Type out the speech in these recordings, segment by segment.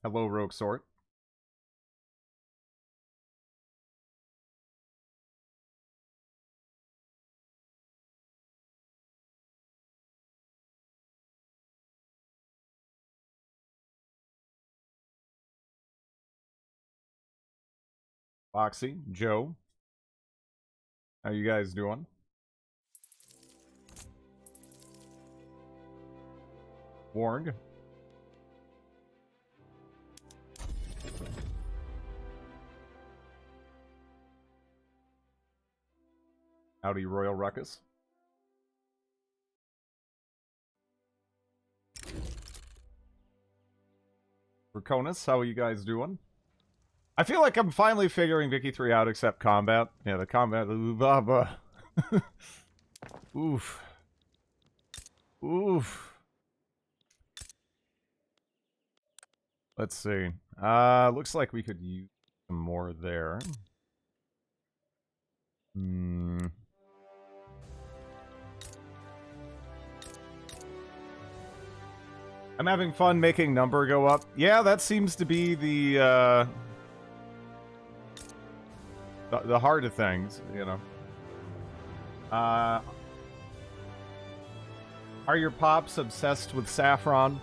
Hello, Rogue Sort. Foxy, Joe. How you guys doing? Warg. Howdy, Royal Ruckus. Draconis, how are you guys doing? I feel like I'm finally figuring Vicky 3 out except combat. Yeah, the combat. Blah, blah. Oof. Oof. Let's see. Looks like we could use some more there. Hmm. I'm having fun making number go up. Yeah, that seems to be the heart of things, you know. Are your pops obsessed with saffron?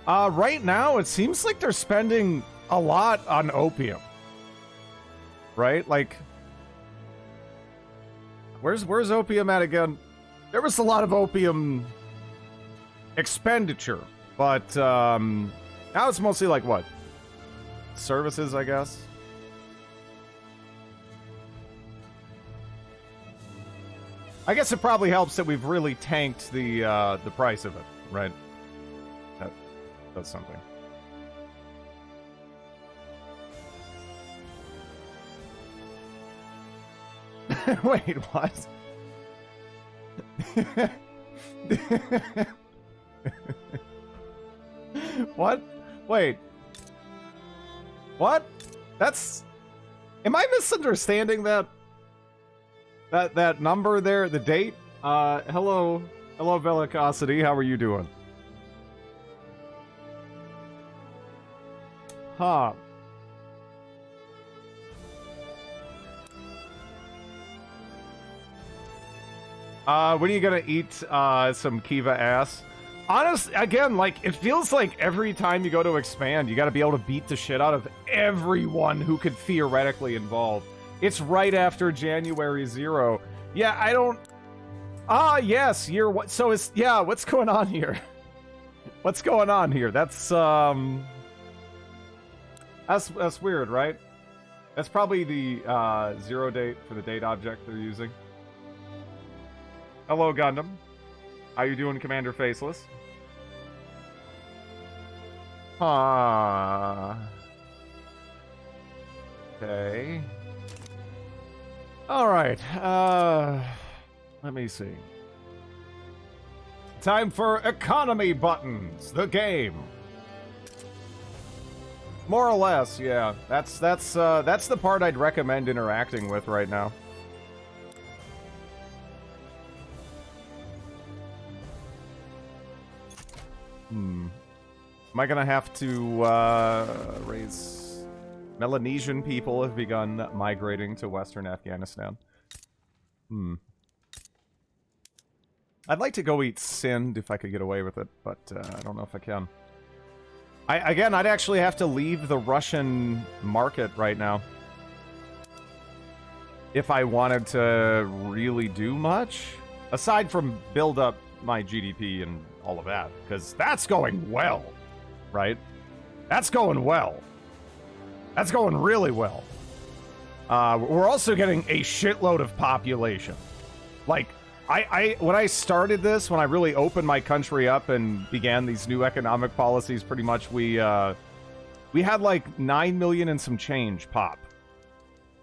Right now, it seems like they're spending a lot on opium. Right? Like, where's opium at again? There was a lot of opium expenditure, but now it's mostly like what? Services, I guess. I guess it probably helps that we've really tanked the price of it, right? That's something. Wait, what? What? Wait. What? That's... Am I misunderstanding that? That number there, the date? Hello. Hello, Bellicosity. How are you doing? Huh. When are you gonna eat, some Kiva ass? Honest, again, like, it feels like every time you go to expand, you gotta be able to beat the shit out of everyone who could theoretically involve. It's right after January 0. Yeah, I don't... yes, you're... What? So is... Yeah, what's going on here? What's going on here? That's weird, right? That's probably the, 0 date for the date object they're using. Hello, Gundam. How you doing, Commander Faceless? Huh. Okay. Alright, let me see. Time for economy buttons, the game. More or less, yeah. That's the part I'd recommend interacting with right now. Am I gonna have to raise... Melanesian people have begun migrating to Western Afghanistan. I'd like to go eat Sind if I could get away with it, but I don't know if I can. Again, I'd actually have to leave the Russian market right now. If I wanted to really do much. Aside from build up my GDP and all of that. Because that's going well, right? That's going well. That's going really well. We're also getting a shitload of population. Like, when I started this, when I really opened my country up and began these new economic policies, pretty much we had like 9 million and some change pop.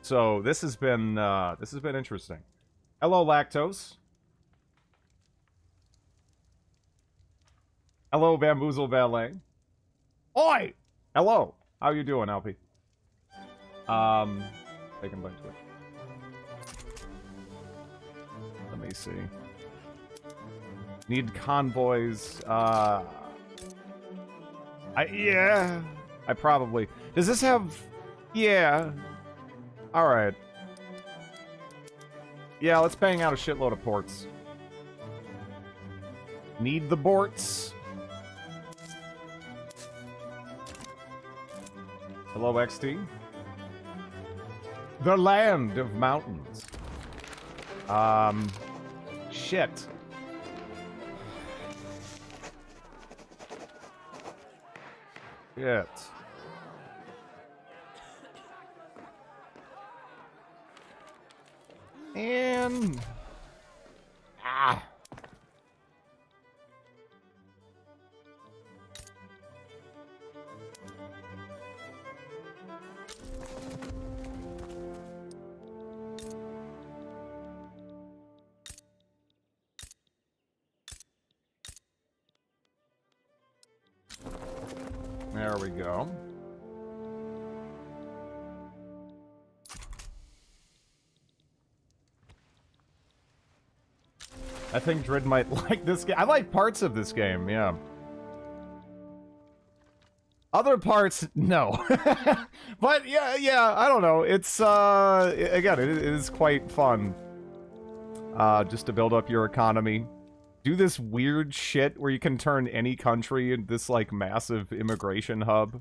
So this has been interesting. Hello, Lactose. Hello, Bamboozle Ballet. Oi! Hello. How you doing, LP? Taken by Twitch. Let me see. Need convoys. Yeah. I probably... Does this have... Yeah. Alright. Yeah, let's bang out a shitload of ports. Need the borts. Hello, XT. The land of mountains. Shit. Shit. And... Ah. There we go. I think Drid might like this game. I like parts of this game, yeah. Other parts, no. But yeah, I don't know. It's, again, it is quite fun. Just to build up your economy. Do this weird shit where you can turn any country into this, like, massive immigration hub.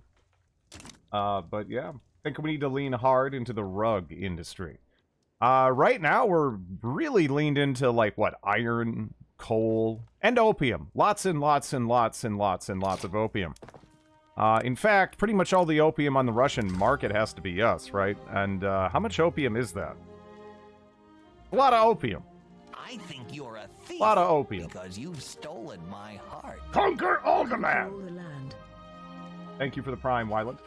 But yeah, I think we need to lean hard into the rug industry. Right now, we're really leaned into, like, what, iron, coal, and opium. Lots and lots and lots and lots and lots of opium. In fact, pretty much all the opium on the Russian market has to be us, right? And, how much opium is that? A lot of opium. I think you're a thief. A lot of opium. Because you've stolen my heart. Conquer all the land! All the land. Thank you for the prime, Wyland.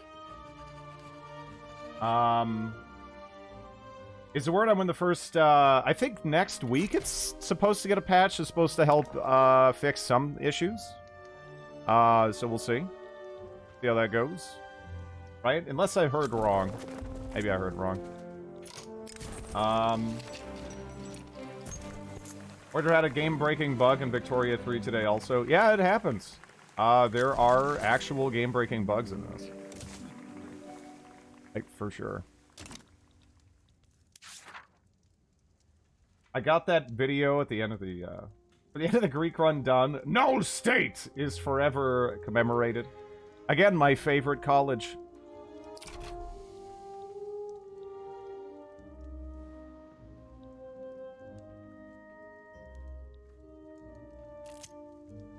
Is the word on when the first, I think next week it's supposed to get a patch that's supposed to help, fix some issues. So we'll see. See how that goes. Right? Unless I heard wrong. Maybe I heard wrong. Order had a game-breaking bug in Victoria 3 today also. Yeah, it happens. There are actual game-breaking bugs in this. Like, for sure. I got that video at the end of the Greek run done. No state is forever commemorated. Again, my favorite college.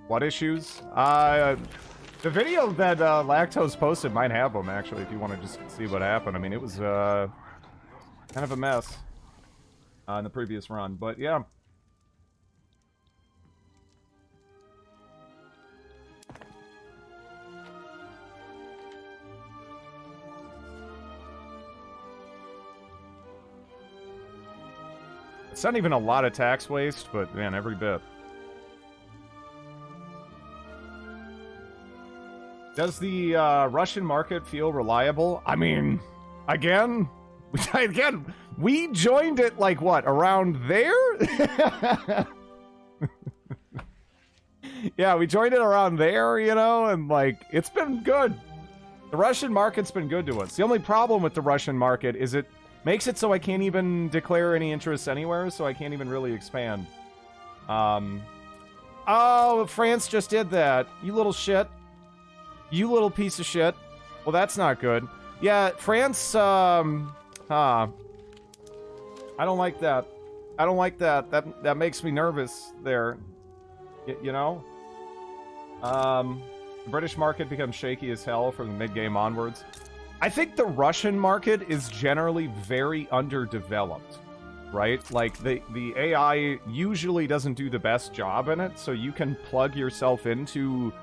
What issues? The video that Lactose posted might have them, actually, if you want to just see what happened. I mean, it was kind of a mess in the previous run, but yeah. It's not even a lot of tax waste, but man, every bit. Does the Russian market feel reliable? I mean, again, we joined it like what, around there? Yeah, we joined it around there, you know, and like it's been good. The Russian market's been good to us. The only problem with the Russian market is it makes it so I can't even declare any interests anywhere, so I can't even really expand. Oh, France just did that. You little shit. You little piece of shit. Well, that's not good. Yeah, France, I don't like that. I don't like that. That makes me nervous there. You know? The British market becomes shaky as hell from the mid-game onwards. I think the Russian market is generally very underdeveloped, right? Like, the AI usually doesn't do the best job in it, so you can plug yourself into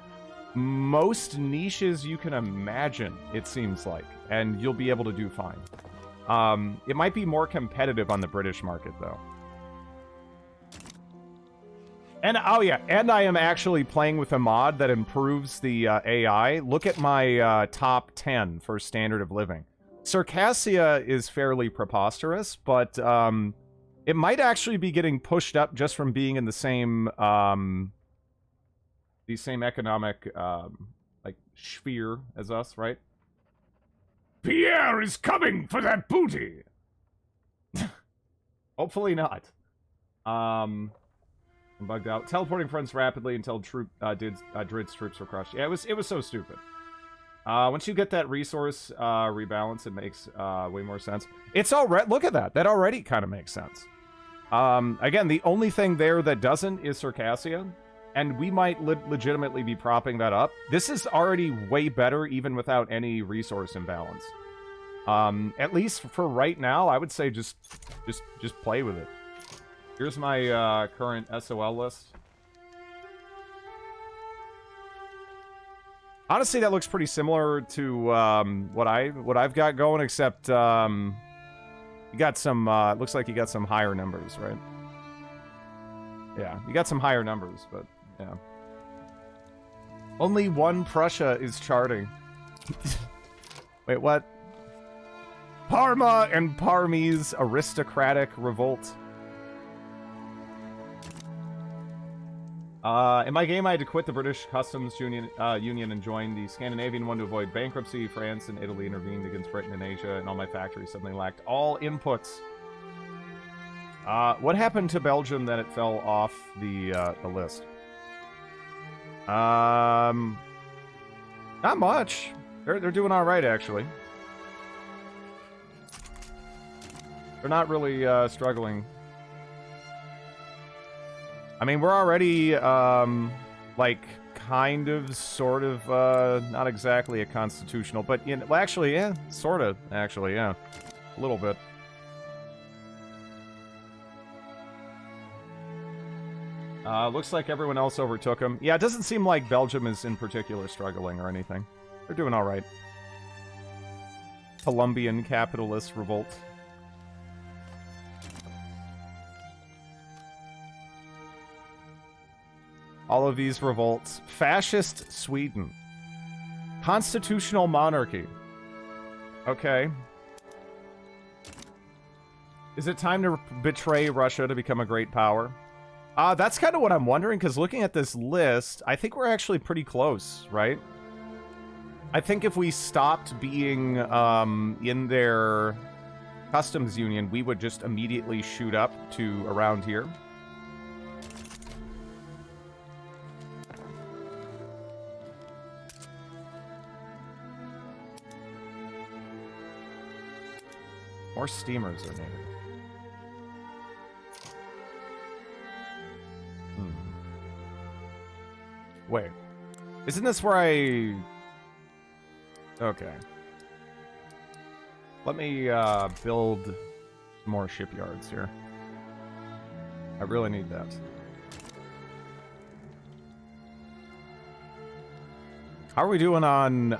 most niches you can imagine, it seems like, and you'll be able to do fine. It might be more competitive on the British market, though. And, oh yeah, and I am actually playing with a mod that improves the AI. Look at my top 10 for standard of living. Circassia is fairly preposterous, but it might actually be getting pushed up just from being in the same economic like sphere as us, right? Pierre is coming for that booty. Hopefully not. I'm bugged out. Teleporting friends rapidly until Drid's troops were crushed. Yeah, it was so stupid. Once you get that resource rebalance, it makes way more sense. It's already, look at that. That already kind of makes sense. Again, the only thing there that doesn't is Circassia, and we might legitimately be propping that up. This is already way better even without any resource imbalance. At least for right now, I would say just play with it. Here's my current SOL list. Honestly, that looks pretty similar to what I've got going, except you got some. Looks like you got some higher numbers, right? Yeah, you got some higher numbers, but yeah. Only one Prussia is charting. Wait, what? Parma and Parmese aristocratic revolt. In my game, I had to quit the British Customs Union and join the Scandinavian one to avoid bankruptcy. France and Italy intervened against Britain and Asia, and all my factories suddenly lacked all inputs. What happened to Belgium that it fell off the list? Not much. They're doing all right, actually. They're not really struggling. I mean, we're already, like, kind of, sort of, not exactly a constitutional, but, you know, well, actually, yeah, sort of, actually, yeah. A little bit. Looks like everyone else overtook them. Yeah, it doesn't seem like Belgium is in particular struggling or anything. They're doing all right. Colombian capitalist revolt. All of these revolts. Fascist Sweden. Constitutional monarchy. Okay. Is it time to betray Russia to become a great power? That's kind of what I'm wondering, because looking at this list, I think we're actually pretty close, right? I think if we stopped being in their customs union, we would just immediately shoot up to around here. More steamers are needed. Wait. Isn't this where I... Okay. Let me build more shipyards here. I really need that. How are we doing on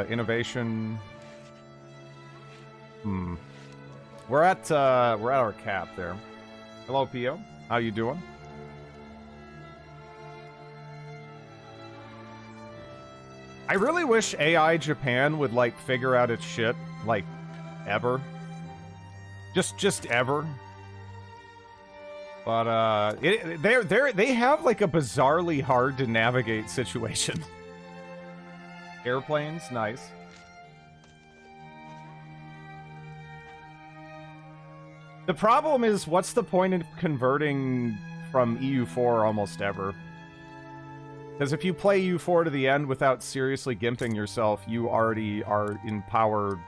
innovation? We're at our cap there. Hello, Pio. How you doing? I really wish AI Japan would, like, figure out its shit, like, ever. Just ever. But, they have, like, a bizarrely hard to navigate situation. Airplanes, nice. The problem is, what's the point of converting from EU4 almost ever? Because if you play EU4 to the end without seriously gimping yourself, you already are in power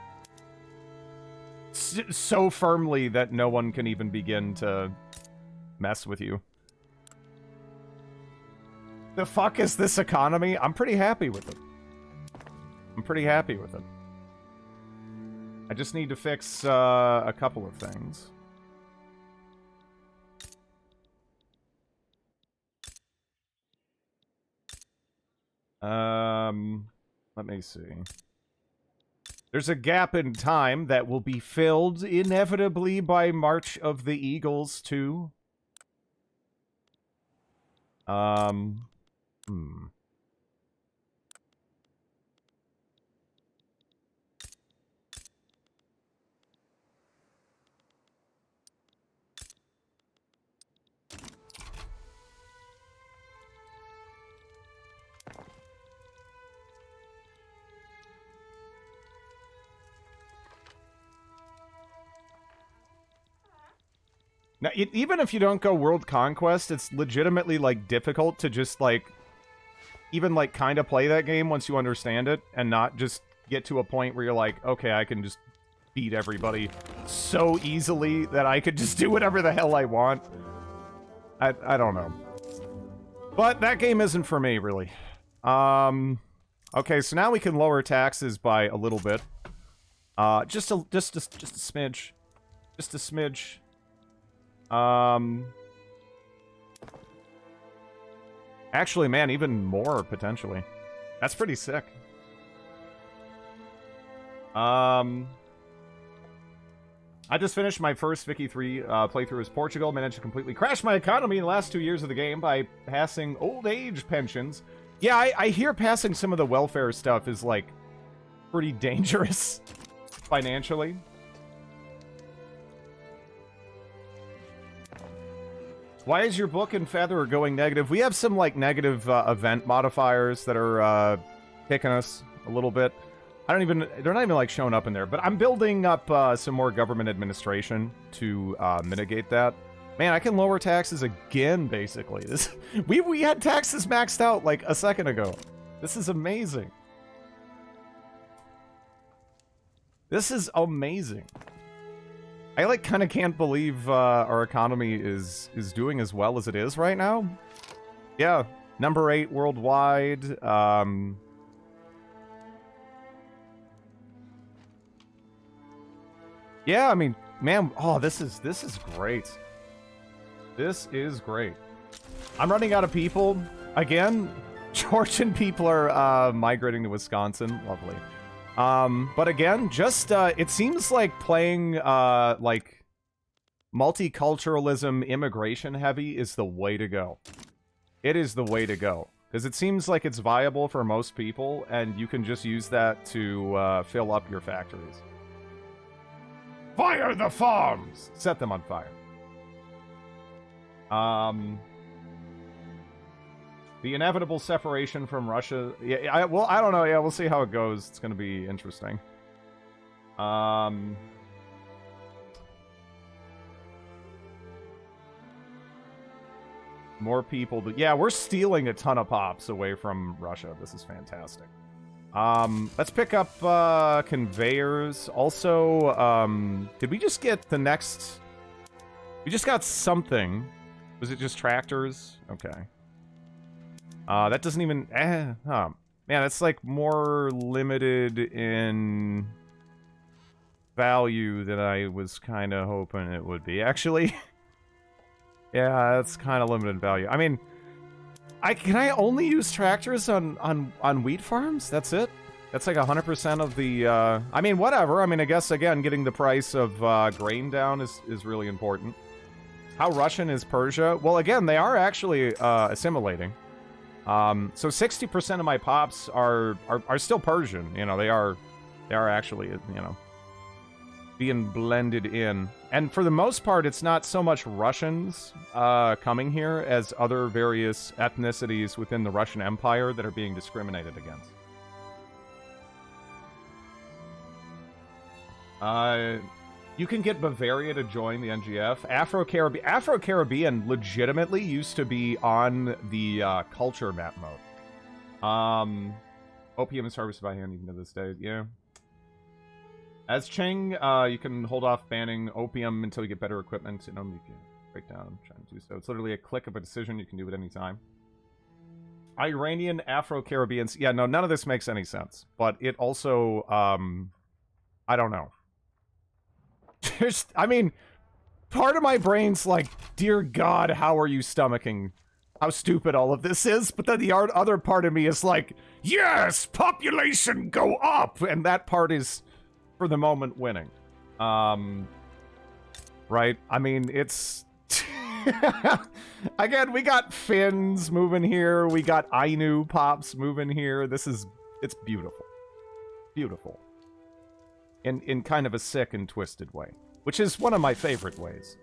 so firmly that no one can even begin to mess with you. The fuck is this economy? I'm pretty happy with it. I'm pretty happy with it. I just need to fix a couple of things. Let me see. There's a gap in time that will be filled inevitably by March of the Eagles, too. Now, even if you don't go world conquest, it's legitimately, like, difficult to just, like, even, like, kind of play that game once you understand it, and not just get to a point where you're like, okay, I can just beat everybody so easily that I could just do whatever the hell I want. I don't know. But that game isn't for me, really. Okay, so now we can lower taxes by a little bit. Just a smidge. Just a smidge. Actually, man, even more, potentially. That's pretty sick. I just finished my first Vicky 3 playthrough as Portugal. Managed to completely crash my economy in the last 2 years of the game by passing old age pensions. Yeah, I hear passing some of the welfare stuff is, like, pretty dangerous financially. Why is your book and Feather going negative? We have some, like, negative event modifiers that are kicking us a little bit. They're not even, like, showing up in there. But I'm building up some more government administration to mitigate that. Man, I can lower taxes again, basically. We had taxes maxed out, like, a second ago. This is amazing. This is amazing. I, like, kind of can't believe our economy is doing as well as it is right now. Yeah, number 8 worldwide. Yeah, I mean, man, oh, this is great. This is great. I'm running out of people. Again, Georgian people are migrating to Wisconsin. Lovely. But again, just, it seems like playing, like, multiculturalism, immigration heavy is the way to go. It is the way to go. Because it seems like it's viable for most people, and you can just use that to, fill up your factories. Fire the farms! Set them on fire. The inevitable separation from Russia. Yeah, well, I don't know. Yeah, we'll see how it goes. It's going to be interesting. More people. Yeah, we're stealing a ton of pops away from Russia. This is fantastic. Let's pick up conveyors. Also, did we just get the next... We just got something. Was it just tractors? Okay. That doesn't even... Man, it's like more limited in value than I was kind of hoping it would be. Actually, yeah, it's kind of limited in value. I mean, can I only use tractors on wheat farms? That's it? That's like 100% of the... I mean, whatever. I mean, I guess, again, getting the price of grain down is really important. How Russian is Persia? Well, again, they are actually assimilating. So 60% of my pops are still Persian. You know, they are actually, you know, being blended in. And for the most part, it's not so much Russians coming here as other various ethnicities within the Russian Empire that are being discriminated against. You can get Bavaria to join the NGF. Afro-Caribbean legitimately used to be on the culture map mode. Opium is harvested by hand even to this day. Yeah. As Cheng, you can hold off banning opium until you get better equipment. You know, you can break down. I'm trying to do so. It's literally a click of a decision. You can do it any time. Iranian Afro-Caribbeans. Yeah, no, none of this makes any sense. But it also, I don't know. I mean, part of my brain's like, dear God, how are you stomaching how stupid all of this is? But then the other part of me is like, yes, population go up! And that part is, for the moment, winning. Right? I mean, it's... Again, we got Finns moving here. We got Ainu pops moving here. It's beautiful. Beautiful. In kind of a sick and twisted way. Which is one of my favorite ways.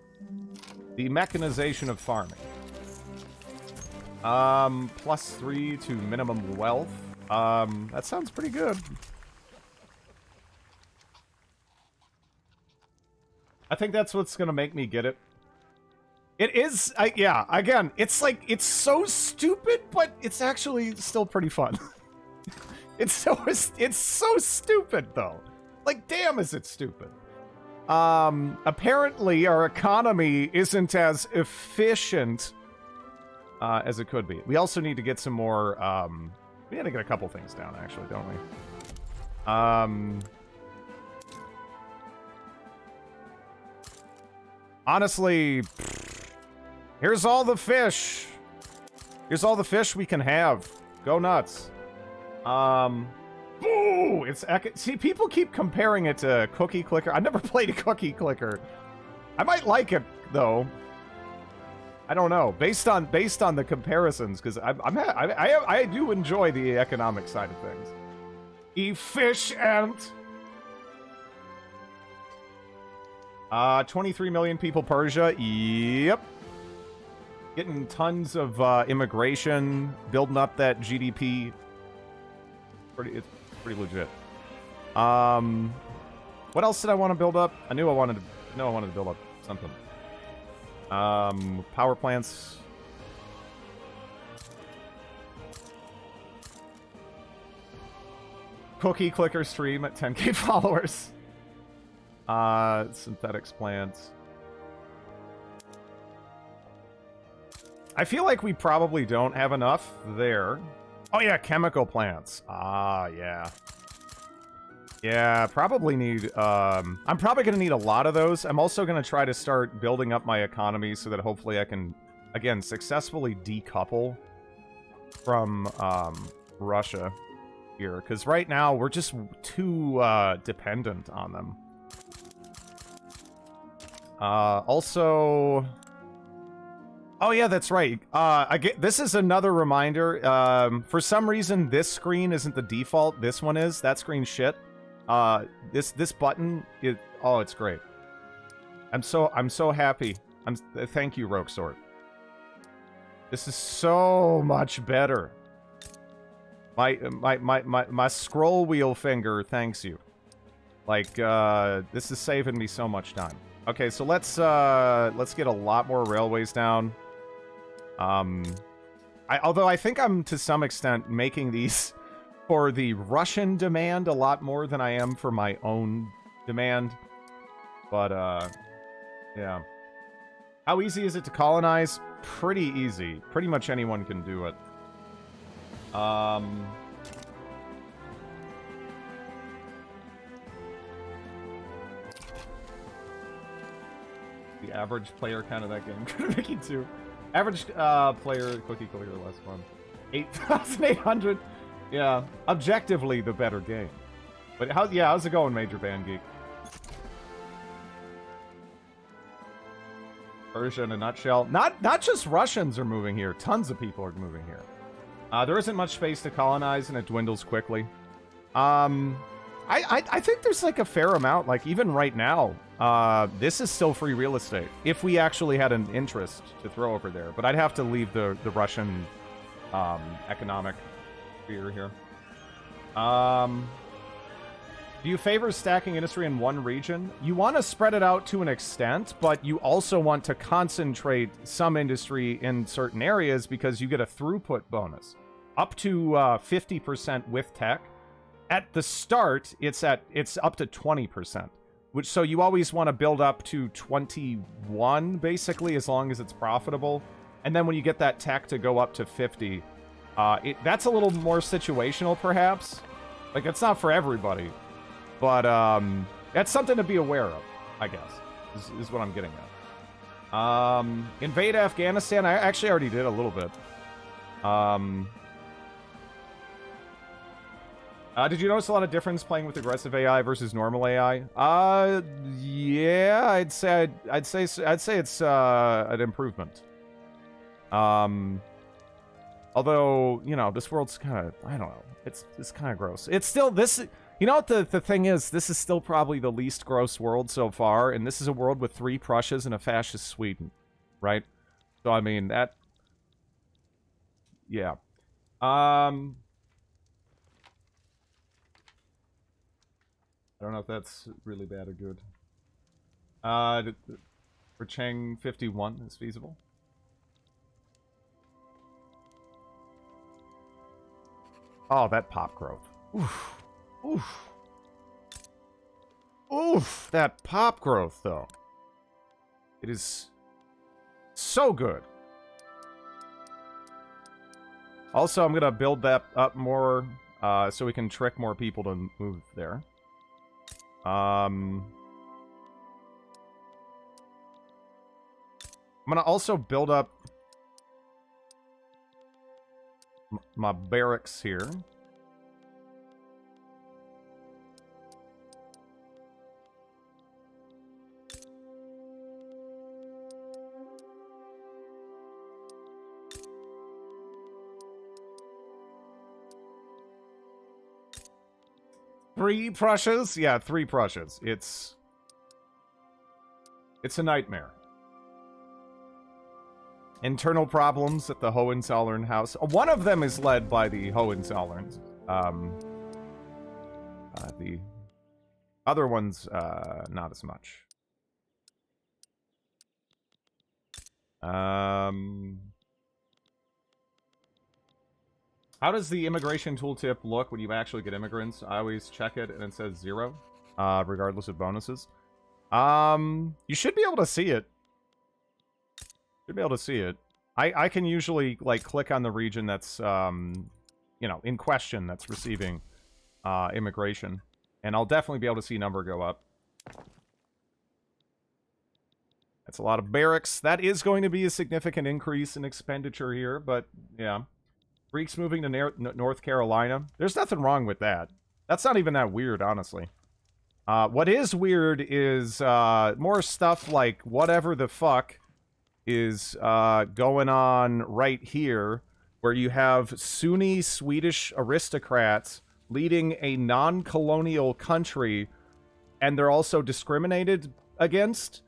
The mechanization of farming. +3 to minimum wealth. That sounds pretty good. I think that's what's gonna make me get it. It is, yeah, again, it's like, it's so stupid, but it's actually still pretty fun. it's so stupid, though. Like, damn, is it stupid. Apparently, our economy isn't as efficient as it could be. We also need to get some more, we need to get a couple things down, actually, don't we? Honestly, here's all the fish. Here's all the fish we can have. Go nuts. Ooh, it's see, people keep comparing it to Cookie Clicker. I've never played a Cookie Clicker. I might like it though. I don't know. Based on the comparisons, because I do enjoy the economic side of things. Efficient. 23 million people, Persia. Yep. Getting tons of immigration, building up that GDP. It's pretty legit. What else did I want to build up? I wanted to build up something. Power plants. Cookie Clicker stream at 10k followers. Synthetics plants. I feel like we probably don't have enough there. Oh yeah, chemical plants. Ah, yeah. Yeah, probably need, I'm probably gonna need a lot of those. I'm also gonna try to start building up my economy so that hopefully I can, again, successfully decouple from, Russia here. Because right now, we're just too, dependent on them. Also... Oh yeah, that's right. This is another reminder. For some reason, this screen isn't the default. This one is. That screen's shit. This button is. Oh, it's great. I'm so happy. Thank you, Rogue Sword. This is so much better. My scroll wheel finger thanks you. Like, this is saving me so much time. Okay, so let's get a lot more railways down. Although I think I'm, to some extent, making these for the Russian demand a lot more than I am for my own demand. But, yeah. How easy is it to colonize? Pretty easy. Pretty much anyone can do it. The average player count of that game. Mickey too. Average player, Cookie Clicker, less fun. 8,800. Yeah, objectively the better game. But how's it going, Major Band Geek? Persia in a nutshell. Not just Russians are moving here. Tons of people are moving here. There isn't much space to colonize, and it dwindles quickly. I think there's like a fair amount. Like even right now, this is still free real estate if we actually had an interest to throw over there. But I'd have to leave the Russian economic sphere here. Do you favor stacking industry in one region? You want to spread it out to an extent, but you also want to concentrate some industry in certain areas because you get a throughput bonus. Up to 50% with tech. At the start, it's up to 20%. So you always want to build up to 21, basically, as long as it's profitable. And then when you get that tech to go up to 50, that's a little more situational, perhaps. Like, it's not for everybody. But that's something to be aware of, I guess, is what I'm getting at. Invade Afghanistan. I actually already did a little bit. Did you notice a lot of difference playing with aggressive AI versus normal AI? Yeah, I'd say it's an improvement. Although, you know, this world's kind of, I don't know, it's kind of gross. It's still this. You know what the thing is? This is still probably the least gross world so far, and this is a world with 3 Prussias and a fascist Sweden, right? So I mean that. Yeah. I don't know if that's really bad or good. for Chang 51 is feasible. Oh, that pop growth. Oof. Oof. Oof. That pop growth, though. It is so good. Also, I'm going to build that up more so we can trick more people to move there. I'm going to also build up my barracks here. Three Prussias? Yeah, 3 Prussias. It's a nightmare. Internal problems at the Hohenzollern house. One of them is led by the Hohenzollerns. The other ones, not as much. How does the immigration tooltip look when you actually get immigrants? I always check it and it says 0, regardless of bonuses. You should be able to see it. Should be able to see it. I can usually, like, click on the region that's, you know, in question that's receiving immigration. And I'll definitely be able to see number go up. That's a lot of barracks. That is going to be a significant increase in expenditure here, but, yeah. Greeks moving to North Carolina. There's nothing wrong with that. That's not even that weird, honestly. What is weird is more stuff like whatever the fuck is going on right here, where you have Sunni Swedish aristocrats leading a non-colonial country, and they're also discriminated against,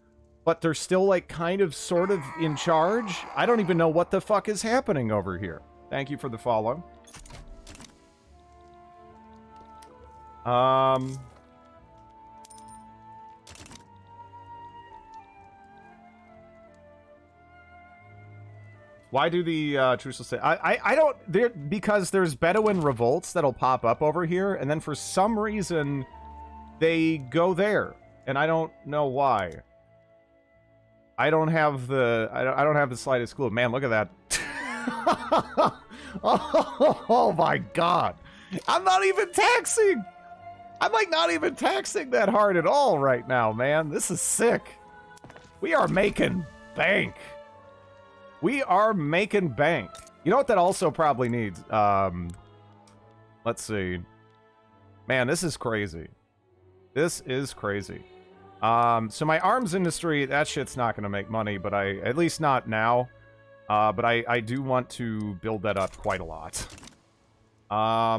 but they're still, like, kind of, sort of in charge. I don't even know what the fuck is happening over here. Thank you for the follow. Why do the trucial say... I don't... because there's Bedouin revolts that'll pop up over here, and then for some reason, they go there. And I don't know why. I don't have the... I don't have the slightest clue. Man, look at that. Oh my god. I'm not even taxing. I'm like not even taxing that hard at all right now, man. This is sick. We are making bank. We are making bank. You know what that also probably needs? Let's see. Man, this is crazy. This is crazy. So my arms industry, that shit's not gonna make money, but at least not now. But I do want to build that up quite a lot. Yeah.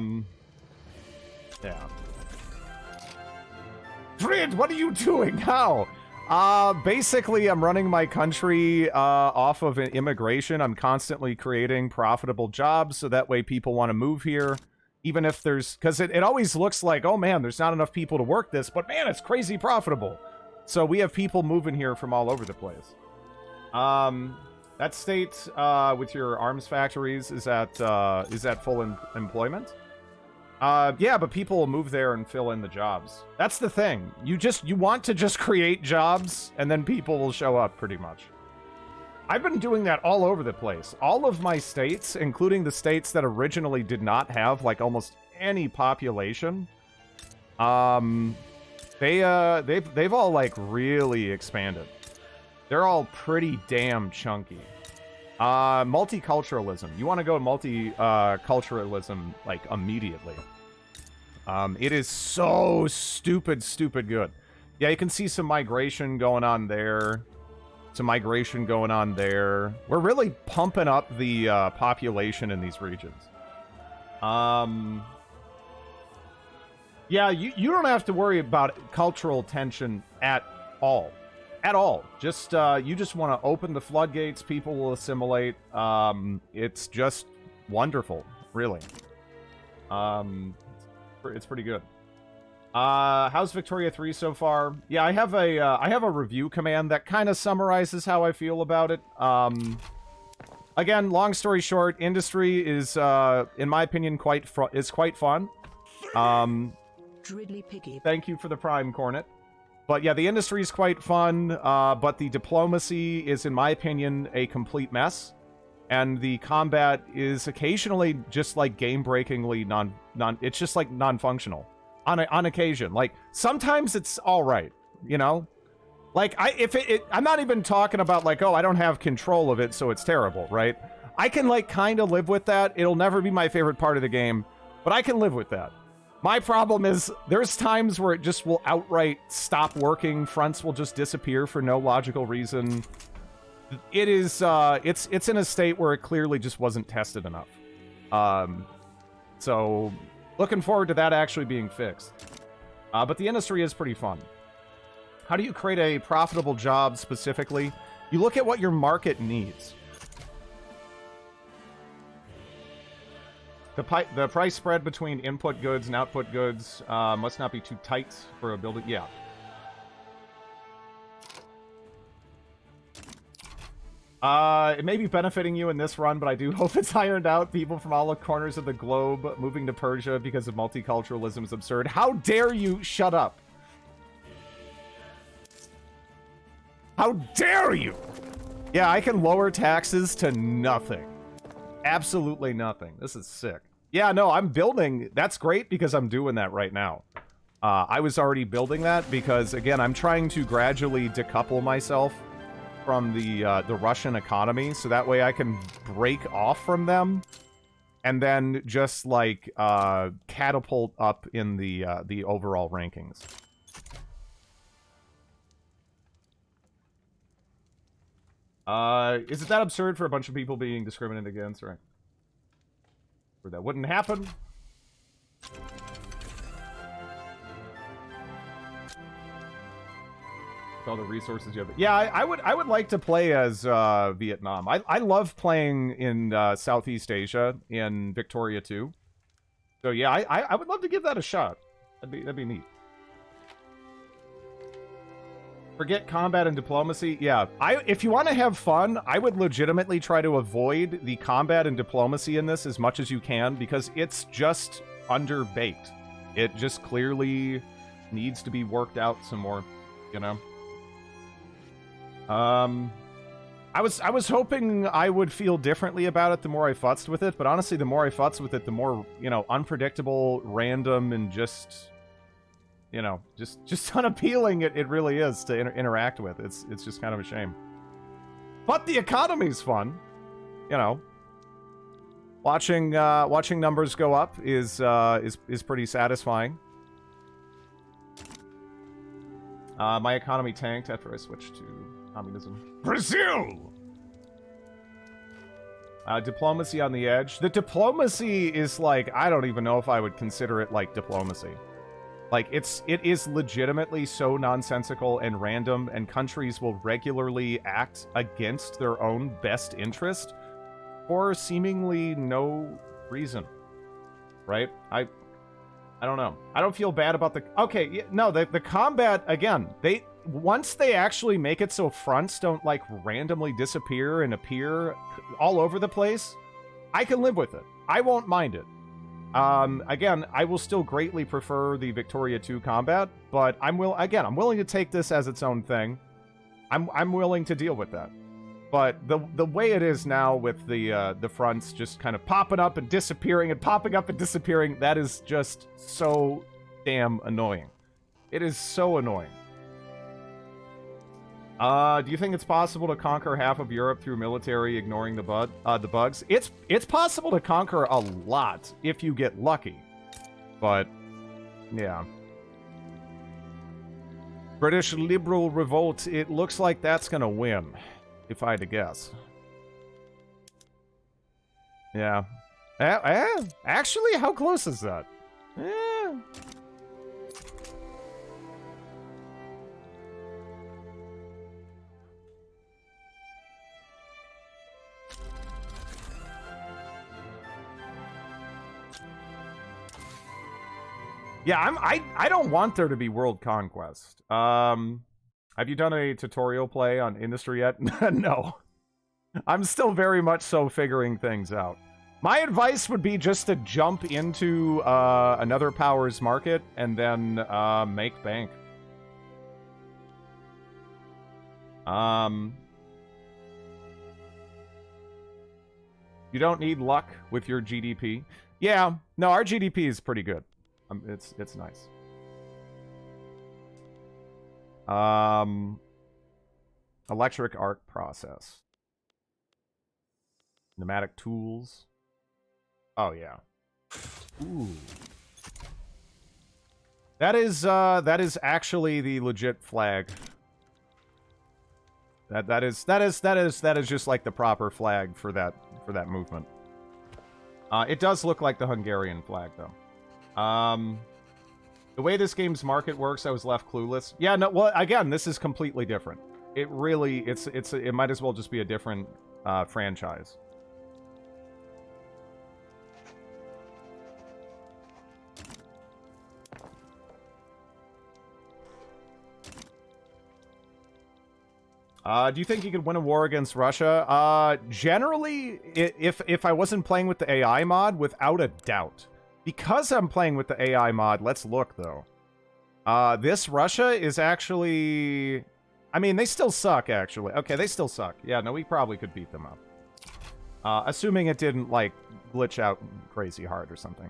Drid, what are you doing? How? Basically, I'm running my country off of immigration. I'm constantly creating profitable jobs, so that way people want to move here. Even if there's... Because it always looks like, oh man, there's not enough people to work this, but man, it's crazy profitable. So we have people moving here from all over the place. That state with your arms factories is at full employment? Yeah, but people will move there and fill in the jobs. That's the thing. You want to just create jobs, and then people will show up, pretty much. I've been doing that all over the place. All of my states, including the states that originally did not have, like, almost any population, they've all, like, really expanded. They're all pretty damn chunky. Multiculturalism. You want to go multiculturalism, like, immediately. It is so stupid good. Yeah, you can see some migration going on there. Some migration going on there. We're really pumping up the population in these regions. Yeah, you don't have to worry about cultural tension at all. At all. Just, you just want to open the floodgates, people will assimilate. It's just wonderful, really. It's pretty good. How's Victoria 3 so far? Yeah, I have a review command that kind of summarizes how I feel about it. Again, long story short, industry is, in my opinion, quite fun. Dridley Piggy. Thank you for the Prime Cornet. But yeah, the industry is quite fun, but the diplomacy is, in my opinion, a complete mess. And the combat is occasionally just like game-breakingly it's just like non-functional. On occasion. Like, sometimes it's alright, you know? Like, I'm not even talking about like, oh, I don't have control of it, so it's terrible, right? I can like kind of live with that. It'll never be my favorite part of the game, but I can live with that. My problem is there's times where it just will outright stop working. Fronts will just disappear for no logical reason. It is, it's in a state where it clearly just wasn't tested enough. So, looking forward to that actually being fixed. But the industry is pretty fun. How do you create a profitable job specifically? You look at what your market needs. The price spread between input goods and output goods must not be too tight for a building. Yeah. It may be benefiting you in this run, but I do hope it's ironed out. People from all the corners of the globe moving to Persia because of multiculturalism is absurd. How dare you shut up? How dare you? Yeah, I can lower taxes to nothing. Absolutely nothing. This is sick. Yeah, no, I'm building. That's great because I'm doing that right now. I was already building that because, again, I'm trying to gradually decouple myself from the Russian economy, so that way I can break off from them and then just like catapult up in the overall rankings. Is it that absurd for a bunch of people being discriminated against, right? Or that wouldn't happen? All the resources you have. Yeah, I would like to play as Vietnam. I love playing in Southeast Asia in Victoria 2. So yeah, I would love to give that a shot. That'd be neat. Forget combat and diplomacy. Yeah, if you want to have fun, I would legitimately try to avoid the combat and diplomacy in this as much as you can because it's just underbaked. It just clearly needs to be worked out some more, you know. I was hoping I would feel differently about it the more I futzed with it, but honestly, the more I futz with it, the more, you know, unpredictable, random, and just, you know, just unappealing it really is to interact with. It's just kind of a shame. But the economy's fun, you know. Watching numbers go up is pretty satisfying. My economy tanked after I switched to communism. Brazil! Diplomacy on the edge. The diplomacy is like, I don't even know if I would consider it like diplomacy. Like, it is legitimately so nonsensical and random, and countries will regularly act against their own best interest for seemingly no reason. Right? I don't know. I don't feel bad about the... Okay, no, the combat, again, once they actually make it so fronts don't, like, randomly disappear and appear all over the place, I can live with it. I won't mind it. Again, I will still greatly prefer the Victoria 2 combat, but I'm willing to take this as its own thing. I'm willing to deal with that. But the way it is now with the fronts just kind of popping up and disappearing and popping up and disappearing, that is just so damn annoying. It is so annoying. Do you think it's possible to conquer half of Europe through military, ignoring the bugs? It's possible to conquer a lot if you get lucky. But, yeah. British Liberal Revolt, it looks like that's gonna win, if I had to guess. Yeah. Actually, how close is that? Yeah, I don't want there to be world conquest. Have you done a tutorial play on industry yet? No. I'm still very much so figuring things out. My advice would be just to jump into another powers market and then make bank. You don't need luck with your GDP. Yeah, no, our GDP is pretty good. It's nice. Electric arc process. Pneumatic tools. Oh yeah. Ooh. That is actually the legit flag. That is just like the proper flag for that movement. It does look like the Hungarian flag though. The way this game's market works, I was left clueless. Yeah, no, well, again, this is completely different. It really, it might as well just be a different franchise. Do you think you could win a war against Russia? Generally, if I wasn't playing with the AI mod, without a doubt. Because I'm playing with the AI mod, let's look, though. This Russia is actually... I mean, they still suck, actually. Okay, they still suck. Yeah, no, we probably could beat them up. Assuming it didn't, like, glitch out crazy hard or something.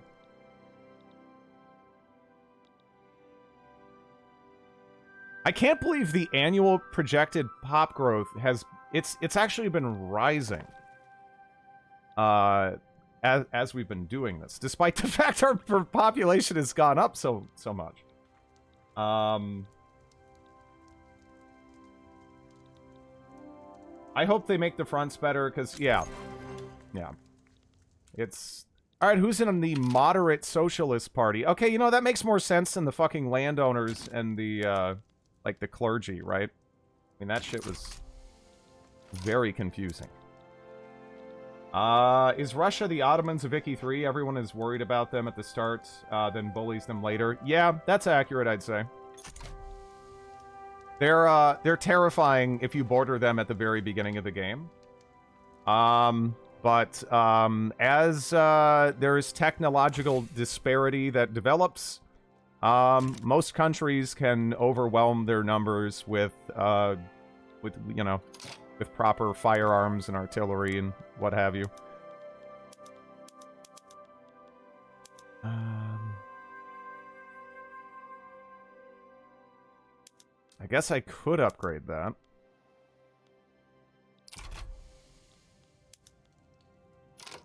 I can't believe the annual projected pop growth has... It's actually been rising. As we've been doing this, despite the fact our population has gone up so much. I hope they make the fronts better, because, yeah. It's... Alright, who's in the moderate socialist party? Okay, you know, that makes more sense than the fucking landowners and the, like, the clergy, right? I mean, that shit was very confusing. Is Russia the Ottomans of Vicky 3? Everyone is worried about them at the start, then bullies them later. Yeah, that's accurate, I'd say. They're terrifying if you border them at the very beginning of the game. But as there's technological disparity that develops, most countries can overwhelm their numbers with you know, with proper firearms and artillery and what have you. I guess I could upgrade that.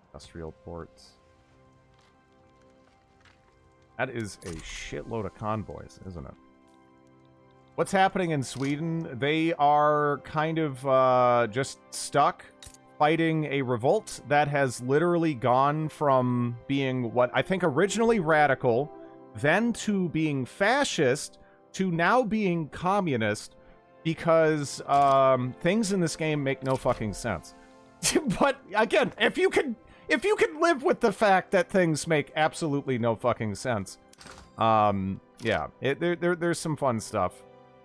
Industrial ports. That is a shitload of convoys, isn't it? What's happening in Sweden? They are kind of just stuck fighting a revolt that has literally gone from being what I think originally radical, then to being fascist, to now being communist, because things in this game make no fucking sense. But again, if you can live with the fact that things make absolutely no fucking sense, yeah, there's some fun stuff.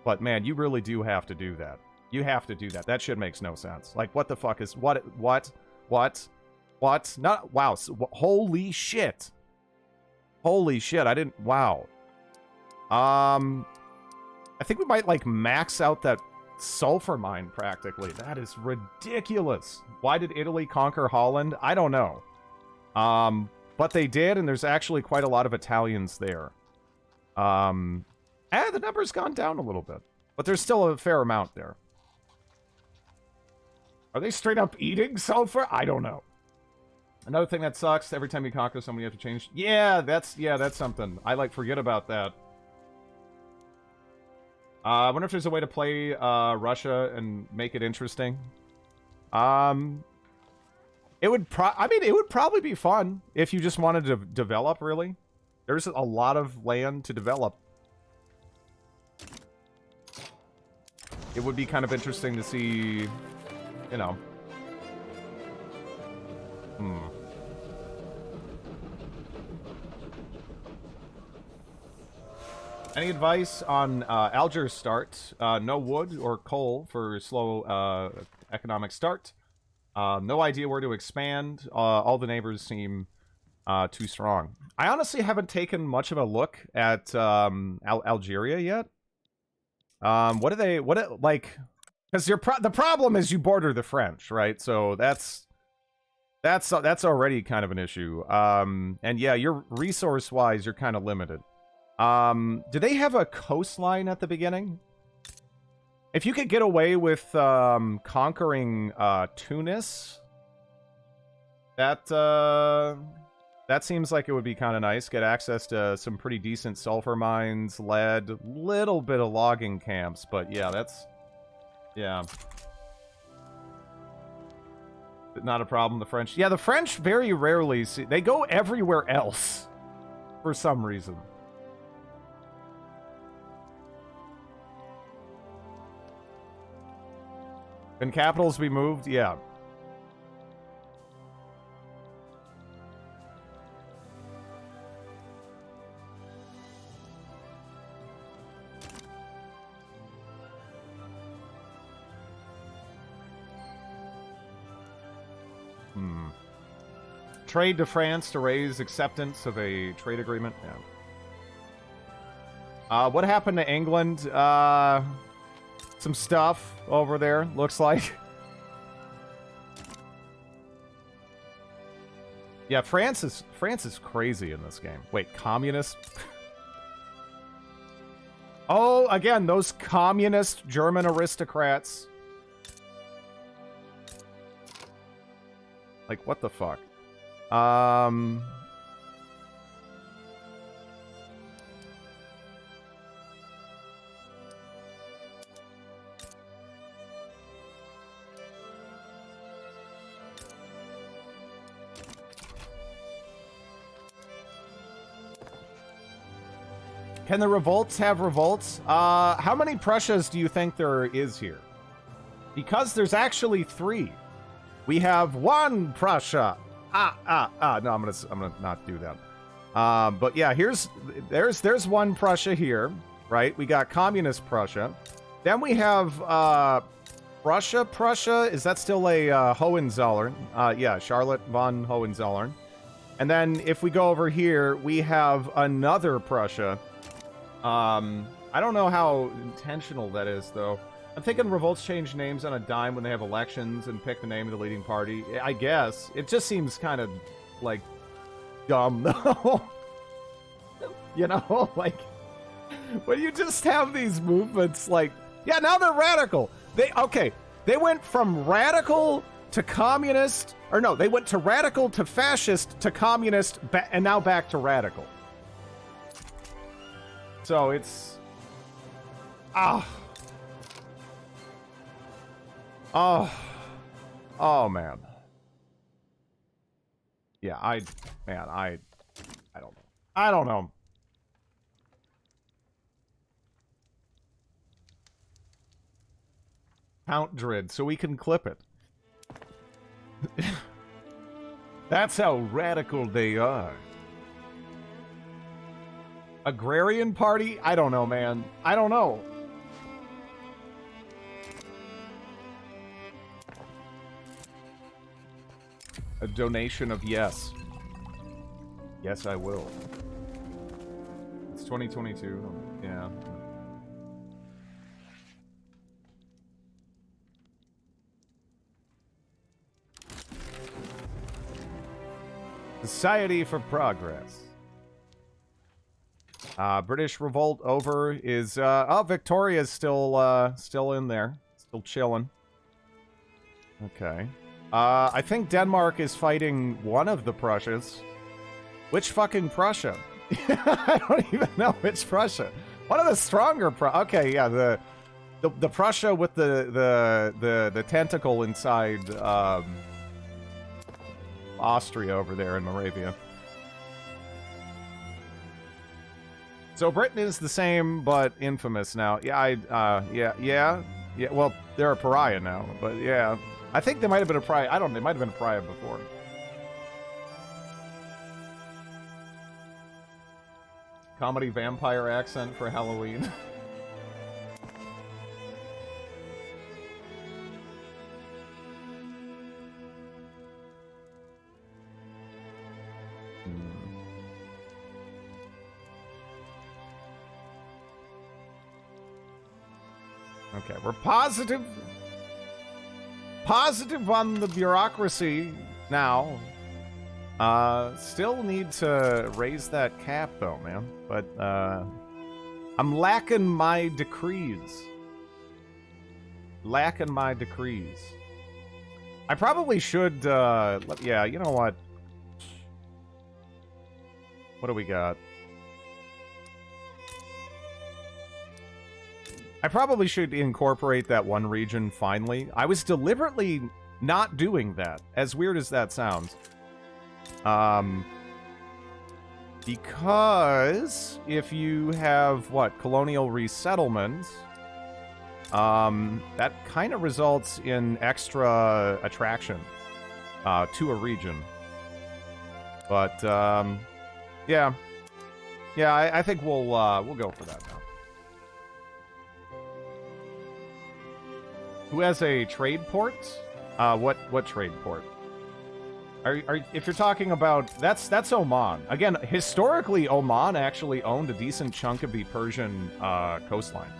But man, you really do have to do that. You have to do that. That shit makes no sense. Like, what the fuck is... What? Not... Wow. Holy shit. Holy shit. I didn't... Wow. I think we might, like, max out that sulfur mine, practically. That is ridiculous. Why did Italy conquer Holland? I don't know. But they did, and there's actually quite a lot of Italians there. The number's gone down a little bit. But there's still a fair amount there. Are they straight up eating sulfur? I don't know. Another thing that sucks, every time you conquer someone you have to change... Yeah, that's something. I, like, forget about that. I wonder if there's a way to play Russia and make it interesting. It would it would probably be fun if you just wanted to develop, really. There's a lot of land to develop. It would be kind of interesting to see, you know. Any advice on Algiers start? No wood or coal for slow economic start. No idea where to expand. All the neighbors seem too strong. I honestly haven't taken much of a look at Algeria yet. What do they? Like? Because the problem is you border the French, right? So that's already kind of an issue. And yeah, you're resource-wise, you're kind of limited. Do they have a coastline at the beginning? If you could get away with conquering Tunis, that seems like it would be kind of nice. Get access to some pretty decent sulfur mines, lead, little bit of logging camps, but yeah, yeah. Not a problem, the French. Yeah, the French very rarely see... They go everywhere else for some reason. Can capitals be moved? Yeah. Trade to France to raise acceptance of a trade agreement. Yeah. What happened to England? Some stuff over there, looks like. Yeah, France is crazy in this game. Wait, communist? Oh, again, those communist German aristocrats. Like, what the fuck? Can the revolts have revolts? How many Prussias do you think there is here? Because there's actually 3. We have 1 Prussia. No, I'm gonna not do that. But yeah, there's 1 Prussia here, right? We got Communist Prussia. Then we have Prussia. Is that still a Hohenzollern? Yeah, Charlotte von Hohenzollern. And then if we go over here, we have another Prussia. I don't know how intentional that is, though. I'm thinking revolts change names on a dime when they have elections and pick the name of the leading party. I guess. It just seems kind of, like, dumb, though. You know, like, when you just have these movements, like, yeah, now they're radical. They went from radical to communist, or no, they went to radical to fascist to communist, and now back to radical. So it's... Oh, man. Yeah, I don't know. Count Drid, so we can clip it. That's how radical they are. Agrarian Party? I don't know, man. I don't know. A donation of yes. Yes, I will. It's 2022. Yeah. Society for Progress. British revolt over is Victoria's still in there. Still chilling. Okay. I think Denmark is fighting one of the Prussias. Which fucking Prussia? I don't even know which Prussia. One of the stronger okay, yeah, the Prussia with the tentacle inside Austria over there in Moravia. So Britain is the same, but infamous now. Yeah, yeah. Well, they're a pariah now, but yeah. I think they might have been a pariah. I don't know. They might have been a pariah before. Comedy vampire accent for Halloween. Okay, we're positive. Positive on the bureaucracy now. Still need to raise that cap though, man. But I'm lacking my decrees. Lacking my decrees. I probably should yeah, you know what? What do we got? I probably should incorporate that one region finally. I was deliberately not doing that, as weird as that sounds. Because if you have, what, colonial resettlement, that kind of results in extra attraction to a region. But, yeah. Yeah, I think we'll go for that now. Who has a trade port? What trade port? If you're talking about that's Oman. Again, historically, Oman actually owned a decent chunk of the Persian coastline.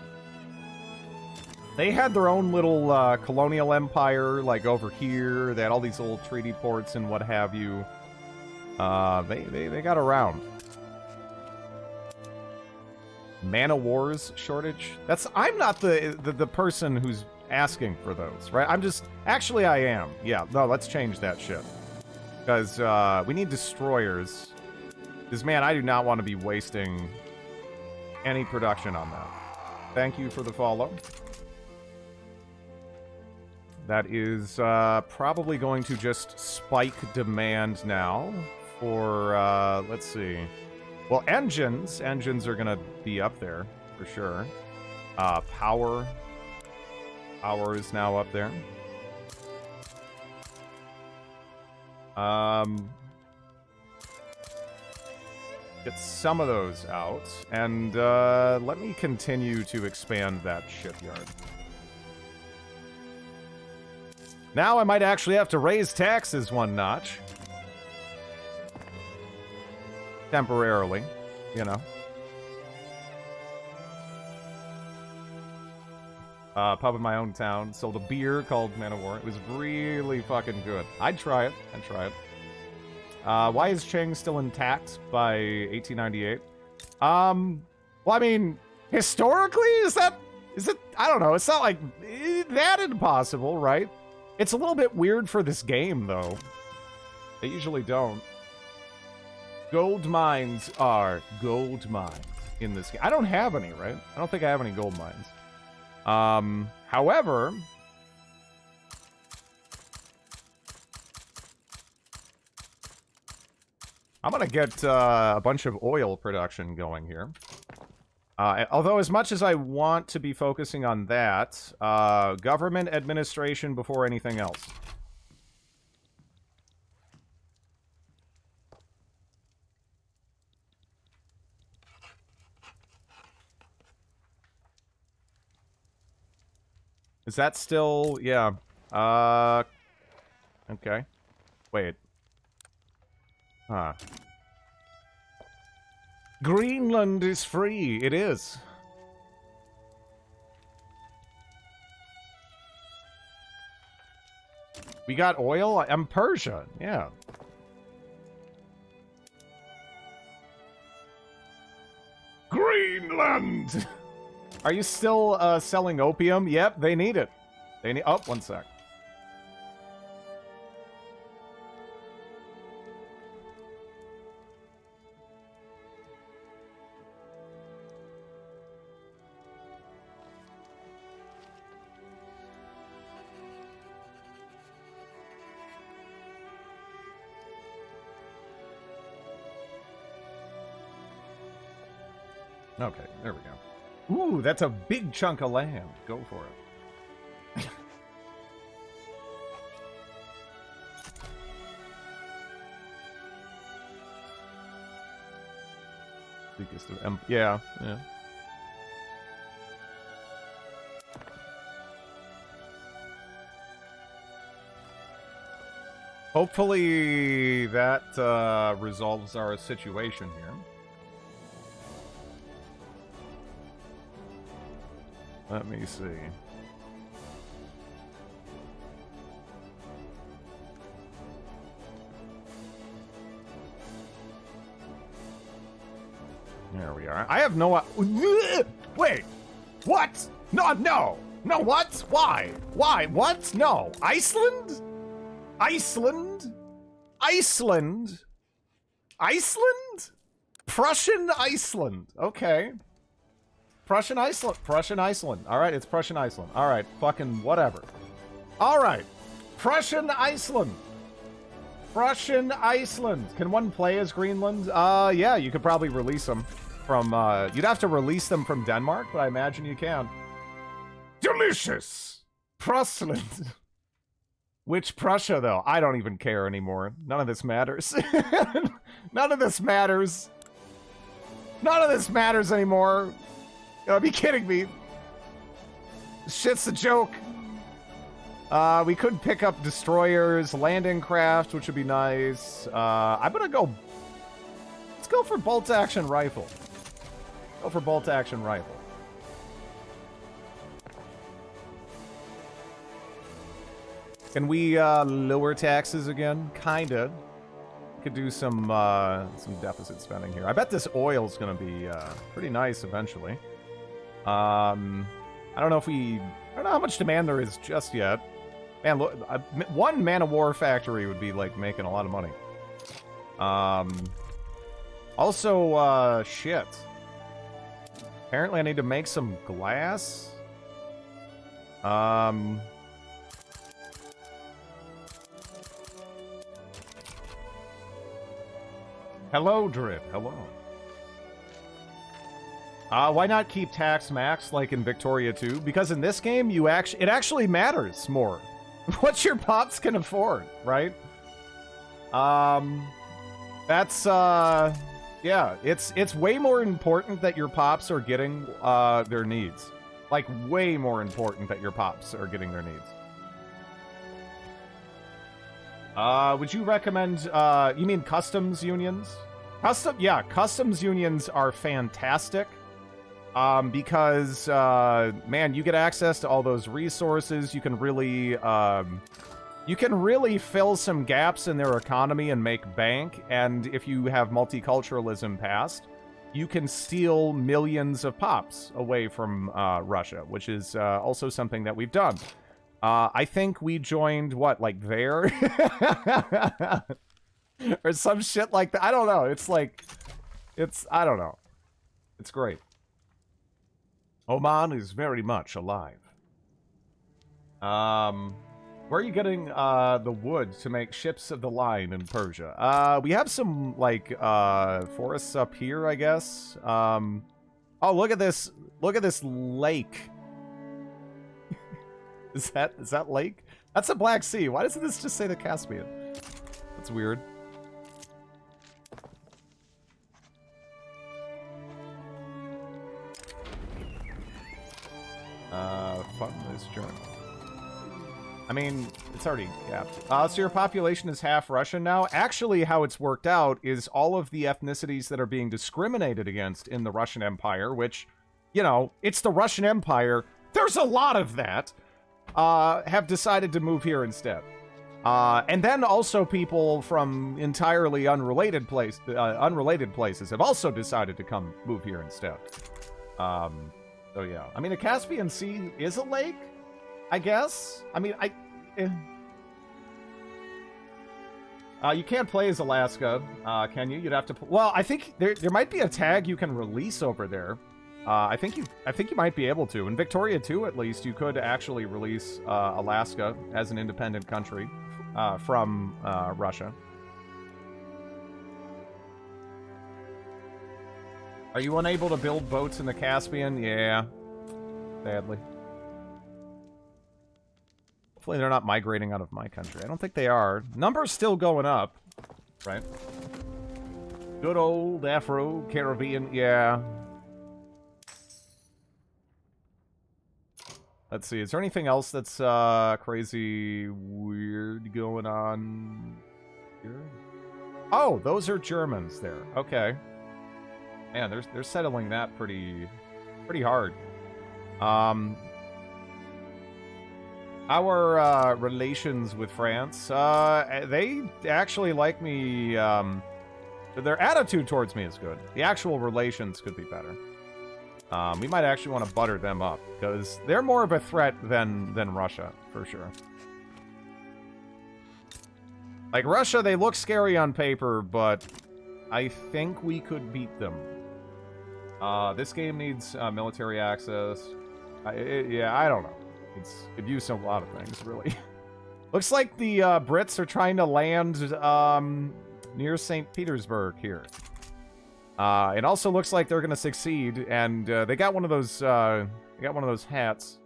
They had their own little colonial empire, like over here. They had all these little treaty ports and what have you. They got around. Mana wars shortage. I'm not the person who's asking for those, right? Actually I am. Yeah, no, let's change that shit. Because we need destroyers. Because, man, I do not want to be wasting any production on that. Thank you for the follow. That is probably going to just spike demand now for, let's see. Well, engines. Engines are going to be up there, for sure. Power. Power is now up there. Get some of those out. And let me continue to expand that shipyard. Now I might actually have to raise taxes one notch. Temporarily, you know. Pub in my own town sold a beer called Man of War. It was really fucking good. I'd try it. I'd try it. Why is Cheng still intact by 1898? Well, I mean, historically, is it? I don't know. It's not like that impossible, right? It's a little bit weird for this game, though. They usually don't. Gold mines are gold mines in this game. I don't have any, right? I don't think I have any gold mines. However, I'm gonna get a bunch of oil production going here. Although as much as I want to be focusing on that, government administration before anything else. Is that still... yeah. Okay. Wait. Huh. Greenland is free. It is. We got oil? I'm Persia. Yeah. Greenland! Are you still selling opium? Yep, they need it. They need... oh, one sec. Okay, there we go. Ooh, that's a big chunk of land. Go for it. Biggest of yeah, yeah. Hopefully that resolves our situation here. Let me see. There we are. I have no... Wait! What? No, no! No, what? Why? Why? What? No. Iceland? Iceland? Iceland? Iceland? Prussian Iceland. Okay. Prussian Iceland. Prussian Iceland. Alright, it's Prussian Iceland. Alright, fucking whatever. Alright. Prussian Iceland. Prussian Iceland. Can one play as Greenland? Yeah, you could probably release them from, you'd have to release them from Denmark, but I imagine you can. Delicious! Prussland. Which Prussia, though? I don't even care anymore. None of this matters. None of this matters. None of this matters anymore. You gotta be kidding me. Shit's a joke. We could pick up destroyers, landing craft, which would be nice. I'm gonna go... Let's go for bolt-action rifle. Go for bolt-action rifle. Can we lower taxes again? Kinda. Could do some deficit spending here. I bet this oil's gonna be pretty nice eventually. I don't know if I don't know how much demand there is just yet. Man, look, one Man of War factory would be like making a lot of money. Also, shit. Apparently, I need to make some glass. Hello, Drid. Hello. Why not keep tax max like in Victoria 2? Because in this game, it actually matters more what your pops can afford, right? Yeah, it's way more important that your pops are getting their needs. Like, way more important that your pops are getting their needs. Would you recommend, you mean customs unions? Customs unions are fantastic. Because, man, you get access to all those resources. You can really fill some gaps in their economy and make bank. And if you have multiculturalism passed, you can steal millions of pops away from Russia, which is also something that we've done. I think we joined, what, like there? Or some shit like that. I don't know. It's like, I don't know. It's great. Oman is very much alive. Where are you getting the wood to make ships of the line in Persia? We have some, like, forests up here, I guess. Oh, look at this. Look at this lake. Is that lake? That's the Black Sea. Why doesn't this just say the Caspian? That's weird. Fund this journal. I mean, it's already capped. So your population is half Russian now? Actually, how it's worked out is all of the ethnicities that are being discriminated against in the Russian Empire, which, you know, it's the Russian Empire. There's a lot of that. Have decided to move here instead. And then also people from entirely unrelated places have also decided to come move here instead. So yeah, I mean, the Caspian Sea is a lake, I guess. I mean, you can't play as Alaska, can you? You'd have to. Well, I think there might be a tag you can release over there. I think you might be able to. In Victoria 2, at least, you could actually release Alaska as an independent country from Russia. Are you unable to build boats in the Caspian? Yeah. Sadly. Hopefully they're not migrating out of my country. I don't think they are. Numbers still going up, right? Good old Afro-Caribbean, yeah. Let's see, is there anything else that's crazy weird going on here? Oh, those are Germans there. Okay. Man, they're settling that pretty hard. Our relations with France, they actually like me. Their attitude towards me is good. The actual relations could be better. We might actually want to butter them up, because they're more of a threat than Russia, for sure. Like, Russia, they look scary on paper, but I think we could beat them. This game needs military access. Yeah, I don't know. Could use a lot of things, really. Looks like the Brits are trying to land near St. Petersburg here. It also looks like they're gonna succeed, and they got one of those. They got one of those hats.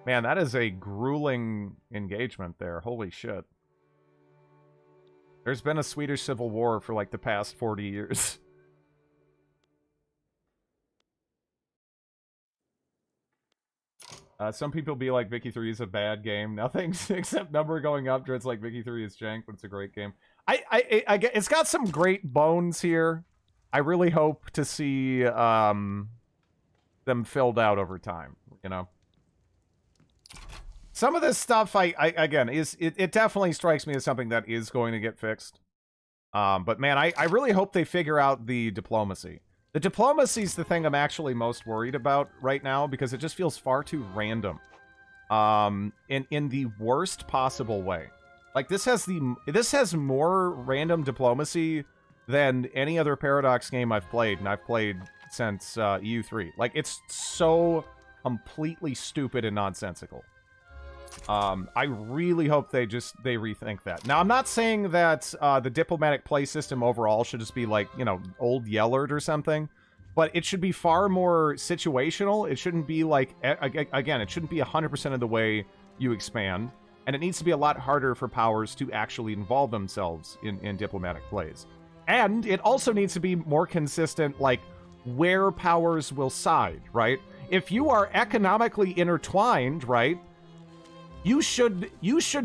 Man, that is a grueling engagement there. Holy shit. There's been a Swedish Civil War for like the past 40 years. Some people be like, Vicky 3 is a bad game. Nothing except number going up. Dread's like, Vicky 3 is jank, but it's a great game. I get, it's got some great bones here. I really hope to see them filled out over time, you know? Some of this stuff, again, it definitely strikes me as something that is going to get fixed. But man, I really hope they figure out the diplomacy. The diplomacy is the thing I'm actually most worried about right now, because it just feels far too random. In the worst possible way. Like, this has more random diplomacy than any other Paradox game I've played, and I've played since EU3. Like, it's so completely stupid and nonsensical. I really hope they rethink that. Now, I'm not saying that the diplomatic play system overall should just be like, you know, old Yellard or something, but it should be far more situational. It shouldn't be like, again, it shouldn't be 100% of the way you expand, and it needs to be a lot harder for powers to actually involve themselves in diplomatic plays. And it also needs to be more consistent, like, where powers will side, right? If you are economically intertwined, right, you should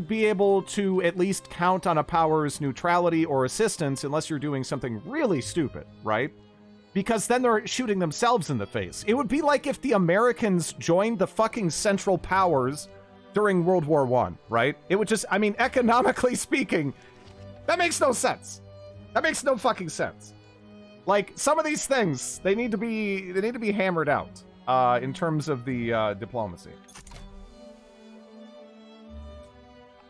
be able to at least count on a power's neutrality or assistance unless you're doing something really stupid, right? Because then they're shooting themselves in the face. It would be like if the Americans joined the fucking Central Powers during World War I, right? It would just, I mean, economically speaking, that makes no sense. That makes no fucking sense. Like, some of these things, they need to be hammered out in terms of the diplomacy.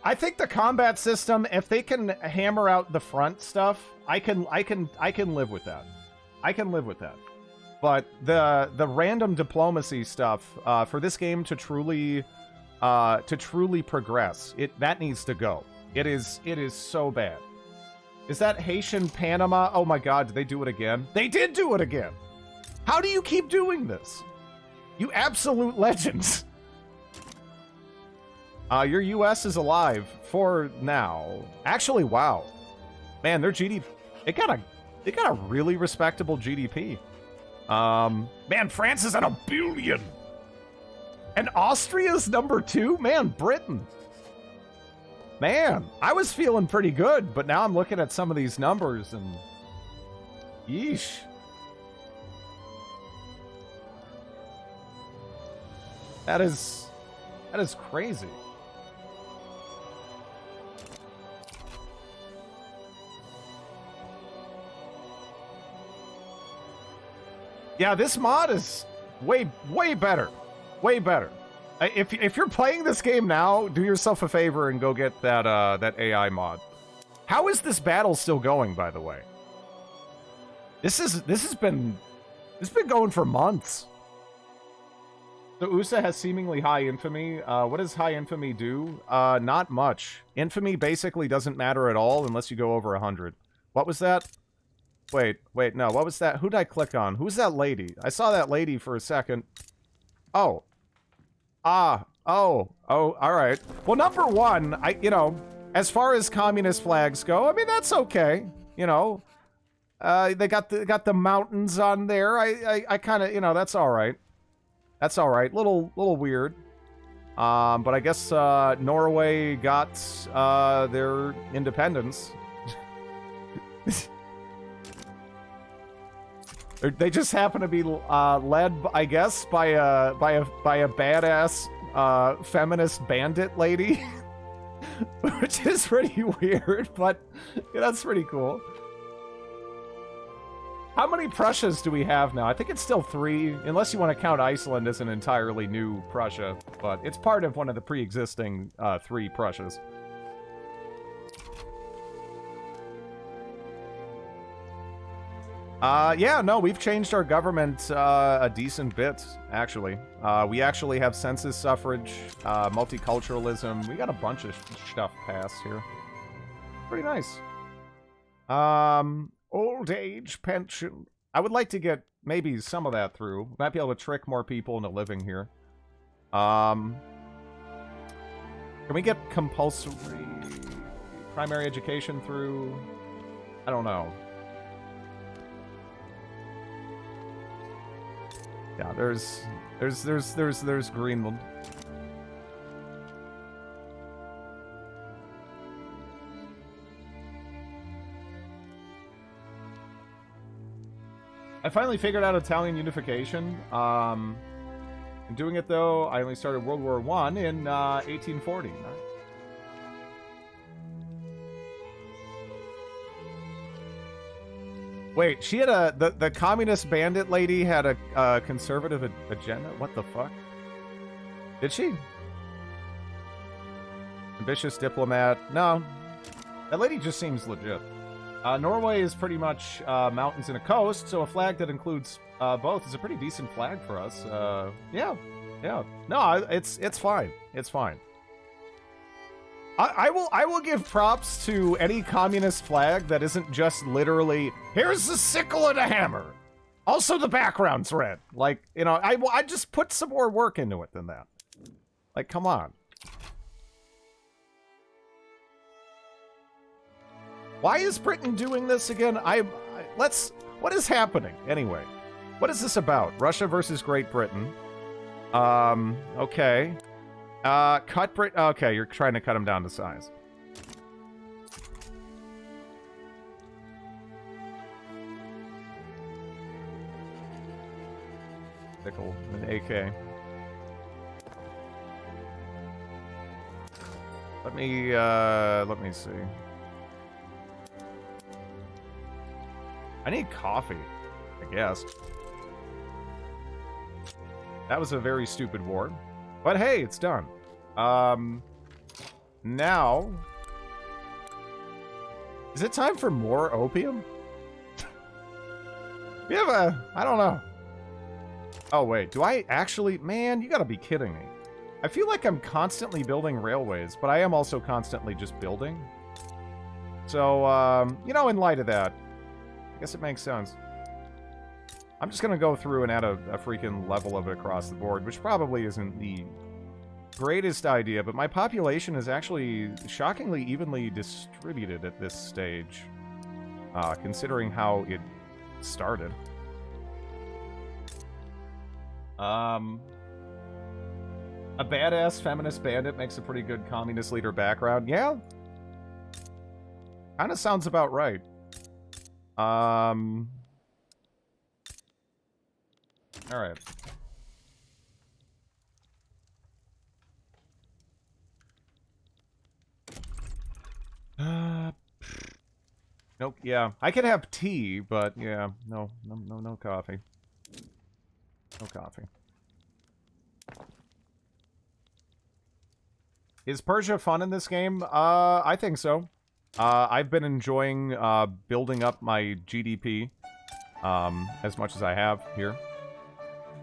I think the combat system, if they can hammer out the front stuff, I can live with that. I can live with that. But the random diplomacy stuff for this game to truly progress, that needs to go. It is so bad. Is that Haitian Panama? Oh my god, did they do it again? They did do it again. How do you keep doing this? You absolute legends. Your US is alive for now. Actually, wow. Man, their GDP, they got a really respectable GDP. Man, France is at $1 billion. And Austria's #2? Man, Britain. Man, I was feeling pretty good, but now I'm looking at some of these numbers and yeesh. That is crazy. Yeah, this mod is way better. Way better. If you're playing this game now, do yourself a favor and go get that AI mod. How is this battle still going, by the way? This has been going for months. So USA has seemingly high infamy. What does high infamy do? Not much. Infamy basically doesn't matter at all unless you go over 100. What was that? Wait, no, what was that? Who did I click on? Who's that lady? I saw that lady for a second. Oh. Oh, all right. Well, number one, as far as communist flags go, I mean, that's okay. You know, they got the mountains on there. I kind of, that's all right. That's all right. Little weird. But I guess Norway got their independence. They just happen to be led, I guess, by a badass feminist bandit lady, which is pretty weird, but yeah, that's pretty cool. How many Prussias do we have now? I think it's still 3, unless you want to count Iceland as an entirely new Prussia, but it's part of one of the pre-existing 3 Prussias. Yeah, no, we've changed our government a decent bit, actually. We actually have census suffrage, multiculturalism. We got a bunch of stuff passed here. Pretty nice. Old age pension. I would like to get maybe some of that through. Might be able to trick more people into living here. Can we get compulsory primary education through? I don't know. Yeah, there's Greenland. I finally figured out Italian unification. In doing it, though, I only started World War I in 1840. Wait, she had the communist bandit lady had a conservative agenda? What the fuck? Did she? Ambitious diplomat? No. That lady just seems legit. Norway is pretty much mountains and a coast, so a flag that includes both is a pretty decent flag for us. Yeah. No, it's fine. It's fine. I will give props to any communist flag that isn't just literally, here's the sickle and a hammer. Also, the background's red. Like, I just put some more work into it than that. Like, come on. Why is Britain doing this again? What is happening anyway? What is this about? Russia versus Great Britain. Okay. Cut Brit. Okay, you're trying to cut him down to size. Pickle, an AK. Let me see. I need coffee, I guess. That was a very stupid war. But hey, it's done. Now... Is it time for more opium? We have I don't know. Oh, wait. Do I actually... Man, you gotta be kidding me. I feel like I'm constantly building railways, but I am also constantly just building. So, in light of that, I guess it makes sense. I'm just gonna go through and add a freaking level of it across the board, which probably isn't the greatest idea, but my population is actually shockingly evenly distributed at this stage, considering how it started. A badass feminist bandit makes a pretty good communist leader background. Yeah. Kind of sounds about right. All right. Nope. Yeah, I could have tea, but yeah, no coffee. No coffee. Is Persia fun in this game? I think so. I've been enjoying building up my GDP as much as I have here.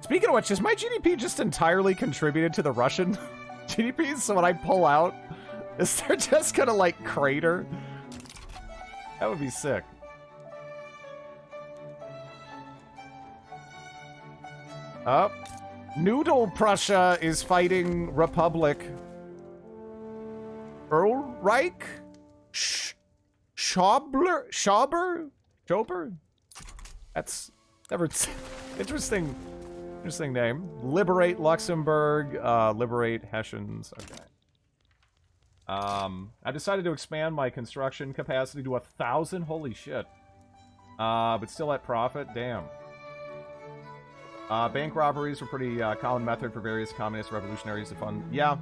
Speaking of which, is my GDP just entirely contributed to the Russian GDP? So when I pull out, is there just gonna, like, crater? That would be sick. Up. Noodle Prussia is fighting Republic. Earlreich? Schauber? That's never interesting name. Liberate Luxembourg, liberate Hessians. Okay. I decided to expand my construction capacity to 1,000. Holy shit. But still at profit. Damn. Bank robberies were pretty common method for various communist revolutionaries to fund. Yeah.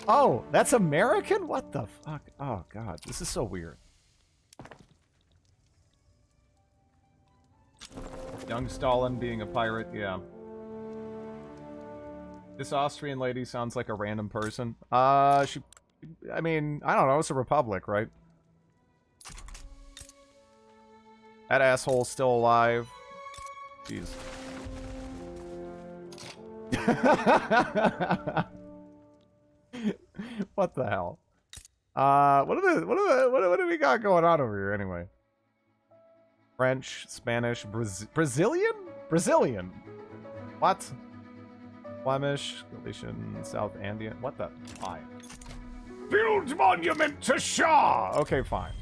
Oh, that's American? What the fuck? Oh, God. This is so weird. Young Stalin being a pirate, yeah. This Austrian lady sounds like a random person. I mean, I don't know, it's a republic, right? That asshole's still alive. Jeez. What the hell? What do we got going on over here anyway? French, Spanish, Brazilian? Brazilian. What? Flemish, Galician, South Andean. What the? Fine. Build monument to Shah! Okay, fine.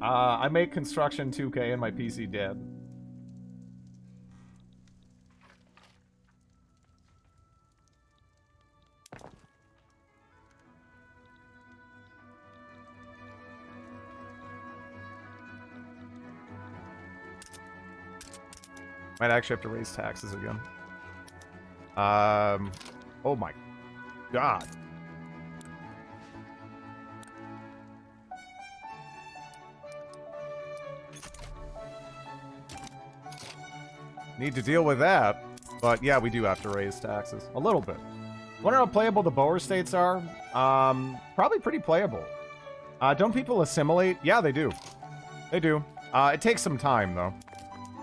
I make construction 2K and my PC dead. Might actually have to raise taxes again. Oh my god. Need to deal with that. But yeah, we do have to raise taxes. A little bit. Wonder how playable the Boer states are? Probably pretty playable. Don't people assimilate? Yeah, they do. They do. It takes some time, though.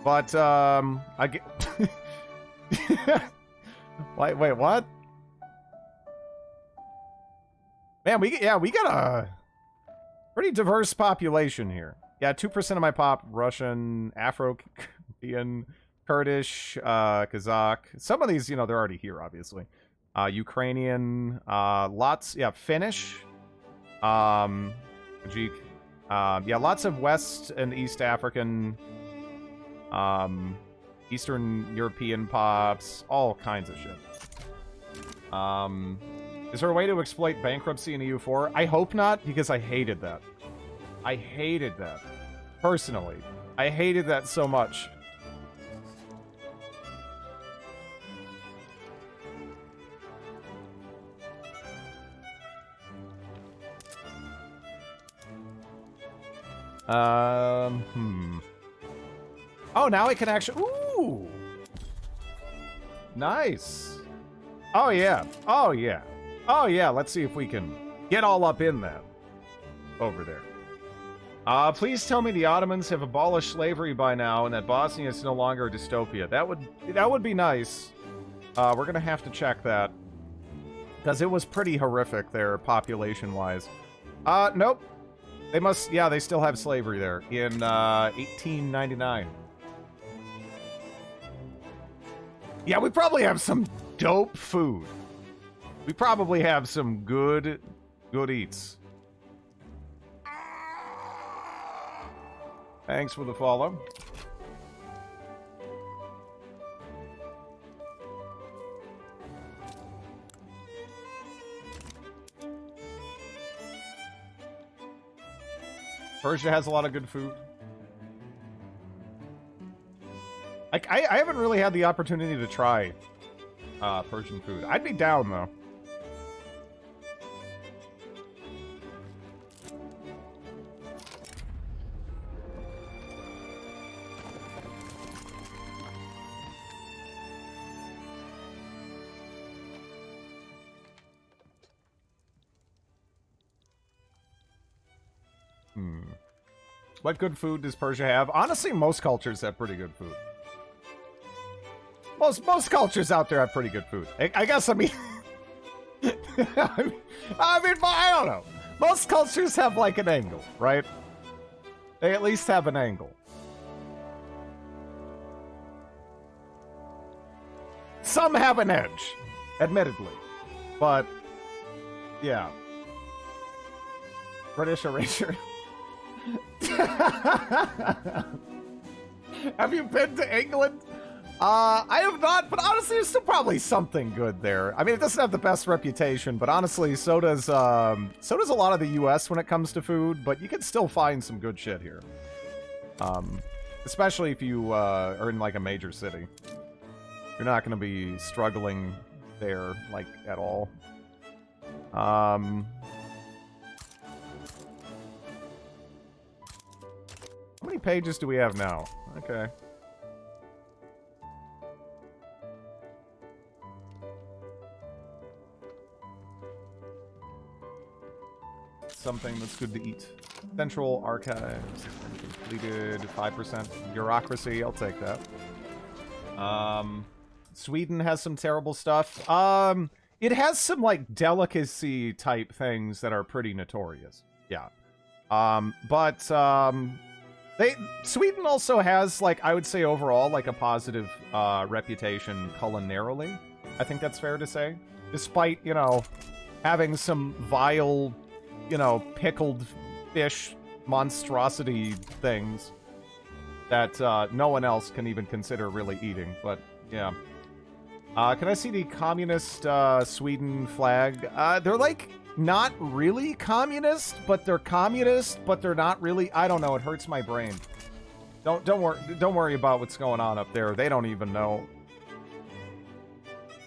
But, I get... wait, what? Man, we got a pretty diverse population here. Yeah, 2% of my pop, Russian, Afro-Caribbean, Kurdish, Kazakh. Some of these, you know, they're already here, obviously. Ukrainian, lots, yeah, Finnish, Tajik. Yeah, lots of West and East African, Eastern European pops, all kinds of shit. Is there a way to exploit bankruptcy in EU4? I hope not, because I hated that. I hated that. Personally. I hated that so much. Oh, now I can actually... Ooh! Nice. Oh, yeah. Oh, yeah. Oh, yeah. Let's see if we can get all up in that. Over there. Please tell me the Ottomans have abolished slavery by now and that Bosnia is no longer a dystopia. That would be nice. We're gonna have to check that. Because it was pretty horrific there, population-wise. Nope. They must... Yeah, they still have slavery there. In, 1899. Yeah, we probably have some dope food. We probably have some good eats. Thanks for the follow. Persia has a lot of good food. I haven't really had the opportunity to try Persian food. I'd be down, though. What good food does Persia have? Honestly, most cultures have pretty good food. Most cultures out there have pretty good food. I guess, I mean... I mean, I don't know. Most cultures have like an angle, right? They at least have an angle. Some have an edge, admittedly. But, yeah. British erasure. Have you been to England? I have not, but honestly, there's still probably something good there. I mean, it doesn't have the best reputation, but honestly, so does a lot of the U.S. when it comes to food. But you can still find some good shit here, especially if you are in like a major city. You're not going to be struggling there like at all. How many pages do we have now? Okay. Something that's good to eat. Central Archives. Completed 5% bureaucracy. I'll take that. Sweden has some terrible stuff. It has some, like, delicacy type things that are pretty notorious. Yeah. Sweden also has, like, I would say overall, like, a positive, reputation culinarily. I think that's fair to say. Despite, you know, having some vile, you know, pickled fish monstrosity things that, no one else can even consider really eating. But, yeah. Can I see the communist, Sweden flag? They're, like, not really communist, but they're communist, but they're not really. I don't know. It hurts my brain. Don't worry about what's going on up there. They don't even know.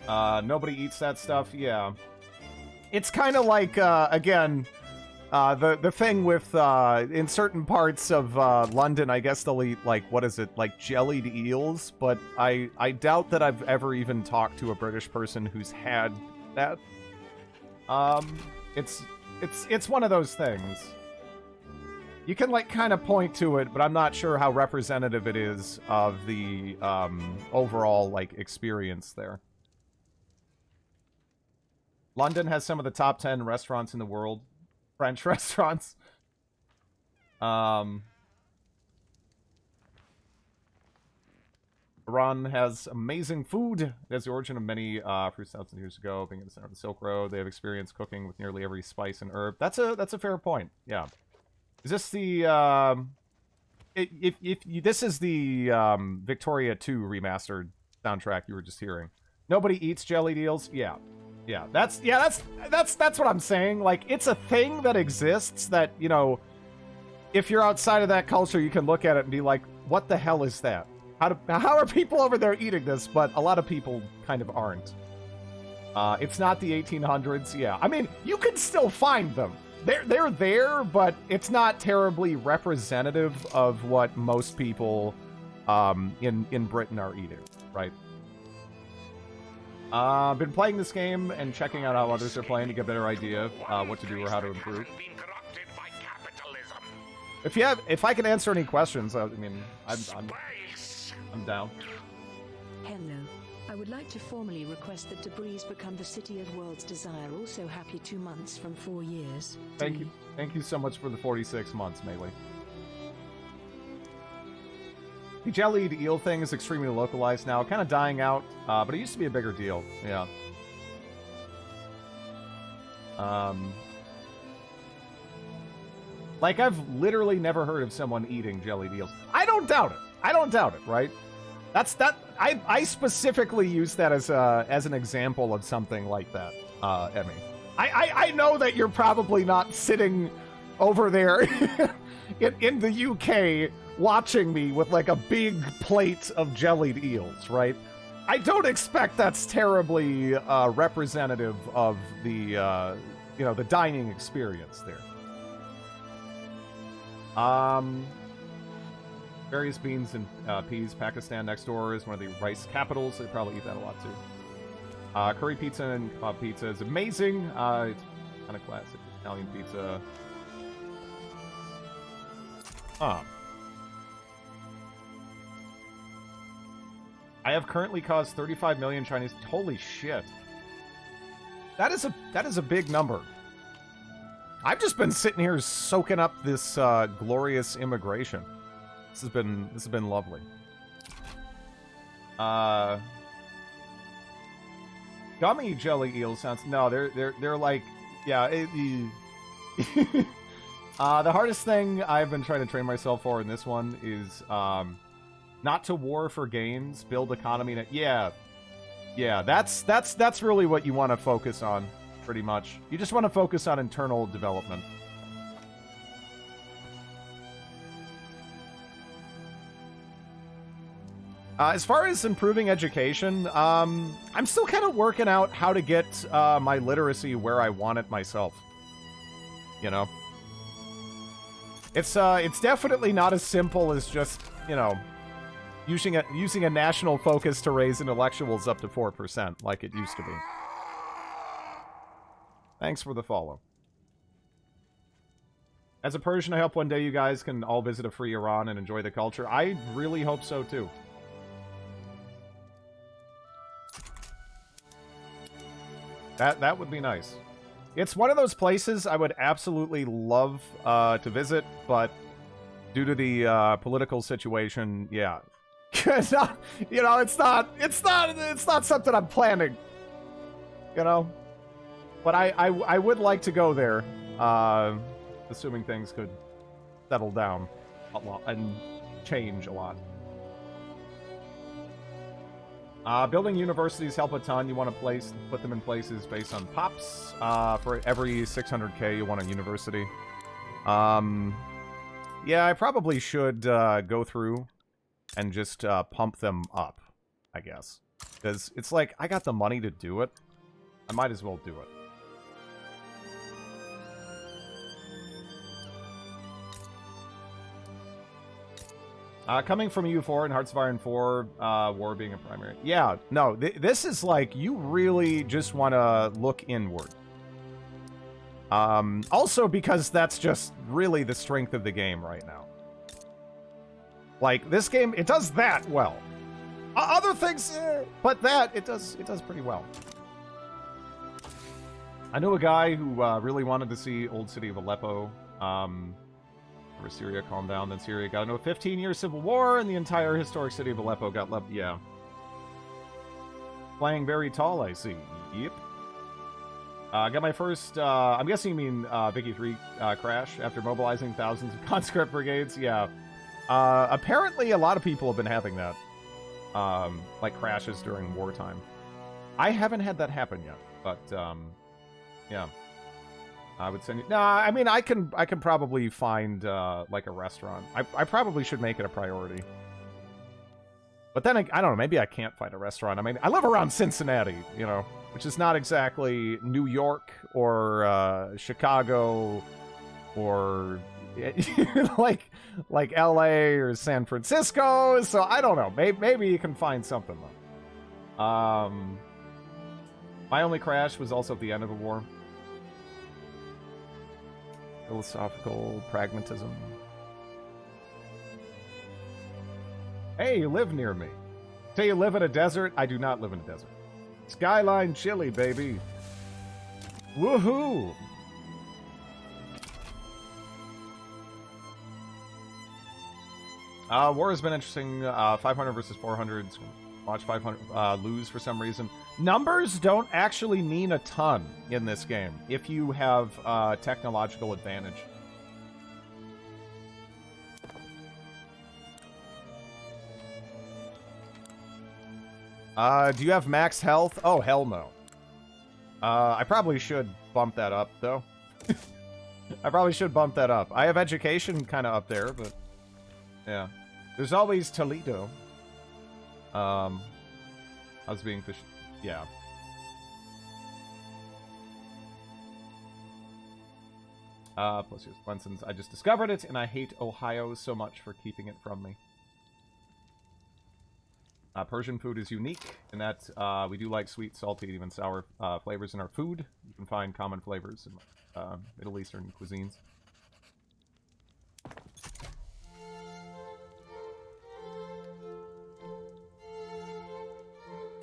Nobody eats that stuff. Yeah, it's kind of like again, the thing with in certain parts of London, I guess they'll eat like what is it, like jellied eels? But I doubt that I've ever even talked to a British person who's had that. It's one of those things. You can, like, kind of point to it, but I'm not sure how representative it is of the, overall, like, experience there. London has some of the top 10 restaurants in the world. French restaurants. Iran has amazing food. That's the origin of many fruits thousands of years ago. Being in the center of the Silk Road, they have experienced cooking with nearly every spice and herb. That's a fair point. Yeah. Is this the this is the Victoria 2 remastered soundtrack you were just hearing? Nobody eats jellied eels. Yeah. Yeah. That's what I'm saying. Like, it's a thing that exists that, you know, if you're outside of that culture, you can look at it and be like, what the hell is that? How are people over there eating this? But a lot of people kind of aren't. It's not the 1800s. Yeah, I mean, you can still find them. They're there, but it's not terribly representative of what most people in Britain are eating, right? Been playing this game and checking out how others are playing to get a better idea of what to do or how to improve. If I can answer any questions, I mean, I'm down. Hello. I would like to formally request that Debris become the city of world's desire. Also happy 2 months from 4 years. Thank you. Thank you so much for the 46 months, Melee. The jellied eel thing is extremely localized now, kind of dying out, but it used to be a bigger deal. Yeah. Like, I've literally never heard of someone eating jellied eels. I don't doubt it. I don't doubt it, right? I specifically use that as an example of something like that, Emmy. I know that you're probably not sitting over there in the UK watching me with like a big plate of jellied eels, right? I don't expect that's terribly representative of the you know, the dining experience there. Various beans and peas. Pakistan next door is one of the rice capitals. They probably eat that a lot too. Curry pizza and kebab pizza is amazing. It's kind of classic Italian pizza. I have currently caused 35 million Chinese. Holy shit! That is a big number. I've just been sitting here soaking up this glorious immigration. This has been lovely. Gummy jelly eel sounds. No, they're like, yeah. The hardest thing I've been trying to train myself for in this one is not to war for gains, build economy. Yeah, that's really what you want to focus on, pretty much. You just want to focus on internal development. As far as improving education, I'm still kind of working out how to get my literacy where I want it myself. You know? It's definitely not as simple as just, you know, using a national focus to raise intellectuals up to 4%, like it used to be. Thanks for the follow. As a Persian, I hope one day you guys can all visit a free Iran and enjoy the culture. I really hope so, too. That would be nice. It's one of those places I would absolutely love to visit, but due to the political situation, yeah, you know, it's not something I'm planning. You know, but I would like to go there, assuming things could settle down a lot and change a lot. Building universities help a ton. You want to put them in places based on pops. For every 600k, you want a university. Yeah, I probably should go through and just pump them up, I guess. Because it's like, I got the money to do it. I might as well do it. Coming from U4 and Hearts of Iron 4, War being a primary. Yeah, no, this is like, you really just want to look inward. Also because that's just really the strength of the game right now. Like, this game, it does that well. Other things, but that, it does pretty well. I knew a guy who really wanted to see Old City of Aleppo. Where Syria calmed down, then Syria got into a 15-year civil war, and the entire historic city of Aleppo got left. Yeah. Flying very tall, I see. Yep. Got my first, I'm guessing you mean Vicky 3 crash after mobilizing thousands of conscript brigades. Yeah. Apparently a lot of people have been having that. Like crashes during wartime. I haven't had that happen yet, but, yeah. I would send you... No, I mean, I can probably find, like, a restaurant. I probably should make it a priority. But then, I don't know, maybe I can't find a restaurant. I mean, I live around Cincinnati, you know, which is not exactly New York or Chicago or, like L.A. or San Francisco. So, I don't know. Maybe you can find something, though. My only crash was also at the end of the war. Philosophical pragmatism. Hey, you live near me. Say you live in a desert? I do not live in a desert. Skyline chili, baby. Woohoo! War has been interesting. 500 versus 400. Watch 500 lose for some reason. Numbers don't actually mean a ton in this game if you have technological advantage. Do you have max health? Oh, hell no. I probably should bump that up, though. I probably should bump that up. I have education kind of up there, but... Yeah. There's always Toledo. I was being fish... Yeah. Plus here's Clemson's. I just discovered it, and I hate Ohio so much for keeping it from me. Persian food is unique in that we do like sweet, salty, and even sour flavors in our food. You can find common flavors in Middle Eastern cuisines.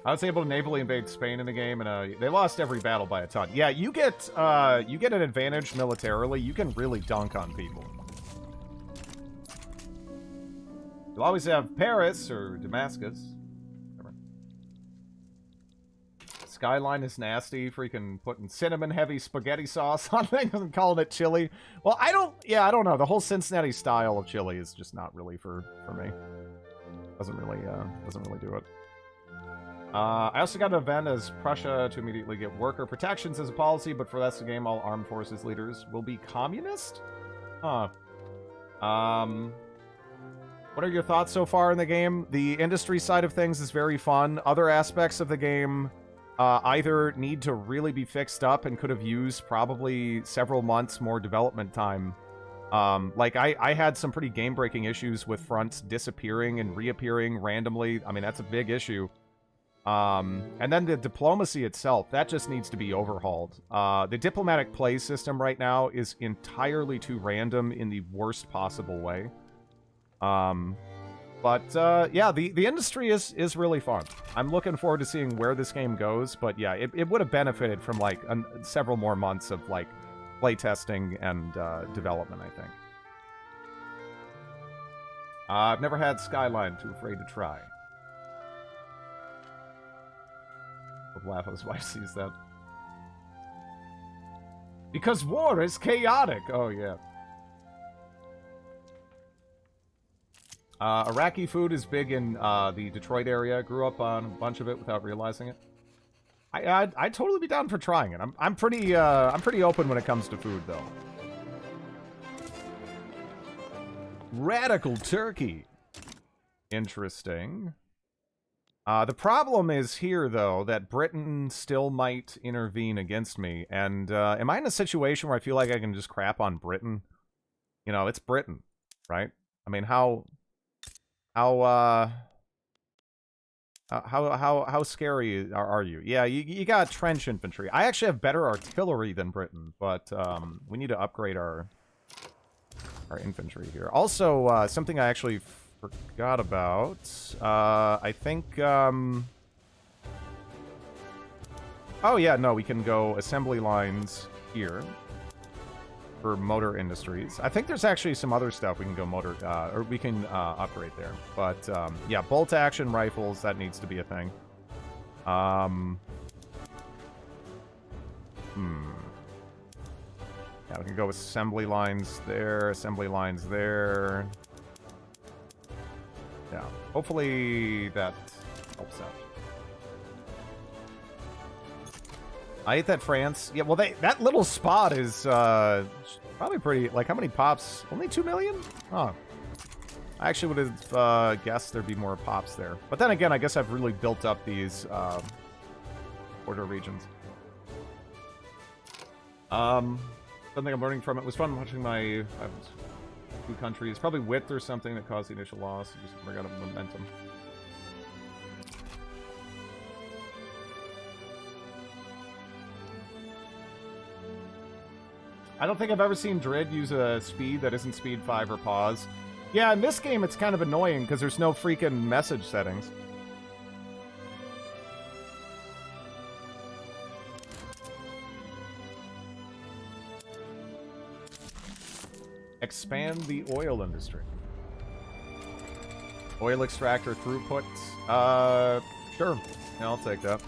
I was able to navally invade Spain in the game, and they lost every battle by a ton. Yeah, you get an advantage militarily. You can really dunk on people. You'll always have Paris or Damascus. Whatever. Skyline is nasty. Freaking putting cinnamon-heavy spaghetti sauce on things and calling it chili. Well, I don't know. The whole Cincinnati style of chili is just not really for me. Doesn't really do it. I also got an event as Prussia to immediately get worker protections as a policy, but for that's the game, all armed forces leaders will be communist? Huh. What are your thoughts so far in the game? The industry side of things is very fun. Other aspects of the game either need to really be fixed up and could have used probably several months more development time. Like, I had some pretty game-breaking issues with fronts disappearing and reappearing randomly. I mean, that's a big issue. And then the diplomacy itself, that just needs to be overhauled. The diplomatic play system right now is entirely too random in the worst possible way. Yeah, the industry is really fun. I'm looking forward to seeing where this game goes, but yeah, it would have benefited from, like, several more months of, like, playtesting and development, I think. I've never had Skyline, too afraid to try. I'll laugh at his wife sees that. Because war is chaotic! Oh, yeah. Iraqi food is big in the Detroit area. Grew up on a bunch of it without realizing it. I'd totally be down for trying it. I'm pretty open when it comes to food, though. Radical turkey. Interesting. The problem is here, though, that Britain still might intervene against me. And am I in a situation where I feel like I can just crap on Britain? You know, it's Britain, right? I mean, how scary are you? Yeah, you got trench infantry. I actually have better artillery than Britain, but we need to upgrade our infantry here. Also, something I actually forgot about. I think. Oh yeah, no, we can go assembly lines here for motor industries. I think there's actually some other stuff we can go motor, or we can upgrade there. But yeah, bolt action rifles, that needs to be a thing. Yeah, we can go with assembly lines there, assembly lines there. Yeah, hopefully that helps out. I hate that France. Yeah, well, that little spot is probably pretty. Like, how many pops? Only 2 million? Oh. I actually would have guessed there'd be more pops there. But then again, I guess I've really built up these border regions. Something I'm learning from it was fun watching my two countries. Probably width or something that caused the initial loss. Just bring out a momentum. I don't think I've ever seen Drid use a speed that isn't speed 5 or pause. Yeah, in this game it's kind of annoying because there's no freaking message settings. Expand the oil industry. Oil extractor throughput. Sure. Yeah, I'll take that.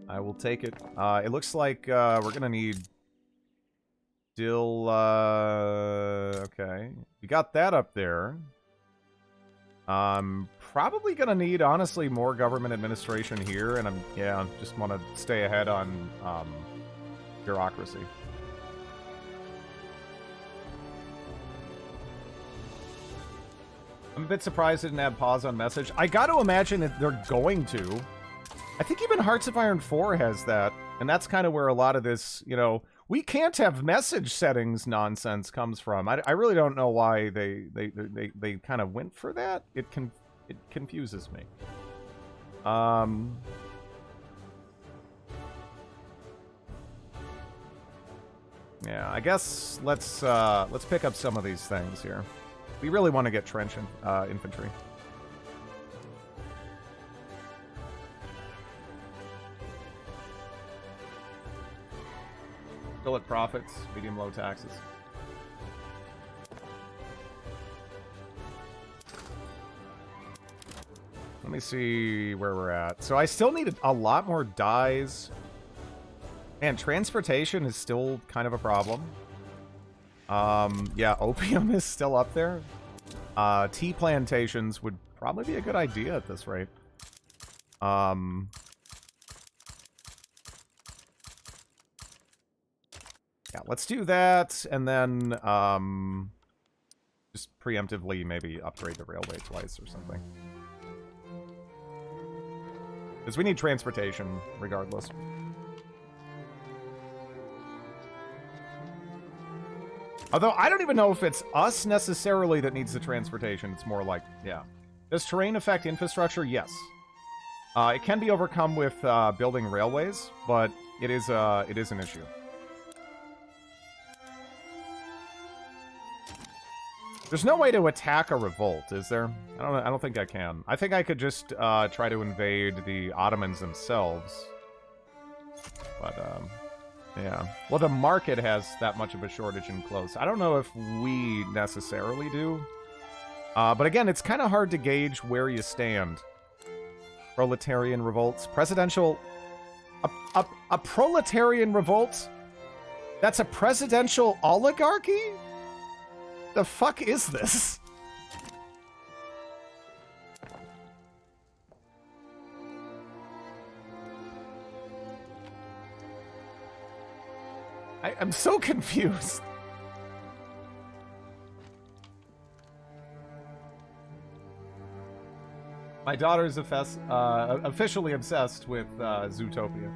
I will take it. It looks like we're gonna need still. Okay, we got that up there. Probably gonna need, honestly, more government administration here, and I just want to stay ahead on bureaucracy. I'm a bit surprised it didn't have pause on message. I got to imagine that they're going to. I think even Hearts of Iron 4 has that, and that's kind of where a lot of this, you know, we can't have message settings nonsense comes from. I really don't know why they kind of went for that. It confuses me. Yeah, I guess let's pick up some of these things here. We really want to get trench infantry. Still at profits, medium low taxes. Let me see where we're at. So I still need a lot more dyes. And transportation is still kind of a problem. Yeah, opium is still up there. Tea plantations would probably be a good idea at this rate. Yeah, let's do that, and then, just preemptively maybe upgrade the railway twice or something. Because we need transportation, regardless. Although, I don't even know if it's us necessarily that needs the transportation. It's more like, yeah. Does terrain affect infrastructure? Yes. It can be overcome with building railways, but it is an issue. There's no way to attack a revolt, is there? I don't think I can. I think I could just try to invade the Ottomans themselves. But, yeah. Well, the market has that much of a shortage in clothes. I don't know if we necessarily do. But again, it's kind of hard to gauge where you stand. Proletarian revolts. Presidential... A proletarian revolt? That's a presidential oligarchy? The fuck is this? I'm so confused. My daughter's officially obsessed with Zootopia.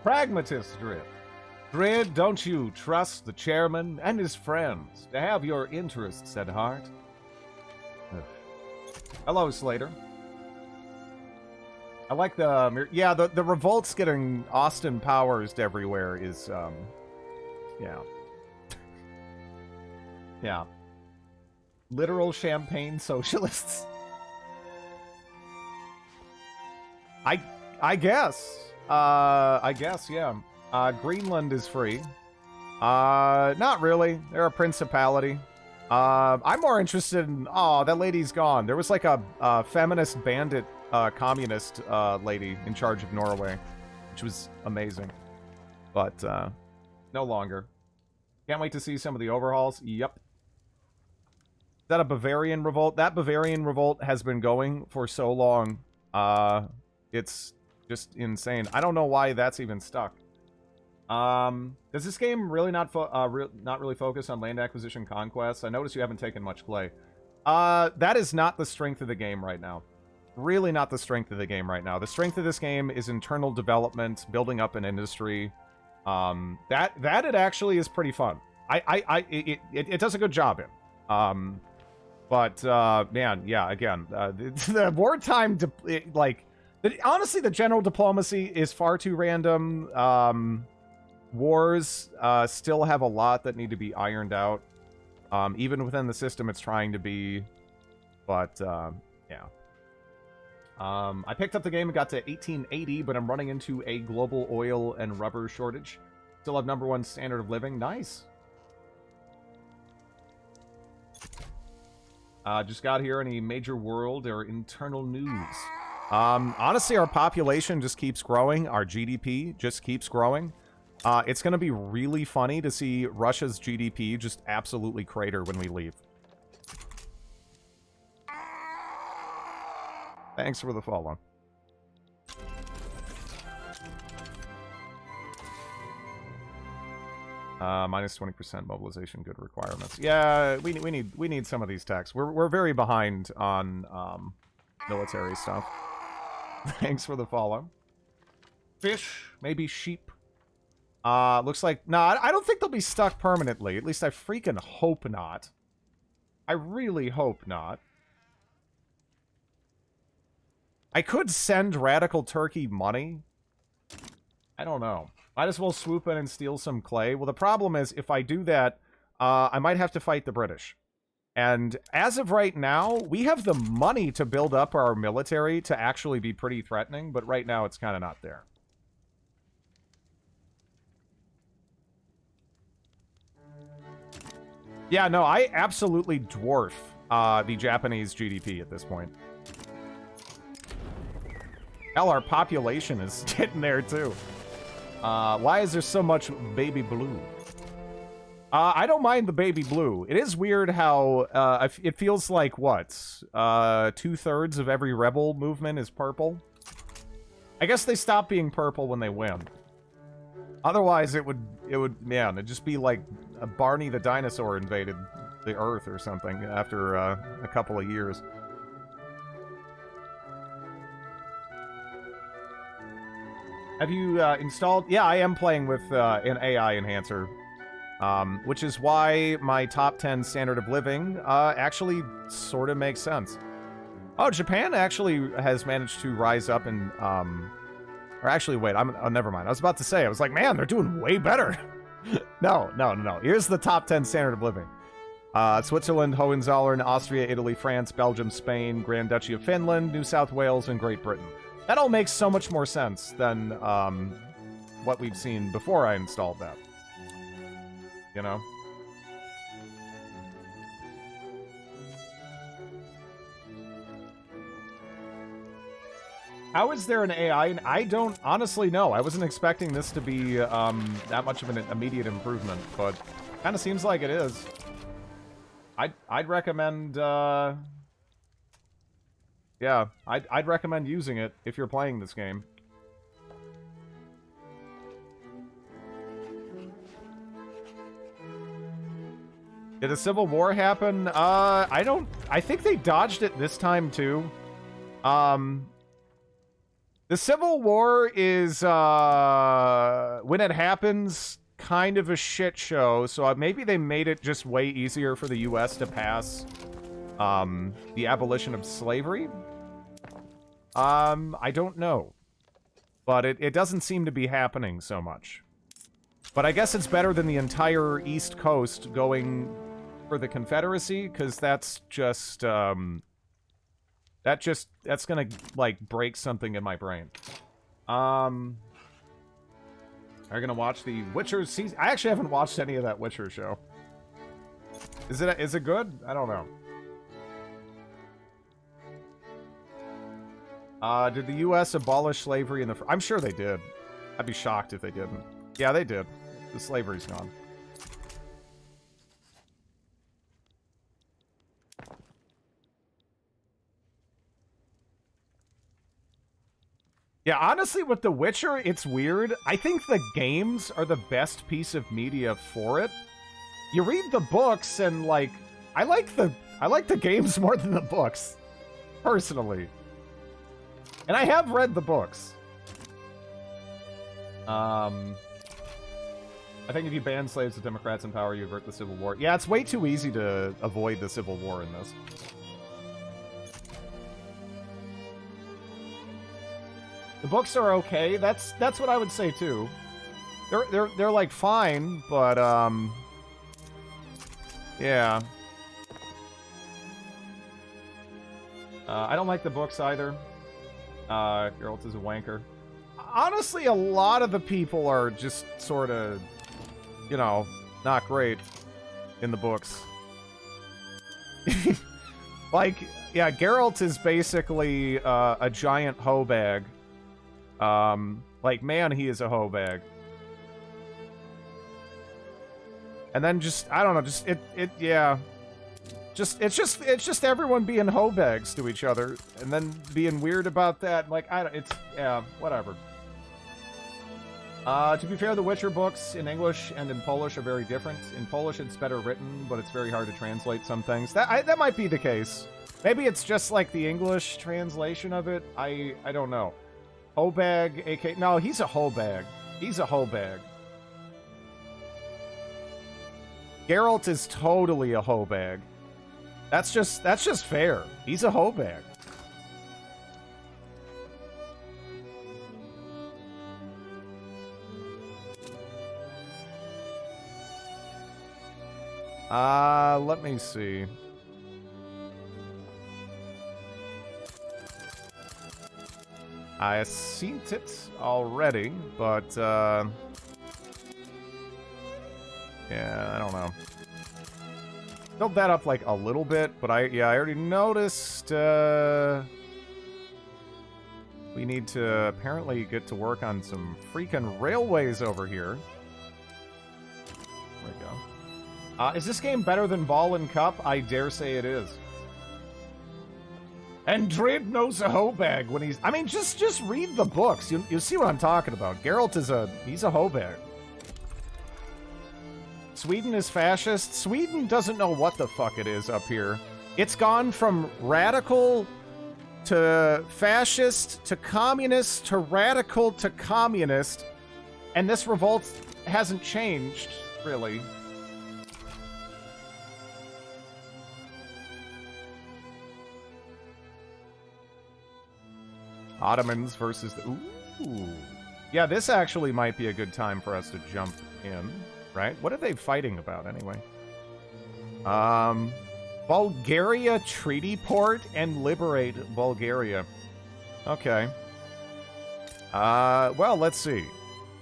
Pragmatist Drid. Drid, don't you trust the chairman and his friends to have your interests at heart? Ugh. Hello, Slater. I like the... Yeah, the revolts getting Austin Powers everywhere is, yeah. Yeah. Literal champagne socialists. I guess. I guess, yeah. Greenland is free. Not really. They're a principality. I'm more interested in... Oh, that lady's gone. There was like a feminist bandit communist lady in charge of Norway, which was amazing. But no longer. Can't wait to see some of the overhauls. Yep. Is that a Bavarian revolt? That Bavarian revolt has been going for so long. It's just insane. I don't know why that's even stuck. Does this game really not really focus on land acquisition conquests? I notice you haven't taken much clay. That is not the strength of the game right now. Really not the strength of the game right now. The strength of this game is internal development, building up an industry. That it actually is pretty fun. It does a good job in. But man, yeah, again, the wartime, honestly, the general diplomacy is far too random. Wars still have a lot that need to be ironed out. Even within the system it's trying to be. But, yeah. I picked up the game and got to 1880, but I'm running into a global oil and rubber shortage. Still have #1 standard of living. Nice. Just got here. Any major world or internal news? Honestly, our population just keeps growing. Our GDP just keeps growing. It's going to be really funny to see Russia's GDP just absolutely crater when we leave. Thanks for the follow. Minus 20% mobilization good requirements. Yeah, we need some of these techs. We're very behind on military stuff. Thanks for the follow. Fish, maybe sheep. Looks like... Nah, I don't think they'll be stuck permanently. At least I freaking hope not. I really hope not. I could send Radical Turkey money. I don't know. Might as well swoop in and steal some clay. Well, the problem is, if I do that, I might have to fight the British. And as of right now, we have the money to build up our military to actually be pretty threatening, but right now it's kind of not there. Yeah, no, I absolutely dwarf the Japanese GDP at this point. Hell, our population is getting there, too. Why is there so much baby blue? I don't mind the baby blue. It is weird how it feels like, what? 2/3 of every rebel movement is purple? I guess they stop being purple when they win. Otherwise, it would, man, it'd just be like Barney the dinosaur invaded the Earth or something after a couple of years. Have you installed? Yeah, I am playing with an AI enhancer, which is why my top 10 standard of living actually sort of makes sense. Oh, Japan actually has managed to rise up and, or actually, wait, oh, never mind. I was about to say, I was like, man, they're doing way better. No. Here's the top 10 standard of living. Switzerland, Hohenzollern, Austria, Italy, France, Belgium, Spain, Grand Duchy of Finland, New South Wales, and Great Britain. That all makes so much more sense than what we've seen before I installed that. You know? How is there an AI? I don't honestly know. I wasn't expecting this to be that much of an immediate improvement, but kind of seems like it is. I'd recommend... yeah, I'd recommend using it if you're playing this game. Did a civil war happen? I think they dodged it this time too. The Civil War is, when it happens, kind of a shit show, so maybe they made it just way easier for the US to pass, the abolition of slavery? I don't know. But it doesn't seem to be happening so much. But I guess it's better than the entire East Coast going for the Confederacy, because that's just, that's gonna, like, break something in my brain. Are you gonna watch the Witcher season? I actually haven't watched any of that Witcher show. Is it good? I don't know. Did the U.S. abolish slavery in the... I'm sure they did. I'd be shocked if they didn't. Yeah, they did. The slavery's gone. Yeah, honestly, with The Witcher, it's weird. I think the games are the best piece of media for it. You read the books, and, like, I like the games more than the books, personally. And I have read the books. I think if you ban slaves, the Democrats in power, you avert the Civil War. Yeah, it's way too easy to avoid the Civil War in this. The books are okay. That's what I would say too. They're like fine, but yeah. I don't like the books either. Geralt is a wanker. Honestly, a lot of the people are just sort of, you know, not great in the books. Like, yeah, Geralt is basically a giant hoe bag. Like, man, he is a hoe bag. And then just, I don't know, just, yeah. It's just everyone being hoe bags to each other, and then being weird about that. Like, yeah, whatever. To be fair, the Witcher books in English and in Polish are very different. In Polish, it's better written, but it's very hard to translate some things. That might be the case. Maybe it's just like the English translation of it. I don't know. Hoe bag, AK... No, he's a hoe bag. He's a hoe bag. Geralt is totally a hoe bag. That's just fair. He's a hoe bag. Let me see. I seen it already, but, yeah, I don't know. Build that up, like, a little bit, but I already noticed, we need to apparently get to work on some freaking railways over here. There we go. Is this game better than Ball and Cup? I dare say it is. And Drid knows a hoe bag when he's... I mean, just read the books. You see what I'm talking about. Geralt is he's a hoe bag. Sweden is fascist. Sweden doesn't know what the fuck it is up here. It's gone from radical to fascist to communist to radical to communist. And this revolt hasn't changed, really. Ottomans versus the... Ooh. Yeah, this actually might be a good time for us to jump in, right? What are they fighting about, anyway? Bulgaria treaty port and liberate Bulgaria. Okay. Well, let's see.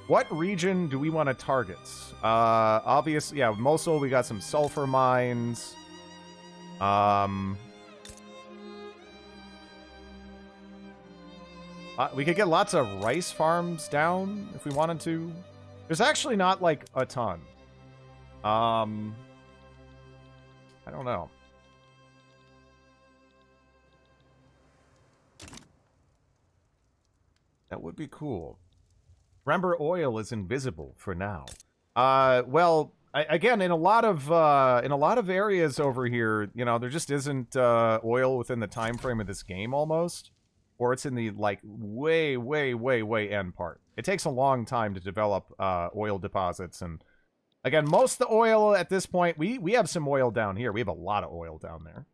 What region do we want to target? Obviously, yeah, Mosul, we got some sulfur mines. We could get lots of rice farms down if we wanted to. There's actually not, like, a ton. I don't know. That would be cool. Remember, oil is invisible for now. Well, again, in a lot of areas over here, you know, there just isn't oil within the time frame of this game almost. Or it's in the, like, way end part. It takes a long time to develop oil deposits. And, again, most of the oil at this point... We have some oil down here. We have a lot of oil down there.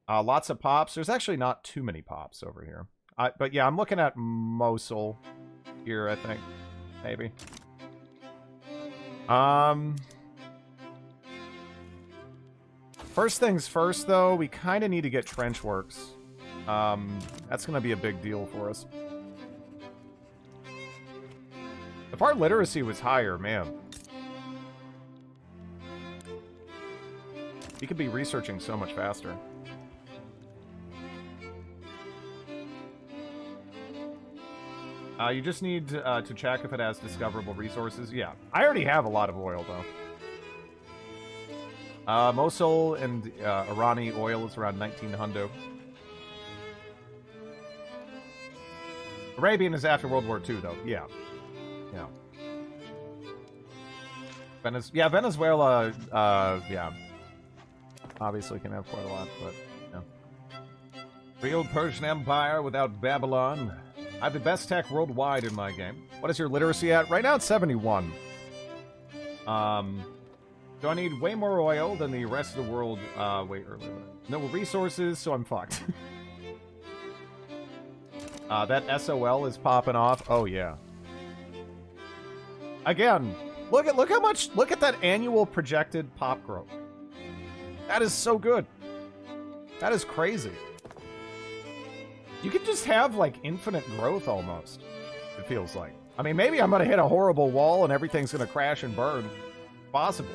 Lots of pops. There's actually not too many pops over here. But, yeah, I'm looking at Mosul here, I think. Maybe. First things first, though, we kind of need to get trench works. That's going to be a big deal for us. If our literacy was higher, man. We could be researching so much faster. You just need to check if it has discoverable resources. Yeah, I already have a lot of oil, though. Mosul and Irani oil is around 1900. Arabian is after World War II, though. Yeah. Yeah. Venezuela, yeah. Obviously can have quite a lot, but, yeah. Real Persian Empire without Babylon. I have the best tech worldwide in my game. What is your literacy at? Right now it's 71. Do I need way more oil than the rest of the world? Wait, earlier. No resources, so I'm fucked. That SOL is popping off. Oh, yeah. Again, look how much... Look at that annual projected pop growth. That is so good. That is crazy. You could just have, like, infinite growth almost, it feels like. I mean, maybe I'm going to hit a horrible wall and everything's going to crash and burn. Possible.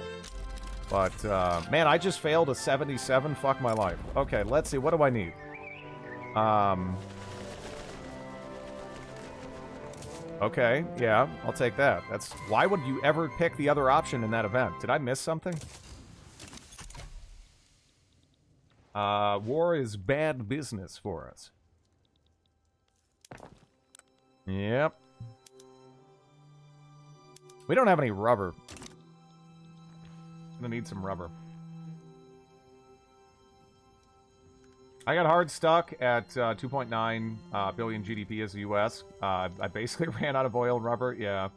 But, man, I just failed a 77. Fuck my life. Okay, let's see. What do I need? Okay, yeah, I'll take that. That's... Why would you ever pick the other option in that event? Did I miss something? War is bad business for us. Yep. We don't have any rubber. Gonna need some rubber. I got hard stuck at 2.9 billion GDP as the US. I basically ran out of oil and rubber. Yeah.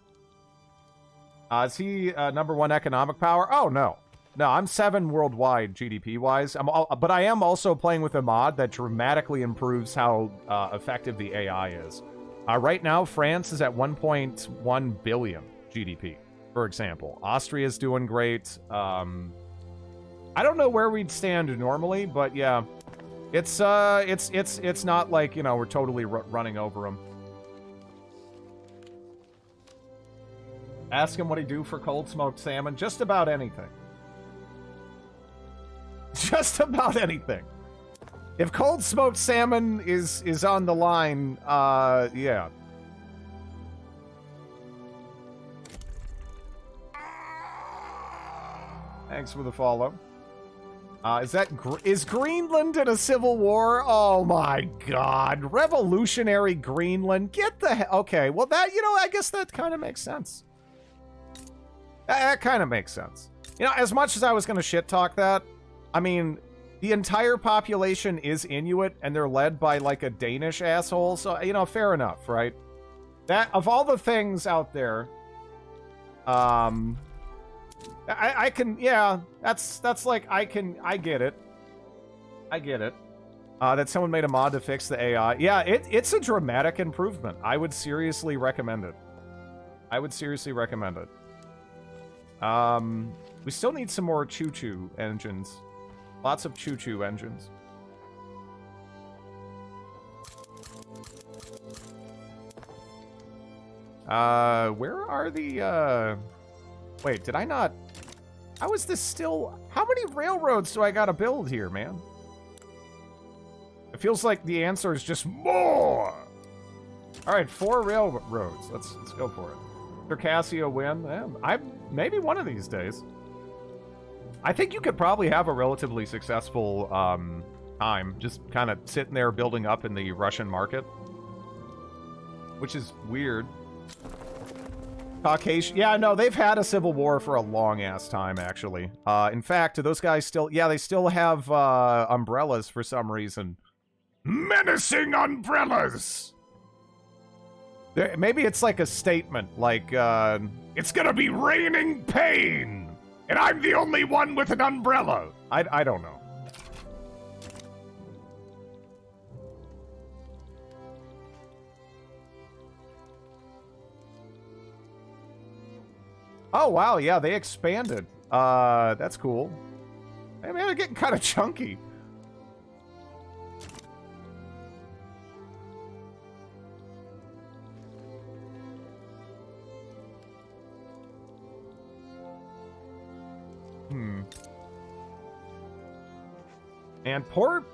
Is he #1 economic power? Oh, no. No, I'm 7 worldwide GDP-wise. But I am also playing with a mod that dramatically improves how effective the AI is. Right now, France is at 1.1 billion GDP, for example. Austria's doing great. I don't know where we'd stand normally, but yeah. It's not like, you know, we're totally running over them. Ask him what he'd do for cold smoked salmon. Just about anything. Just about anything. If cold smoked salmon is on the line, yeah. Thanks for the follow. Is Greenland in a civil war? Oh my god. Revolutionary Greenland. Get the hell. Okay, well that, you know, I guess that kind of makes sense. That kind of makes sense. You know, as much as I was going to shit talk that, I mean, the entire population is Inuit and they're led by like a Danish asshole. So, you know, fair enough, right? That, of all the things out there, I can, yeah, that's like, I get it. I get it. That someone made a mod to fix the AI. Yeah, it's a dramatic improvement. I would seriously recommend it. I would seriously recommend it. We still need some more choo-choo engines. Lots of choo-choo engines. Where are the, wait, did I not... How is this still... How many railroads do I gotta build here, man? It feels like the answer is just more! Alright, 4 railroads. Let's go for it. Circassio win. Yeah, maybe one of these days. I think you could probably have a relatively successful time just kind of sitting there building up in the Russian market. Which is weird. Caucasian. Yeah, no, they've had a civil war for a long-ass time, actually. In fact, do those guys still... Yeah, they still have umbrellas for some reason. Menacing umbrellas! Maybe it's like a statement, like, it's gonna be raining pain, and I'm the only one with an umbrella. I don't know. Oh, wow, yeah, they expanded. That's cool. I mean, they're getting kind of chunky. And poor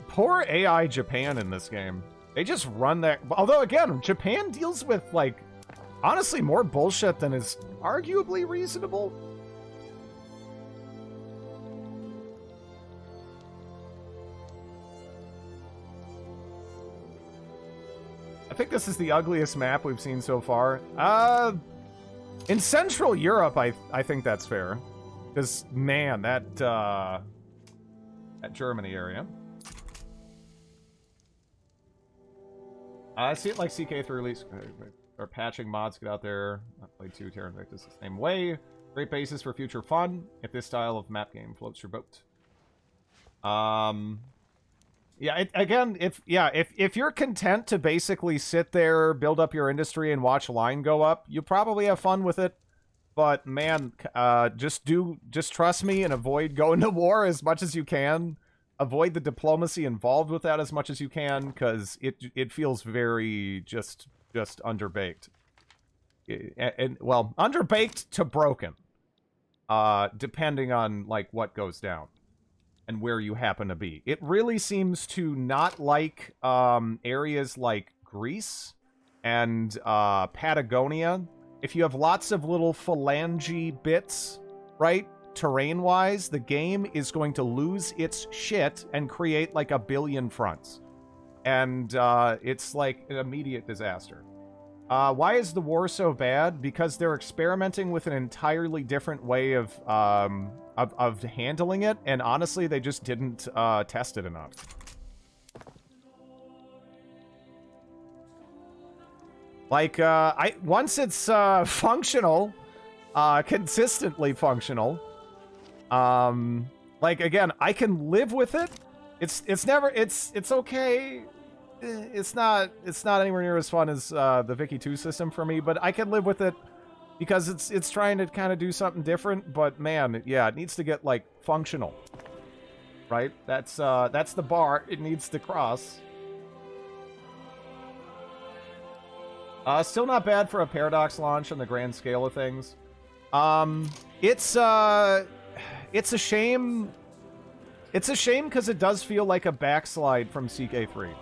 AI Japan in this game. They just run that... Although, again, Japan deals with, like, honestly, more bullshit than is arguably reasonable. I think this is the ugliest map we've seen so far. In Central Europe, I think that's fair. Because, man, that Germany area. I see it like CK3 release. Or patching mods, get out there. I played 2 Terran Victus the same way. Great basis for future fun if this style of map game floats your boat. Yeah, again, if you're content to basically sit there, build up your industry, and watch line go up, you probably have fun with it. But man, just trust me and avoid going to war as much as you can. Avoid the diplomacy involved with that as much as you can, because it feels very just underbaked. And well, underbaked to broken, depending on like what goes down and where you happen to be. It really seems to not like areas like Greece and Patagonia. If you have lots of little phalange bits, right, terrain-wise, the game is going to lose its shit and create like a billion fronts. And it's like an immediate disaster. Why is the war so bad? Because they're experimenting with an entirely different way of handling it, and honestly, they just didn't test it enough. Like, once it's functional, consistently functional, like, again, I can live with it. It's okay. It's not anywhere near as fun as the Vicky 2 system for me, but I can live with it because it's trying to kind of do something different. But man, yeah, it needs to get like functional, right? That's the bar it needs to cross. Still not bad for a Paradox launch on the grand scale of things. It's a shame. It's a shame because it does feel like a backslide from CK3.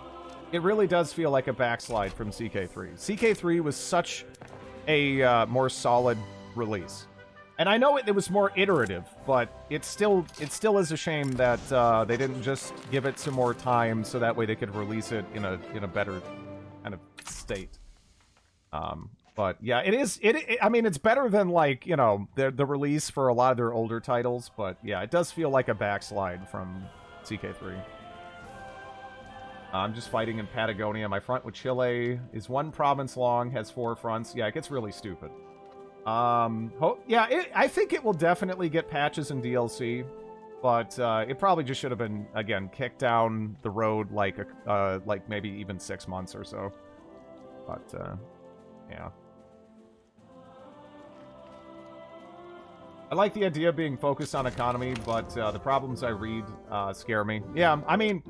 It really does feel like a backslide from CK3. CK3 was such a more solid release. And I know it was more iterative, but it still is a shame that they didn't just give it some more time so that way they could release it in a better kind of state. But yeah, it is. I mean, it's better than, like, you know, the release for a lot of their older titles. But yeah, it does feel like a backslide from CK3. I'm just fighting in Patagonia. My front with Chile is 1 province long, has 4 fronts. Yeah, it gets really stupid. Yeah, I think it will definitely get patches and DLC, but it probably just should have been, again, kicked down the road like maybe even 6 months or so. But yeah. I like the idea of being focused on economy, but the problems I read scare me. Yeah, I mean,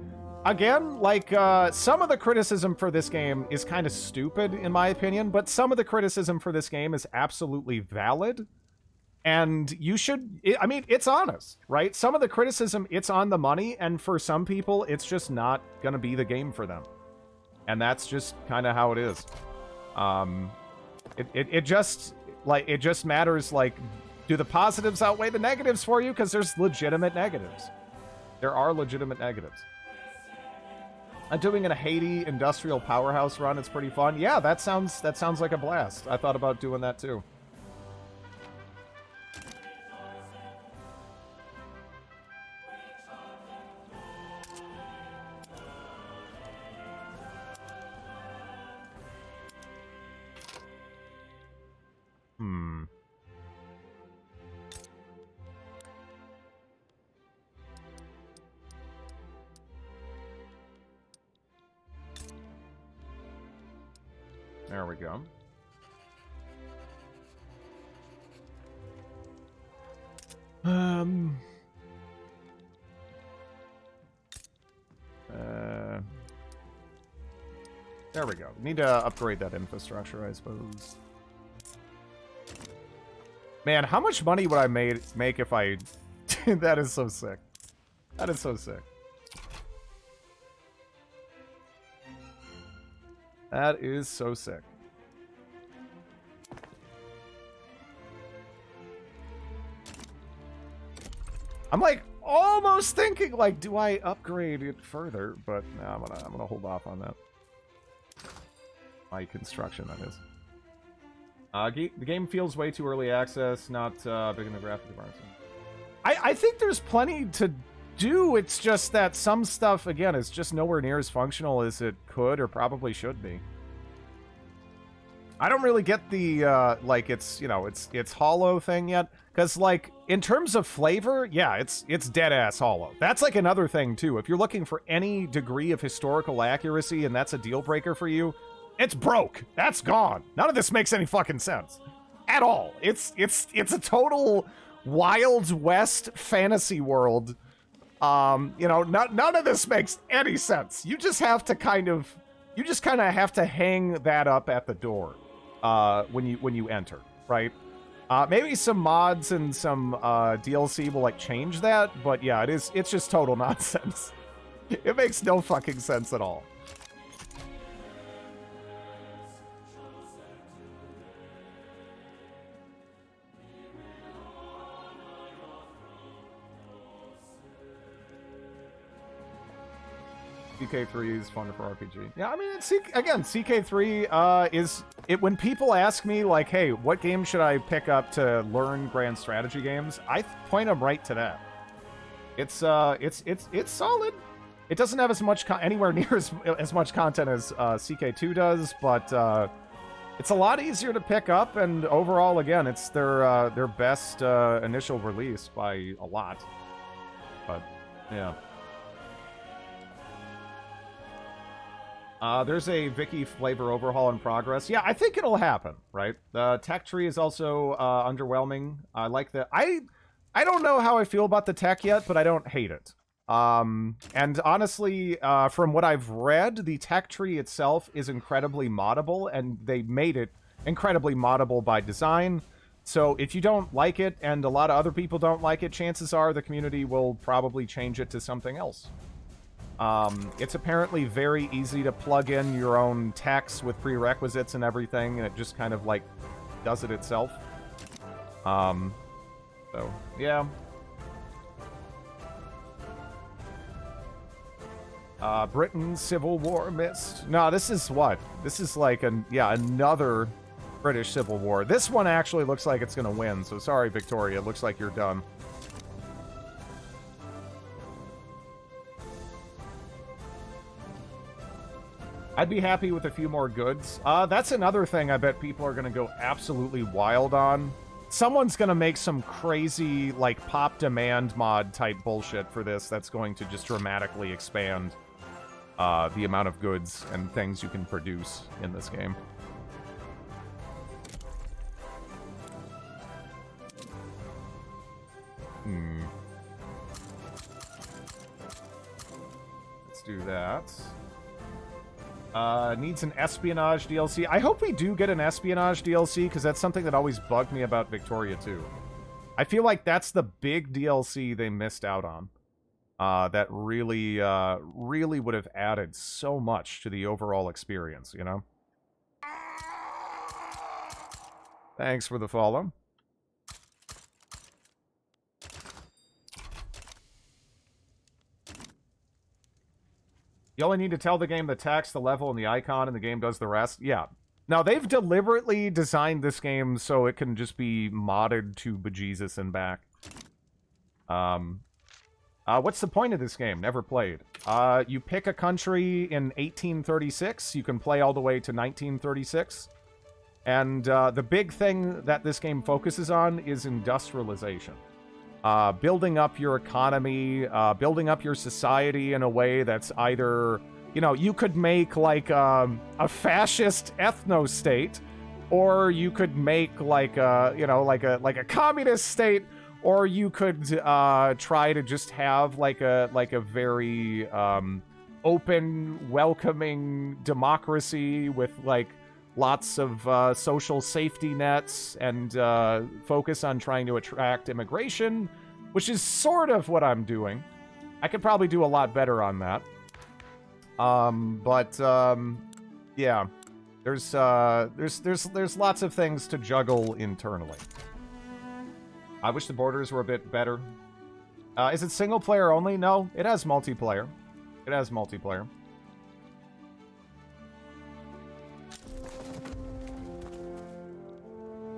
again, like, some of the criticism for this game is kind of stupid, in my opinion, but some of the criticism for this game is absolutely valid. And you should, I mean, it's honest, right? Some of the criticism, it's on the money, and for some people, it's just not going to be the game for them. And that's just kind of how it is. It just matters, like, do the positives outweigh the negatives for you? Because there's legitimate negatives. There are legitimate negatives. I'm doing a Haiti industrial powerhouse run. It's pretty fun. Yeah, that sounds like a blast. I thought about doing that too. There we go. There we go. Need to upgrade that infrastructure, I suppose. Man, how much money would I make if I... That is so sick. That is so sick. That is so sick. I'm like almost thinking, like, do I upgrade it further? But no, I'm gonna hold off on that. My construction, that is. The game feels way too early access, not big in the graphic department. I think there's plenty to do. It's just that some stuff, again, is just nowhere near as functional as it could or probably should be. I don't really get the like, it's, you know, it's hollow thing yet, because, like, in terms of flavor, yeah, it's dead ass hollow. That's like another thing too. If you're looking for any degree of historical accuracy and that's a deal breaker for you, it's broke. That's gone. None of this makes any fucking sense at all. It's a total Wild West fantasy world. You know, none of this makes any sense. You just have to kind of have to hang that up at the door when you enter, right? Maybe some mods and some DLC will, like, change that, but yeah, it's just total nonsense. It makes no fucking sense at all. CK3 is fun for RPG. Yeah, I mean, again, CK3 is it. When people ask me, like, hey, what game should I pick up to learn grand strategy games, I point them right to that. It's solid. It doesn't have as much anywhere near as much content as CK2 does, but it's a lot easier to pick up, and overall, again, it's their best initial release by a lot. But yeah. There's a Vicky flavor overhaul in progress. Yeah, I think it'll happen, right? The tech tree is also underwhelming. I like the... I don't know how I feel about the tech yet, but I don't hate it. And honestly, from what I've read, the tech tree itself is incredibly moddable, and they made it incredibly moddable by design. So if you don't like it and a lot of other people don't like it, chances are the community will probably change it to something else. It's apparently very easy to plug in your own text with prerequisites and everything, and it just kind of like does it itself. So yeah. Britain's Civil War missed. No, this is what? This is like another British Civil War. This one actually looks like it's gonna win, so sorry, Victoria. It looks like you're done. I'd be happy with a few more goods. That's another thing I bet people are going to go absolutely wild on. Someone's going to make some crazy, like, pop demand mod type bullshit for this that's going to just dramatically expand the amount of goods and things you can produce in this game. Let's do that. Needs an espionage DLC. I hope we do get an espionage DLC, because that's something that always bugged me about Victoria 2. I feel like that's the big DLC they missed out on. That really, really would have added so much to the overall experience, you know? Thanks for the follow. You only need to tell the game the text, the level, and the icon, and the game does the rest. Yeah. Now, they've deliberately designed this game so it can just be modded to bejesus and back. What's the point of this game? Never played. You pick a country in 1836. You can play all the way to 1936. And the big thing that this game focuses on is industrialization. Building up your economy, building up your society in a way that's either, you know, you could make like a fascist ethno-state, or you could make like a, you know, like a communist state, or you could try to just have like a very open, welcoming democracy with like lots of social safety nets and focus on trying to attract immigration, which is sort of what I'm doing. I could probably do a lot better on that. Yeah, there's lots of things to juggle internally. I wish the borders were a bit better. Is it single player only? No, it has multiplayer. It has multiplayer.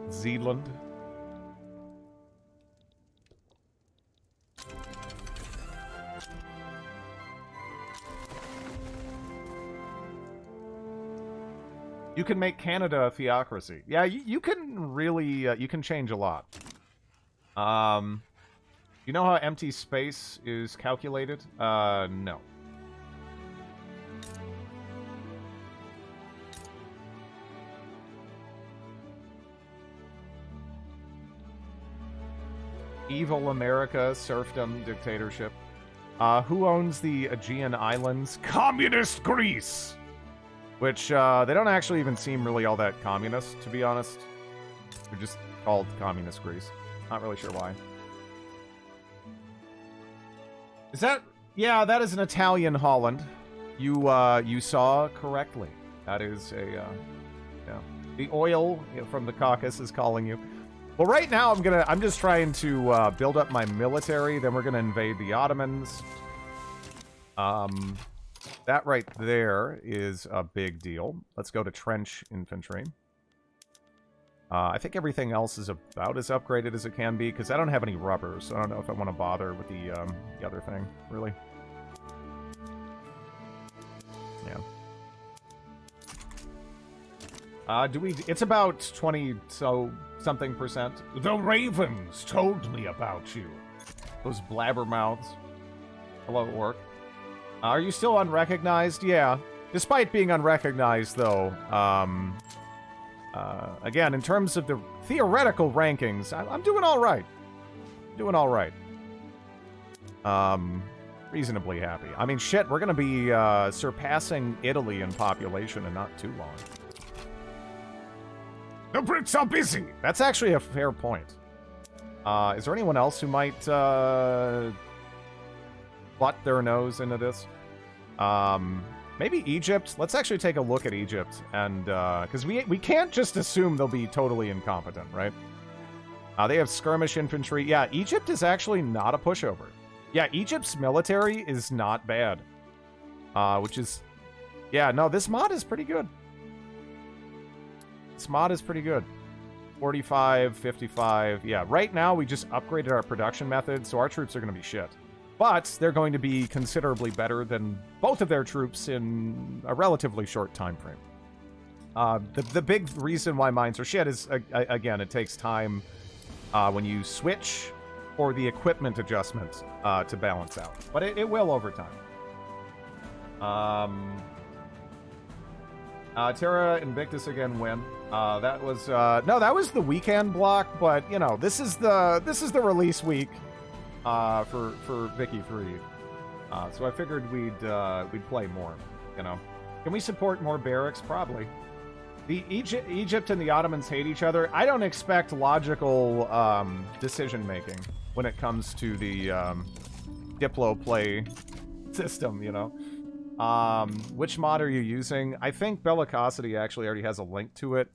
Zealand. You can make Canada a theocracy. Yeah, you can really, you can change a lot. You know how empty space is calculated? No. Evil America, serfdom, dictatorship. Who owns the Aegean Islands? Communist Greece! Which, they don't actually even seem really all that communist, to be honest. They're just called Communist Greece. Not really sure why. Is that... Yeah, that is an Italian Holland. You saw correctly. That is a, yeah. The oil from the Caucasus is calling you. Well, right now I'm just trying to build up my military. Then we're gonna invade the Ottomans. That right there is a big deal. Let's go to trench infantry. I think everything else is about as upgraded as it can be, because I don't have any rubber, so I don't know if I want to bother with the other thing, really. Yeah. It's about 20 something percent. The Ravens told me about you. Those blabbermouths. Hello, Orc. Are you still unrecognized? Yeah. Despite being unrecognized, though, again, in terms of the theoretical rankings, I'm doing all right. Doing all right. Reasonably happy. I mean, shit, we're gonna be surpassing Italy in population in not too long. The Brits are busy. That's actually a fair point. Is there anyone else who might butt their nose into this? Maybe Egypt. Let's actually take a look at Egypt, and because we can't just assume they'll be totally incompetent, right? They have skirmish infantry. Yeah, Egypt is actually not a pushover. Yeah, Egypt's military is not bad. Which is, yeah, no, this mod is pretty good. This mod is pretty good. 45, 55. Yeah, right now we just upgraded our production method, so our troops are going to be shit. But they're going to be considerably better than both of their troops in a relatively short time frame. The big reason why mines are shit is, again, it takes time when you switch or the equipment adjustment to balance out. But it will over time. Terra Invictus again win. That was no, that was the weekend block, but you know, this is the release week for Vicky 3. So I figured we'd play more, you know. Can we support more barracks? Probably. The Egypt and the Ottomans hate each other. I don't expect logical decision making when it comes to the Diplo play system, you know. Which mod are you using? I think Bellicosity actually already has a link to it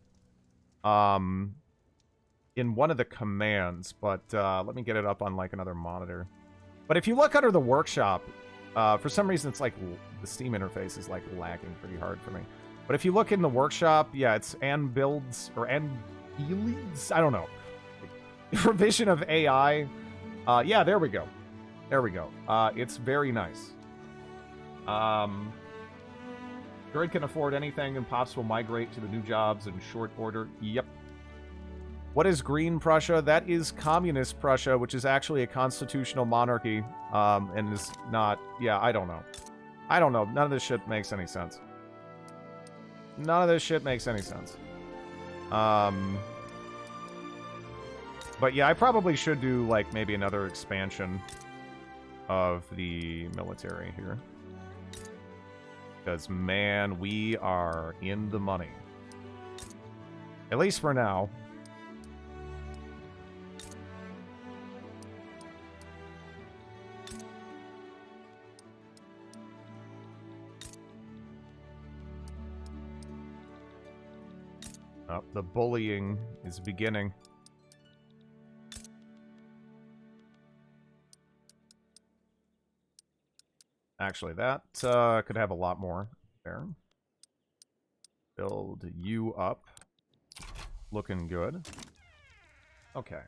in one of the commands, but let me get it up on like another monitor. But if you look under the workshop, for some reason it's like the Steam interface is like lagging pretty hard for me. But if you look in the workshop, yeah, it's builds or builds, I don't know. Revision of AI. Yeah, there we go. There we go. It's very nice. Droid can afford anything, and Pops will migrate to the new jobs in short order. Yep. What is Green Prussia? That is Communist Prussia, which is actually a constitutional monarchy, and is not... Yeah, I don't know. I don't know. None of this shit makes any sense. None of this shit makes any sense. But yeah, I probably should do, like, maybe another expansion of the military here. Because, man, we are in the money. At least for now. Oh, the bullying is beginning. Actually, that could have a lot more there. Build you up. Looking good. Okay.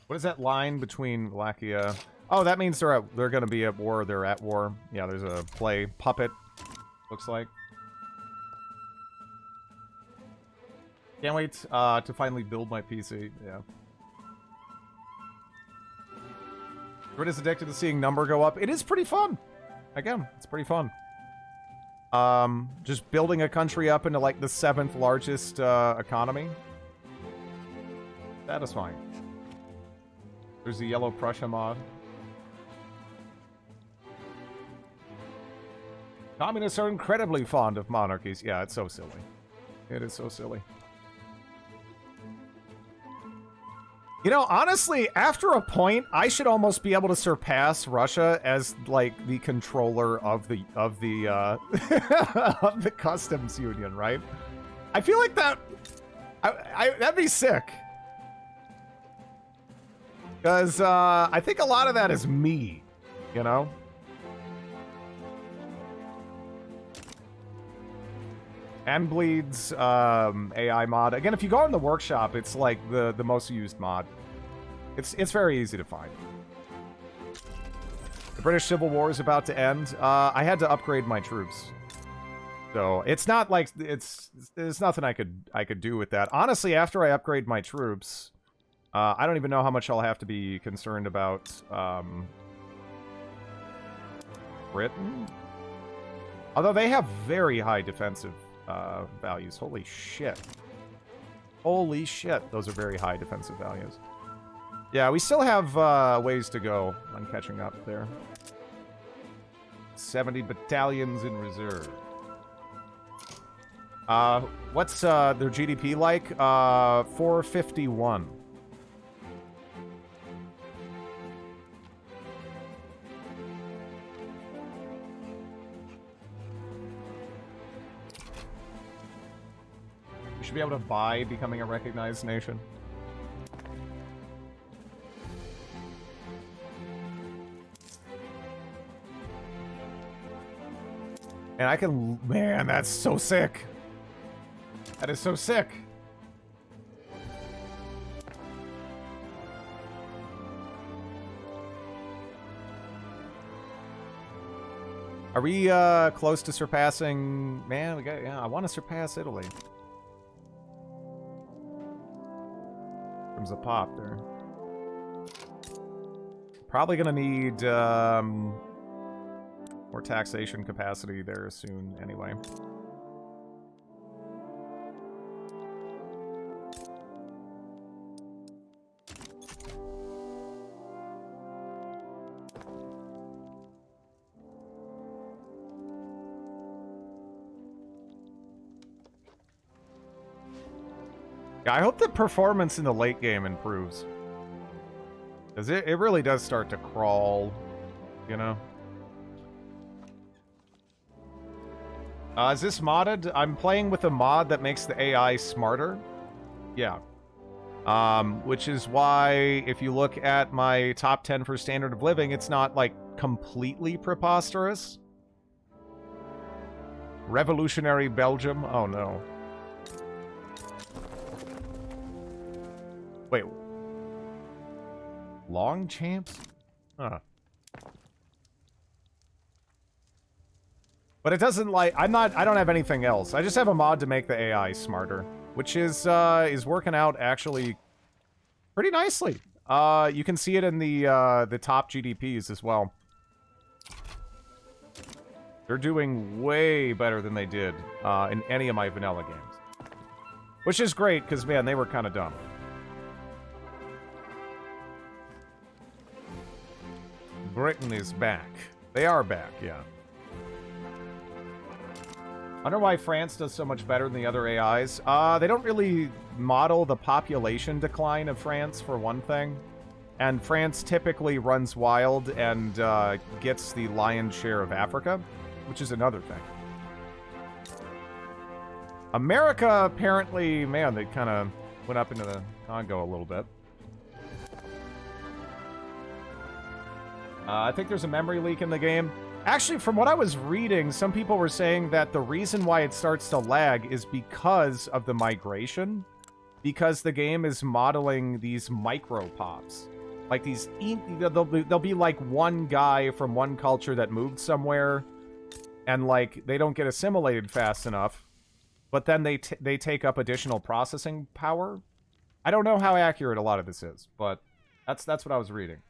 What is that line between Wallachia? Oh, that means they're going to be at war. They're at war. Yeah, there's a play. Puppet, looks like. Can't wait to finally build my PC. Yeah. Grid is addicted to seeing number go up. It is pretty fun. Again, it's pretty fun. Just building a country up into like the 7th largest economy. Satisfying. There's the Yellow Prussia mod. Communists are incredibly fond of monarchies. Yeah, it's so silly. It is so silly. You know, honestly, after a point, I should almost be able to surpass Russia as like the controller of the of the customs union, right? I feel like that that'd be sick. Because I think a lot of that is me, you know? And Bleed's AI mod. Again, if you go in the workshop, it's like the most used mod. It's very easy to find. The British Civil War is about to end. I had to upgrade my troops. So it's not like there's nothing I could do with that. Honestly, after I upgrade my troops, I don't even know how much I'll have to be concerned about Britain. Although they have very high defensive values. Holy shit. Holy shit. Those are very high defensive values. Yeah, we still have ways to go on catching up there. 70 battalions in reserve. What's their GDP like? 451. We should be able to buy becoming a recognized nation. And I can... Man, that's so sick. That is so sick. Are we close to surpassing... Man, we got... Yeah, I want to surpass Italy. In terms of pop there. Probably gonna need more taxation capacity there soon anyway. Yeah, I hope the performance in the late game improves. Because it really does start to crawl, you know? Is this modded? I'm playing with a mod that makes the AI smarter. Yeah. Which is why, if you look at my top 10 for standard of living, it's not, like, completely preposterous. Revolutionary Belgium? Oh, no. Wait. Long champs? Huh. But it doesn't like I don't have anything else. I just have a mod to make the AI smarter, which is working out actually pretty nicely. You can see it in the top GDPs as well. They're doing way better than they did in any of my vanilla games. Which is great, because, man, they were kind of dumb. Britain is back. They are back, yeah. I wonder why France does so much better than the other AIs. They don't really model the population decline of France, for one thing. And France typically runs wild and gets the lion's share of Africa, which is another thing. America, apparently, man, they kind of went up into the Congo a little bit. I think there's a memory leak in the game. Actually, from what I was reading, some people were saying that the reason why it starts to lag is because of the migration. Because the game is modeling these micro pops. Like these... There'll be like one guy from one culture that moved somewhere, and like they don't get assimilated fast enough, but then they take up additional processing power. I don't know how accurate a lot of this is, but that's what I was reading.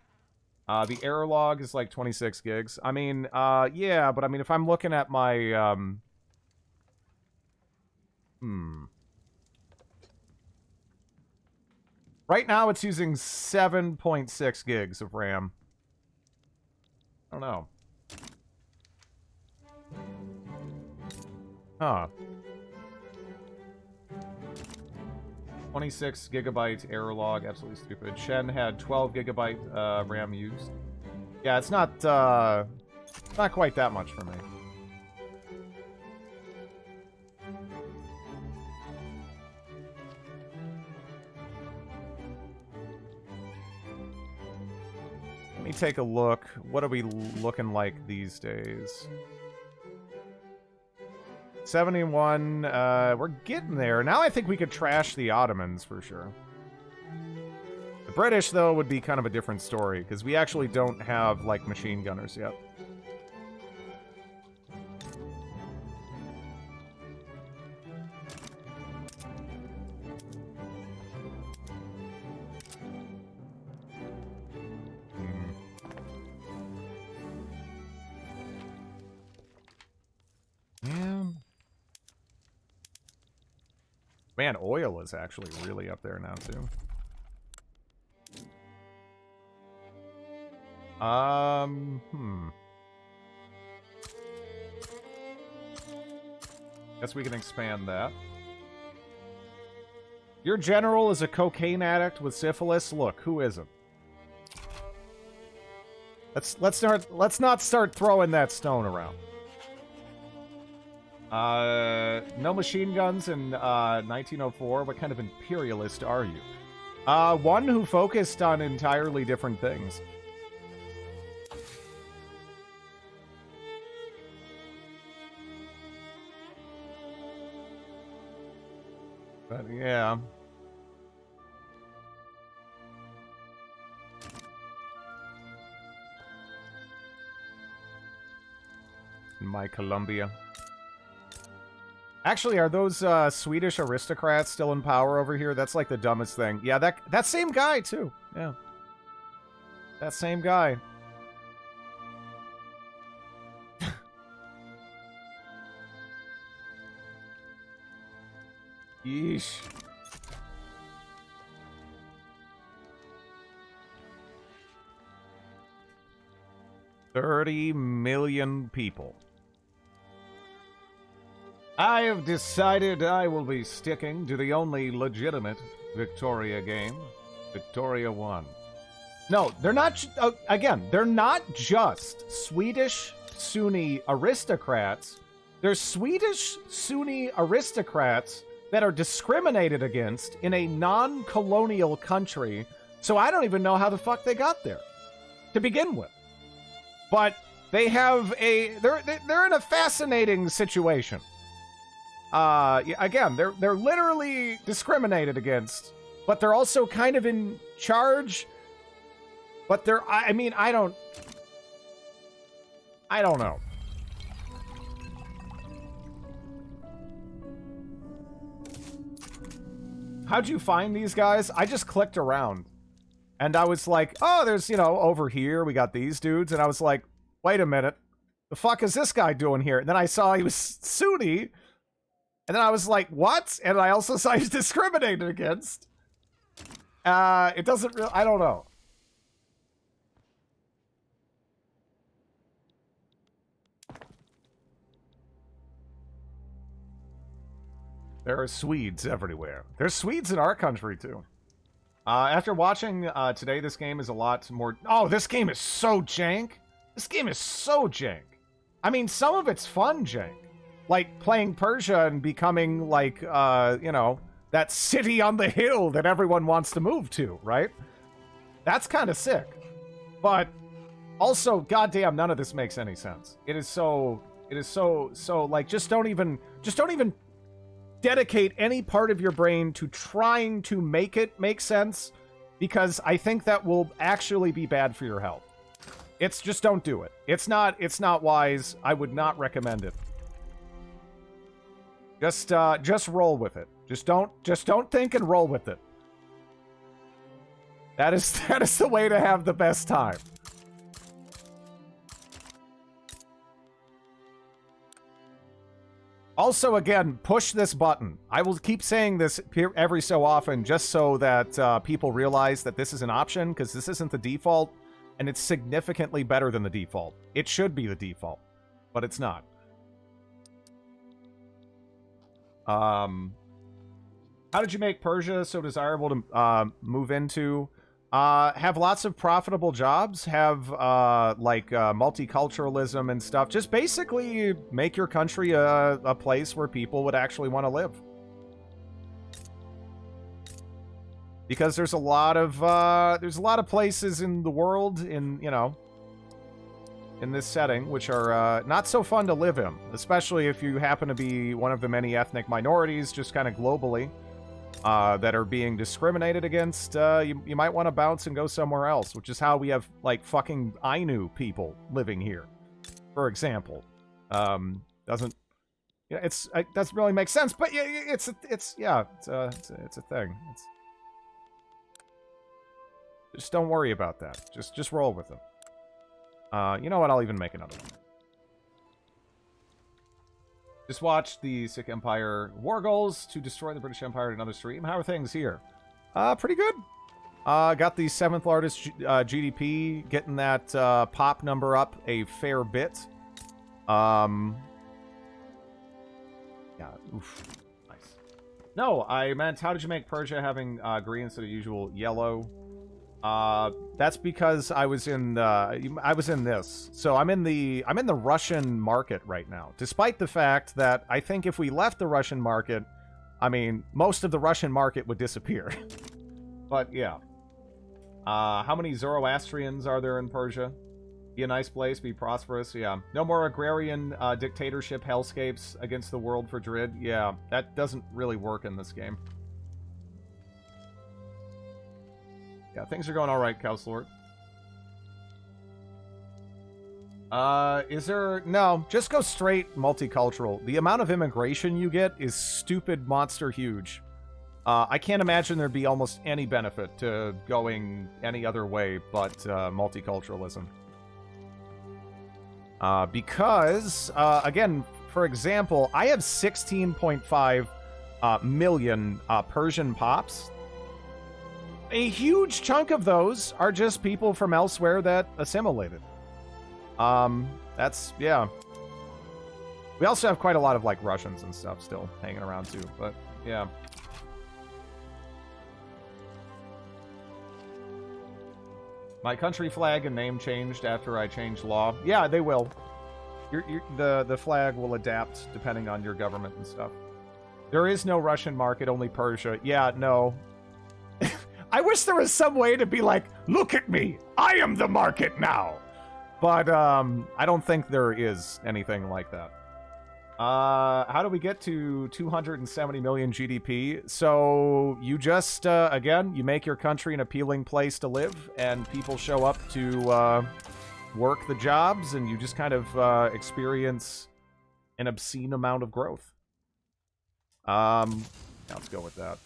The error log is like 26 gigs. I mean, yeah, but I mean, if I'm looking at my, Right now, it's using 7.6 gigs of RAM. I don't know. Huh. 26 gigabyte error log, absolutely stupid. Shen had 12 gigabyte RAM used. Yeah, it's not quite that much for me. Let me take a look. What are we looking like these days? 71, we're getting there. Now I think we could trash the Ottomans for sure. The British, though, would be kind of a different story, because we actually don't have, like, machine gunners yet. Man, oil is actually really up there now, too. Guess we can expand that. Your general is a cocaine addict with syphilis. Look, who isn't? Let's not start throwing that stone around. No machine guns in 1904. What kind of imperialist are you? One who focused on entirely different things. But yeah. My Columbia. Actually, are those Swedish aristocrats still in power over here? That's like the dumbest thing. Yeah, that same guy too. Yeah. That same guy. Yeesh. $30 million people. I have decided I will be sticking to the only legitimate Victoria game. Victoria won. No, they're not... again, they're not just Swedish Sunni aristocrats. They're Swedish Sunni aristocrats that are discriminated against in a non-colonial country. So I don't even know how the fuck they got there to begin with. But they have a... They're in a fascinating situation. Again, they're literally discriminated against, but they're also kind of in charge. But they're, I mean, I don't know. How'd you find these guys? I just clicked around, and I was like, oh, there's, you know, over here we got these dudes, and I was like, wait a minute, the fuck is this guy doing here? And then I saw he was Sunni. And then I was like, what? And I also saw he's discriminated against. It doesn't really... I don't know. There are Swedes everywhere. There's Swedes in our country, too. After watching today, this game is a lot more... Oh, this game is so jank. This game is so jank. I mean, some of it's fun jank. Like playing Persia and becoming like, you know, that city on the hill that everyone wants to move to, right? That's kind of sick. But also, goddamn, none of this makes any sense. It is so, like, just don't even dedicate any part of your brain to trying to make it make sense, because I think that will actually be bad for your health. It's just don't do it. It's not wise. I would not recommend it. Just roll with it. Just don't think and roll with it. That is the way to have the best time. Also, again, push this button. I will keep saying this every so often just so that people realize that this is an option, because this isn't the default, and it's significantly better than the default. It should be the default, but it's not. How did you make Persia so desirable to move into? Have lots of profitable jobs, have like multiculturalism and stuff. Just basically make your country a place where people would actually want to live. Because there's a lot of places in the world, in, you know, in this setting, which are not so fun to live in, especially if you happen to be one of the many ethnic minorities, just kind of globally, that are being discriminated against. You might want to bounce and go somewhere else, which is how we have, like, fucking Ainu people living here, for example. Doesn't, you know, it doesn't really make sense, but yeah, it's a thing. Just don't worry about that. Just roll with them. You know what? I'll even make another one. Just watched the Sikh Empire War Goals to destroy the British Empire in another stream. How are things here? Pretty good. Got the 7th largest GDP, getting that pop number up a fair bit. Yeah, oof. Nice. No, I meant, how did you make Persia having green instead of usual yellow? That's because I was in this. So I'm in the Russian market right now. Despite the fact that I think if we left the Russian market, I mean, most of the Russian market would disappear. But yeah. How many Zoroastrians are there in Persia? Be a nice place, be prosperous, yeah. No more agrarian dictatorship hellscapes against the world for Drid. Yeah, that doesn't really work in this game. Yeah, things are going alright, Cowslord. Is there... No, just go straight multicultural. The amount of immigration you get is stupid monster huge. I can't imagine there'd be almost any benefit to going any other way but multiculturalism. Because, again, for example, I have 16.5 million Persian pops. A huge chunk of those are just people from elsewhere that assimilated. That's, yeah. We also have quite a lot of, like, Russians and stuff still hanging around, too, but, yeah. My country flag and name changed after I changed law. Yeah, they will. The flag will adapt depending on your government and stuff. There is no Russian market, only Persia. Yeah, no. I wish there was some way to be like, look at me, I am the market now. But I don't think there is anything like that. How do we get to 270 million GDP? So you just, again, you make your country an appealing place to live, and people show up to work the jobs, and you just kind of experience an obscene amount of growth. Let's go with that.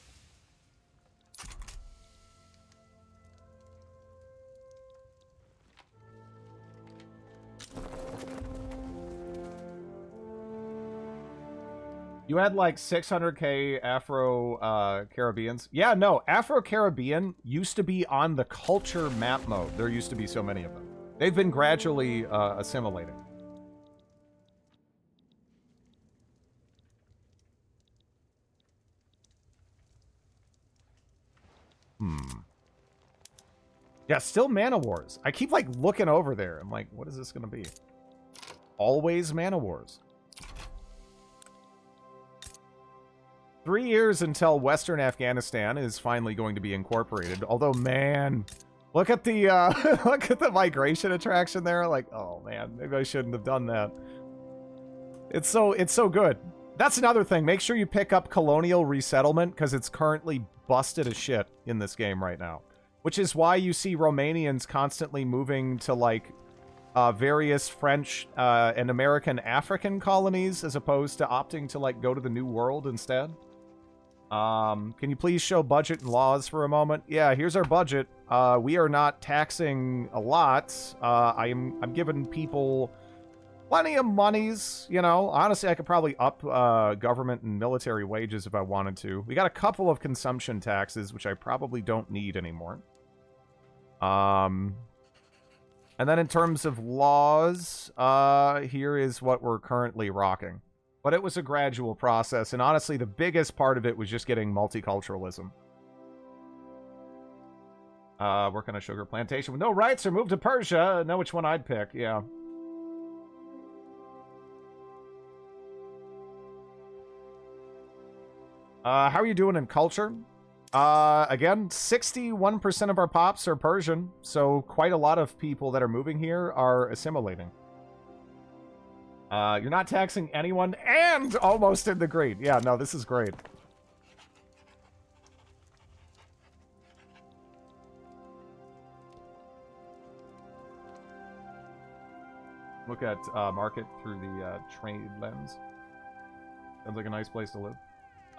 You had like 600k Afro-Caribbeans. Yeah, no, Afro-Caribbean used to be on the culture map mode. There used to be so many of them. They've been gradually assimilating. Yeah, still Mana Wars. I keep like looking over there. I'm like, what is this going to be? Always Mana Wars. 3 years until Western Afghanistan is finally going to be incorporated. Although, man, look at the look at the migration attraction there. Like, oh man, maybe I shouldn't have done that. It's so good. That's another thing. Make sure you pick up Colonial Resettlement because it's currently busted as shit in this game right now. Which is why you see Romanians constantly moving to like various French and American African colonies as opposed to opting to like go to the New World instead. Can you please show budget and laws for a moment? Yeah, here's our budget. We are not taxing a lot. I'm giving people plenty of monies, you know. Honestly, I could probably up government and military wages if I wanted to. We got a couple of consumption taxes, which I probably don't need anymore. And then in terms of laws, here is what we're currently rocking. But it was a gradual process, and honestly, the biggest part of it was just getting multiculturalism. Work on a sugar plantation with no rights or move to Persia. Know which one I'd pick, yeah. How are you doing in culture? Again, 61% of our pops are Persian, so quite a lot of people that are moving here are assimilating. You're not taxing anyone and almost in the green. Yeah, no, this is great. Look at market through the trade lens. Sounds like a nice place to live.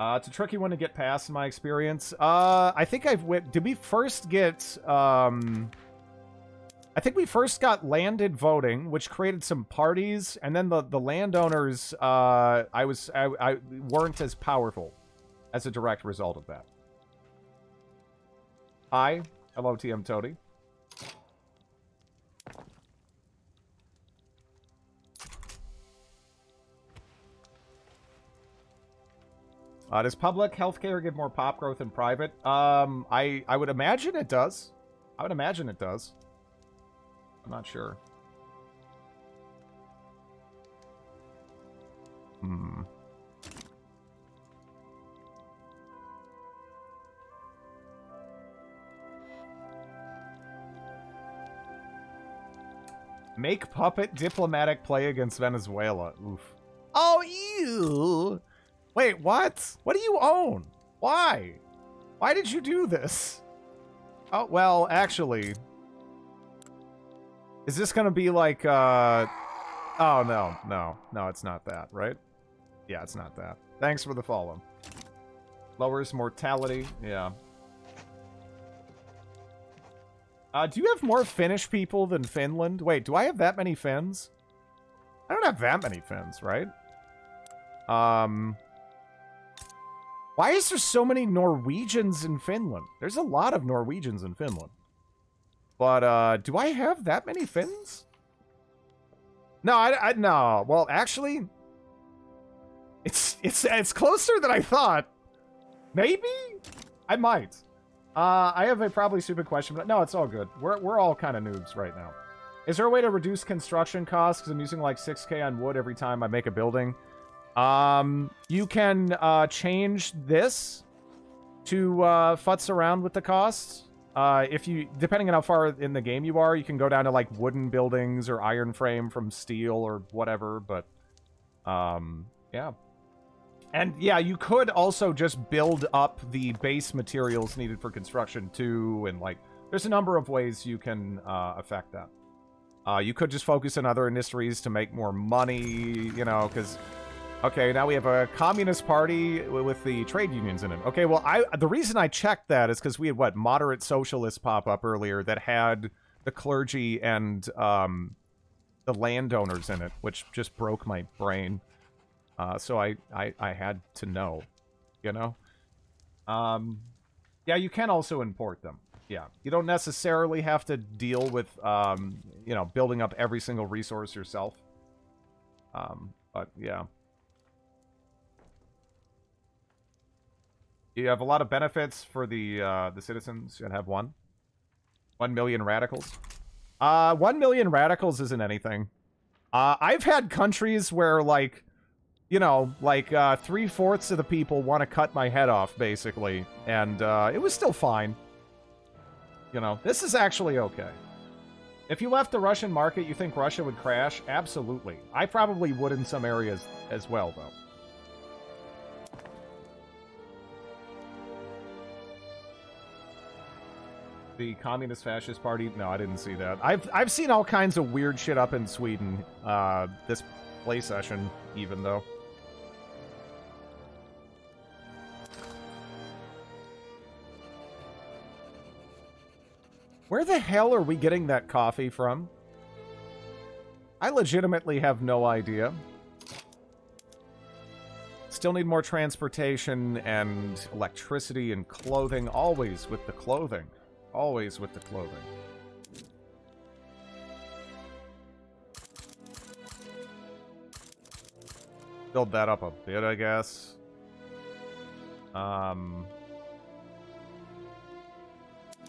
It's a tricky one to get past in my experience. I think did we first get, I think we first got landed voting, which created some parties, and then the landowners, I weren't as powerful as a direct result of that. Hi. Hello, TM Toady. Does public healthcare give more pop growth than private? I would imagine it does. I would imagine it does. I'm not sure. Hmm. Make puppet diplomatic play against Venezuela. Oof. Oh, ew. Wait, what? What do you own? Why? Why did you do this? Oh, well, actually. Is this gonna be like, Oh, no. No, it's not that, right? Yeah, it's not that. Thanks for the follow. Lowers mortality. Yeah. Do you have more Finnish people than Finland? Wait, do I have that many Finns? I don't have that many Finns, right? Why is there so many Norwegians in Finland? There's a lot of Norwegians in Finland. But, do I have that many Finns? No, no. Well, actually, it's closer than I thought. Maybe? I might. I have a probably stupid question, but no, it's all good. We're all kind of noobs right now. Is there a way to reduce construction costs? Because I'm using like 6K on wood every time I make a building. You can change this to futz around with the costs. If you, depending on how far in the game you are, you can go down to like wooden buildings or iron frame from steel or whatever. But yeah. And yeah, you could also just build up the base materials needed for construction too, and like, there's a number of ways you can affect that. You could just focus on other industries to make more money, you know, because, okay, now we have a communist party with the trade unions in it. Okay, well, the reason I checked that is because we had, what, moderate socialists pop up earlier that had the clergy and the landowners in it, which just broke my brain. So I had to know, you know? Yeah, you can also import them. Yeah, you don't necessarily have to deal with, you know, building up every single resource yourself. But, yeah. You have a lot of benefits for the citizens. You have 1 million radicals. 1 million radicals isn't anything. I've had countries where, like, you know, like, 3/4 of the people want to cut my head off, basically. And, it was still fine. You know, this is actually okay. If you left the Russian market, you think Russia would crash? Absolutely. I probably would in some areas as well, though. The Communist Fascist Party? No, I didn't see that. I've seen all kinds of weird shit up in Sweden, this play session, even, though. Where the hell are we getting that coffee from? I legitimately have no idea. Still need more transportation and electricity and clothing. Always with the clothing. Always with the clothing. Build that up a bit, I guess.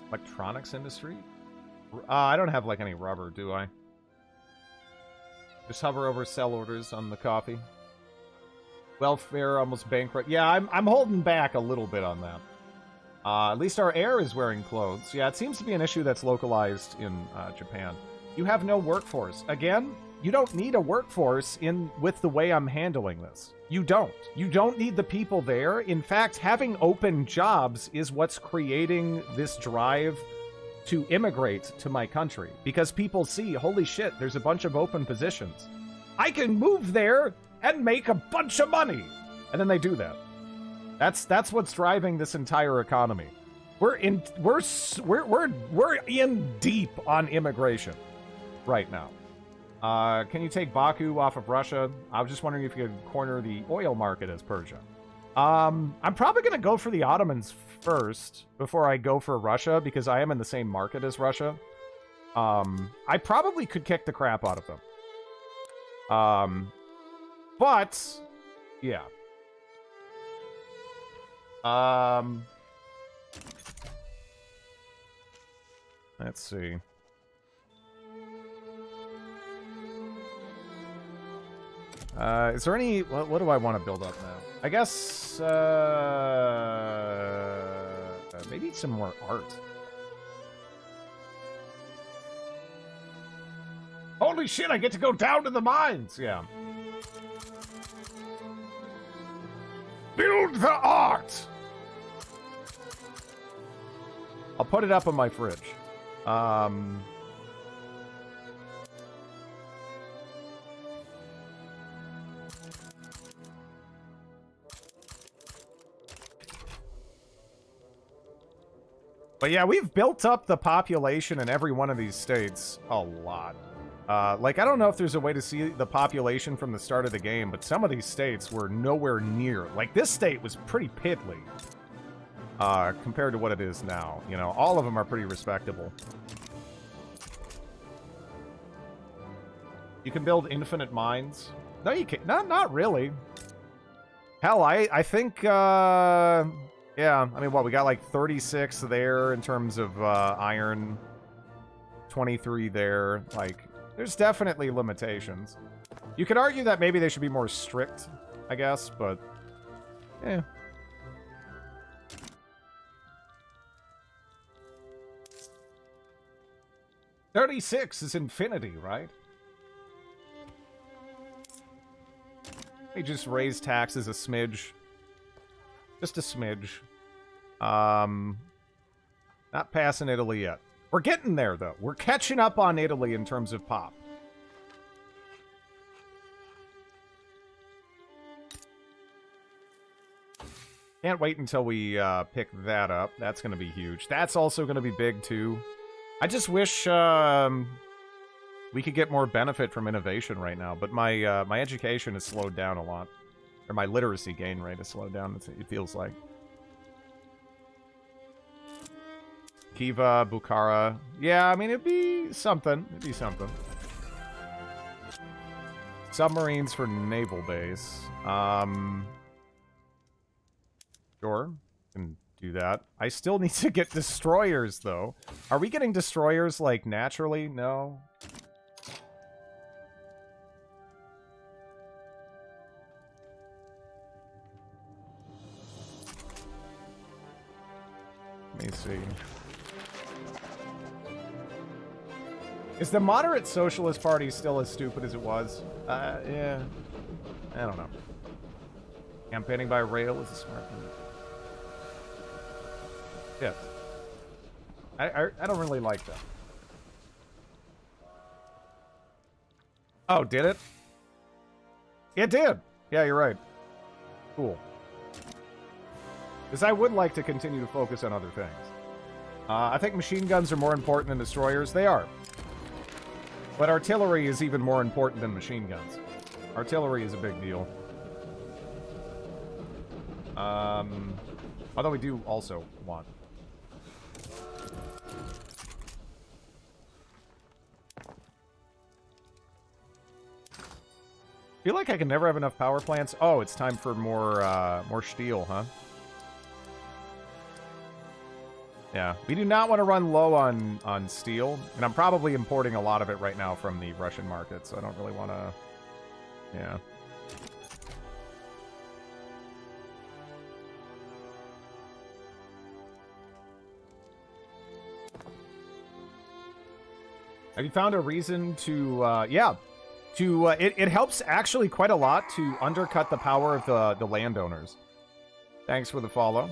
Electronics industry? I don't have, like, any rubber, do I? Just hover over sell orders on the coffee. Welfare almost bankrupt. Yeah, I'm holding back a little bit on that. At least our heir is wearing clothes. Yeah, it seems to be an issue that's localized in Japan. You have no workforce. Again, you don't need a workforce with the way I'm handling this. You don't. You don't need the people there. In fact, having open jobs is what's creating this drive to immigrate to my country. Because people see, holy shit, there's a bunch of open positions. I can move there and make a bunch of money. And then they do that. That's what's driving this entire economy. We're in deep on immigration right now. Can you take Baku off of Russia? I was just wondering if you could corner the oil market as Persia. I'm probably going to go for the Ottomans first before I go for Russia, because I am in the same market as Russia. I probably could kick the crap out of them. But, yeah. Let's see. Is there any... What do I want to build up now? I guess, maybe some more art. Holy shit, I get to go down to the mines! Yeah. Build the art! I'll put it up on my fridge. But yeah, we've built up the population in every one of these states a lot. Like, I don't know if there's a way to see the population from the start of the game, but some of these states were nowhere near. Like, this state was pretty piddly compared to what it is now. You know, all of them are pretty respectable. You can build infinite mines. No, you can't. Not really. Hell, I think... yeah, I mean, what, we got like 36 there in terms of iron, 23 there. Like, there's definitely limitations. You could argue that maybe they should be more strict, I guess, but, yeah. $36 is infinity, right? They just raise taxes a smidge. Just a smidge. Not passing Italy yet. We're getting there, though. We're catching up on Italy in terms of pop. Can't wait until we pick that up. That's going to be huge. That's also going to be big, too. I just wish we could get more benefit from innovation right now. But my my education has slowed down a lot. Or my literacy gain rate has slowed down, it feels like. Khiva, Bukhara. Yeah, I mean, it'd be something. It'd be something. Submarines for naval base. Sure. Can do that. I still need to get destroyers, though. Are we getting destroyers, like, naturally? No. Let me see. Is the moderate socialist party still as stupid as it was? Yeah. I don't know. Campaigning by rail is a smart move. Yeah. I don't really like that. Oh, did it? It did. Yeah, you're right. Cool. Because I would like to continue to focus on other things. I think machine guns are more important than destroyers. They are. But artillery is even more important than machine guns. Artillery is a big deal. Although we do also want... Feel like I can never have enough power plants. Oh, it's time for more steel, huh? Yeah, we do not want to run low on steel, and I'm probably importing a lot of it right now from the Russian market, so I don't really want to... Yeah. Have you found a reason to, yeah, to, it helps actually quite a lot to undercut the power of the landowners. Thanks for the follow.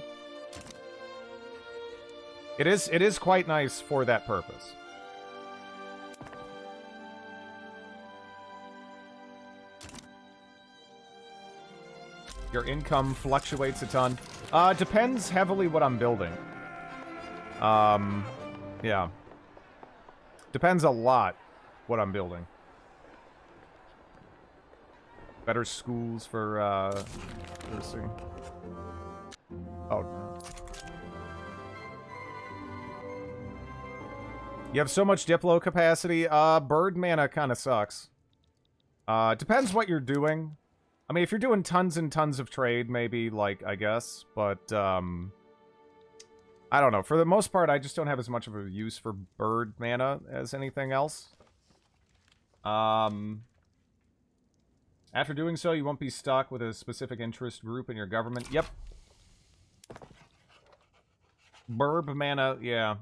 It is quite nice for that purpose. Your income fluctuates a ton. Depends heavily what I'm building. Yeah. Depends a lot what I'm building. Better schools for, let's see. Oh, no. You have so much Diplo capacity. Bird mana kind of sucks. Depends what you're doing. I mean, if you're doing tons and tons of trade, maybe, like, I guess. But, I don't know. For the most part, I just don't have as much of a use for bird mana as anything else. After doing so, you won't be stuck with a specific interest group in your government. Yep. Burb mana, yeah.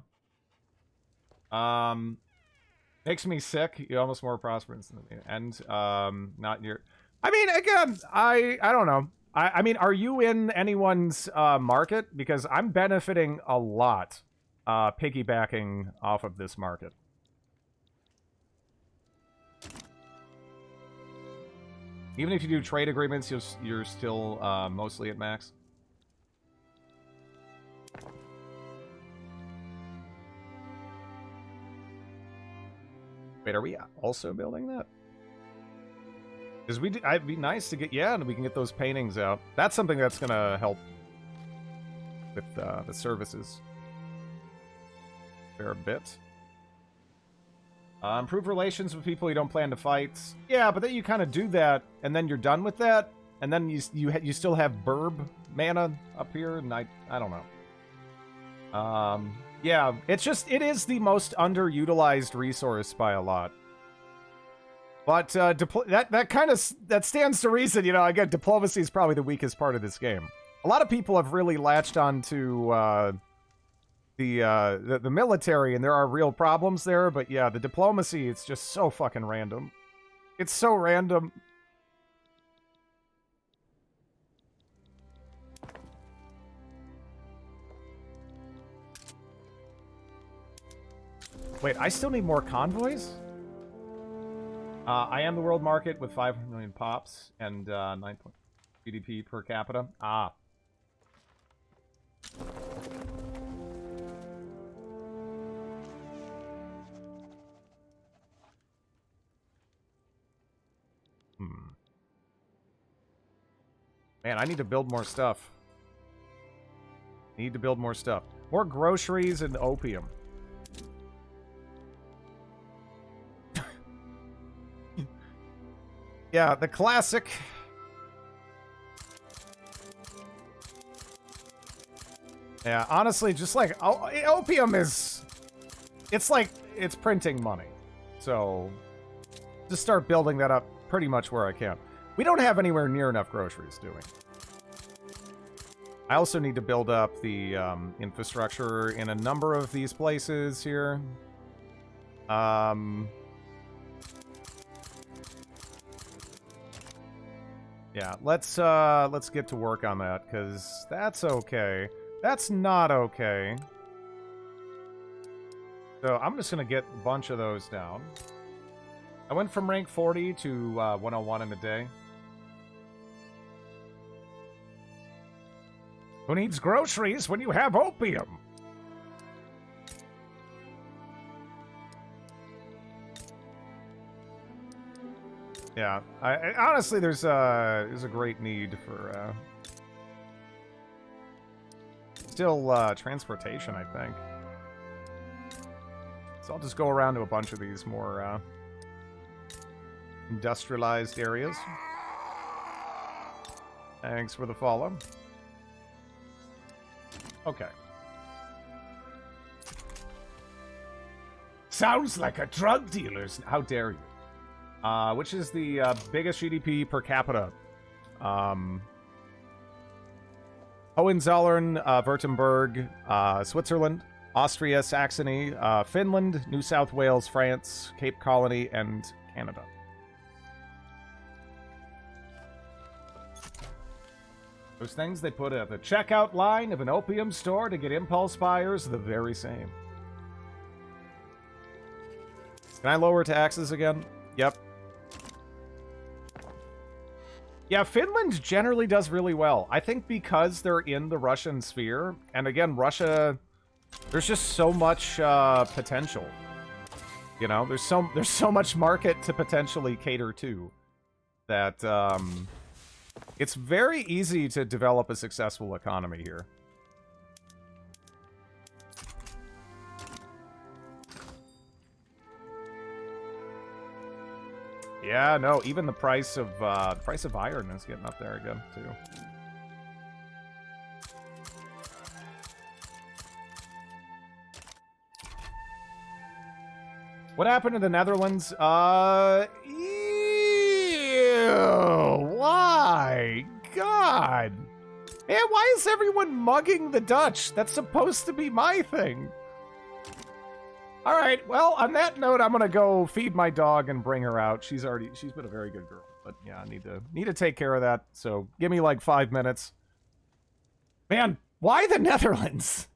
Makes me sick. You're almost more prosperous than me. And, not your... I mean, again, I don't know. I mean, are you in anyone's, market? Because I'm benefiting a lot, piggybacking off of this market. Even if you do trade agreements, you're still, mostly at max. Wait, are we also building that? Because it'd be nice to get, yeah, and we can get those paintings out. That's something that's gonna help with the services a fair bit. Improve relations with people you don't plan to fight. Yeah, but then you kind of do that, and then you're done with that, and then you still have burb mana up here, and I don't know. Yeah, it is the most underutilized resource by a lot. But that stands to reason, you know. Again, diplomacy is probably the weakest part of this game. A lot of people have really latched onto the military, and there are real problems there. But yeah, the diplomacy, it's just so fucking random. It's so random. Wait, I still need more convoys? I am the world market with 500 million pops and 9 GDP per capita. Ah. Man, I need to build more stuff. Need to build more stuff. More groceries and opium. Yeah, the classic. Yeah, honestly, just like opium is, it's like it's printing money. So just start building that up pretty much where I can. We don't have anywhere near enough groceries, do we? I also need to build up the infrastructure in a number of these places here. Yeah, let's get to work on that, because that's okay. That's not okay. So I'm just going to get a bunch of those down. I went from rank 40 to 101 in a day. Who needs groceries when you have opium? Yeah, I honestly, there's a great need for still transportation, I think. So I'll just go around to a bunch of these more industrialized areas. Thanks for the follow. Okay. Sounds like a drug dealer's. How dare you? Which is the biggest GDP per capita? Hohenzollern, Württemberg, Switzerland, Austria, Saxony, Finland, New South Wales, France, Cape Colony, and Canada. Those things they put at the checkout line of an opium store to get impulse buyers are the very same. Can I lower taxes again? Yep. Yeah, Finland generally does really well. I think because they're in the Russian sphere, and again, Russia, there's just so much potential. You know, there's so much market to potentially cater to that it's very easy to develop a successful economy here. Yeah, no, even the price of iron is getting up there again too. What happened to the Netherlands? Ew, why? God. Man, why is everyone mugging the Dutch? That's supposed to be my thing. All right, well, on that note, I'm gonna go feed my dog and bring her out. She's been a very good girl, but yeah, I need to take care of that. So give me like 5 minutes. Man, why the Netherlands?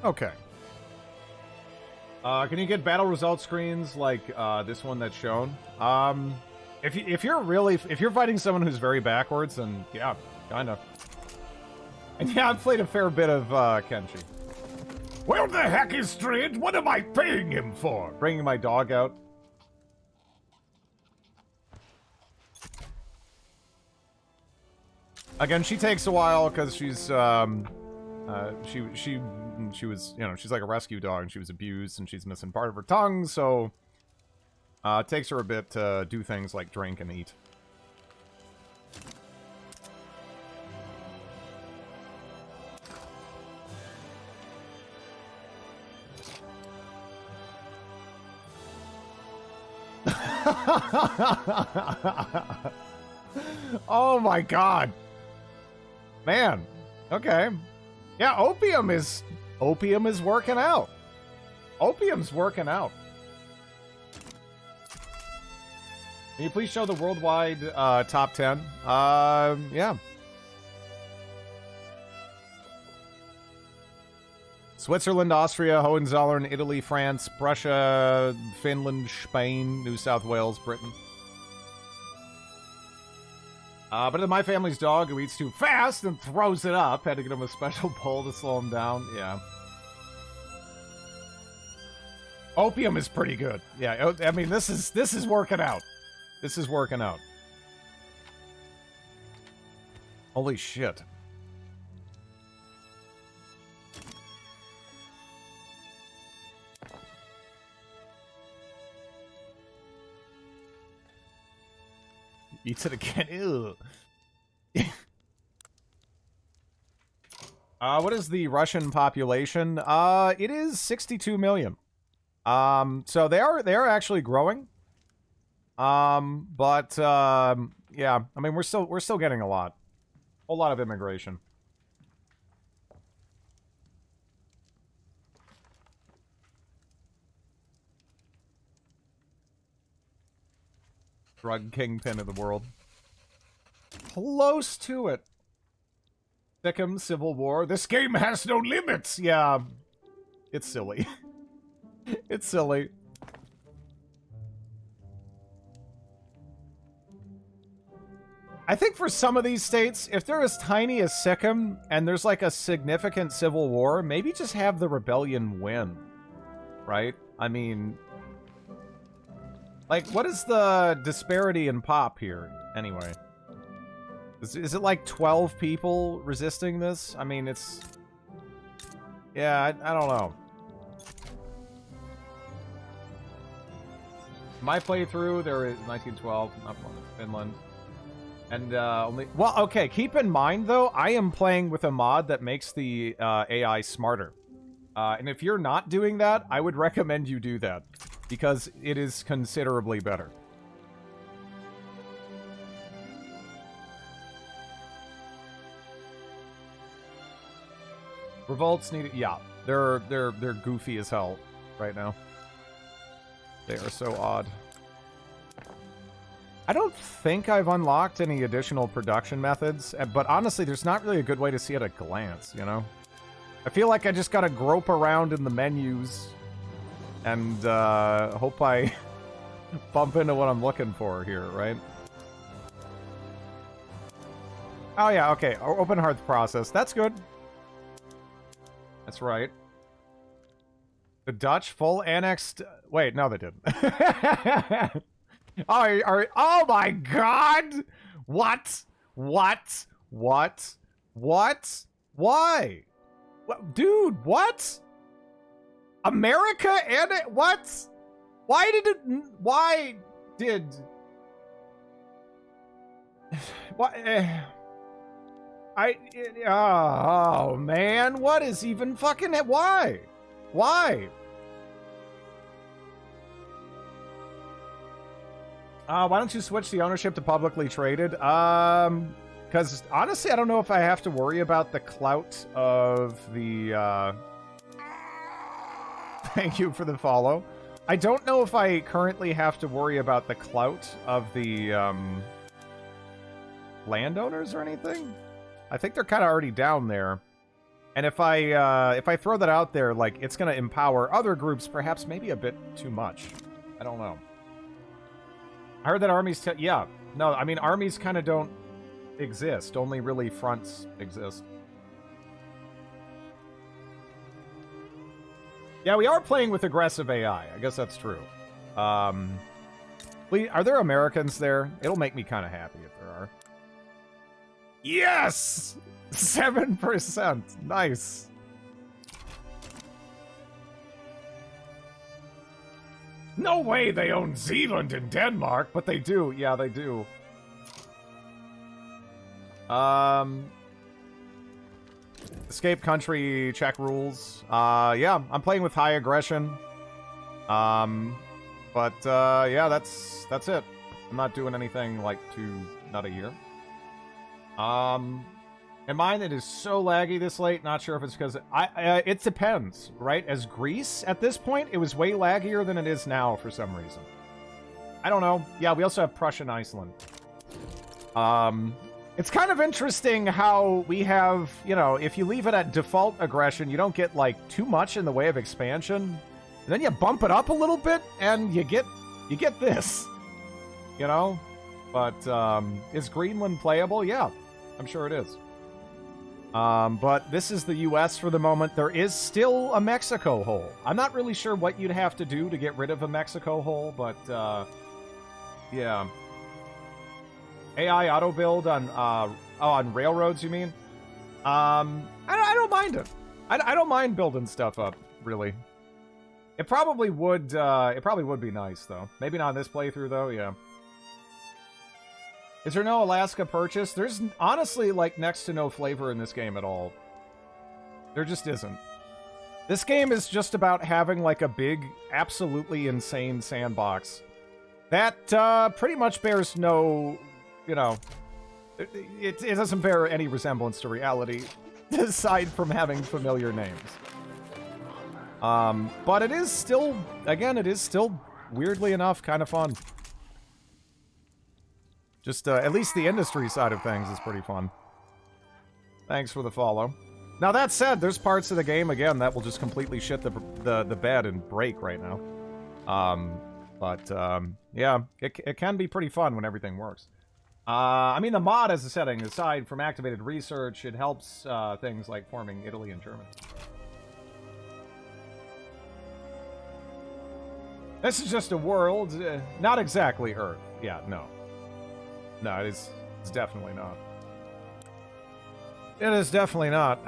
Okay. Can you get battle result screens like this one that's shown? If you're fighting someone who's very backwards, then yeah, kinda. And yeah, I've played a fair bit of Kenshi. Where the heck is Strid? What am I paying him for? Bringing my dog out. Again, she takes a while because she's she was, you know, she's like a rescue dog and she was abused and she's missing part of her tongue, so it takes her a bit to do things like drink and eat. Oh my god. Man. Okay. Yeah, opium is working out. Opium's working out. Can you please show the worldwide top 10? Yeah. Switzerland, Austria, Hohenzollern, Italy, France, Prussia, Finland, Spain, New South Wales, Britain. But then my family's dog who eats too fast and throws it up. Had to get him a special bowl to slow him down. Yeah. Opium is pretty good. Yeah, I mean, this is working out. This is working out. Holy shit. Eats it again. Ew. What is the Russian population? It is 62 million. So they are actually growing. Yeah, I mean we're still getting a lot. A whole lot of immigration. Drug kingpin of the world. Close to it. Sikkim Civil War. This game has no limits. Yeah. It's silly. It's silly. I think for some of these states, if they're as tiny as Sikkim and there's like a significant civil war, maybe just have the rebellion win. Right? I mean, like, what is the disparity in pop here, anyway? Is it like 12 people resisting this? I mean, it's... Yeah, I don't know. My playthrough, there is 1912, not Finland. And, only... Well, okay, keep in mind, though, I am playing with a mod that makes the AI smarter. And if you're not doing that, I would recommend you do that. Because it is considerably better. Revolts need... Yeah, they're goofy as hell right now. They are so odd. I don't think I've unlocked any additional production methods, but honestly, there's not really a good way to see at a glance, you know? I feel like I just gotta grope around in the menus and hope I bump into what I'm looking for here, right? Oh yeah, okay. Open hearth process. That's good. That's right. The Dutch full annexed... Wait, no, they didn't. Oh my god! What? What? What? What? Why? What? Dude, what? America and it? What? Why did it... Why did... What? Oh, man. What is even fucking... Why? Why? Why don't you switch the ownership to publicly traded? Because honestly, I don't know if I have to worry about the clout of the, Thank you for the follow. I don't know if I currently have to worry about the clout of the, landowners or anything. I think they're kind of already down there. And if I throw that out there, like, it's going to empower other groups, perhaps maybe a bit too much. I don't know. I heard that armies... yeah. No, I mean, armies kind of don't exist. Only really fronts exist. Yeah, we are playing with aggressive AI. I guess that's true. Are there Americans there? It'll make me kind of happy if there are. Yes! 7%. Nice. No way they own Zealand and Denmark, but they do. Yeah, they do. Escape country, check rules. Yeah, I'm playing with high aggression. But yeah, that's it. I'm not doing anything like too nutty here. In mine, it is so laggy this late. Not sure if it's because it depends, right? As Greece at this point, it was way laggier than it is now for some reason. I don't know. Yeah, we also have Prussia and Iceland. It's kind of interesting how we have, you know, if you leave it at default aggression, you don't get like too much in the way of expansion. And then you bump it up a little bit, and you get this, you know. But is Greenland playable? Yeah, I'm sure it is. But this is the U.S. for the moment. There is still a Mexico hole. I'm not really sure what you'd have to do to get rid of a Mexico hole, but yeah. AI auto build on on railroads, you mean? I don't mind it. I don't mind building stuff up, really. It probably would be nice though. Maybe not in this playthrough though, yeah. Is there no Alaska purchase? There's honestly like next to no flavor in this game at all. There just isn't. This game is just about having like a big, absolutely insane sandbox that pretty much bears no, you know, it doesn't bear any resemblance to reality, aside from having familiar names. But it is still, again, it is still, weirdly enough, kind of fun. Just, at least the industry side of things is pretty fun. Thanks for the follow. Now, that said, there's parts of the game, again, that will just completely shit the bed and break right now. Yeah, it can be pretty fun when everything works. I mean, the mod as a setting, aside from activated research, it helps things like forming Italy and Germany. This is just a world, not exactly Earth. Yeah, no. No, it's definitely not. It is definitely not.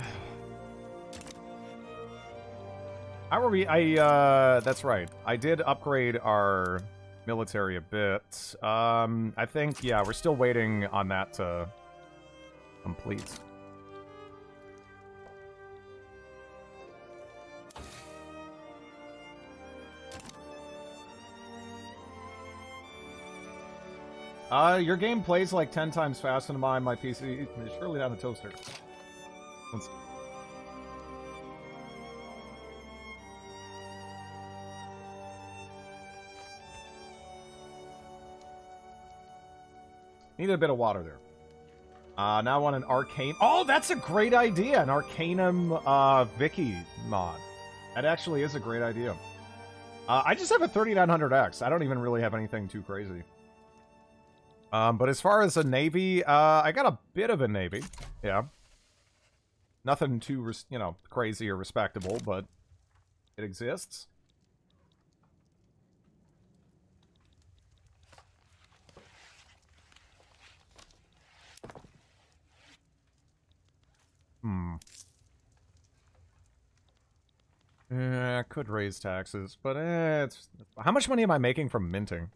How are we? That's right. I did upgrade our military a bit. I think, yeah, we're still waiting on that to complete. Your game plays like 10 times faster than mine. My PC is surely not a toaster. Need a bit of water there. Now I want an arcane. Oh, that's a great idea! An Arcanum Vicky mod. That actually is a great idea. I just have a 3900X. I don't even really have anything too crazy. But as far as a navy, I got a bit of a navy. Yeah. Nothing too, you know, crazy or respectable, but it exists. I could raise taxes, but it's... How much money am I making from minting?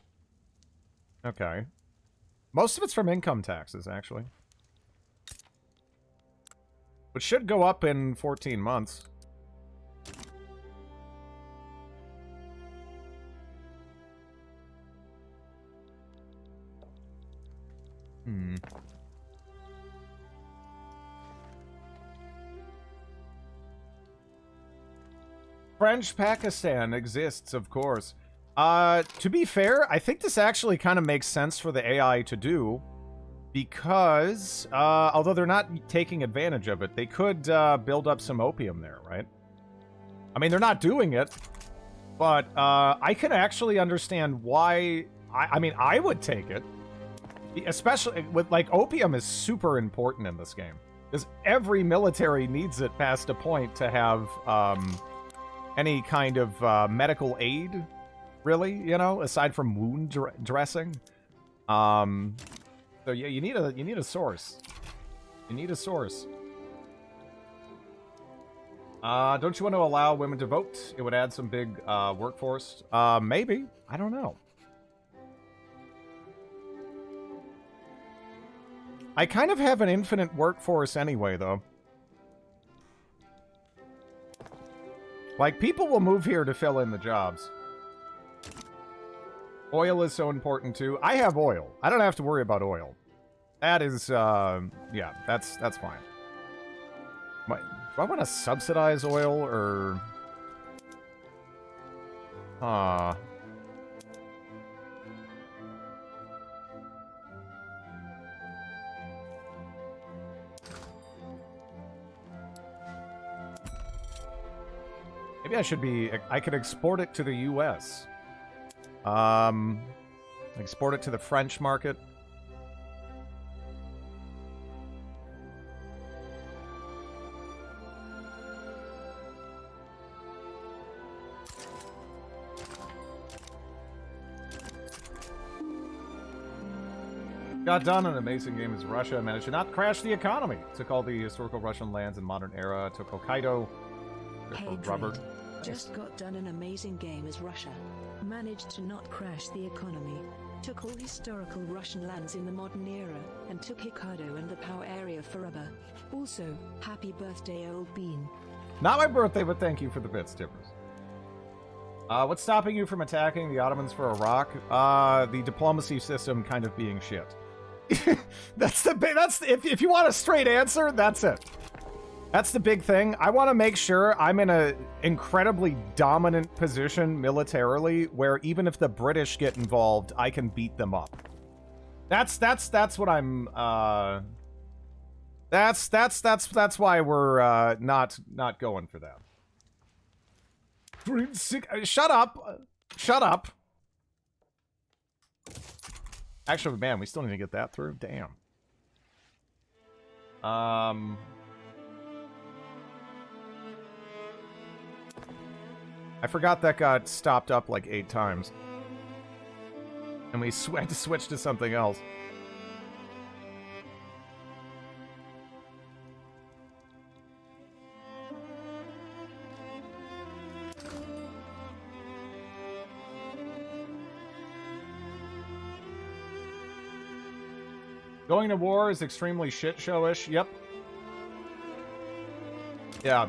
Okay. Most of it's from income taxes, actually. Which should go up in 14 months. French Pakistan exists, of course. To be fair, I think this actually kind of makes sense for the AI to do. Because, although they're not taking advantage of it, they could build up some opium there, right? I mean, they're not doing it, but I can actually understand why. I mean, I would take it, especially with, like, opium is super important in this game. Because every military needs it past a point to have any kind of medical aid, really, you know, aside from wound dressing. So yeah, you need a source. You need a source. Don't you want to allow women to vote? It would add some big workforce. Maybe. I don't know. I kind of have an infinite workforce anyway, though. Like, people will move here to fill in the jobs. Oil is so important, too. I have oil. I don't have to worry about oil. That is, yeah, that's fine. Do I want to subsidize oil, or... Maybe I should be... I could export it to the U.S. Export it to the French market. Got done. An amazing game as Russia managed to not crash the economy. Took all the historical Russian lands in modern era. Took Hokkaido. Hey, rubber. Just got done an amazing game as Russia. Managed to not crash the economy. Took all historical Russian lands in the modern era, and took Hokkaido and the power area forever. Also, happy birthday, old bean. Not my birthday, but thank you for the bits, Tippers. What's stopping you from attacking the Ottomans for Iraq? The diplomacy system kind of being shit. If you want a straight answer, that's it. That's the big thing. I want to make sure I'm in a incredibly dominant position militarily, where even if the British get involved, I can beat them up. That's what I'm. That's why we're not going for that. Shut up! Shut up! Actually, man, we still need to get that through. Damn. I forgot that got stopped up like 8 times. And we had to switch to something else. Going to war is extremely shit-showish. Yep. Yeah.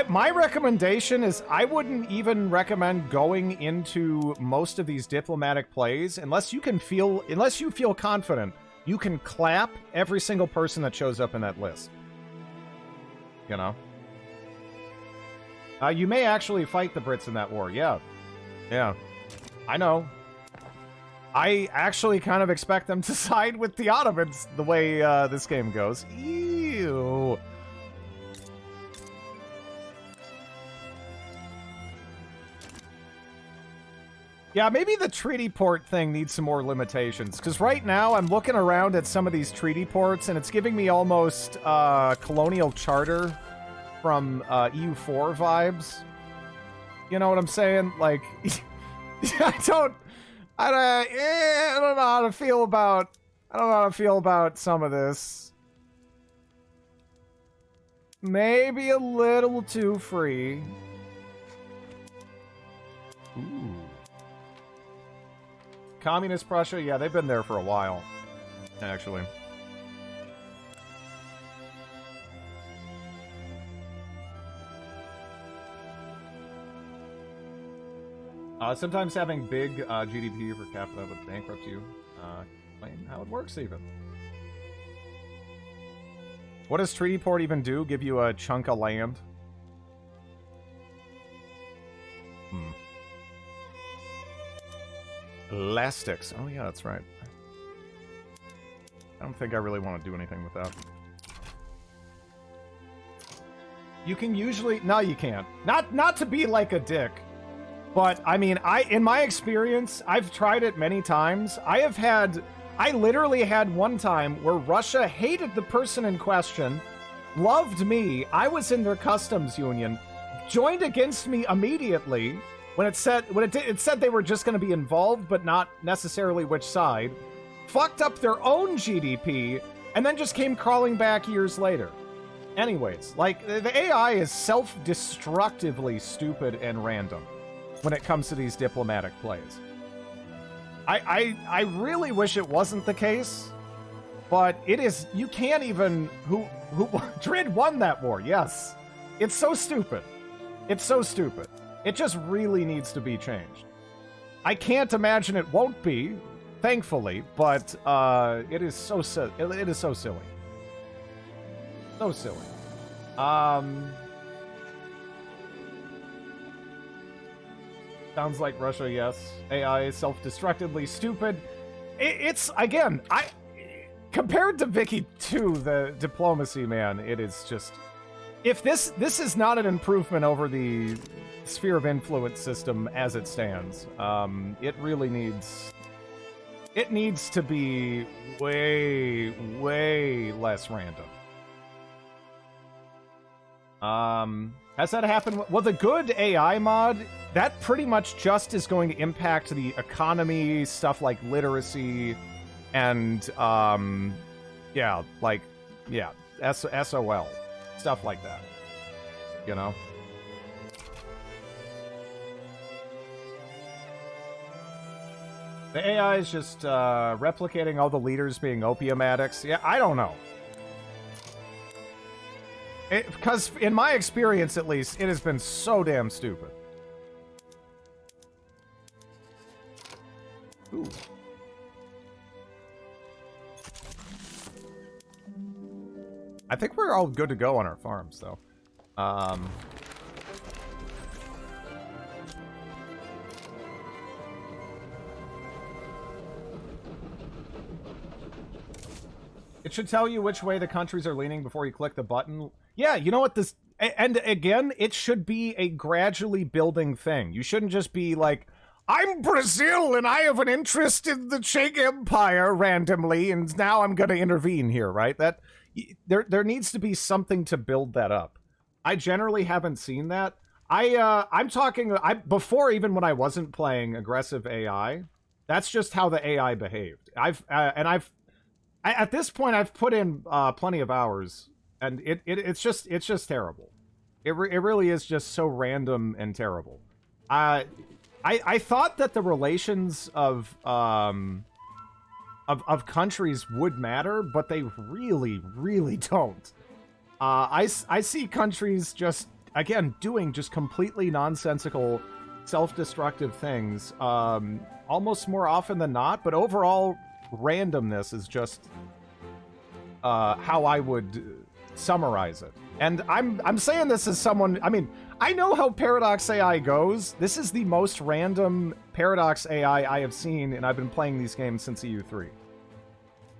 My recommendation is I wouldn't even recommend going into most of these diplomatic plays unless you feel confident you can clap every single person that shows up in that list. You know? You may actually fight the Brits in that war. Yeah. Yeah. I know. I actually kind of expect them to side with the Ottomans the way this game goes. Ew. Yeah, maybe the treaty port thing needs some more limitations. Because right now, I'm looking around at some of these treaty ports, and it's giving me almost colonial charter from EU4 vibes. You know what I'm saying? Like, I don't know how to feel about some of this. Maybe a little too free. Ooh. Communist Prussia? Yeah, they've been there for a while, actually. Sometimes having big GDP per capita would bankrupt you. Explain how it works, even. What does Treaty Port even do? Give you a chunk of land? Elastics. Oh, yeah, that's right. I don't think I really want to do anything with that. You can usually... No, you can't. Not to be like a dick. But, I mean, in my experience, I've tried it many times. I literally had one time where Russia hated the person in question, loved me, I was in their customs union, joined against me immediately when it said they were just going to be involved, but not necessarily which side, fucked up their own GDP, and then just came crawling back years later. Anyways, like, the AI is self-destructively stupid and random when it comes to these diplomatic plays. I really wish it wasn't the case, but it is. You can't even. Who Drid won that war? Yes, it's so stupid. It's so stupid. It just really needs to be changed. I can't imagine it won't be, thankfully, but it is so it is so silly. So silly. Sounds like Russia, yes. AI is self-destructively stupid. It's, again, compared to Vicky 2, the diplomacy, man, it is just... If this is not an improvement over the sphere of influence system as it stands, it really needs... It needs to be way, way less random. Has that happened? Well, the good AI mod, that pretty much just is going to impact the economy, stuff like literacy, and, SOL, stuff like that, you know? The AI is just, replicating all the leaders being opium addicts. Yeah, I don't know. Because, in my experience, at least, it has been so damn stupid. Ooh. I think we're all good to go on our farms, though. It should tell you which way the countries are leaning before you click the button. Yeah, you know what this... And again, it should be a gradually building thing. You shouldn't just be like, I'm Brazil and I have an interest in the Czech Empire randomly, and now I'm going to intervene here, right? That there needs to be something to build that up. I generally haven't seen that. I'm talking... before, even when I wasn't playing aggressive AI, that's just how the AI behaved. At this point, I've put in plenty of hours, and it's just terrible. It really is just so random and terrible. I thought that the relations of countries would matter, but they really, really don't. I see countries just, again, doing just completely nonsensical, self-destructive things, almost more often than not, but overall... randomness is just how I would summarize it. And I'm saying this as someone... I mean, I know how Paradox AI goes. This is the most random Paradox AI I have seen, and I've been playing these games since EU3.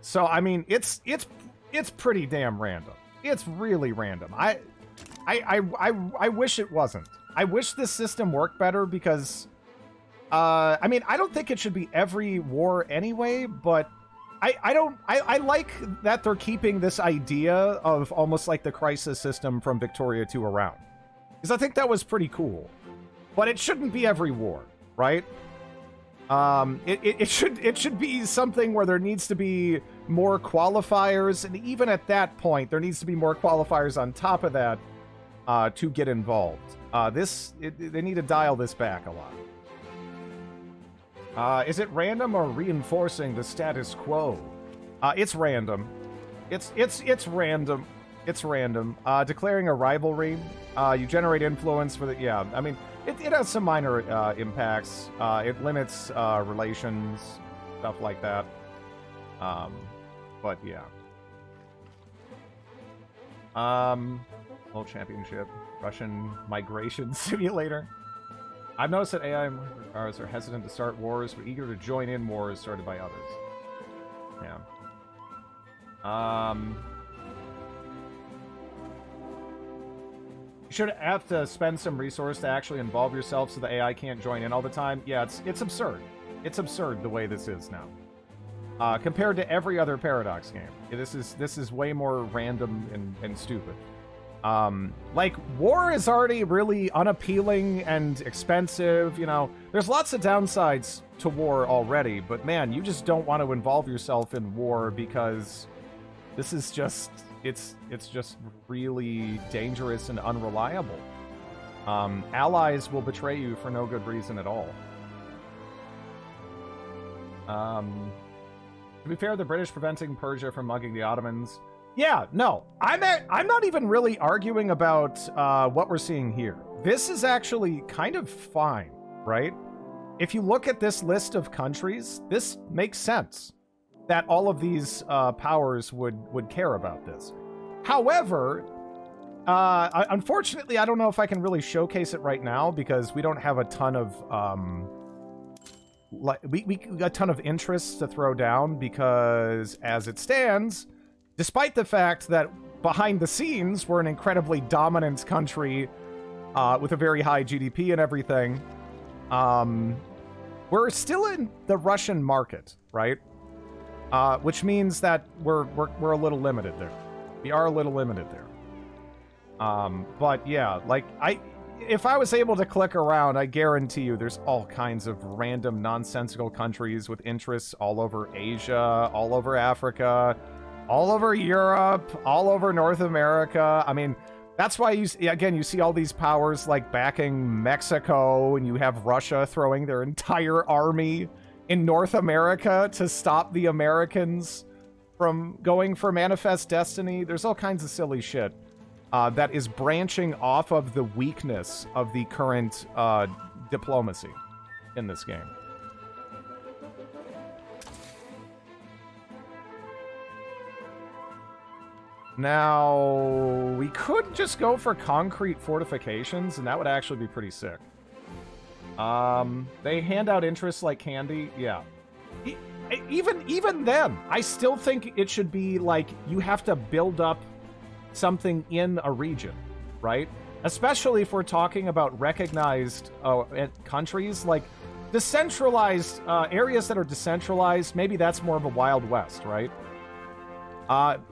So, I mean, it's pretty damn random. It's really random. I wish it wasn't. I wish this system worked better because... I mean, I don't think it should be every war anyway, but I like that they're keeping this idea of almost like the crisis system from Victoria 2 around. Because I think that was pretty cool. But it shouldn't be every war, right? It should be something where there needs to be more qualifiers, and even at that point, there needs to be more qualifiers on top of that to get involved. They need to dial this back a lot. Is it random or reinforcing the status quo? It's random. It's random. It's random. Declaring a rivalry. You generate influence for the... Yeah, I mean, it has some minor impacts. It limits relations, stuff like that. But yeah. World Championship. Russian Migration Simulator. I've noticed that AI cars are hesitant to start wars, but eager to join in wars started by others. Yeah. You should have to spend some resource to actually involve yourself so the AI can't join in all the time. Yeah, it's absurd. It's absurd the way this is now. Compared to every other Paradox game. This is way more random and stupid. Like, war is already really unappealing and expensive, you know. There's lots of downsides to war already, but man, you just don't want to involve yourself in war because this is just, it's just really dangerous and unreliable. Allies will betray you for no good reason at all. To be fair, the British preventing Persia from mugging the Ottomans. Yeah, no, I'm not even really arguing about what we're seeing here. This is actually kind of fine, right? If you look at this list of countries, this makes sense that all of these powers would care about this. However, unfortunately, I don't know if I can really showcase it right now because we don't have a ton of a ton of interests to throw down because, as it stands, despite the fact that behind the scenes we're an incredibly dominant country with a very high GDP and everything, we're still in the Russian market, right? Which means that we're a little limited there. We are a little limited there. But yeah, like if I was able to click around, I guarantee you there's all kinds of random nonsensical countries with interests all over Asia, all over Africa, all over Europe, all over North America. I mean, that's why you see all these powers like backing Mexico, and you have Russia throwing their entire army in North America to stop the Americans from going for Manifest Destiny. There's all kinds of silly shit that is branching off of the weakness of the current diplomacy in this game. Now, we could just go for concrete fortifications, and that would actually be pretty sick. They hand out interests like candy. Yeah. Even then, I still think it should be like you have to build up something in a region, right? Especially if we're talking about recognized countries, like decentralized areas that are decentralized. Maybe that's more of a Wild West, right?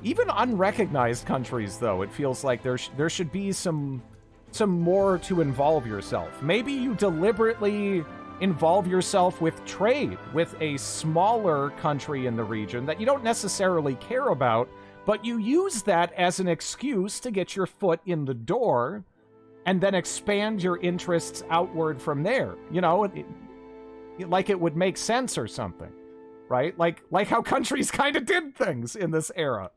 Even unrecognized countries, though, it feels like there should be some more to involve yourself. Maybe you deliberately involve yourself with trade with a smaller country in the region that you don't necessarily care about, but you use that as an excuse to get your foot in the door and then expand your interests outward from there. You know, like it would make sense or something, right? Like how countries kind of did things in this era.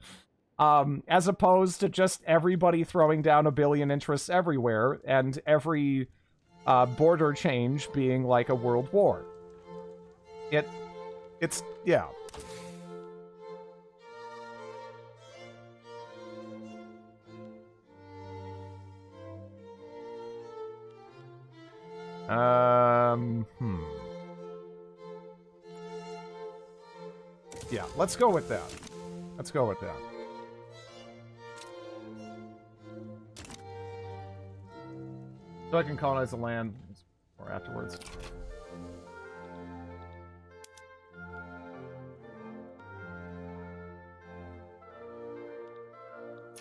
As opposed to just everybody throwing down a billion interests everywhere and every border change being like a world war. It's yeah. Yeah, let's go with that. Let's go with that. So I can colonize the land or afterwards.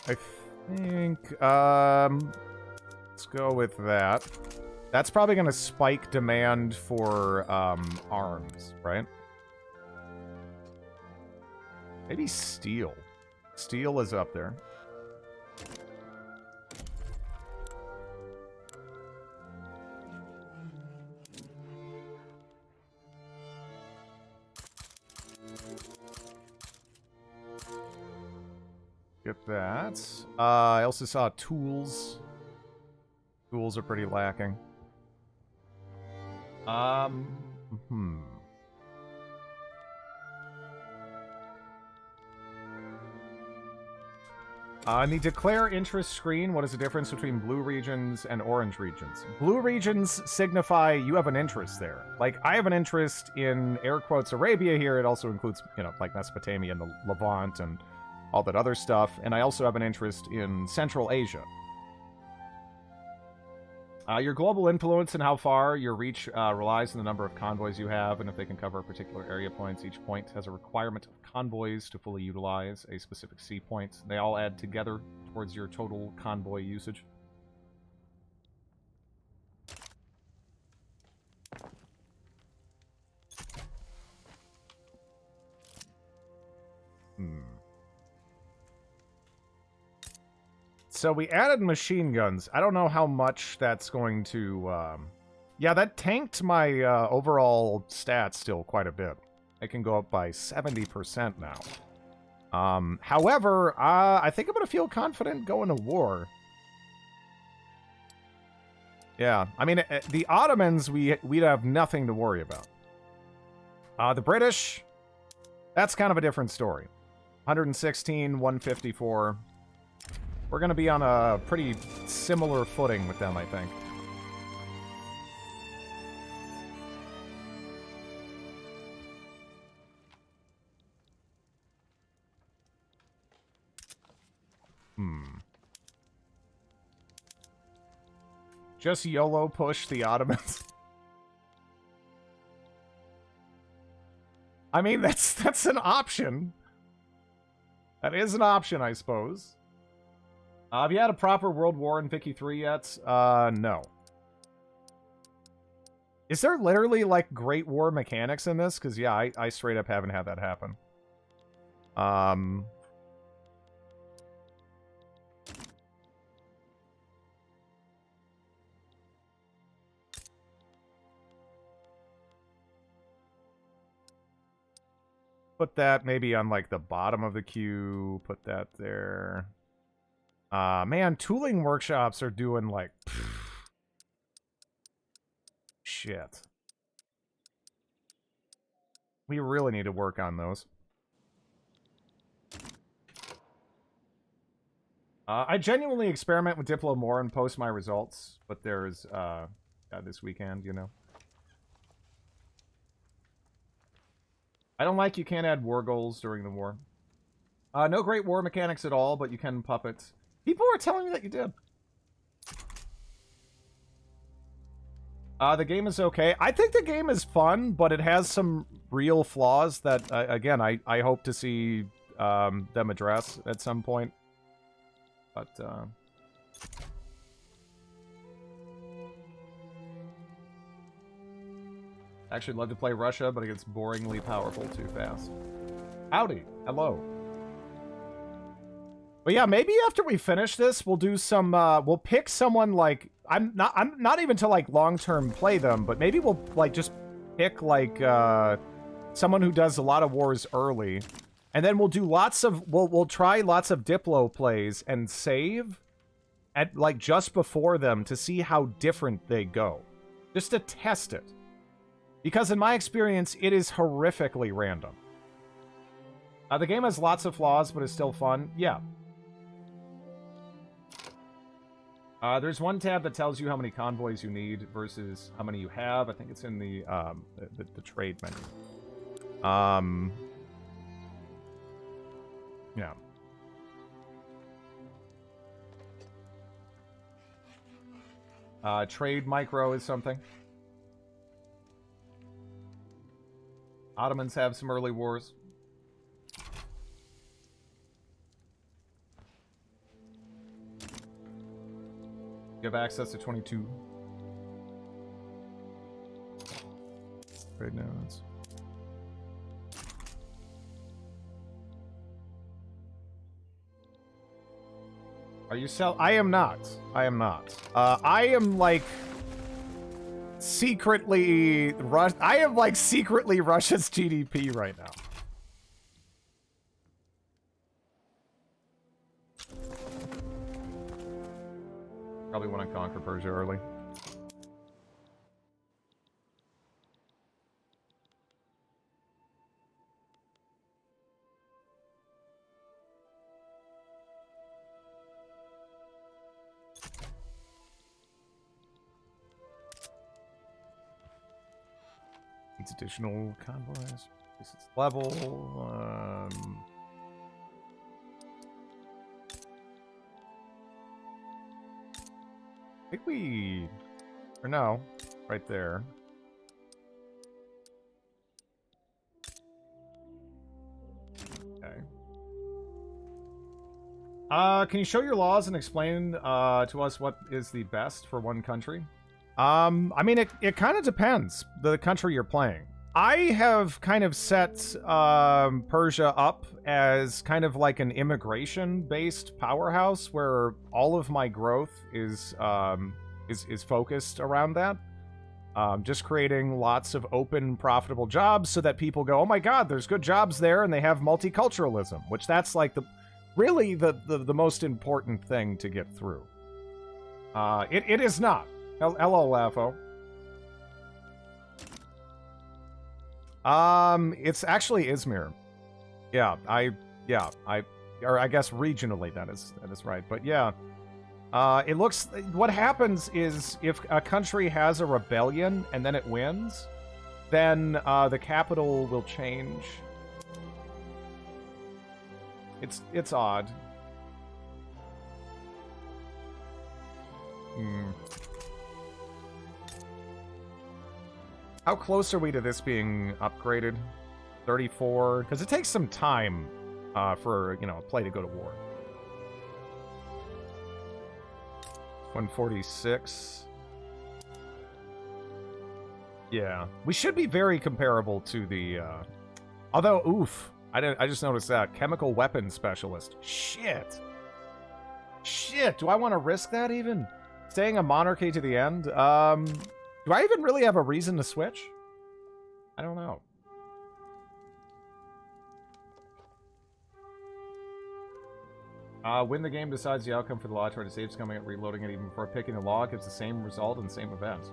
I think, let's go with that. That's probably going to spike demand for arms, right? Maybe steel. Steel is up there. Get that. I also saw tools. Tools are pretty lacking. The declare interest screen. What is the difference between blue regions and orange regions? Blue regions signify you have an interest there. Like, I have an interest in, air quotes, Arabia here. It also includes, you know, like Mesopotamia and the Levant and all that other stuff, and I also have an interest in Central Asia. Your global influence and how far your reach relies on the number of convoys you have, and if they can cover particular area points. Each point has a requirement of convoys to fully utilize a specific sea point. They all add together towards your total convoy usage. So we added machine guns. I don't know how much that's going to... Yeah, that tanked my overall stats still quite a bit. It can go up by 70% now. However, I think I'm going to feel confident going to war. Yeah, I mean, the Ottomans, we'd have nothing to worry about. The British, that's kind of a different story. 116, 154. We're going to be on a pretty similar footing with them, I think. Just YOLO push the Ottomans. I mean, that's an option. That is an option, I suppose. Have you had a proper World War in Vicky 3 yet? No. Is there literally, like, Great War mechanics in this? Because, yeah, I straight up haven't had that happen. Put that maybe on, like, the bottom of the queue. Put that there. Man, tooling workshops are doing, like... Shit. We really need to work on those. I genuinely experiment with Diplo more and post my results, but there's, this weekend, you know. I don't like you can't add war goals during the war. No great war mechanics at all, but you can puppet. People are telling me that you did. The game is okay. I think the game is fun, but it has some real flaws that, again, I hope to see them address at some point. But, actually love to play Russia, but it gets boringly powerful too fast. Howdy. Hello. But yeah, maybe after we finish this, we'll do some, we'll pick someone like, I'm not even to like long-term play them, but maybe we'll like just pick like, someone who does a lot of wars early. And then we'll do lots of, we'll try lots of Diplo plays and save at like just before them to see how different they go. Just to test it. Because in my experience, it is horrifically random. The game has lots of flaws, but it's still fun. Yeah. There's one tab that tells you how many convoys you need versus how many you have. I think it's in the trade menu. Yeah. Trade micro is something. Ottomans have some early wars. You have access to 22 trade nodes. Are you sell? I am not. I am not. I am like secretly I am like secretly Russia's GDP right now. Probably want to conquer Persia early. Needs additional convoys. This is level. I think we... Or no. Right there. Okay. Can you show your laws and explain to us what is the best for one country? I mean, it kind of depends, the country you're playing. I have kind of set Persia up as kind of like an immigration-based powerhouse where all of my growth is focused around that. Just creating lots of open, profitable jobs so that people go, oh my god, there's good jobs there, and they have multiculturalism, which that's like really the most important thing to get through. It is not. Hello, Lafo. It's actually Izmir. Yeah, I guess regionally that is right. But yeah, it looks, what happens is if a country has a rebellion and then it wins, then the capital will change. It's odd. How close are we to this being upgraded? 34? Because it takes some time for, you know, a play to go to war. 146. Yeah. We should be very comparable to the... Although, oof. I just noticed that. Chemical weapon specialist. Shit. Shit. Do I want to risk that even? Staying a monarchy to the end? Do I even really have a reason to switch? I don't know. When the game decides the outcome for the law, try to save coming up, reloading it even before picking the law gives the same result and same event.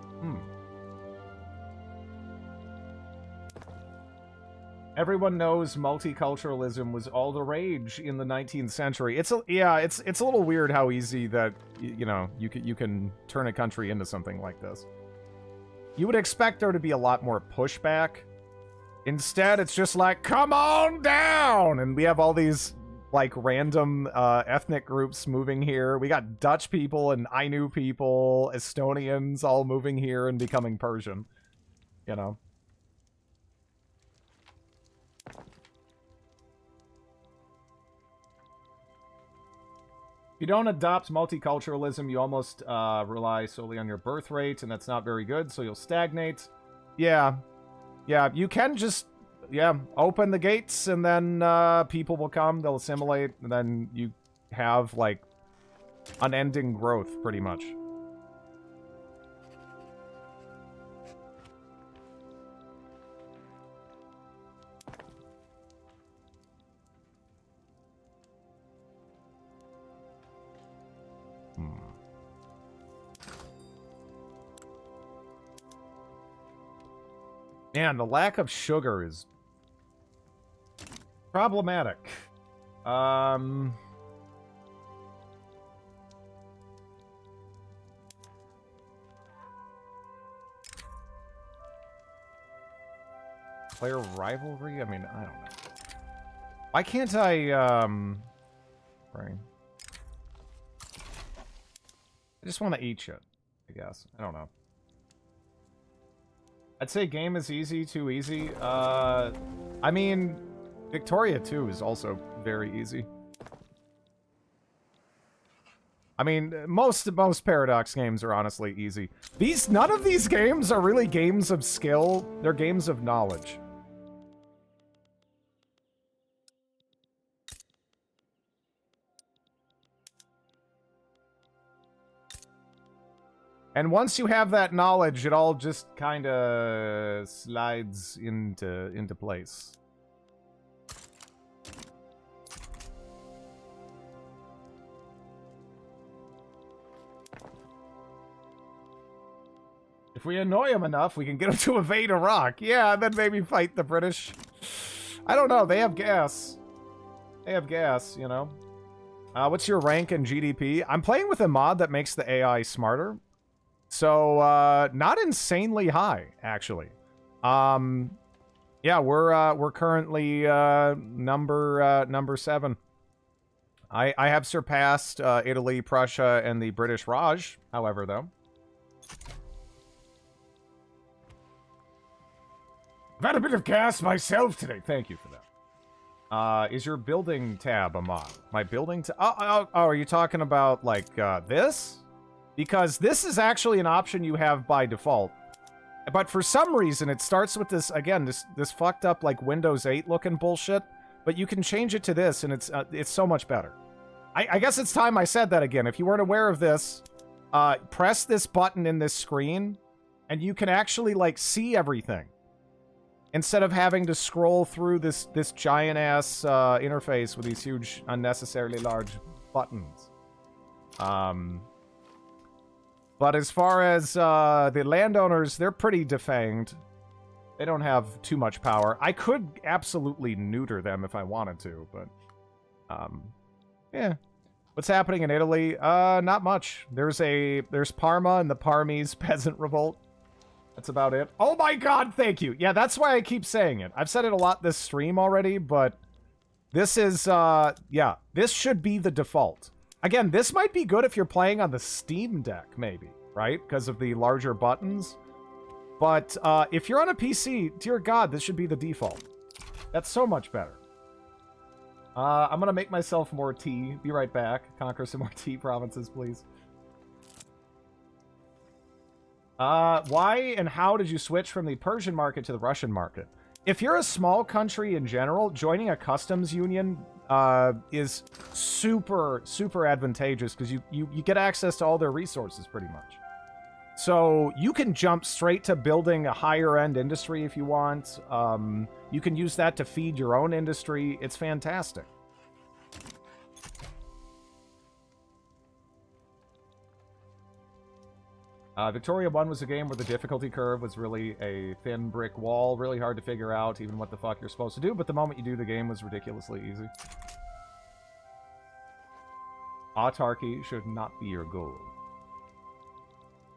Everyone knows multiculturalism was all the rage in the 19th century. It's a little weird how easy that you know you can turn a country into something like this. You would expect there to be a lot more pushback. Instead, it's just like, come on down! And we have all these, like, random ethnic groups moving here. We got Dutch people and Ainu people, Estonians all moving here and becoming Persian. You know? If you don't adopt multiculturalism, you almost rely solely on your birth rate, and that's not very good, so you'll stagnate. Yeah. Yeah, you can just, open the gates, and then people will come, they'll assimilate, and then you have, like, unending growth, pretty much. Man, the lack of sugar is problematic. Player rivalry? I mean, I don't know. Why can't I, right. I just want to eat shit, I guess. I don't know. I'd say game is easy, too easy. I mean, Victoria 2 is also very easy. I mean, most Paradox games are honestly easy. None of these games are really games of skill. They're games of knowledge. And once you have that knowledge, it all just kind of slides into place. If we annoy him enough, we can get him to invade Iraq. Yeah, and then maybe fight the British. I don't know. They have gas. They have gas, you know. What's your rank in GDP? I'm playing with a mod that makes the AI smarter. So, not insanely high, actually. Yeah, we're currently number 7. I have surpassed Italy, Prussia, and the British Raj, however, though. I've had a bit of gas myself today. Thank you for that. Is your building tab a mod? My building tab? Oh, are you talking about, like, this? Because this is actually an option you have by default. But for some reason, it starts with this, again, this fucked up, like, Windows 8 looking bullshit. But you can change it to this, and it's so much better. I guess it's time I said that again. If you weren't aware of this, press this button in this screen, and you can actually, like, see everything. Instead of having to scroll through this giant-ass interface with these huge, unnecessarily large buttons. But as far as the landowners, they're pretty defanged. They don't have too much power. I could absolutely neuter them if I wanted to, but... yeah. What's happening in Italy? Not much. There's Parma and the Parmese peasant revolt. That's about it. Oh my god, thank you. Yeah, that's why I keep saying it. I've said it a lot this stream already, but this is, yeah, this should be the default. Again, this might be good if you're playing on the Steam Deck, maybe, right? Because of the larger buttons. But if you're on a PC, dear god, this should be the default. That's so much better. I'm gonna make myself more tea. Be right back. Conquer some more tea provinces, please. Why and how did you switch from the Persian market to the Russian market? If you're a small country in general, joining a customs union is super, super advantageous because you get access to all their resources pretty much. So you can jump straight to building a higher-end industry if you want. You can use that to feed your own industry. It's fantastic. Victoria 1 was a game where the difficulty curve was really a thin brick wall, really hard to figure out even what the fuck you're supposed to do, but the moment you do, the game was ridiculously easy. Autarky should not be your goal.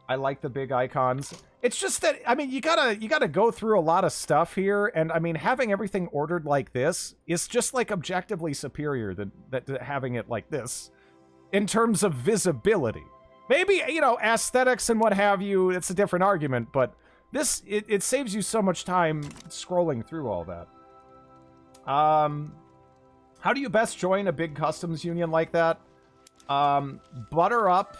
I like the big icons. It's just that, I mean, you gotta go through a lot of stuff here, and I mean, having everything ordered like this is just like objectively superior than having it like this in terms of visibility. Maybe, you know, aesthetics and what have you, it's a different argument, but this, it saves you so much time scrolling through all that. How do you best join a big customs union like that? Butter up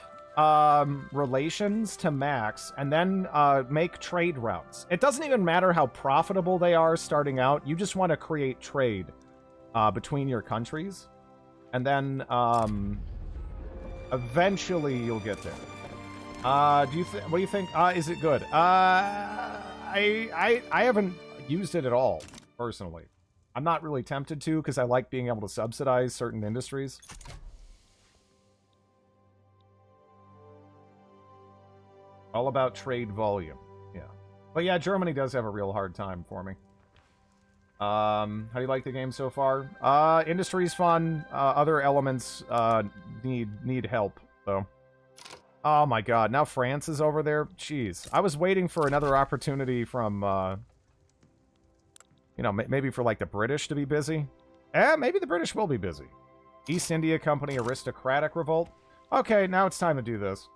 relations to max, and then make trade routes. It doesn't even matter how profitable they are starting out, you just want to create trade between your countries, and then eventually you'll get there. What do you think? Is it good? I haven't used it at all, personally. I'm not really tempted to, because I like being able to subsidize certain industries. All about trade volume. Yeah. But yeah, Germany does have a real hard time for me. How do you like the game so far? Industry's fun. Other elements need help, though. Oh my god, now France is over there? Jeez. I was waiting for another opportunity from, you know, maybe for, like, the British to be busy. Maybe the British will be busy. East India Company aristocratic revolt. Okay, now it's time to do this.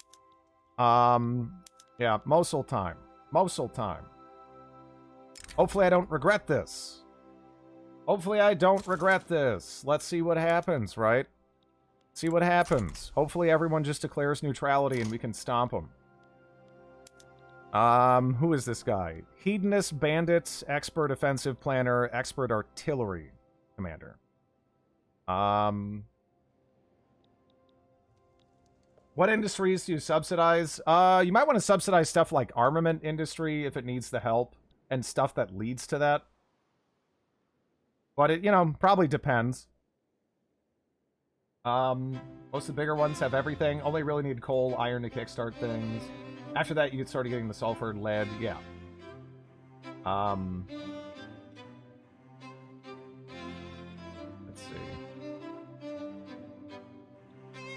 Yeah, Mosul time. Mosul time. Hopefully I don't regret this. Hopefully I don't regret this. Let's see what happens, right? See what happens. Hopefully everyone just declares neutrality and we can stomp them. Who is this guy? Hedonist Bandits, Expert Offensive Planner, Expert Artillery Commander. What industries do you subsidize? You might want to subsidize stuff like armament industry if it needs the help, and stuff that leads to that. But it, you know, probably depends. Most of the bigger ones have everything. Only really need coal, iron to kickstart things. After that, you get started getting the sulfur, lead, yeah. Let's see.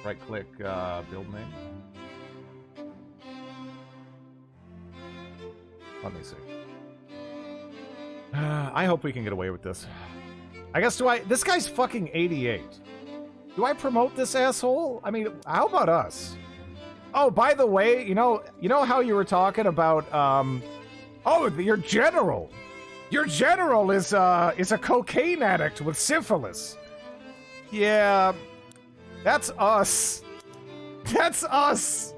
Right-click, build name. Let me see. I hope we can get away with this. I guess, this guy's fucking 88. Do I promote this asshole? I mean, how about us? Oh, by the way, you know how you were talking about, oh, your general. Your general is a cocaine addict with syphilis. Yeah, that's us. That's us.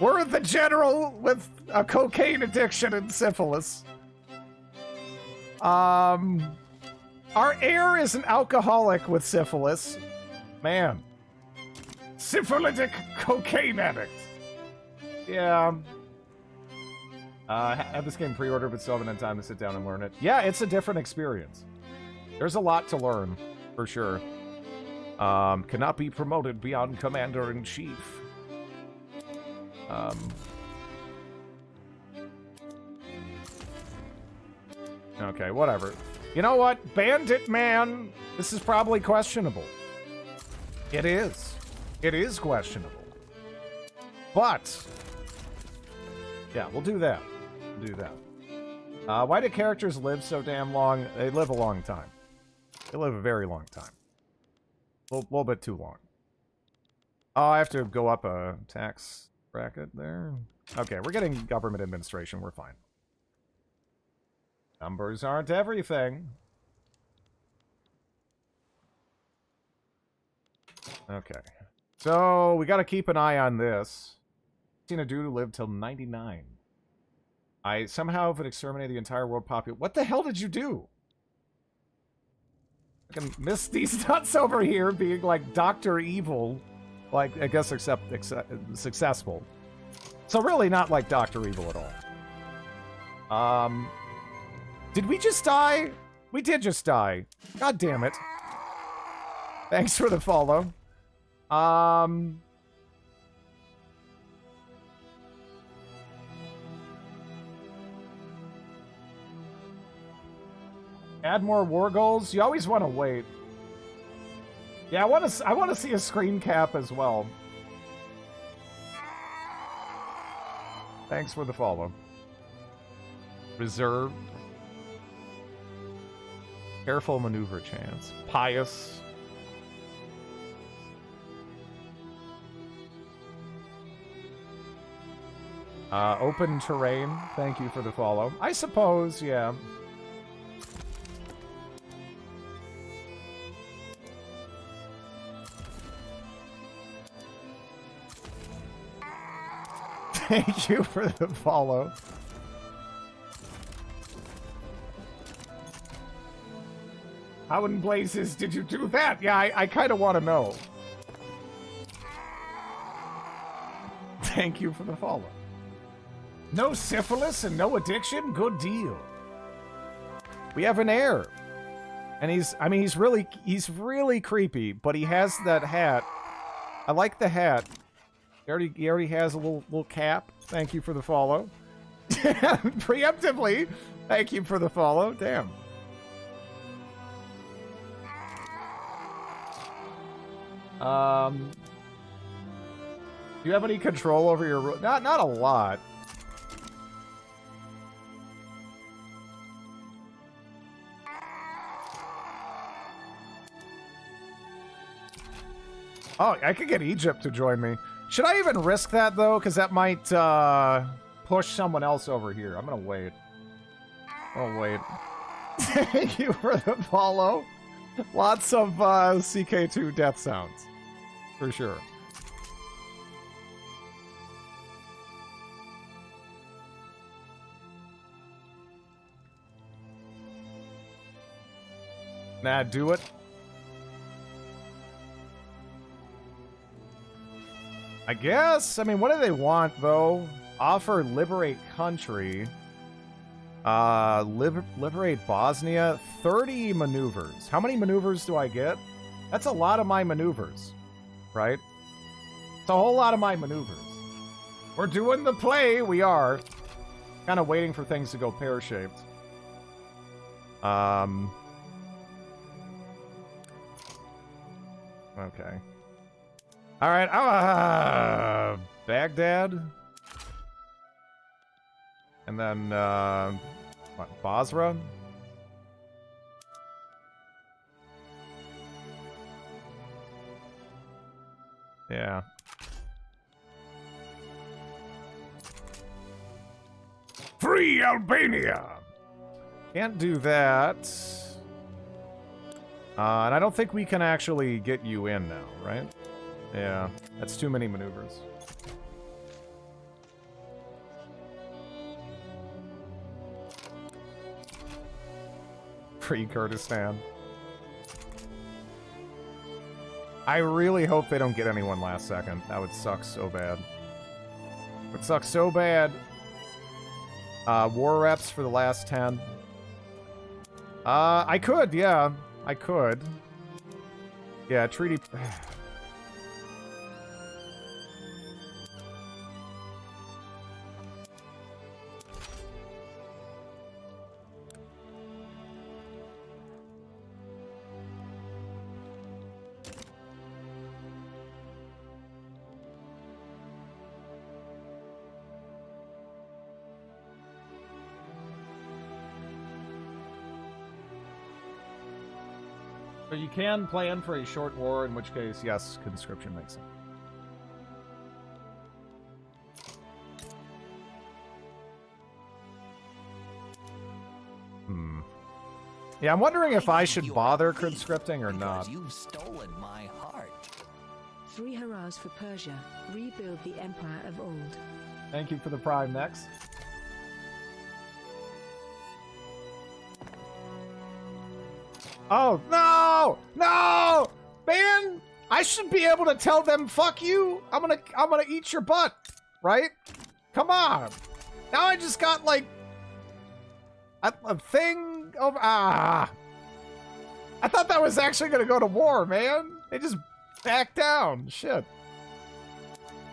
We're the general with a cocaine addiction and syphilis. Our heir is an alcoholic with syphilis. Man. Syphilitic cocaine addict. Yeah. Have this game pre-ordered, but still haven't had time to sit down and learn it. Yeah, it's a different experience. There's a lot to learn, for sure. Cannot be promoted beyond Commander-in-Chief. Okay, whatever. You know what? Bandit Man, this is probably questionable. It is. It is questionable. But, yeah, we'll do that. We'll do that. Why do characters live so damn long? They live a long time. They live a very long time. A little bit too long. Oh, I have to go up a tax bracket there. Okay, we're getting government administration. We're fine. Numbers aren't everything. Okay. So, we gotta keep an eye on this. Seen a dude who lived till 99. I somehow have exterminated the entire world population. What the hell did you do? I can miss these nuts over here being like Dr. Evil. Like, I guess successful. So really not like Dr. Evil at all. Did we just die? We did just die. God damn it. Thanks for the follow. Add more war goals? You always want to wait. Yeah, I want to see a screen cap as well. Thanks for the follow. Reserve. Careful maneuver chance. Pious. Open terrain. Thank you for the follow. I suppose, yeah. Thank you for the follow. How in blazes did you do that? Yeah, I kind of want to know. Thank you for the follow. No syphilis and no addiction? Good deal. We have an heir. And he's really creepy, but he has that hat. I like the hat. He already has a little cap. Thank you for the follow. Preemptively, thank you for the follow. Damn. Do you have any control over your... Not a lot. Oh, I could get Egypt to join me. Should I even risk that, though? Because that might push someone else over here. I'm going to wait. Oh, wait. Thank you for the follow. Lots of CK2 death sounds. For sure. Nah, do it. I guess. I mean, what do they want, though? Offer liberate country. Liberate Bosnia. 30 maneuvers. How many maneuvers do I get? That's a lot of my maneuvers. Right? It's a whole lot of my maneuvers. We're doing the play. We are. Kind of waiting for things to go pear-shaped. Okay. All right, Baghdad, and then what, Basra. Yeah. Free Albania! Can't do that. And I don't think we can actually get you in now, right? Yeah, that's too many maneuvers. Free Kurdistan. I really hope they don't get anyone last second. That would suck so bad. It would suck so bad. War reps for the last 10. I could, yeah. I could. Yeah, treaty... But you can plan for a short war, in which case, yes, conscription makes sense. Yeah, I'm wondering if I should bother conscripting or not. You've stolen my heart. 3 hurrahs for Persia. Rebuild the empire of old. Thank you for the prime next. Oh, no! No! Man, I should be able to tell them, fuck you. I'm gonna eat your butt, right? Come on. Now I just got, like, a thing of, I thought that was actually gonna go to war, man. They just backed down. Shit.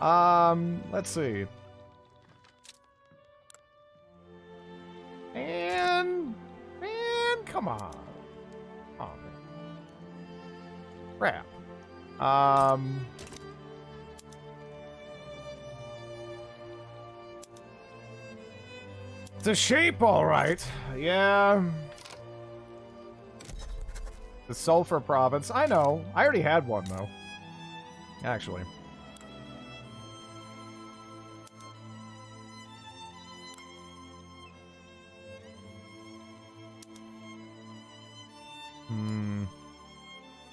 Let's see. Man, come on. Oh, man. Crap. It's a shape, all right. Yeah. The Sulfur Province. I know. I already had one, though. Actually.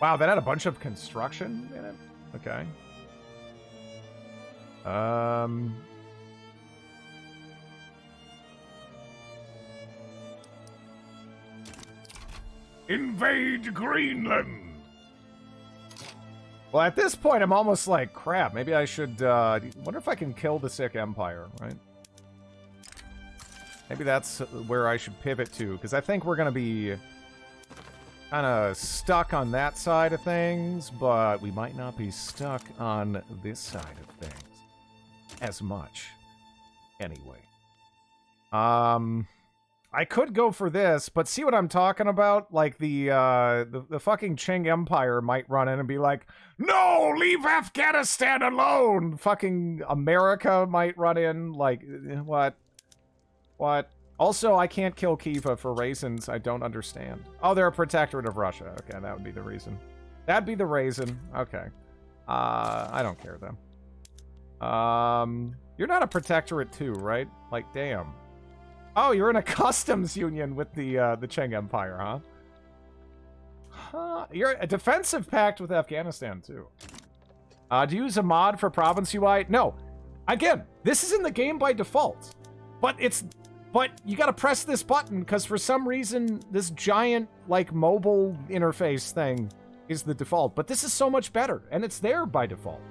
Wow, that had a bunch of construction in it? Okay. Invade Greenland! Well, at this point, I'm almost like, crap, maybe I should, wonder if I can kill the Sick Empire, right? Maybe that's where I should pivot to, because I think we're going to be kind of stuck on that side of things, but we might not be stuck on this side of things as much. Anyway. I could go for this, but see what I'm talking about? Like the fucking Qing Empire might run in and be like, no, leave Afghanistan alone! Fucking America might run in, like, what? What? Also, I can't kill Kiva for reasons I don't understand. Oh, they're a protectorate of Russia. Okay, that would be the reason. That'd be the reason. Okay. I don't care, though. You're not a protectorate too, right? Like, damn. Oh, you're in a customs union with the Qing Empire, huh? Huh. You're a defensive pact with Afghanistan, too. Do you use a mod for province UI? No. Again, this is in the game by default. But you gotta press this button, because for some reason, this giant, like, mobile interface thing is the default. But this is so much better, and it's there by default.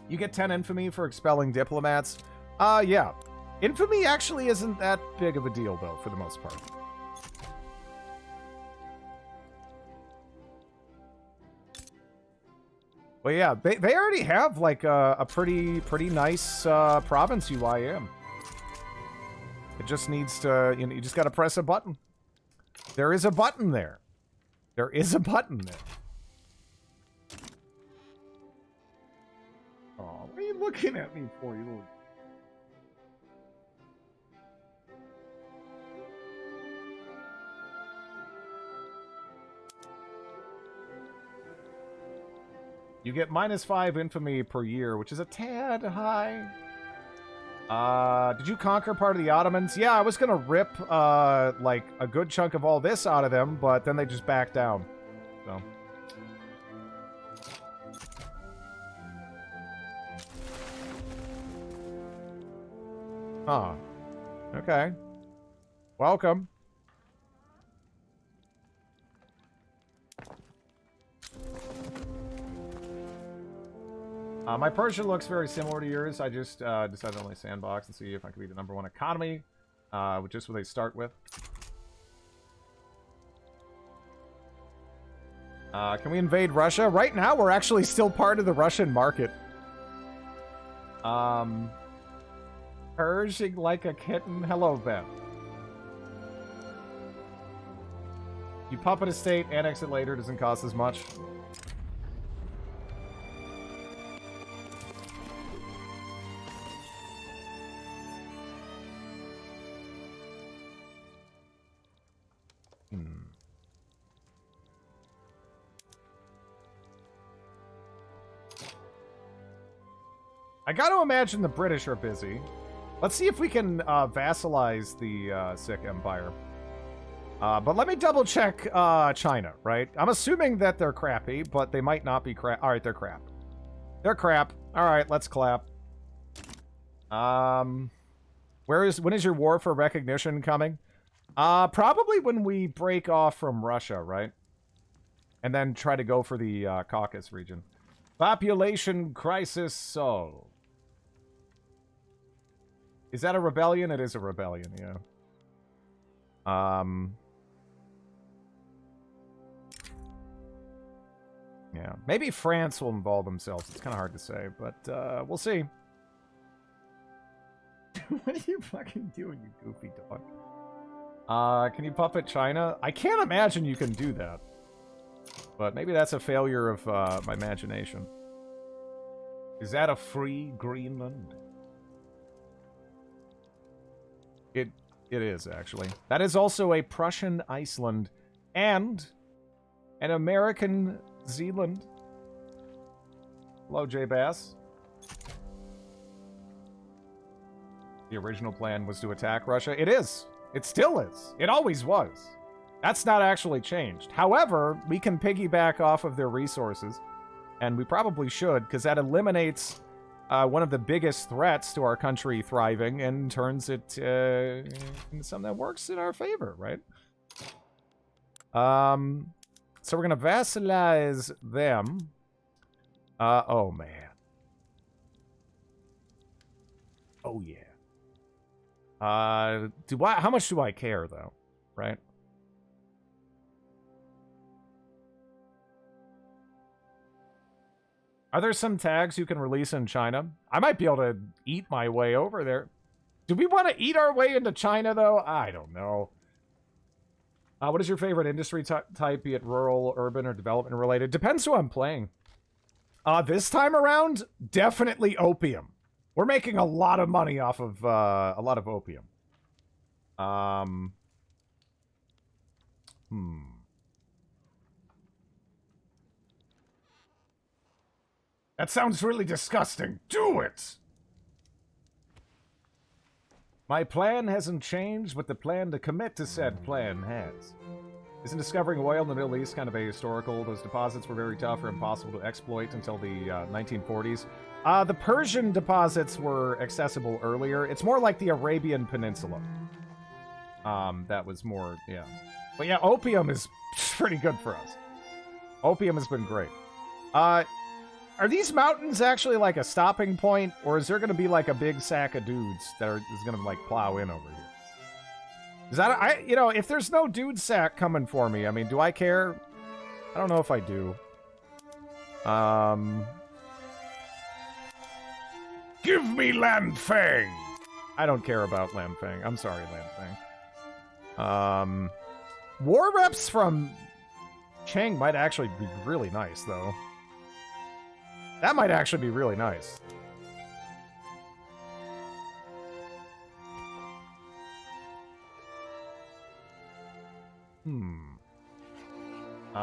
You get 10 infamy for expelling diplomats. Yeah. Infamy actually isn't that big of a deal, though, for the most part. Well, yeah, they already have, like, a pretty nice province UIM. It just needs to, you know, you just gotta press a button. There is a button there. There is a button there. Oh, what are you looking at me for, you little... You get -5 infamy per year, which is a tad high. Did you conquer part of the Ottomans? Yeah, I was gonna rip, like, a good chunk of all this out of them, but then they just backed down. So. Huh. Okay. Welcome. My Persia looks very similar to yours. I just decided to only sandbox and see if I can be the #1 economy, just what they start with. Can we invade Russia? Right now, we're actually still part of the Russian market. Pershing like a kitten. Hello, Ben. You puppet a state, annex it later, doesn't cost as much. I gotta imagine the British are busy. Let's see if we can vassalize the Sikh Empire. But let me double check China, right? I'm assuming that they're crappy, but they might not be crap. All right, they're crap. They're crap. All right, let's clap. When is your war for recognition coming? Probably when we break off from Russia, right? And then try to go for the Caucasus region. Population crisis solved. Is that a rebellion? It is a rebellion, yeah. Yeah. Maybe France will involve themselves. It's kind of hard to say, but we'll see. What are you fucking doing, you goofy dog? Can you puppet China? I can't imagine you can do that. But maybe that's a failure of my imagination. Is that a free Greenland? It is, actually. That is also a Prussian Iceland and an American Zealand. Hello, J-Bass. The original plan was to attack Russia. It is. It still is. It always was. That's not actually changed. However, we can piggyback off of their resources, and we probably should, because that eliminates one of the biggest threats to our country thriving and turns it into something that works in our favor, right? So we're going to vassalize them. Oh, man. Oh, yeah. How much do I care, though? Right? Are there some tags you can release in China? I might be able to eat my way over there. Do we want to eat our way into China, though? I don't know. What is your favorite industry type, be it rural, urban, or development related? Depends who I'm playing. This time around, definitely opium. We're making a lot of money off of a lot of opium. That sounds really disgusting. Do it! My plan hasn't changed, but the plan to commit to said plan has. Isn't discovering oil in the Middle East kind of ahistorical? Those deposits were very tough or impossible to exploit until the 1940s. The Persian deposits were accessible earlier. It's more like the Arabian Peninsula. That was more, yeah. But yeah, opium is pretty good for us. Opium has been great. Are these mountains actually like a stopping point, or is there going to be like a big sack of dudes that is going to like plow in over here? Is that if there's no dude sack coming for me, I mean, do I care? I don't know if I do. Give me Lanfang. I don't care about Lanfang. I'm sorry, Lanfang. War reps from Chang might actually be really nice, though. That might actually be really nice.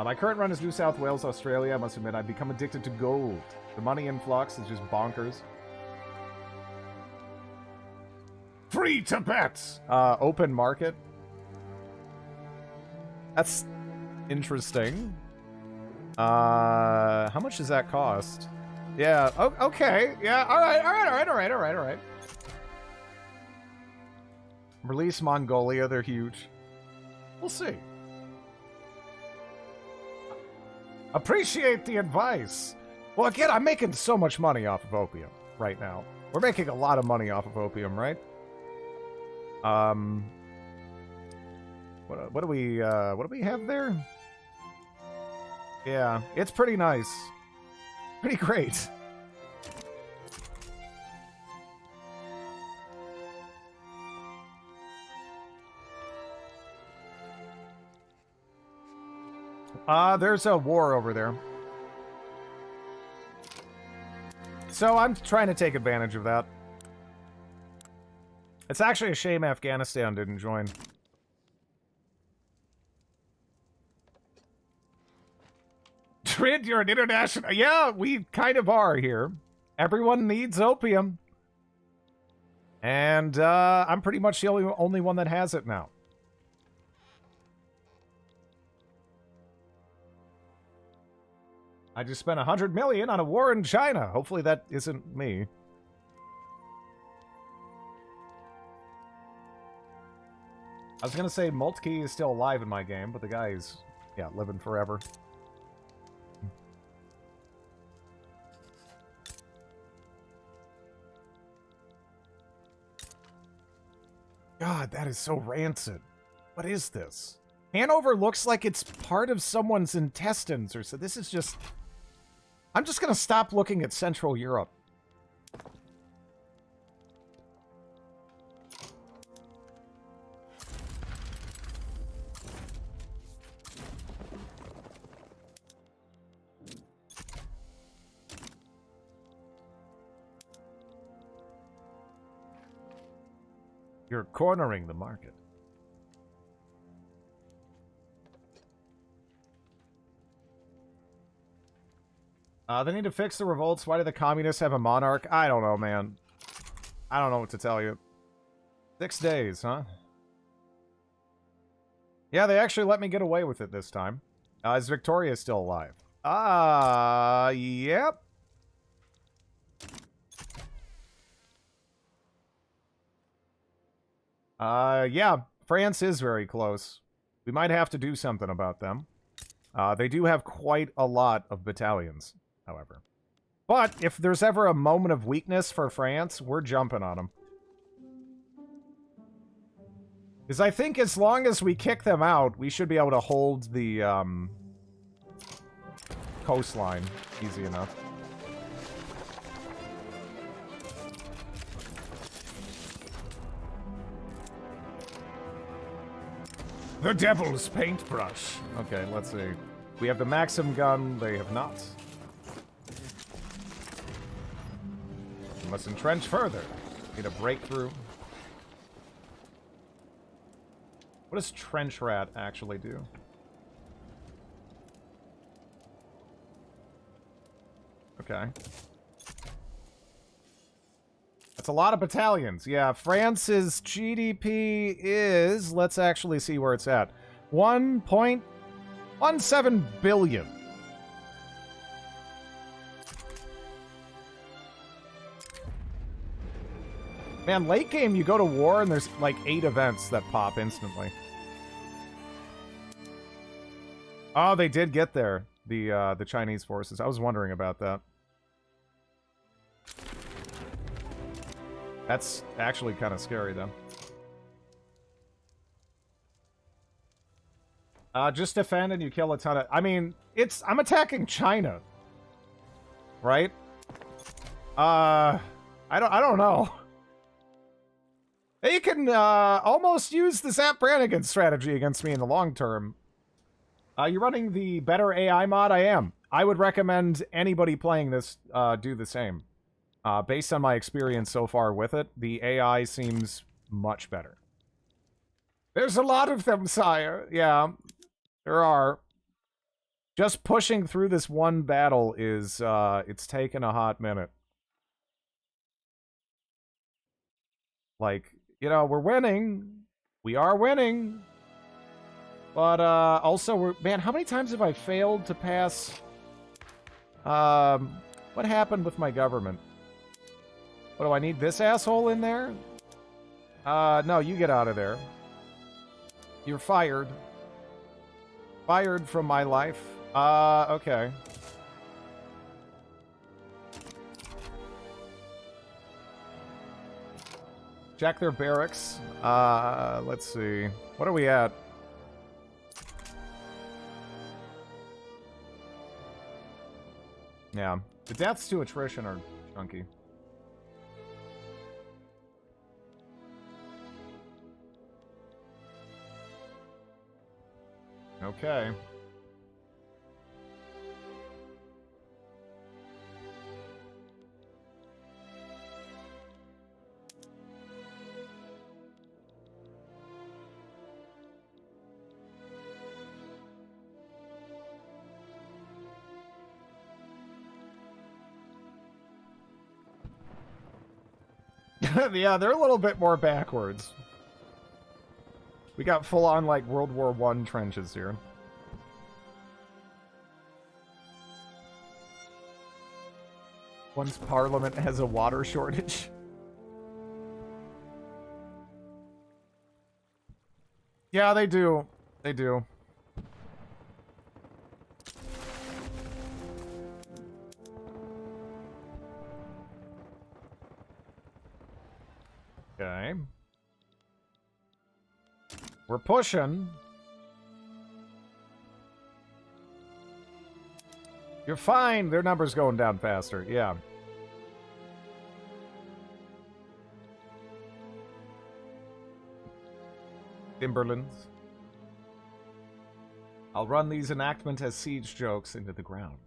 My current run is New South Wales, Australia. I must admit, I've become addicted to gold. The money influx is just bonkers. Free Tibet! Open market. That's interesting. How much does that cost? Yeah, okay. Yeah, alright. Release Mongolia, they're huge. We'll see. Appreciate the advice. Well, again, I'm making so much money off of opium right now. We're making a lot of money off of opium, right? What do we have there? Yeah, it's pretty nice. Pretty great. There's a war over there. So I'm trying to take advantage of that. It's actually a shame Afghanistan didn't join. Trid, you're an international... Yeah, we kind of are here. Everyone needs opium. And I'm pretty much the only one that has it now. I just spent 100 million on a war in China. Hopefully that isn't me. I was gonna say Moltke is still alive in my game, but the guy is, yeah, living forever. God, that is so rancid. What is this? Hanover looks like it's part of someone's intestines or so. This is just... I'm just gonna stop looking at Central Europe. You're cornering the market. They need to fix the revolts. Why do the communists have a monarch? I don't know, man. I don't know what to tell you. 6 days, huh? Yeah, they actually let me get away with it this time. Is Victoria still alive? Yep. Yeah, France is very close. We might have to do something about them. They do have quite a lot of battalions, however. But if there's ever a moment of weakness for France, we're jumping on them. Because I think as long as we kick them out, we should be able to hold the coastline easy enough. The devil's paintbrush. Okay, let's see. We have the Maxim gun. They have not. We must entrench further. Need a breakthrough. What does Trench Rat actually do? Okay. That's a lot of battalions. Yeah, France's GDP is... Let's actually see where it's at. 1.17 billion. Man, late game, you go to war and there's like 8 events that pop instantly. Oh, they did get there. The Chinese forces. I was wondering about that. That's actually kind of scary, though. Just defend and you kill a ton of... I mean, I'm attacking China. Right? I don't know. They can, almost use the Zap Brannigan strategy against me in the long term. You running the better AI mod? I am. I would recommend anybody playing this, do the same. Based on my experience so far with it, the AI seems much better. There's a lot of them, sire. Yeah, there are. Just pushing through this one battle is, it's taken a hot minute. Like, you know, we're winning. We are winning. But, also, man, how many times have I failed to pass? What happened with my government? What, do I need this asshole in there? No, you get out of there. You're fired. Fired from my life. Okay. Check their barracks. Let's see. What are we at? Yeah. The deaths to attrition are chunky. Okay. Yeah, they're a little bit more backwards. We got full-on, like, World War I trenches here. Once Parliament has a water shortage. Yeah, they do. They do. Okay. We're pushing. You're fine. Their number's going down faster. Yeah. Timberlands. I'll run these enactment as siege jokes into the ground.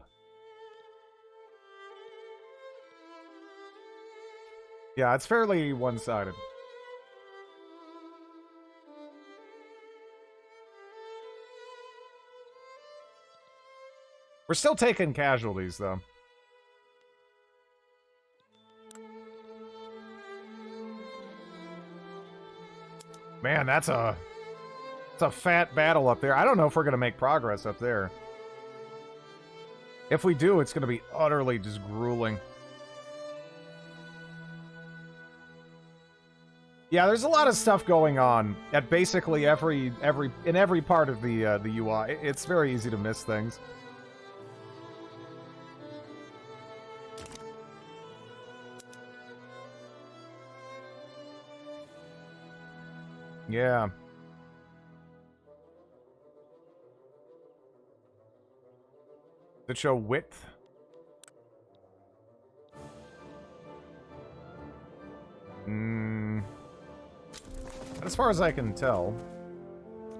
Yeah, it's fairly one-sided. We're still taking casualties, though. Man, that's a fat battle up there. I don't know if we're going to make progress up there. If we do, it's going to be utterly just grueling. Yeah, there's a lot of stuff going on at basically every part of the UI. It's very easy to miss things. Yeah. That show width. As far as I can tell.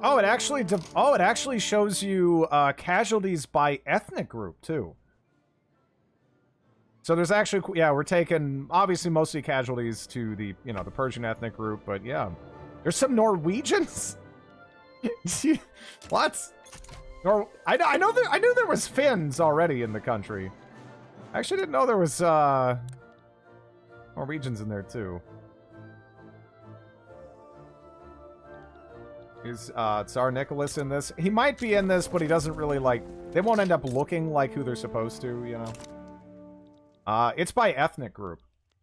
Oh, it actually shows you casualties by ethnic group too. So there's actually, yeah, we're taking obviously mostly casualties to the, you know, the Persian ethnic group, but yeah. There's some Norwegians? What? I knew there was Finns already in the country. I actually didn't know there was Norwegians in there too. Is Tsar Nicholas in this? He might be in this, but he doesn't really like. They won't end up looking like who they're supposed to, you know. It's by ethnic group,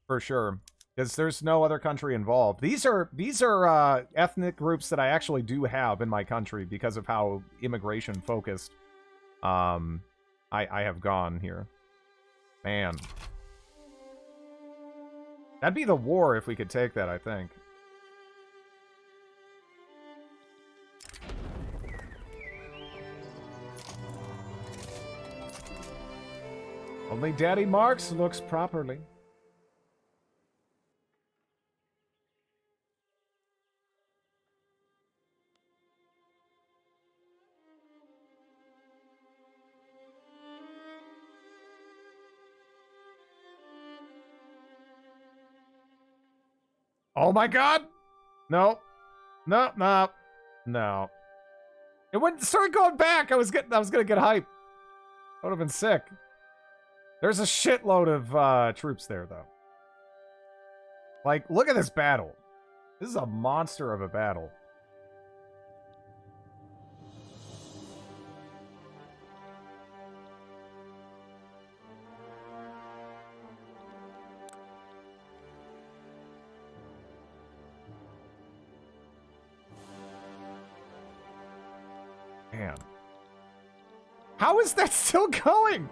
for sure, because there's no other country involved. These are ethnic groups that I actually do have in my country because of how immigration focused I have gone here. Man, that'd be the war if we could take that, I think. Only Daddy Marks looks properly. Oh my god! No. No. It wouldn't start going back. I was gonna get hype. would have been sick. There's a shitload of troops there, though. Like, look at this battle. This is a monster of a battle. Man. How is that still going?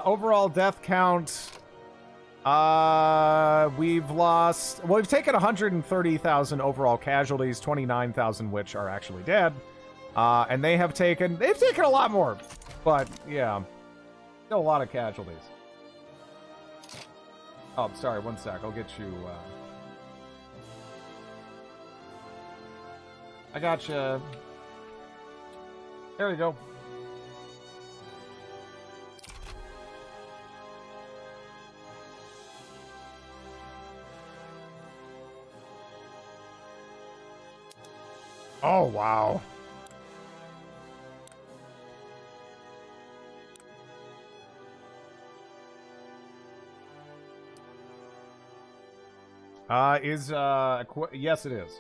Overall death count. We've lost. Well, we've taken 130,000 overall casualties, 29,000 which are actually dead. And they've taken a lot more. But yeah, still a lot of casualties. Oh, sorry. One sec. I'll get you. I got you. There we go. Oh, wow. Yes, it is.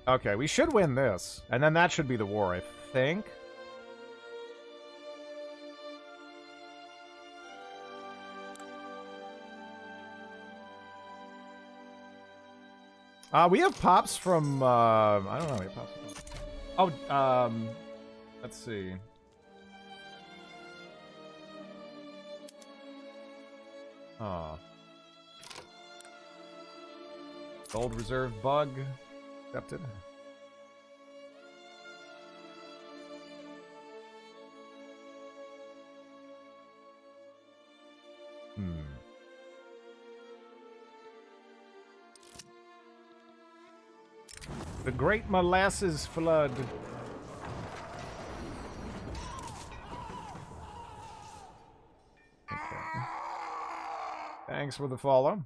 Okay, we should win this. And then that should be the war, I think. We have pops from, I don't know, we have pops from... Oh, let's see. Gold reserve bug. Accepted. The Great Molasses Flood. Okay. Thanks for the follow.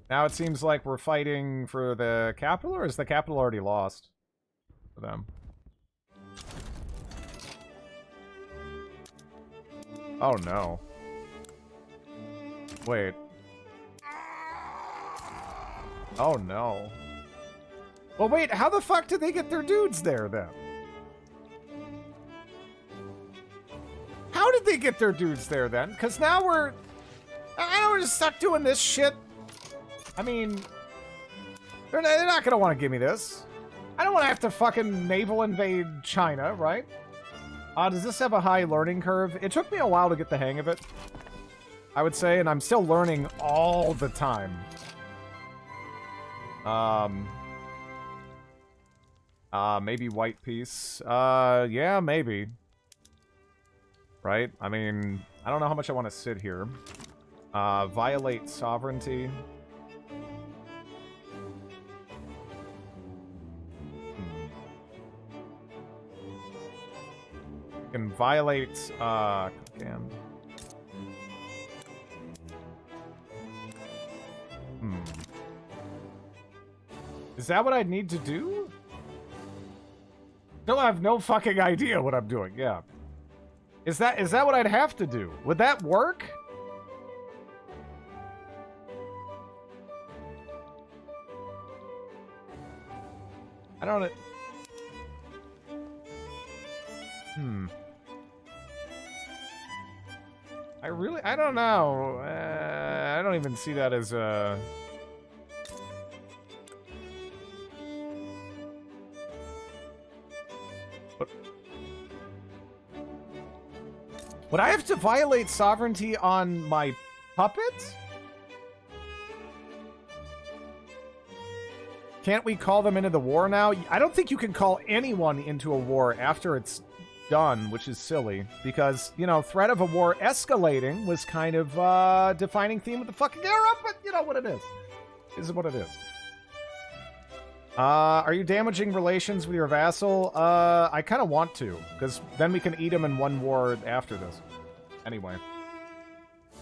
Now it seems like we're fighting for the capital, or is the capital already lost for them? Oh no. Wait. Oh no. Well, wait, how the fuck did they get their dudes there, then? How did they get their dudes there, then? Because now we're just stuck doing this shit. I mean, they're not gonna want to give me this. I don't want to have to fucking naval invade China, right? Does this have a high learning curve? It took me a while to get the hang of it, I would say, and I'm still learning all the time. Maybe white peace. Yeah, maybe. Right? I mean, I don't know how much I want to sit here. Violate sovereignty. Can violate, can. Is that what I need to do? No, I have no fucking idea what I'm doing, yeah. Is that what I'd have to do? Would that work? I don't... I don't know. I don't even see that as a... Would I have to violate sovereignty on my puppets? Can't we call them into the war now? I don't think you can call anyone into a war after it's done, which is silly. Because, you know, threat of a war escalating was kind of defining theme of the fucking era, but you know what it is. This is what it is. Are you damaging relations with your vassal? I kind of want to, because then we can eat him in one war after this. Anyway.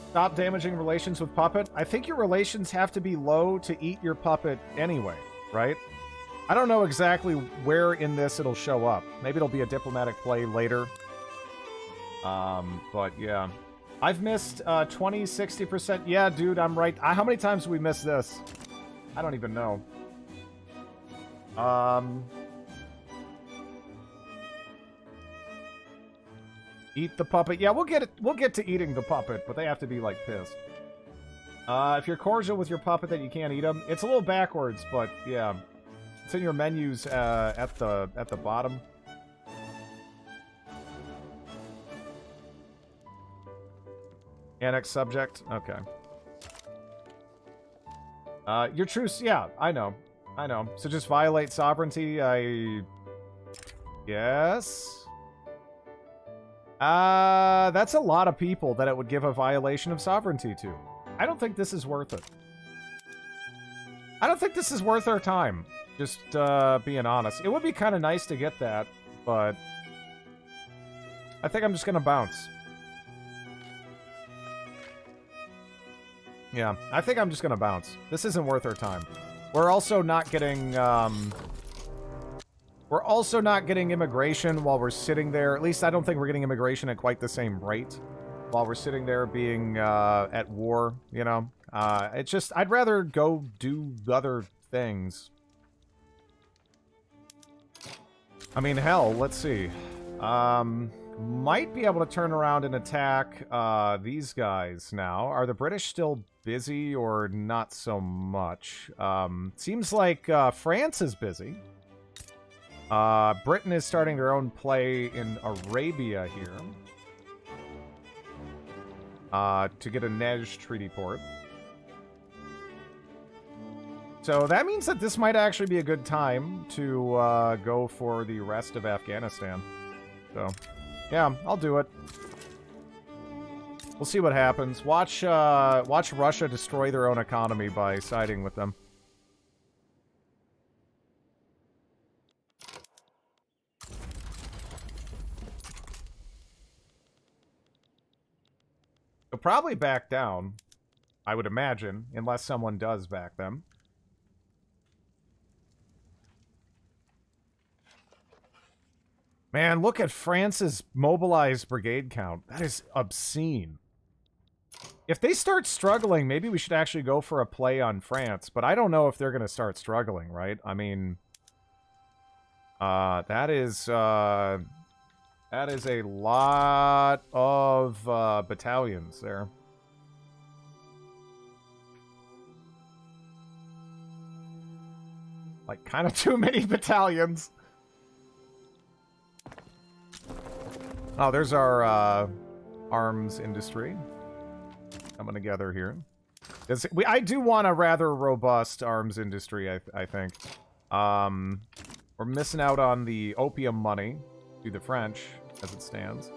Stop damaging relations with puppet. I think your relations have to be low to eat your puppet anyway, right? I don't know exactly where in this it'll show up. Maybe it'll be a diplomatic play later. But yeah. I've missed 20, 60%. Yeah, dude, I'm right. How many times have we missed this? I don't even know. Eat the puppet. Yeah, we'll get to eating the puppet, but they have to be like pissed. If you're cordial with your puppet that you can't eat them, it's a little backwards, but yeah. It's in your menus at the bottom. Annex subject. Okay. Your truce. Yeah, I know. I know. So just violate sovereignty. I guess. That's a lot of people that it would give a violation of sovereignty to. I don't think this is worth it. I don't think this is worth our time. Just being honest. It would be kind of nice to get that, but I think I'm just going to bounce. Yeah, I think I'm just going to bounce. This isn't worth our time. We're also not getting immigration while we're sitting there. At least I don't think we're getting immigration at quite the same rate while we're sitting there being at war, you know? It's just, I'd rather go do other things. I mean, hell, let's see. Might be able to turn around and attack these guys now. Are the British still busy or not so much? Seems like France is busy. Britain is starting their own play in Arabia here. To get a Nej treaty port. So that means that this might actually be a good time to go for the rest of Afghanistan. So, yeah, I'll do it. We'll see what happens. Watch Russia destroy their own economy by siding with them. They'll probably back down, I would imagine, unless someone does back them. Man, look at France's mobilized brigade count. That is obscene. If they start struggling, maybe we should actually go for a play on France, but I don't know if they're going to start struggling, right? I mean, that is a lot of battalions there. Like, kind of too many battalions. Oh, there's our arms industry coming together here. I do want a rather robust arms industry, I think. We're missing out on the opium money to the French, as it stands.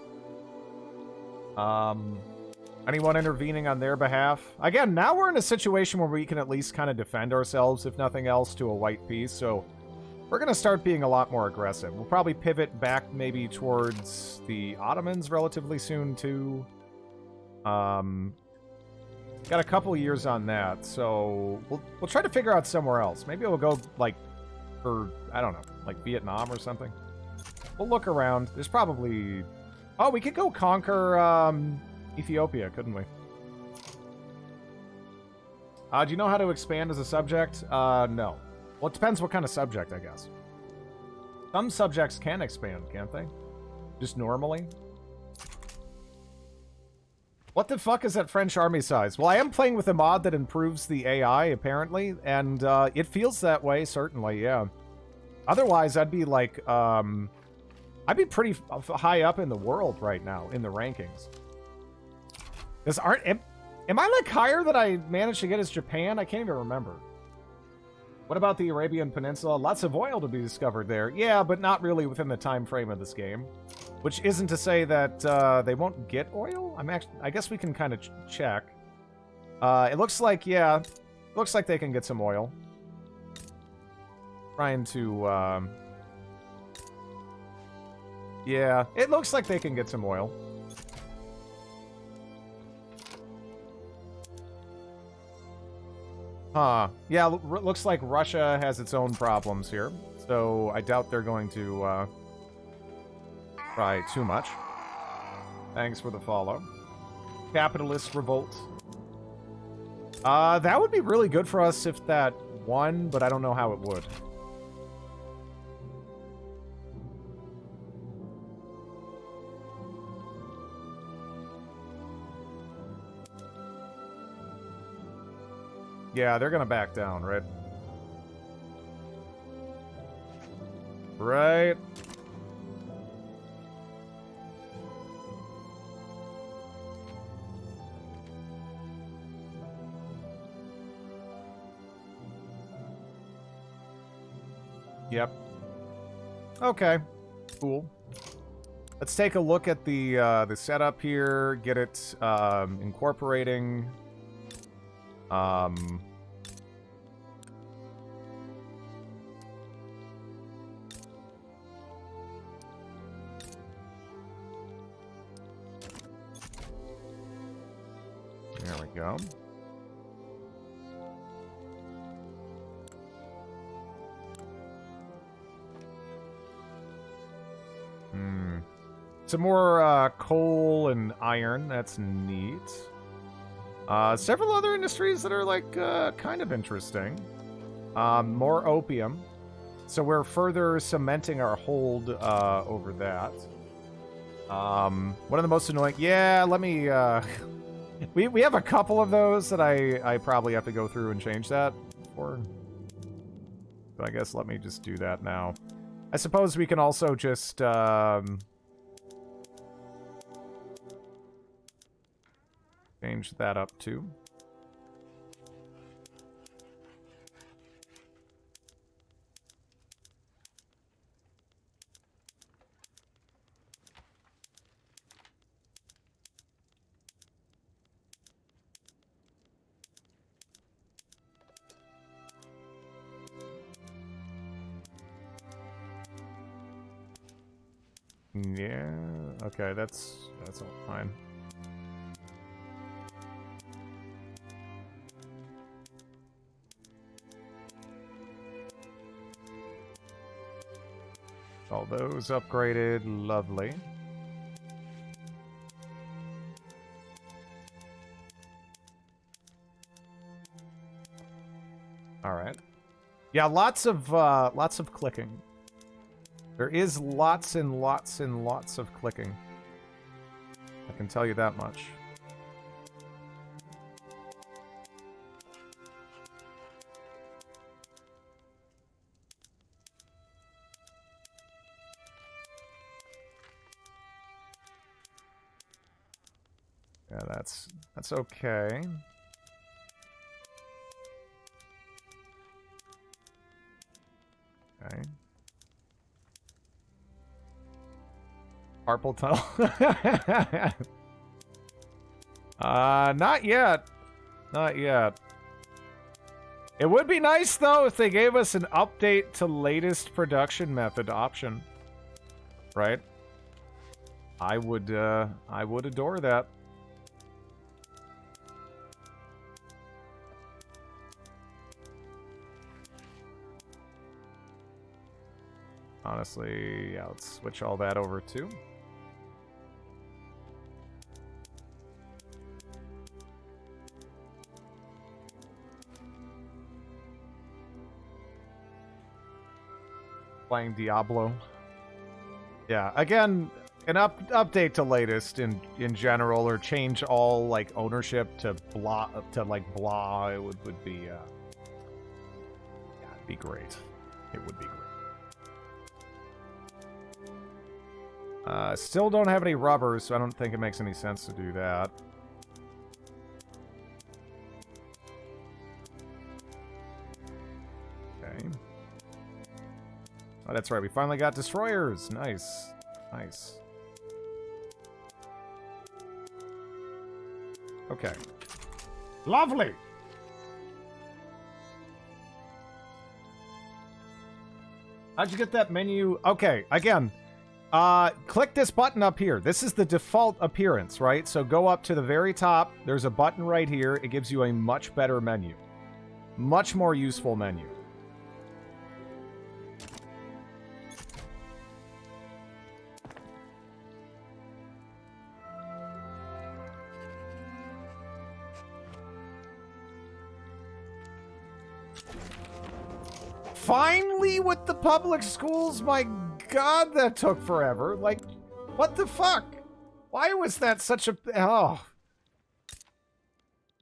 Anyone intervening on their behalf? Again, now we're in a situation where we can at least kind of defend ourselves, if nothing else, to a white peace, so we're going to start being a lot more aggressive. We'll probably pivot back maybe towards the Ottomans relatively soon, too. Got a couple years on that, so we'll try to figure out somewhere else. Maybe we'll go, like, for, I don't know, like Vietnam or something. We'll look around. There's probably... Oh, we could go conquer Ethiopia, couldn't we? Do you know how to expand as a subject? No. Well, it depends what kind of subject, I guess. Some subjects can expand, can't they? Just normally? What the fuck is that French army size? Well, I am playing with a mod that improves the AI, apparently, and it feels that way, certainly, yeah. Otherwise, I'd be like, I'd be pretty high up in the world right now, in the rankings. Am I, like, higher than I managed to get as Japan? I can't even remember. What about the Arabian Peninsula? Lots of oil to be discovered there. Yeah, but not really within the time frame of this game. Which isn't to say that they won't get oil? I guess we can kind of check. It looks like, yeah, looks like they can get some oil. Trying to, yeah, it looks like they can get some oil. Huh. Yeah, looks like Russia has its own problems here. So I doubt they're going to try too much. Thanks for the follow. Capitalist revolt. That would be really good for us if that won, but I don't know how it would. Yeah, they're gonna back down, right? Right. Yep. Okay. Cool. Let's take a look at the setup here. Get it incorporating. There we go. Some more coal and iron. That's neat. Several other industries that are like kind of interesting. More opium. So we're further cementing our hold over that. One of the most annoying... Yeah, let me... we have a couple of those that I probably have to go through and change that for. But I guess let me just do that now. I suppose we can also just... change that up too. Yeah, okay, that's all fine. All those upgraded, lovely. All right. Yeah, lots of clicking. There is lots and lots and lots of clicking. I can tell you that much. Yeah, that's okay. Okay. Carpal tunnel. Not yet. Not yet. It would be nice though if they gave us an update to latest production method option. Right? I would adore that. Honestly, yeah, let's switch all that over too. Playing Diablo. Yeah, again, an update to latest in general, or change all like ownership to blah like blah. It would be yeah, it'd be great. It would be great. Still don't have any rubbers, so I don't think it makes any sense to do that. Okay. Oh, that's right. We finally got destroyers. Nice. Nice. Okay. Lovely! How'd you get that menu? Okay, again, click this button up here. This is the default appearance, right? So go up to the very top. There's a button right here. It gives you a much better menu. Much more useful menu. Finally with the public schools? My god, that took forever. Like, what the fuck? Why was that such a... Oh.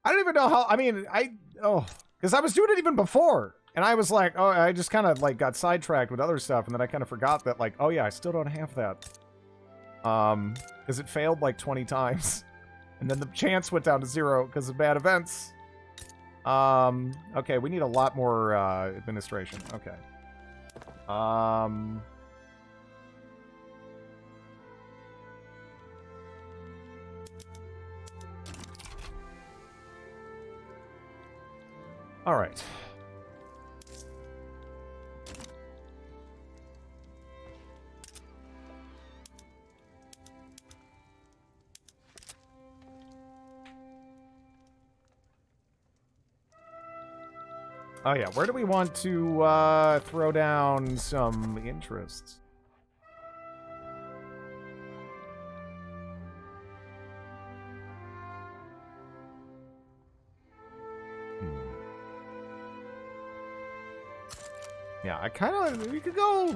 I don't even know how... I mean, because I was doing it even before. And I was like, oh, I just kind of, like, got sidetracked with other stuff. And then I kind of forgot that, like, oh yeah, I still don't have that. Because it failed, like, 20 times. And then the chance went down to 0 because of bad events. Okay, we need a lot more, administration. Okay. All right. Oh yeah, where do we want to throw down some interests? Yeah, I kind of... We could go...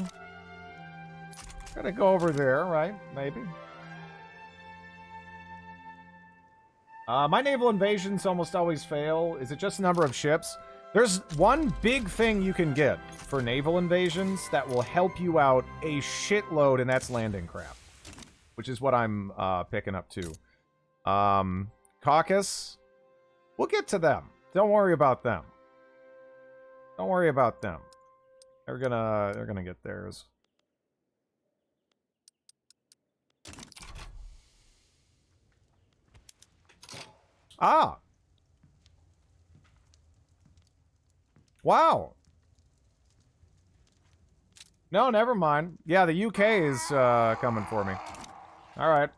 Gotta go over there, right? Maybe. My naval invasions almost always fail. Is it just the number of ships? There's one big thing you can get for naval invasions that will help you out a shitload, and that's landing craft. Which is what I'm picking up too. Caucus. We'll get to them. Don't worry about them. Don't worry about them. They're gonna get theirs. Ah. Wow. No, never mind. Yeah, the UK is coming for me. All right.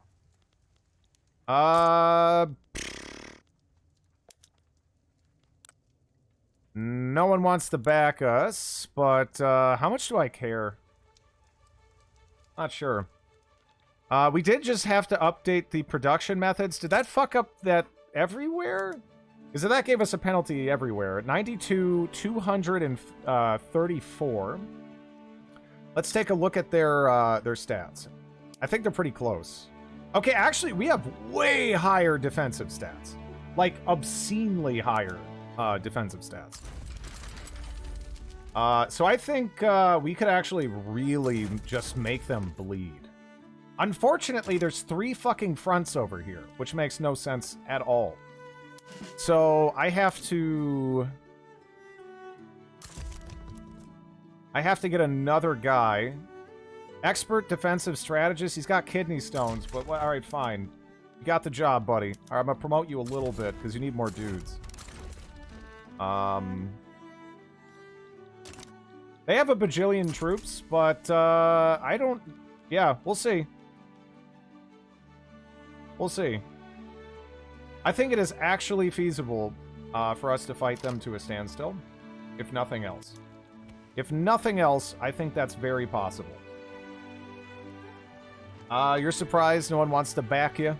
No one wants to back us, but how much do I care? Not sure. We did just have to update the production methods. Did that fuck up that everywhere? Because that gave us a penalty everywhere. 92, 234. Let's take a look at their stats. I think they're pretty close. Okay, actually, we have way higher defensive stats. Like, obscenely higher defensive stats. So I think we could actually really just make them bleed. Unfortunately, there's 3 fucking fronts over here, which makes no sense at all. So I have to get another guy. Expert defensive strategist. He's got kidney stones, but all right, fine. You got the job, buddy. All right, I'm gonna promote you a little bit because you need more dudes. They have a bajillion troops, but I don't... Yeah, we'll see. We'll see. I think it is actually feasible for us to fight them to a standstill, if nothing else. If nothing else, I think that's very possible. You're surprised no one wants to back you?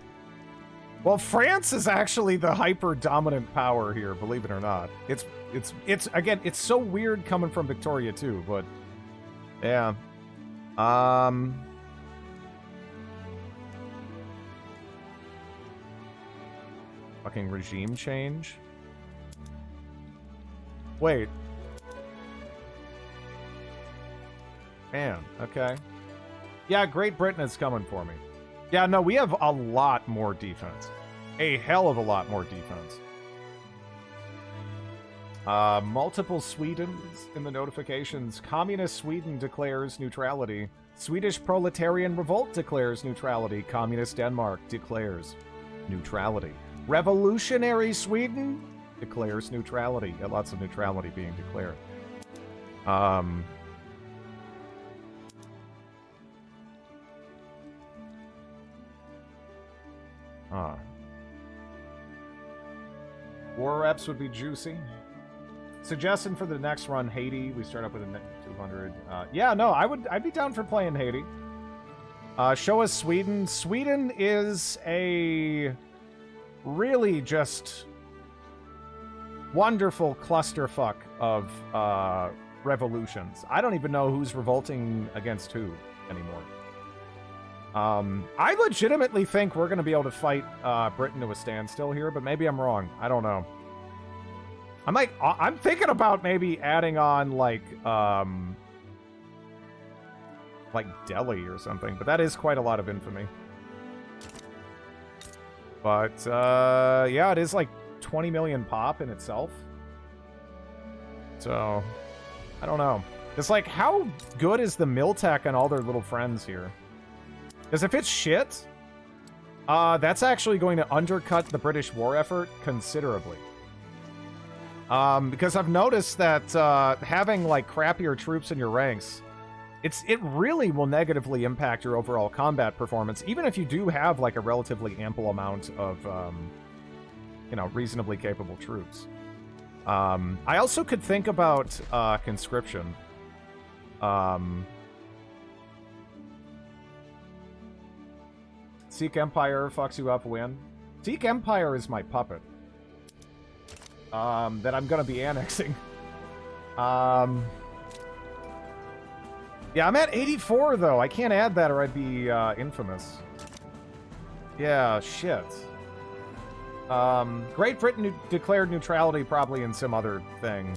Well, France is actually the hyper-dominant power here, believe it or not. It's again, it's so weird coming from Victoria, too, but... Yeah. Fucking regime change? Wait. Man, okay. Yeah, Great Britain is coming for me. Yeah, no, we have a lot more defense. A hell of a lot more defense. Multiple Swedens in the notifications. Communist Sweden declares neutrality. Swedish Proletarian Revolt declares neutrality. Communist Denmark declares neutrality. Revolutionary Sweden declares neutrality. Yeah, lots of neutrality being declared. Huh. War reps would be juicy. Suggestion for the next run, Haiti. We start up with a 200. Yeah, no, I'd be down for playing Haiti. Show us Sweden. Sweden is a really just wonderful clusterfuck of revolutions. I don't even know who's revolting against who anymore. I legitimately think we're going to be able to fight Britain to a standstill here, but maybe I'm wrong. I don't know. I'm thinking about maybe adding on like Delhi or something, but that is quite a lot of infamy. But yeah, it is like 20 million pop in itself. So I don't know. It's like, how good is the Miltech and all their little friends here? Because if it's shit, that's actually going to undercut the British war effort considerably. Because I've noticed that having like crappier troops in your ranks, it really will negatively impact your overall combat performance, even if you do have like a relatively ample amount of, you know, reasonably capable troops. I also could think about conscription. Sikh Empire fucks you up, win. Sikh Empire is my puppet. That I'm gonna be annexing. Yeah, I'm at 84, though. I can't add that or I'd be infamous. Yeah, shit. Great Britain declared neutrality probably in some other thing.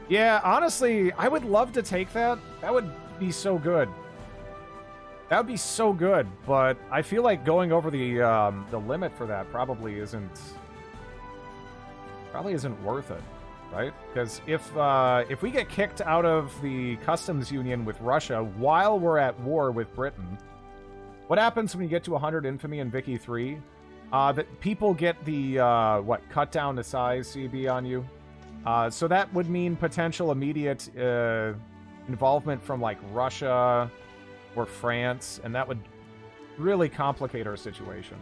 Yeah, honestly, I would love to take that. That would be so good. That would be so good, but I feel like going over the limit for that probably isn't worth it, right? Because if we get kicked out of the customs union with Russia while we're at war with Britain, what happens when you get to 100 infamy in Vicky 3? That people get the cut down to size CB on you. So that would mean potential immediate involvement from like Russia or France, and that would really complicate our situation.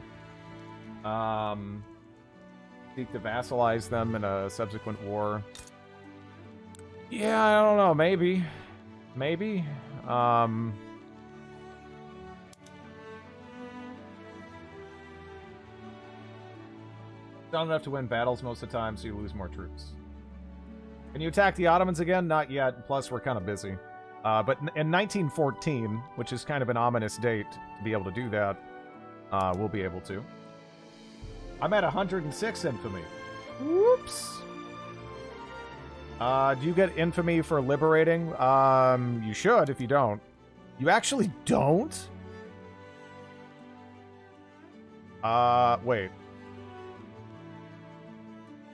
Seek to vassalize them in a subsequent war. Yeah, I don't know. Maybe. Not enough to win battles most of the time, so you lose more troops. Can you attack the Ottomans again? Not yet. Plus, we're kind of busy. But in 1914, which is kind of an ominous date to be able to do that, we'll be able to. I'm at 106 infamy. Whoops. Do you get infamy for liberating? You should if you don't. You actually don't? Wait.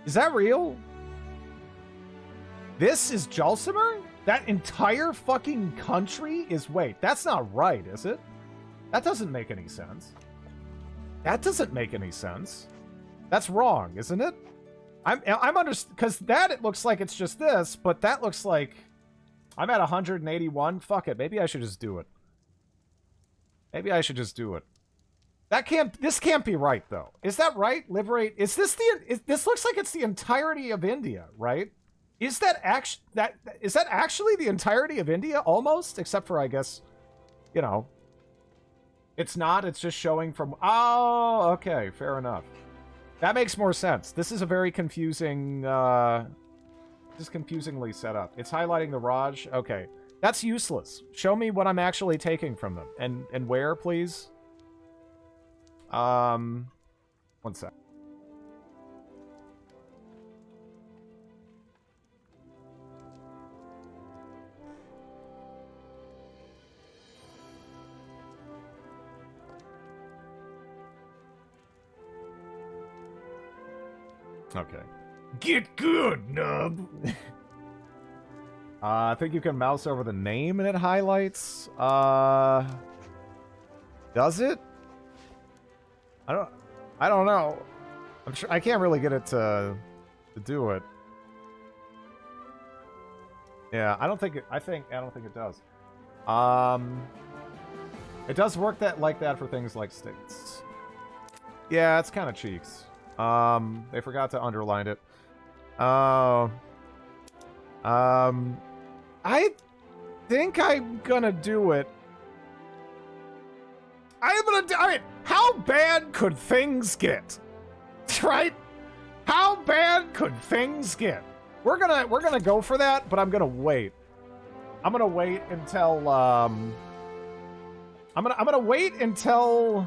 Is that real? This is Jalsimer? That entire fucking country is... Wait, that's not right, is it? That doesn't make any sense. That doesn't make any sense. That's wrong, isn't it? I'm under... Because that, it looks like it's just this, but that looks like... I'm at 181. Fuck it. Maybe I should just do it. Maybe I should just do it. That can't... This can't be right, though. Is that right? Liberate... Is this the... This looks like it's the entirety of India, right? Is that actually the entirety of India? Almost? Except for, I guess, you know... It's not. It's just showing from... Oh, okay. Fair enough. That makes more sense. This is a very confusing... Just confusingly set up. It's highlighting the Raj. Okay. That's useless. Show me what I'm actually taking from them. And where, please? One sec. Okay. Get good, nub! I think you can mouse over the name and it highlights. Does it? I don't know. I'm sure I can't really get it to do it. Yeah, I don't think it does. It does work like that for things like states. Yeah, it's kind of cheeks. They forgot to underline it. Oh. I think I'm gonna do it. I'm gonna do it. How bad could things get? Right? How bad could things get? We're gonna go for that, but I'm gonna wait. I'm gonna wait until I'm gonna wait until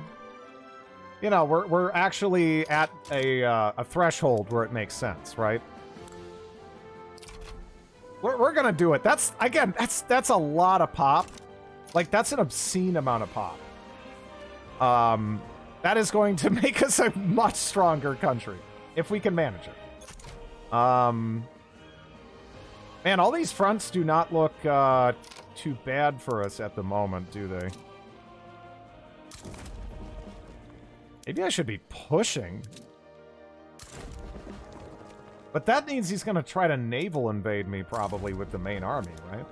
you know we're actually at a threshold where it makes sense, right? We're gonna do it. That's again, that's a lot of pop. Like that's an obscene amount of pop. That is going to make us a much stronger country if we can manage it. Man, all these fronts do not look too bad for us at the moment, do they? Maybe I should be pushing. But that means he's going to try to naval invade me probably with the main army, right?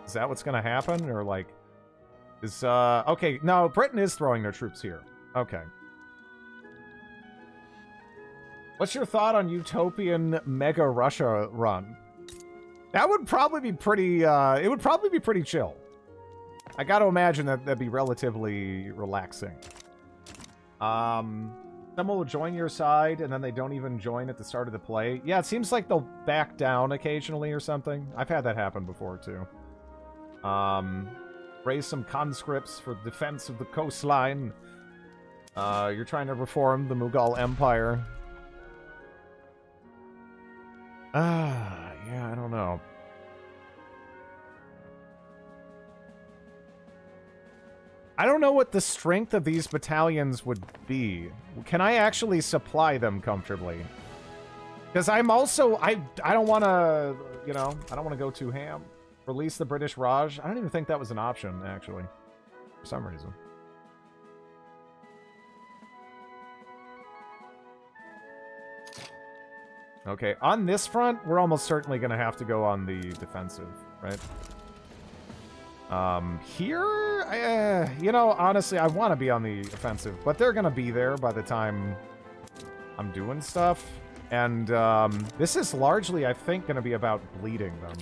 Is that what's going to happen? Or like... Is, okay, no, Britain is throwing their troops here. Okay. What's your thought on Utopian Mega Russia run? That would probably be pretty, it would probably be pretty chill. I gotta imagine that that'd be relatively relaxing. Someone will join your side, and then they don't even join at the start of the play. Yeah, it seems like they'll back down occasionally or something. I've had that happen before, too. Raise some conscripts for defense of the coastline. You're trying to reform the Mughal Empire. Yeah, I don't know. I don't know what the strength of these battalions would be. Can I actually supply them comfortably? Because I'm also... I don't want to... You know, I don't want to go too ham. Release the British Raj? I don't even think that was an option, actually. For some reason. Okay, on this front, we're almost certainly going to have to go on the defensive, right? Here, you know, honestly, I want to be on the offensive, but they're going to be there by the time I'm doing stuff. And this is largely, I think, going to be about bleeding them.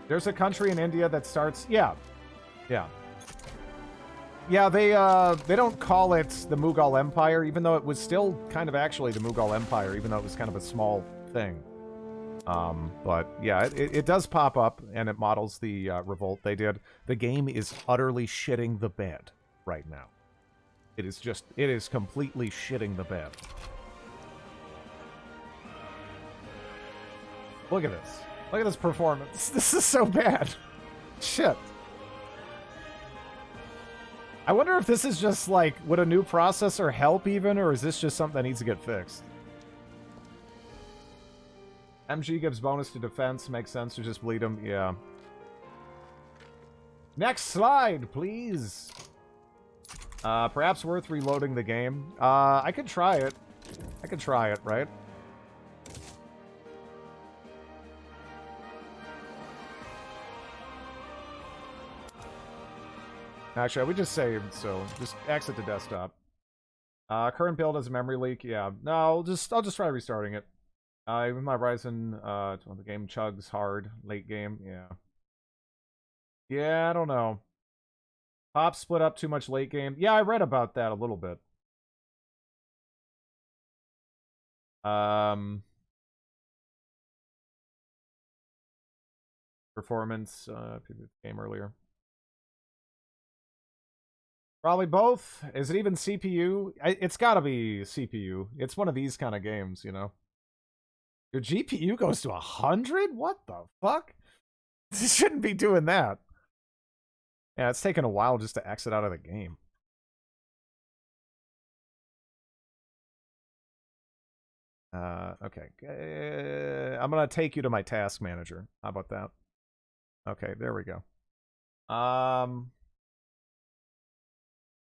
There's a country in India that starts... Yeah. Yeah. Yeah, they don't call it the Mughal Empire, even though it was still kind of actually the Mughal Empire, even though it was kind of a small thing. But yeah, it does pop up, and it models the revolt they did. The game is utterly shitting the bed right now. It is completely shitting the bed. Look at this. Look at this performance. This is so bad. Shit. I wonder if this is just like, would a new processor help even, or is this just something that needs to get fixed? MG gives bonus to defense. Makes sense to just bleed him. Yeah. Next slide, please. Perhaps worth reloading the game. I could try it. I could try it, right? Actually, we just saved, so just exit the desktop. Current build has a memory leak. Yeah. No, I'll just try restarting it. Even my Ryzen, the game chugs hard late game. Yeah. Yeah, I don't know. Pop split up too much late game. Yeah, I read about that a little bit. Performance, game earlier. Probably both. Is it even CPU? It's gotta be CPU. It's one of these kind of games, you know? Your GPU goes to 100? What the fuck? You shouldn't be doing that. Yeah, it's taken a while just to exit out of the game. Okay. I'm gonna take you to my task manager. How about that? Okay, there we go.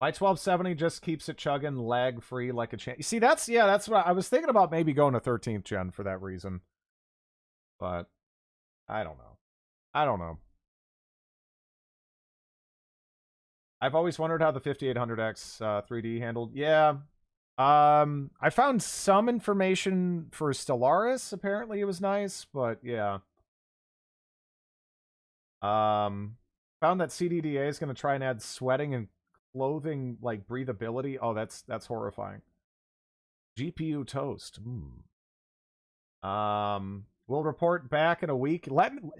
My 1270 just keeps it chugging lag-free like a champ. You see, that's what I was thinking about, maybe going to 13th gen for that reason. But I don't know. I've always wondered how the 5800X 3D handled. Yeah. I found some information for Stellaris. Apparently it was nice, but yeah. Found that CDDA is going to try and add sweating and clothing, like, breathability. Oh, that's horrifying. GPU toast. We'll report back in a week.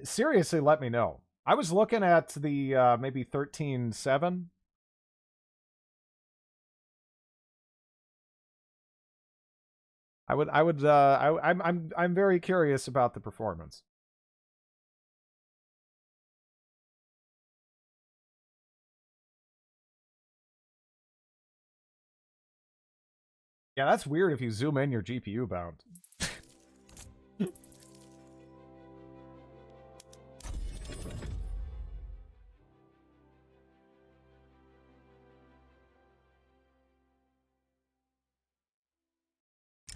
Seriously, let me know. I was looking at the maybe 13.7. I'm very curious about the performance. Yeah, that's weird if you zoom in your GPU bound.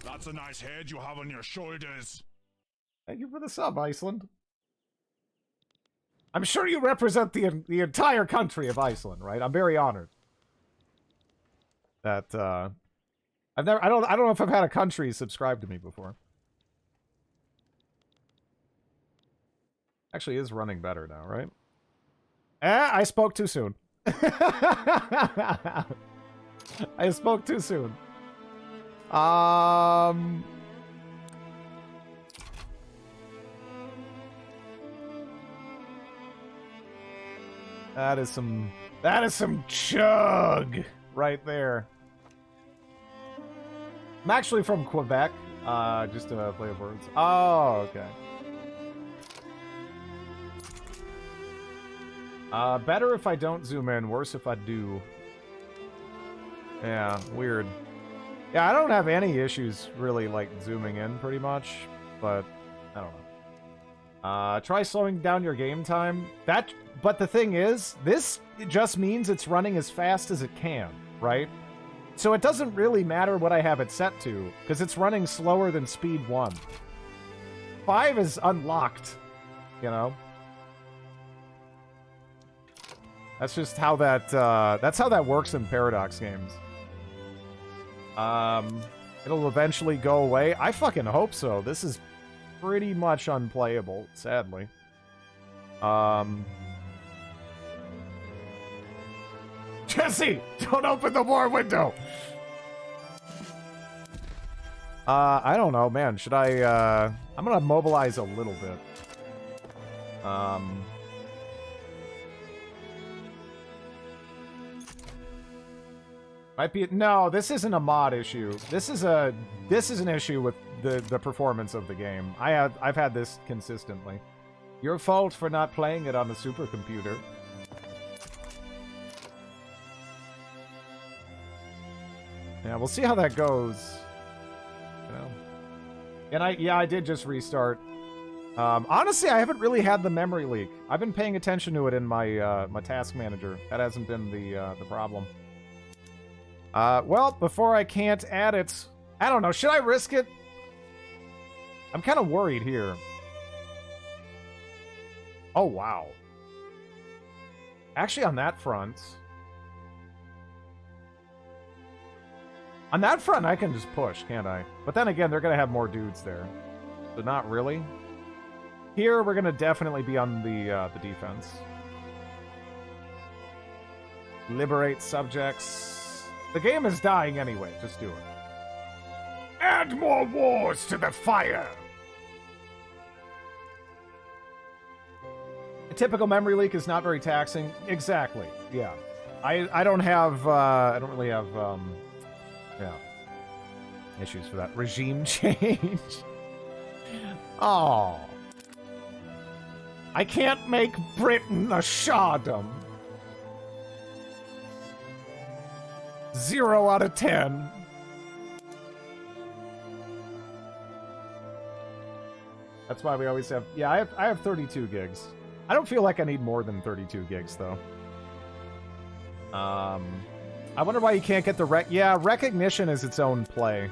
That's a nice head you have on your shoulders. Thank you for the sub, Iceland. I'm sure you represent the entire country of Iceland, right? I'm very honored. That I don't know if I've had a country subscribe to me before. Actually is running better now, right? I spoke too soon. I spoke too soon. That is some chug right there. I'm actually from Quebec, just to play with words. Oh, okay. Better if I don't zoom in, worse if I do. Yeah, weird. Yeah, I don't have any issues really, like, zooming in pretty much, but I don't know. Try slowing down your game time. But the thing is, this just means it's running as fast as it can, right? So it doesn't really matter what I have it set to, because it's running slower than speed 1. 5 is unlocked, you know? That's just how that works in Paradox games. It'll eventually go away. I fucking hope so. This is pretty much unplayable, sadly. Jesse, don't open the war window. I don't know, man. Should I, I'm gonna mobilize a little bit. Might be no. This isn't a mod issue. This is an issue with the performance of the game. I've had this consistently. Your fault for not playing it on the supercomputer. Yeah, we'll see how that goes. You know. And I did just restart. Honestly, I haven't really had the memory leak. I've been paying attention to it in my my task manager. That hasn't been the problem. Well, before I can't add it, I don't know. Should I risk it? I'm kind of worried here. Oh, wow. Actually, on that front, I can just push, can't I? But then again, they're going to have more dudes there. So not really. Here, we're going to definitely be on the defense. Liberate subjects. The game is dying anyway. Just do it. Add more wars to the fire! A typical memory leak is not very taxing. Exactly. Yeah. I don't have, I don't really have, yeah, issues for that. Regime change. Oh. I can't make Britain a shardom. 0 out of 10. That's why we always have... Yeah, I have 32 gigs. I don't feel like I need more than 32 gigs, though. I wonder why you can't get the Yeah, recognition is its own play.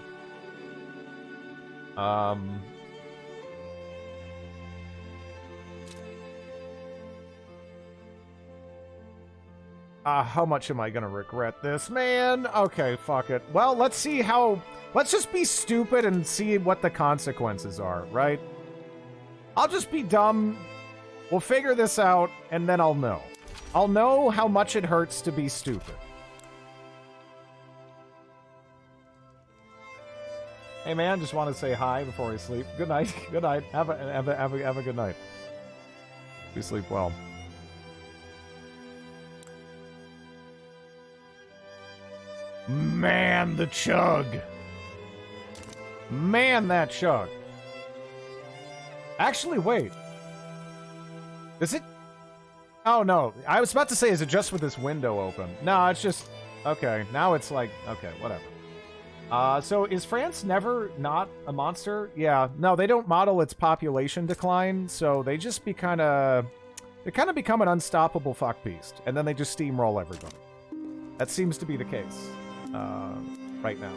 How much am I gonna regret this, man? Okay, fuck it. Well, let's see how... Let's just be stupid and see what the consequences are, right? I'll just be dumb. We'll figure this out, and then I'll know. I'll know how much it hurts to be stupid. Hey, man, just want to say hi before I sleep. Good night. Good night. Have a good night. You sleep well. Man, the chug. Man, that chug. Actually, wait. Is it? Oh, no. I was about to say, is it just with this window open? No, it's just... Okay, now it's like... Okay, whatever. So is France never not a monster? Yeah, no, they don't model its population decline, so they just be kind of... They kind of become an unstoppable fuck beast, and then they just steamroll everybody. That seems to be the case. Right now.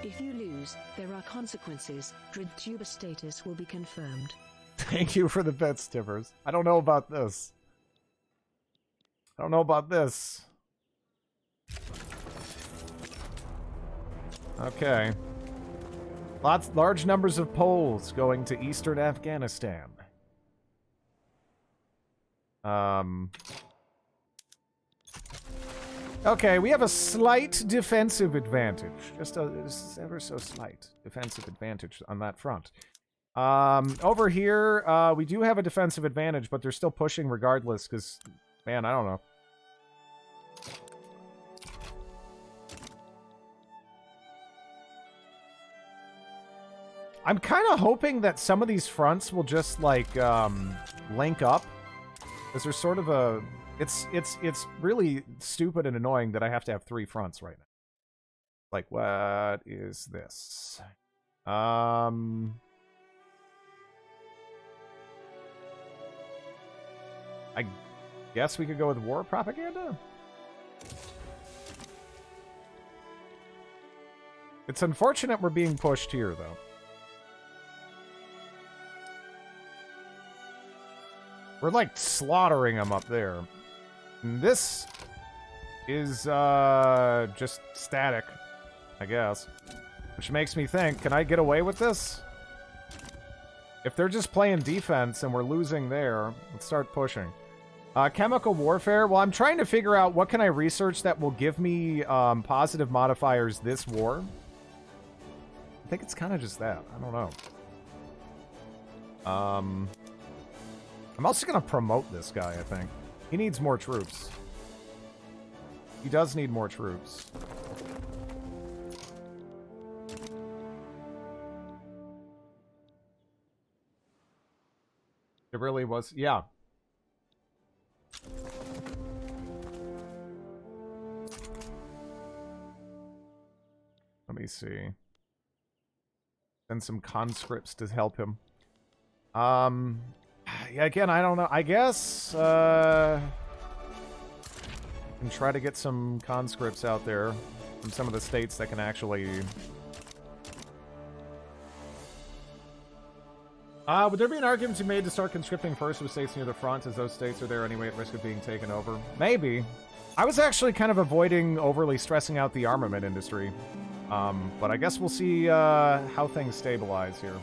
If you lose, there are consequences. Grid tuber status will be confirmed. Thank you for the bets, Tibbers. I don't know about this. I don't know about this. Okay. Large numbers of Poles going to eastern Afghanistan. Okay, we have a slight defensive advantage. Just ever so slight defensive advantage on that front. Over here, we do have a defensive advantage, but they're still pushing regardless, because, man, I don't know. I'm kind of hoping that some of these fronts will just, like, link up. Because there's sort of a... It's really stupid and annoying that I have to have 3 fronts right now. Like, what is this? I guess we could go with war propaganda? It's unfortunate we're being pushed here, though. We're, like, slaughtering them up there. And this is, just static, I guess. Which makes me think, can I get away with this? If they're just playing defense and we're losing there, let's start pushing. Chemical warfare. Well, I'm trying to figure out what can I research that will give me, positive modifiers this war. I think it's kind of just that. I don't know. I'm also going to promote this guy, I think. He needs more troops. He does need more troops. It really was, yeah. Let me see. Send some conscripts to help him. Yeah, again, I don't know. I guess, I can try to get some conscripts out there from some of the states that can actually... would there be an argument to be made to start conscripting first with states near the front, as those states are there anyway at risk of being taken over? Maybe. I was actually kind of avoiding overly stressing out the armament industry. But I guess we'll see, how things stabilize here.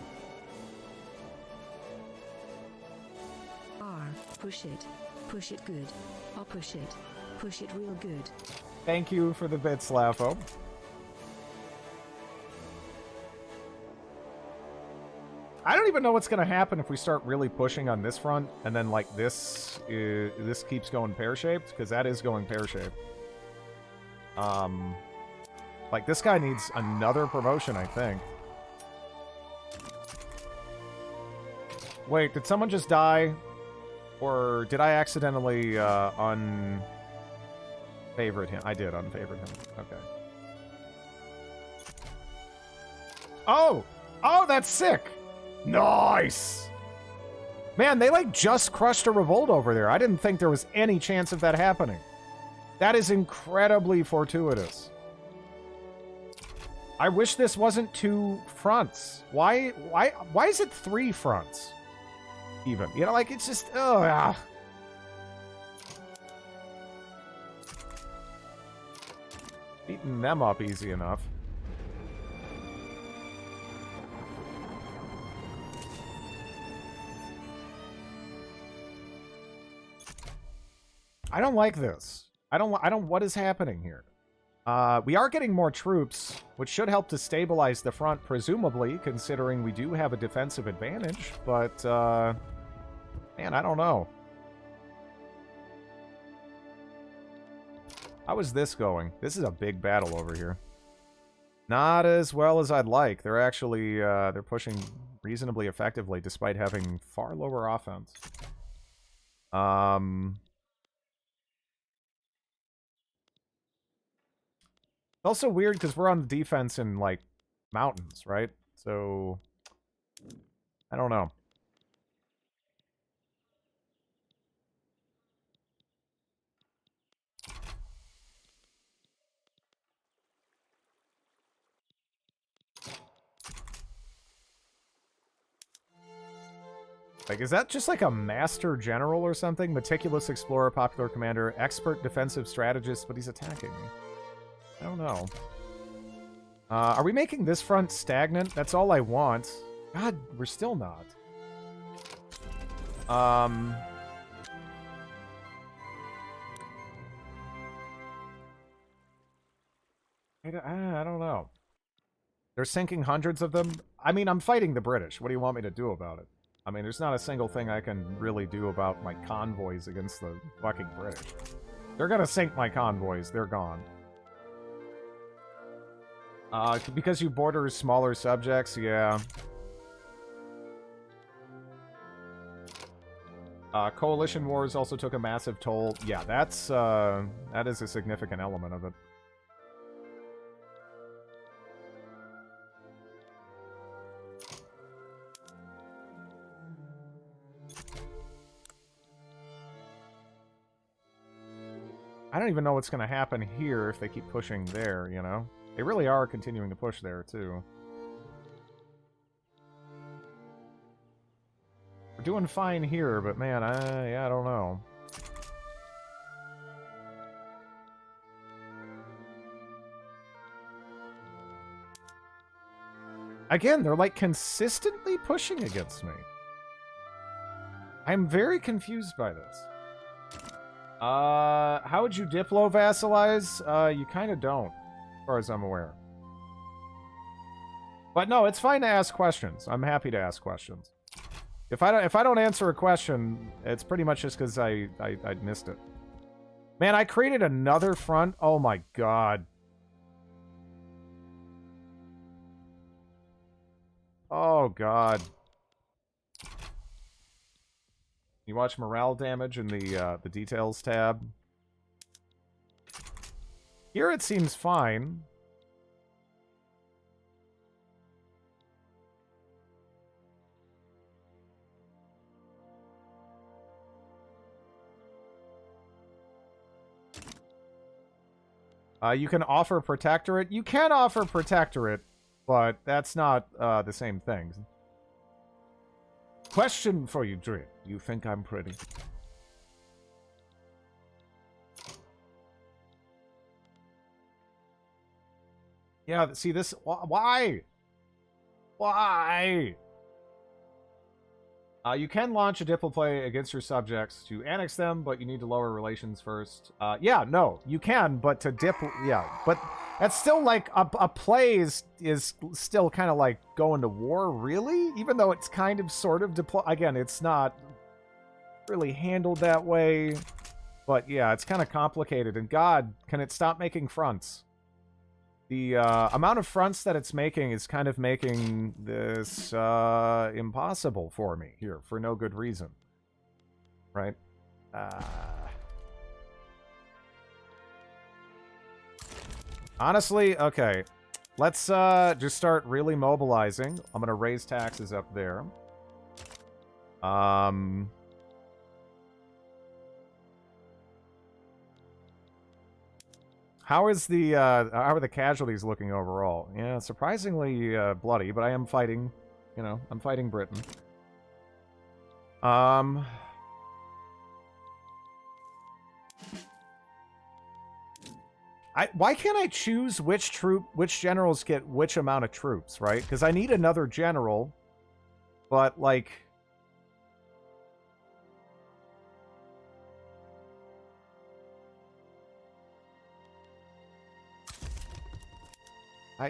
Push it. Push it good. I'll push it. Push it real good. Thank you for the bits, Lafo. I don't even know what's going to happen if we start really pushing on this front, and then, like, this keeps going pear-shaped, because that is going pear-shaped. Like, this guy needs another promotion, I think. Wait, did someone just die? Or did I accidentally unfavorite him? I did unfavorite him. Okay. Oh! Oh, that's sick! Nice! Man, they like just crushed a revolt over there. I didn't think there was any chance of that happening. That is incredibly fortuitous. I wish this wasn't 2 fronts. Why is it 3 fronts? even. You know, like, it's just, oh, ah. Beating them up easy enough. I don't like this. What is happening here? We are getting more troops, which should help to stabilize the front, presumably, considering we do have a defensive advantage, but, man, I don't know. How is this going? This is a big battle over here. Not as well as I'd like. They're actually, they're pushing reasonably effectively, despite having far lower offense. It's also weird because we're on the defense in, like, mountains, right? So, I don't know. Like, is that just like a master general or something? Meticulous explorer, popular commander, expert defensive strategist, but he's attacking me. I don't know. Are we making this front stagnant? That's all I want. God, we're still not. I don't know. They're sinking hundreds of them. I mean, I'm fighting the British. What do you want me to do about it? I mean, there's not a single thing I can really do about my convoys against the fucking British. They're gonna sink my convoys. They're gone. Because you border smaller subjects, yeah. Coalition wars also took a massive toll. Yeah, that is a significant element of it. I don't even know what's going to happen here if they keep pushing there, you know? They really are continuing to push there, too. We're doing fine here, but man, yeah, I don't know. Again, they're like consistently pushing against me. I'm very confused by this. How would you diplo-vassalize? You kind of don't, as far as I'm aware. But no, it's fine to ask questions. I'm happy to ask questions. If I don't answer a question, it's pretty much just because I missed it. Man, I created another front. Oh my god. Oh god. You watch morale damage in the details tab. Here it seems fine. You can offer Protectorate. You can offer Protectorate, but that's not the same thing. Question for you, Drit. You think I'm pretty? Yeah, see this... Why? Why? You can launch a diploplay against your subjects to annex them, but you need to lower relations first. Yeah, no, you can, but to yeah, but that's still like a play is still kind of like going to war, really? Even though it's kind of sort of again, it's not really handled that way. But yeah, it's kind of complicated. And God, can it stop making fronts? The amount of fronts that it's making is kind of making this impossible for me here, for no good reason. Right? Honestly, okay. Let's just start really mobilizing. I'm going to raise taxes up there. How are the casualties looking overall? Yeah, surprisingly bloody, but I am fighting, you know, I'm fighting Britain. Um... why can't I choose which generals get which amount of troops, right? Because I need another general, but, like...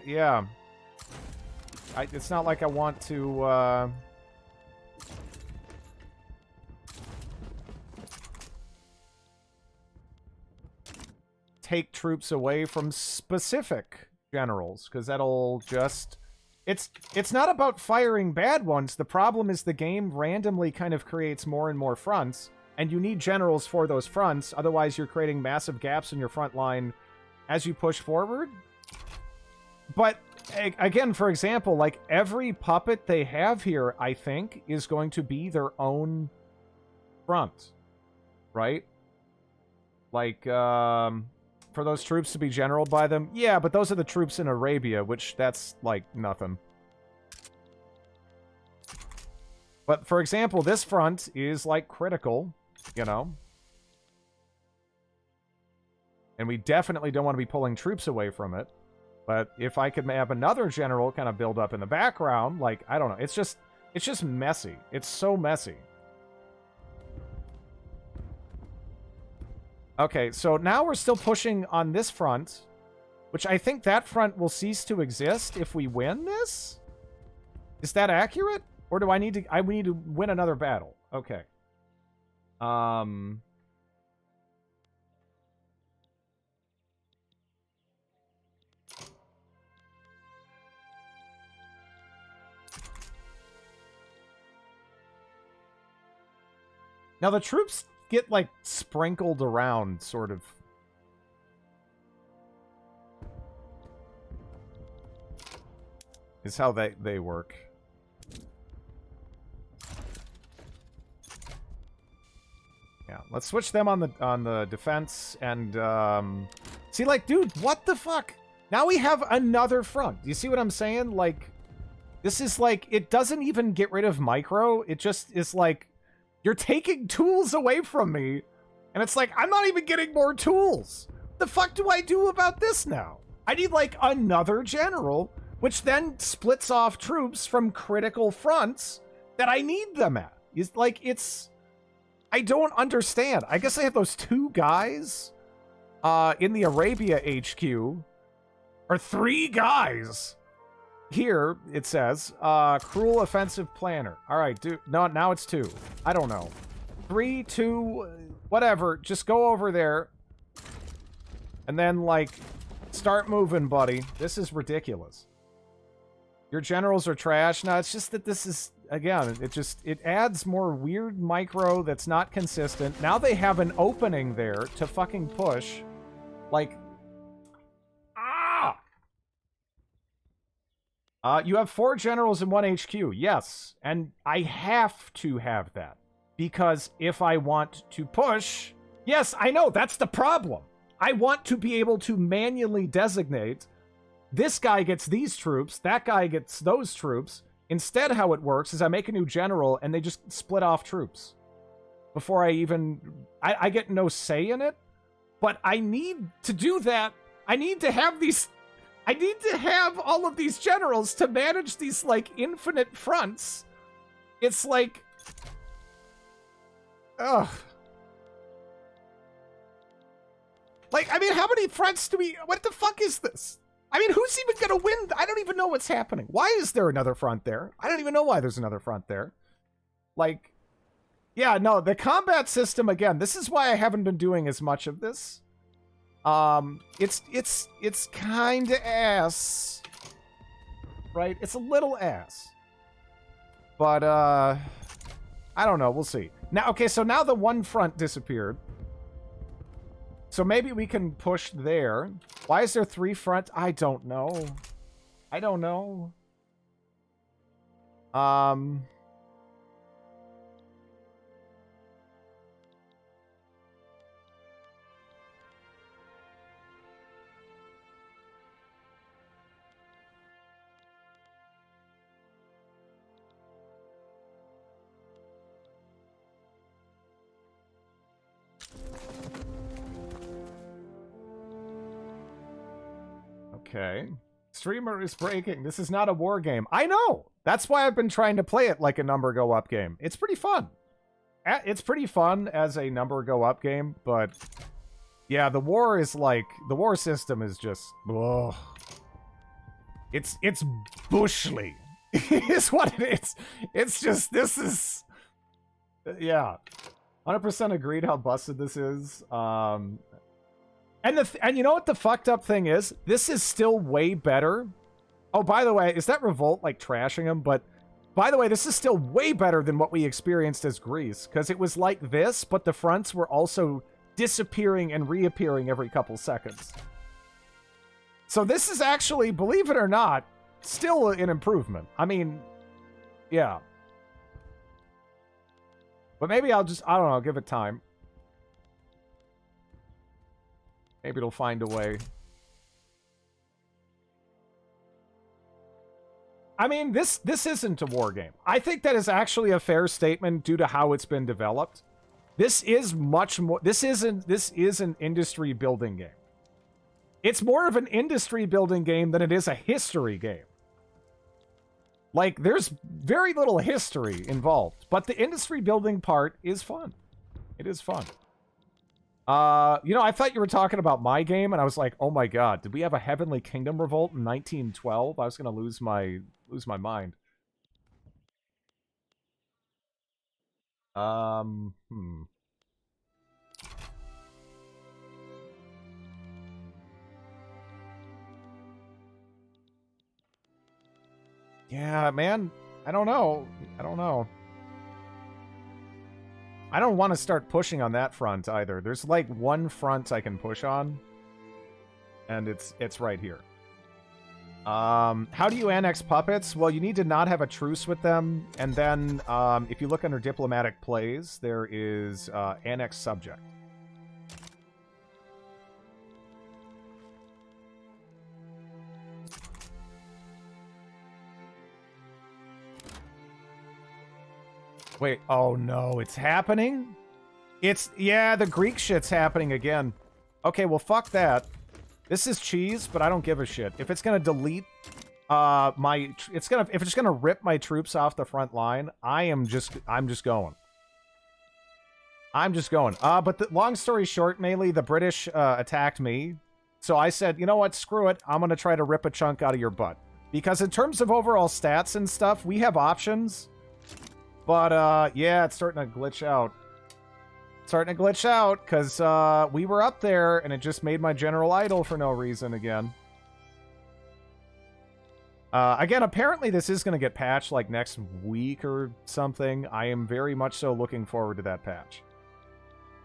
yeah. It's not like I want to, take troops away from specific generals, because that'll just... It's not about firing bad ones. The problem is the game randomly kind of creates more and more fronts, and you need generals for those fronts, otherwise you're creating massive gaps in your front line as you push forward. But, again, for example, like, every puppet they have here, I think, is going to be their own front. Right? Like, for those troops to be generaled by them? Yeah, but those are the troops in Arabia, which that's, like, nothing. But, for example, this front is, like, critical, you know? And we definitely don't want to be pulling troops away from it. But if I could have another general kind of build up in the background, like, I don't know. It's just messy. It's so messy. Okay, so now we're still pushing on this front, which I think that front will cease to exist if we win this? Is that accurate? Or do I need to... we need to win another battle. Okay. Now, the troops get, like, sprinkled around, sort of. Is how they work. Yeah, let's switch them on the defense, and, see, like, dude, what the fuck? Now we have another front. Do you see what I'm saying? Like, this is, like, it doesn't even get rid of micro. It just is, like, you're taking tools away from me, and it's like, I'm not even getting more tools. The fuck do I do about this now? I need, like, another general, which then splits off troops from critical fronts that I need them at. It's like, I don't understand. I guess I have those two guys in the Arabia HQ, or 3 guys. Here, it says, cruel offensive planner. All right, dude. No, now it's 2. I don't know. 3, 2, whatever. Just go over there. And then, like, start moving, buddy. This is ridiculous. Your generals are trash. No, it's just that this is, again, it adds more weird micro that's not consistent. Now they have an opening there to fucking push. Like, you have 4 generals in 1 HQ. Yes, and I have to have that. Because if I want to push... Yes, I know, that's the problem. I want to be able to manually designate, this guy gets these troops, that guy gets those troops. Instead, how it works is I make a new general, and they just split off troops. Before I even... I get no say in it. But I need to do that. I need to have these... I need to have all of these generals to manage these, like, infinite fronts. It's like... Ugh. Like, I mean, how many fronts do we... What the fuck is this? I mean, who's even gonna win? I don't even know what's happening. Why is there another front there? I don't even know why there's another front there. Like... Yeah, no, the combat system, again, this is why I haven't been doing as much of this. It's kinda ass. Right? It's a little ass. But, I don't know. We'll see. Now, okay, so now the one front disappeared. So maybe we can push there. Why is there 3 front? I don't know. I don't know. Okay. Streamer is breaking. This is not a war game. I know. That's why I've been trying to play it like a number go up game. It's pretty fun. It's pretty fun as a number go up game, but yeah, the war is like, the war system is just, ugh. It's bushly. Is what it is. It's just, this is, yeah. 100% agreed how busted this is. And you know what the fucked up thing is? This is still way better. Oh, by the way, is that Revolt like trashing him? But by the way, this is still way better than what we experienced as Greece, because it was like this, but the fronts were also disappearing and reappearing every couple seconds. So this is actually, believe it or not, still an improvement. I mean, yeah. But maybe I'll just, I don't know, give it time. Maybe it'll find a way. I mean, this isn't a war game. I think that is actually a fair statement due to how it's been developed. This is much more, this is an industry building game. It's more of an industry building game than it is a history game. Like, there's very little history involved, but the industry building part is fun. It is fun. You know, I thought you were talking about my game, and I was like, oh my god, did we have a Heavenly Kingdom revolt in 1912? I was gonna lose my mind. Yeah, man, I don't know. I don't know. I don't want to start pushing on that front either. There's like one front I can push on, and it's right here. How do you annex puppets? Well, you need to not have a truce with them, and then if you look under diplomatic plays, there is annex subject. Wait, oh no, it's happening? Yeah, the Greek shit's happening again. Okay, well, fuck that. This is cheese, but I don't give a shit. If it's gonna delete if it's gonna rip my troops off the front line, I'm just going. I'm just going. But long story short, mainly the British attacked me. So I said, you know what, screw it. I'm gonna try to rip a chunk out of your butt. Because in terms of overall stats and stuff, we have options. But, yeah, it's starting to glitch out. Starting to glitch out, because, we were up there, and it just made my general idle for no reason again. Again, apparently this is going to get patched, like, next week or something. I am very much so looking forward to that patch.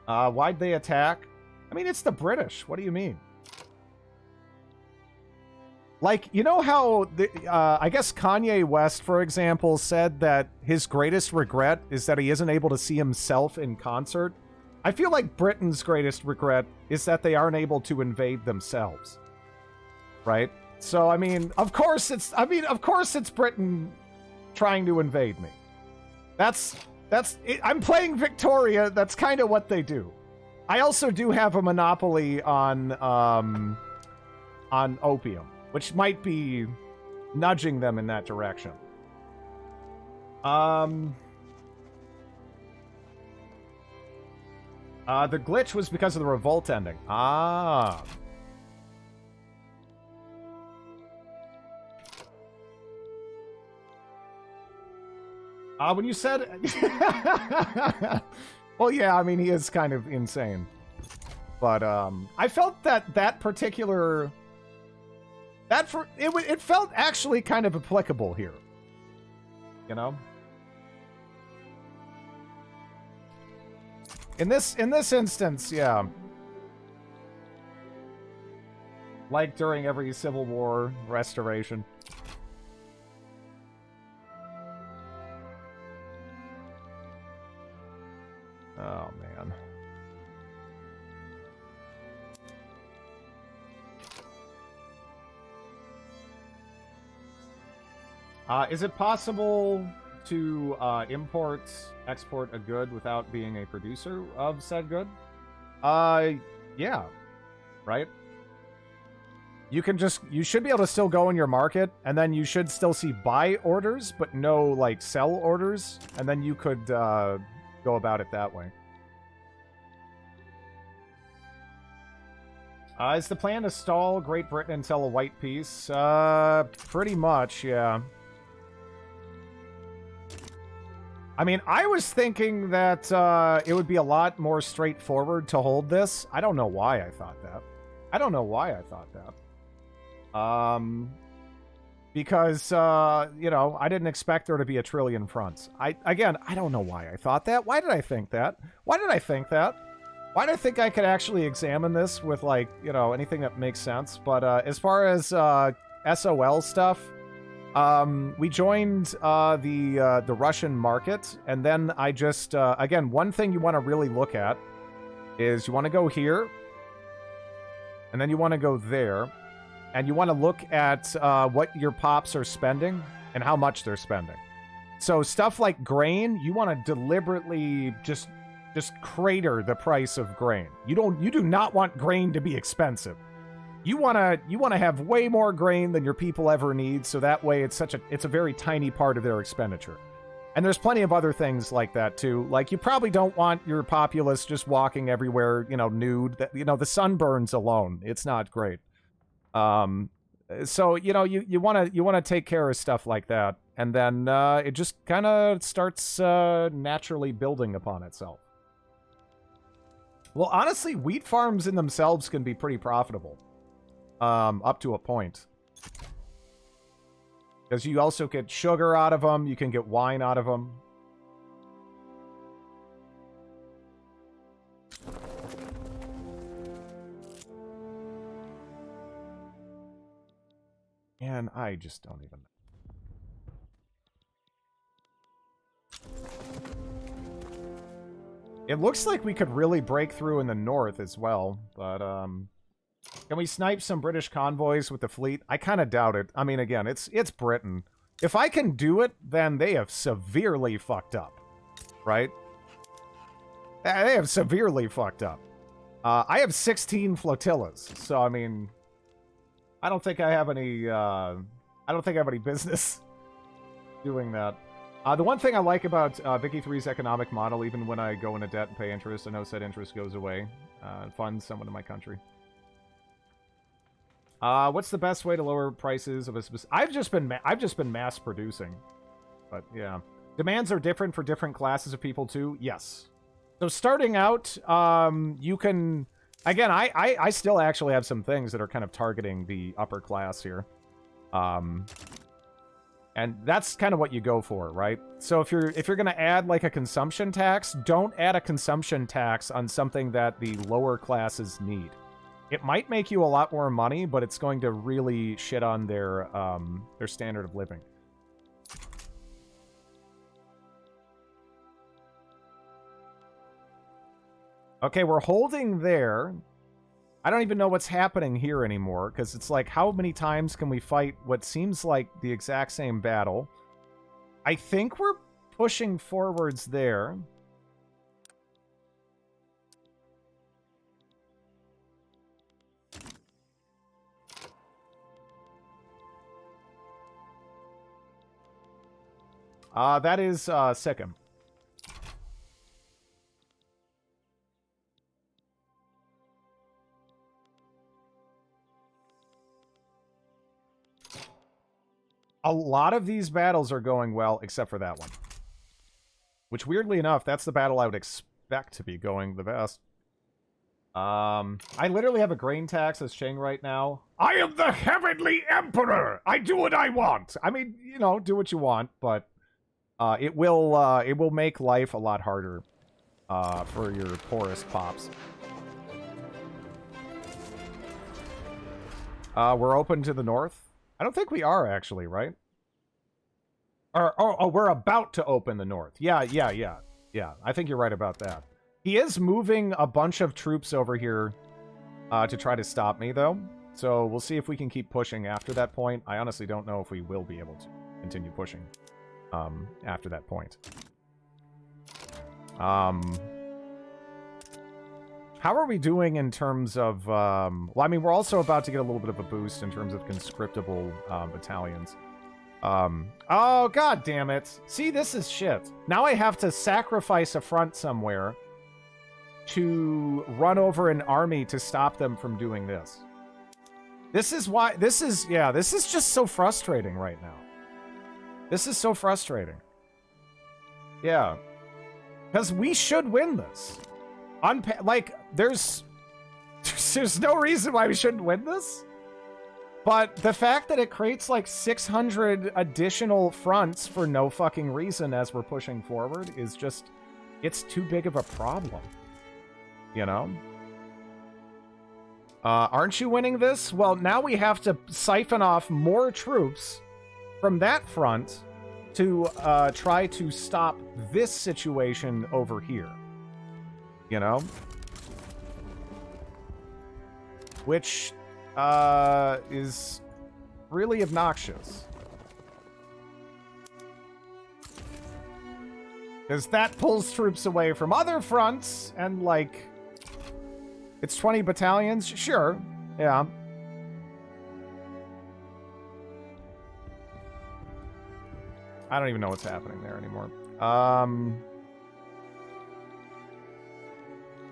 Why'd they attack? I mean, it's the British. What do you mean? Like, you know how, I guess Kanye West, for example, said that his greatest regret is that he isn't able to see himself in concert? I feel like Britain's greatest regret is that they aren't able to invade themselves. Right? So, I mean, of course it's Britain trying to invade me. I'm playing Victoria, that's kind of what they do. I also do have a monopoly on opium, which might be nudging them in that direction. The glitch was because of the revolt ending. Ah. When you said... Well, yeah, I mean, he is kind of insane. But, I felt that particular... It felt actually kind of applicable here. You know? In this instance, yeah. Like during every Civil War restoration. Oh, man. Is it possible to export a good without being a producer of said good? Yeah. Right? You should be able to still go in your market, and then you should still see buy orders, but no, like, sell orders, and then you could go about it that way. Is the plan to stall Great Britain until a white peace? Pretty much, yeah. I mean, I was thinking that it would be a lot more straightforward to hold this. I don't know why I thought that. Because, you know, I didn't expect there to be a trillion fronts. Again, I don't know why I thought that. Why did I think that? Why did I think I could actually examine this with, like, you know, anything that makes sense? But as far as SOL stuff, we joined the Russian market, and then I just, again, one thing you want to really look at is you want to go here, and then you want to go there, and you want to look at what your pops are spending and how much they're spending. So stuff like grain, you want to deliberately just crater the price of grain. You do not want grain to be expensive. You want to have way more grain than your people ever need, so that way it's a very tiny part of their expenditure. And there's plenty of other things like that too. Like, you probably don't want your populace just walking everywhere, you know, nude. That, you know, the sunburns alone, it's not great. So, you know, you want to take care of stuff like that, and then it just kind of starts naturally building upon itself. Well, honestly, wheat farms in themselves can be pretty profitable. Up to a point. Because you also get sugar out of them, you can get wine out of them. And I just don't even know. It looks like we could really break through in the north as well, but, can we snipe some British convoys with the fleet? I kind of doubt it. I mean, again, it's Britain. If I can do it, then they have severely fucked up, right? They have severely fucked up. I have 16 flotillas, so I mean, I don't think I have any. I don't think I have any business doing that. The one thing I like about Vicky 3's economic model, even when I go into debt and pay interest, I know said interest goes away. Funds someone in my country. What's the best way to lower prices of a specific... I've just been mass producing. But yeah. Demands are different for different classes of people too. Yes. So starting out, you can... Again, I still actually have some things that are kind of targeting the upper class here. And that's kind of what you go for, right? So if you're going to add like a consumption tax, don't add a consumption tax on something that the lower classes need. It might make you a lot more money, but it's going to really shit on their standard of living. Okay, we're holding there. I don't even know what's happening here anymore, because it's like, how many times can we fight what seems like the exact same battle? I think we're pushing forwards there. That is Sikkim. A lot of these battles are going well, except for that one. Which, weirdly enough, that's the battle I would expect to be going the best. I literally have a grain tax as Shang right now. I am the Heavenly Emperor! I do what I want! I mean, you know, do what you want, but it will make life a lot harder for your poorest pops. We're open to the north. I don't think we are, actually, right? Oh, we're about to open the north. Yeah. I think you're right about that. He is moving a bunch of troops over here to try to stop me, though. So we'll see if we can keep pushing after that point. I honestly don't know if we will be able to continue pushing after that point. How How are we doing in terms of... well, I mean, we're also about to get a little bit of a boost in terms of conscriptable battalions. Oh, god damn it. See, this is shit. Now I have to sacrifice a front somewhere to run over an army to stop them from doing this. This is why... This is... Yeah, this is just so frustrating right now. This is so frustrating. Yeah. Because we should win this. Like, there's no reason why we shouldn't win this. But the fact that it creates like 600 additional fronts for no fucking reason as we're pushing forward is just... It's too big of a problem. You know? Aren't you winning this? Well, now we have to siphon off more troops from that front to try to stop this situation over here. You know? Which is really obnoxious. Because that pulls troops away from other fronts, and like... It's 20 battalions? Sure. Yeah. I don't even know what's happening there anymore.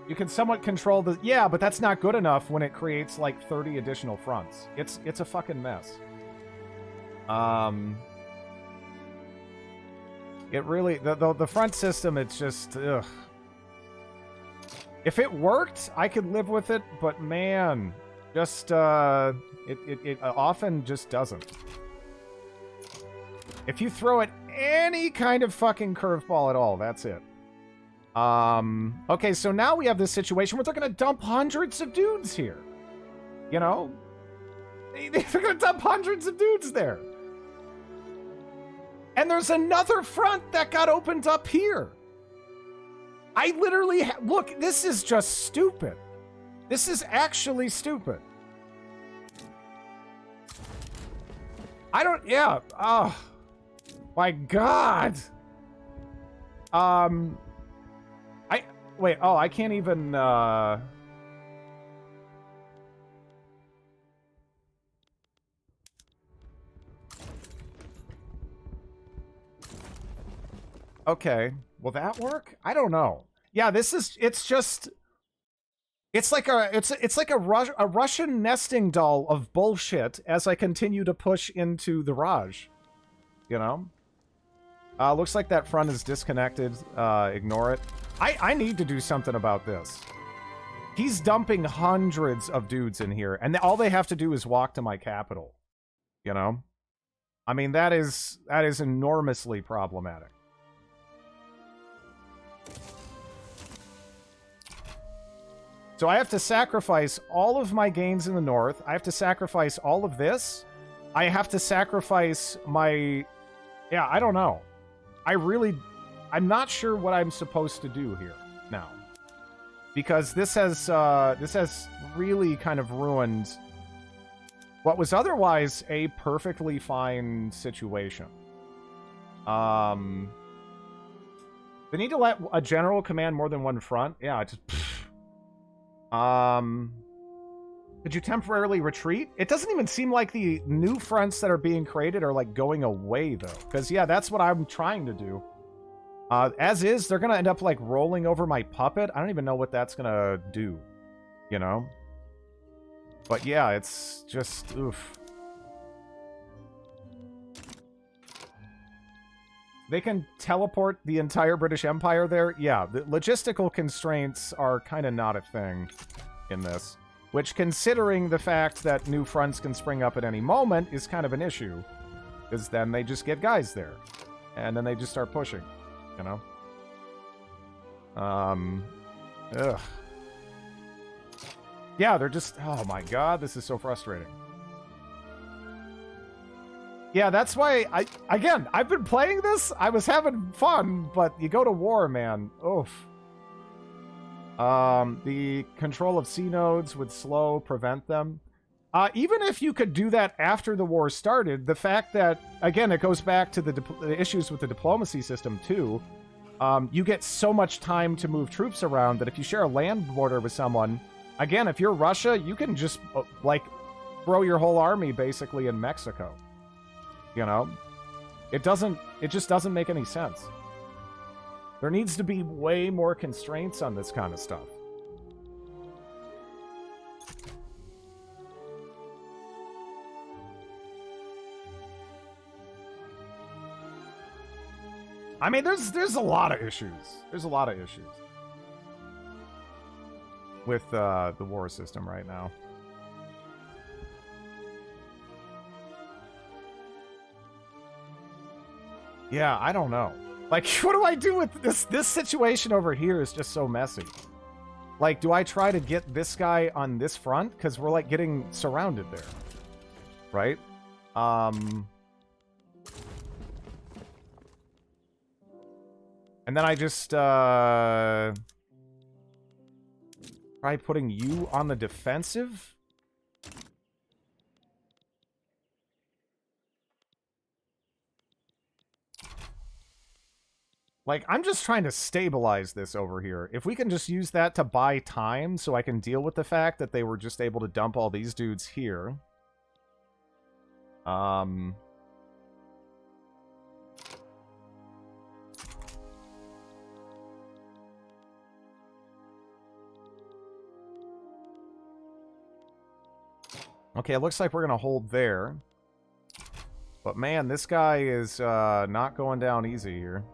You can somewhat control the... Yeah, but that's not good enough when it creates, like, 30 additional fronts. It's a fucking mess. It really... The front system, it's just... Ugh. If it worked, I could live with it, but man... Just, it often just doesn't. If you throw it any kind of fucking curveball at all, that's it. Okay, so now we have this situation where they're gonna dump hundreds of dudes here. You know? They're gonna dump hundreds of dudes there. And there's another front that got opened up here. I literally... Look, this is just stupid. This is actually stupid. I don't... Yeah. Oh. My God. Wait, oh, I can't even, Okay. Will that work? I don't know. Yeah, it's just... It's like a Russian nesting doll of bullshit as I continue to push into the Raj. You know? Looks like that front is disconnected. Ignore it. I need to do something about this. He's dumping hundreds of dudes in here, and all they have to do is walk to my capital. You know? I mean, that is enormously problematic. So I have to sacrifice all of my gains in the north. I have to sacrifice all of this. I have to sacrifice my... Yeah, I don't know. I'm not sure what I'm supposed to do here now. Because this has really kind of ruined what was otherwise a perfectly fine situation. They need to let a general command more than one front? Yeah, just... Could you temporarily retreat? It doesn't even seem like the new fronts that are being created are, like, going away, though. Because, yeah, that's what I'm trying to do. As is, they're gonna end up, like, rolling over my puppet. I don't even know what that's gonna do. You know? But, yeah, it's just... Oof. They can teleport the entire British Empire there? Yeah, the logistical constraints are kind of not a thing in this. Which, considering the fact that new fronts can spring up at any moment, is kind of an issue. Because then they just get guys there. And then they just start pushing. You know? Ugh. Yeah, they're just... Oh my god, this is so frustrating. Yeah, that's why Again, I've been playing this. I was having fun, but you go to war, man. Oof. The control of C nodes would prevent them. Even if you could do that after the war started, the fact that, again, it goes back to the issues with the diplomacy system, too. you get so much time to move troops around that if you share a land border with someone, again, if you're Russia, you can just, like, throw your whole army basically in Mexico. You know? It just doesn't make any sense. There needs to be way more constraints on this kind of stuff. I mean, there's a lot of issues. There's a lot of issues with the war system right now. Yeah, I don't know. Like, what do I do with this? This situation over here is just so messy. Like, do I try to get this guy on this front? Because we're, like, getting surrounded there. Right? And then I just, try putting you on the defensive? Like, I'm just trying to stabilize this over here. If we can just use that to buy time so I can deal with the fact that they were just able to dump all these dudes here. Okay, it looks like we're going to hold there. But man, this guy is not going down easy here.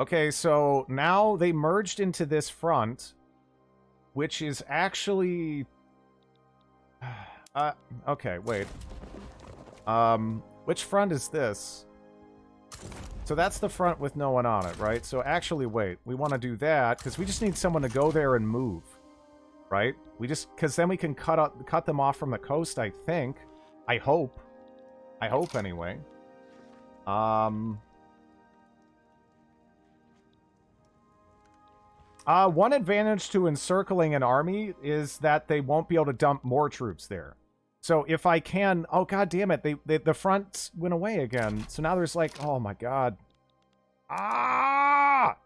Okay, so now they merged into this front, which is actually... okay, wait. Which front is this? So that's the front with no one on it, right? So actually, wait. We want to do that, because we just need someone to go there and move. Right? We just... Because then we can cut them off from the coast, I think. I hope. I hope, anyway. One advantage to encircling an army is that they won't be able to dump more troops there. So if I can... Oh, god damn it. The front went away again. So now there's like... Oh, my god. Ah!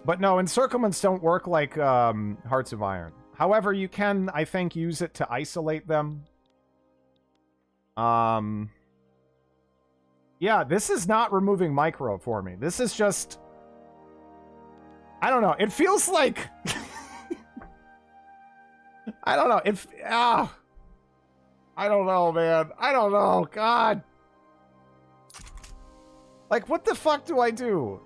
But no, encirclements don't work like Hearts of Iron. However, you can, I think, use it to isolate them. Yeah, this is not removing micro for me. This is just... I don't know. It feels like... I don't know. I don't know, man. I don't know. God. Like, what the fuck do I do?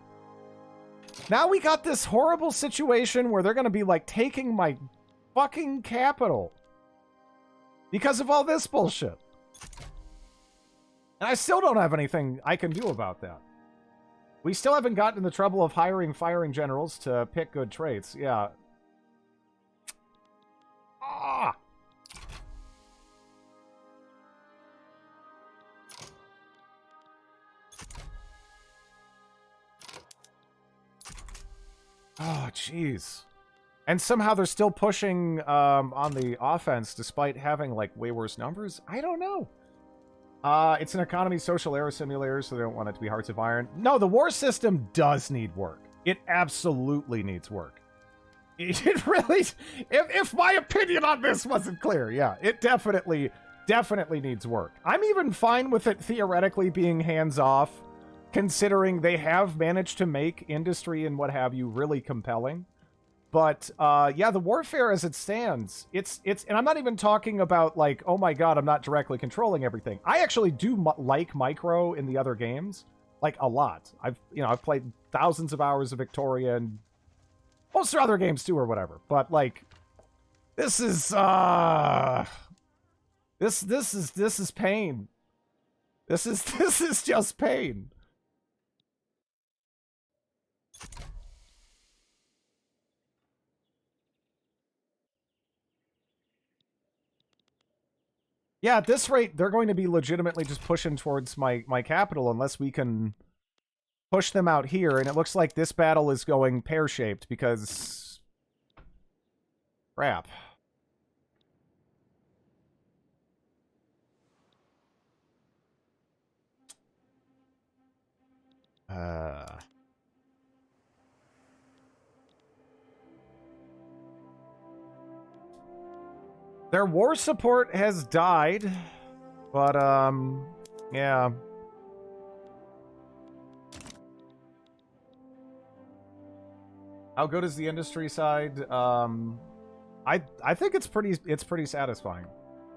Now we got this horrible situation where they're going to be, like, taking my fucking capital. Because of all this bullshit. And I still don't have anything I can do about that. We still haven't gotten in the trouble of firing generals to pick good traits. Yeah. Ah! Oh, jeez. And somehow they're still pushing on the offense despite having, like, way worse numbers? I don't know. It's an economy social era simulator, so they don't want it to be Hearts of Iron. No, the war system does need work. It absolutely needs work. It really... If my opinion on this wasn't clear, yeah, it definitely needs work. I'm even fine with it theoretically being hands-off, considering they have managed to make industry and what have you really compelling. But, yeah, the warfare as it stands, it's, and I'm not even talking about, like, oh my god, I'm not directly controlling everything. I actually do like micro in the other games, like, a lot. I've played thousands of hours of Victoria and most other games too, or whatever. But, like, this is, this is pain. This is just pain. Yeah, at this rate, they're going to be legitimately just pushing towards my capital unless we can push them out here. And it looks like this battle is going pear-shaped because... Crap. Their war support has died, but, yeah. How good is the industry side? I think it's pretty satisfying.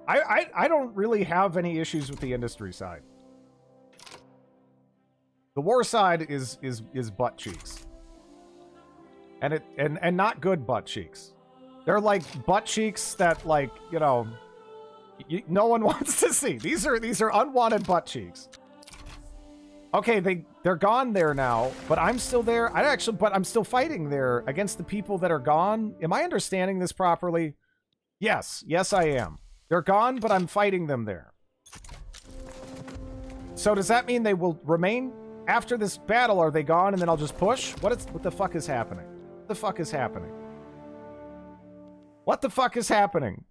I don't really have any issues with the industry side. The war side is butt cheeks. And not good butt cheeks. They're like butt cheeks that, like, you know, no one wants to see. These are unwanted butt cheeks. Okay, they're gone there now, but I'm still there. But I'm still fighting there against the people that are gone. Am I understanding this properly? Yes, I am. They're gone, but I'm fighting them there. So does that mean they will remain after this battle? Are they gone and then I'll just push? What the fuck is happening? What the fuck is happening? What the fuck is happening?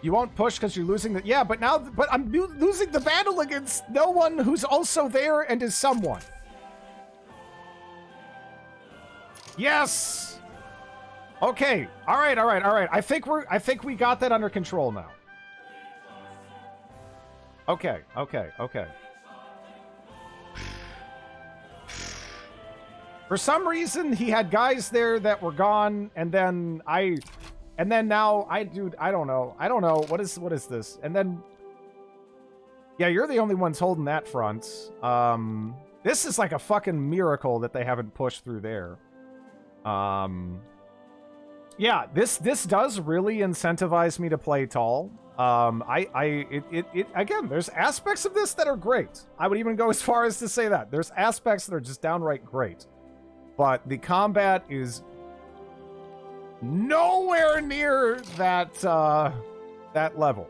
You won't push because you're losing the... Yeah, but I'm losing the battle against no one who's also there and is someone. Yes! Okay. All right. I think we got that under control now. Okay. For some reason, he had guys there that were gone, and then now dude, I don't know. What is this? And then, yeah, you're the only ones holding that front. This is like a fucking miracle that they haven't pushed through there. Yeah, this does really incentivize me to play tall. Again, there's aspects of this that are great. I would even go as far as to say that. There's aspects that are just downright great. But the combat is nowhere near that level.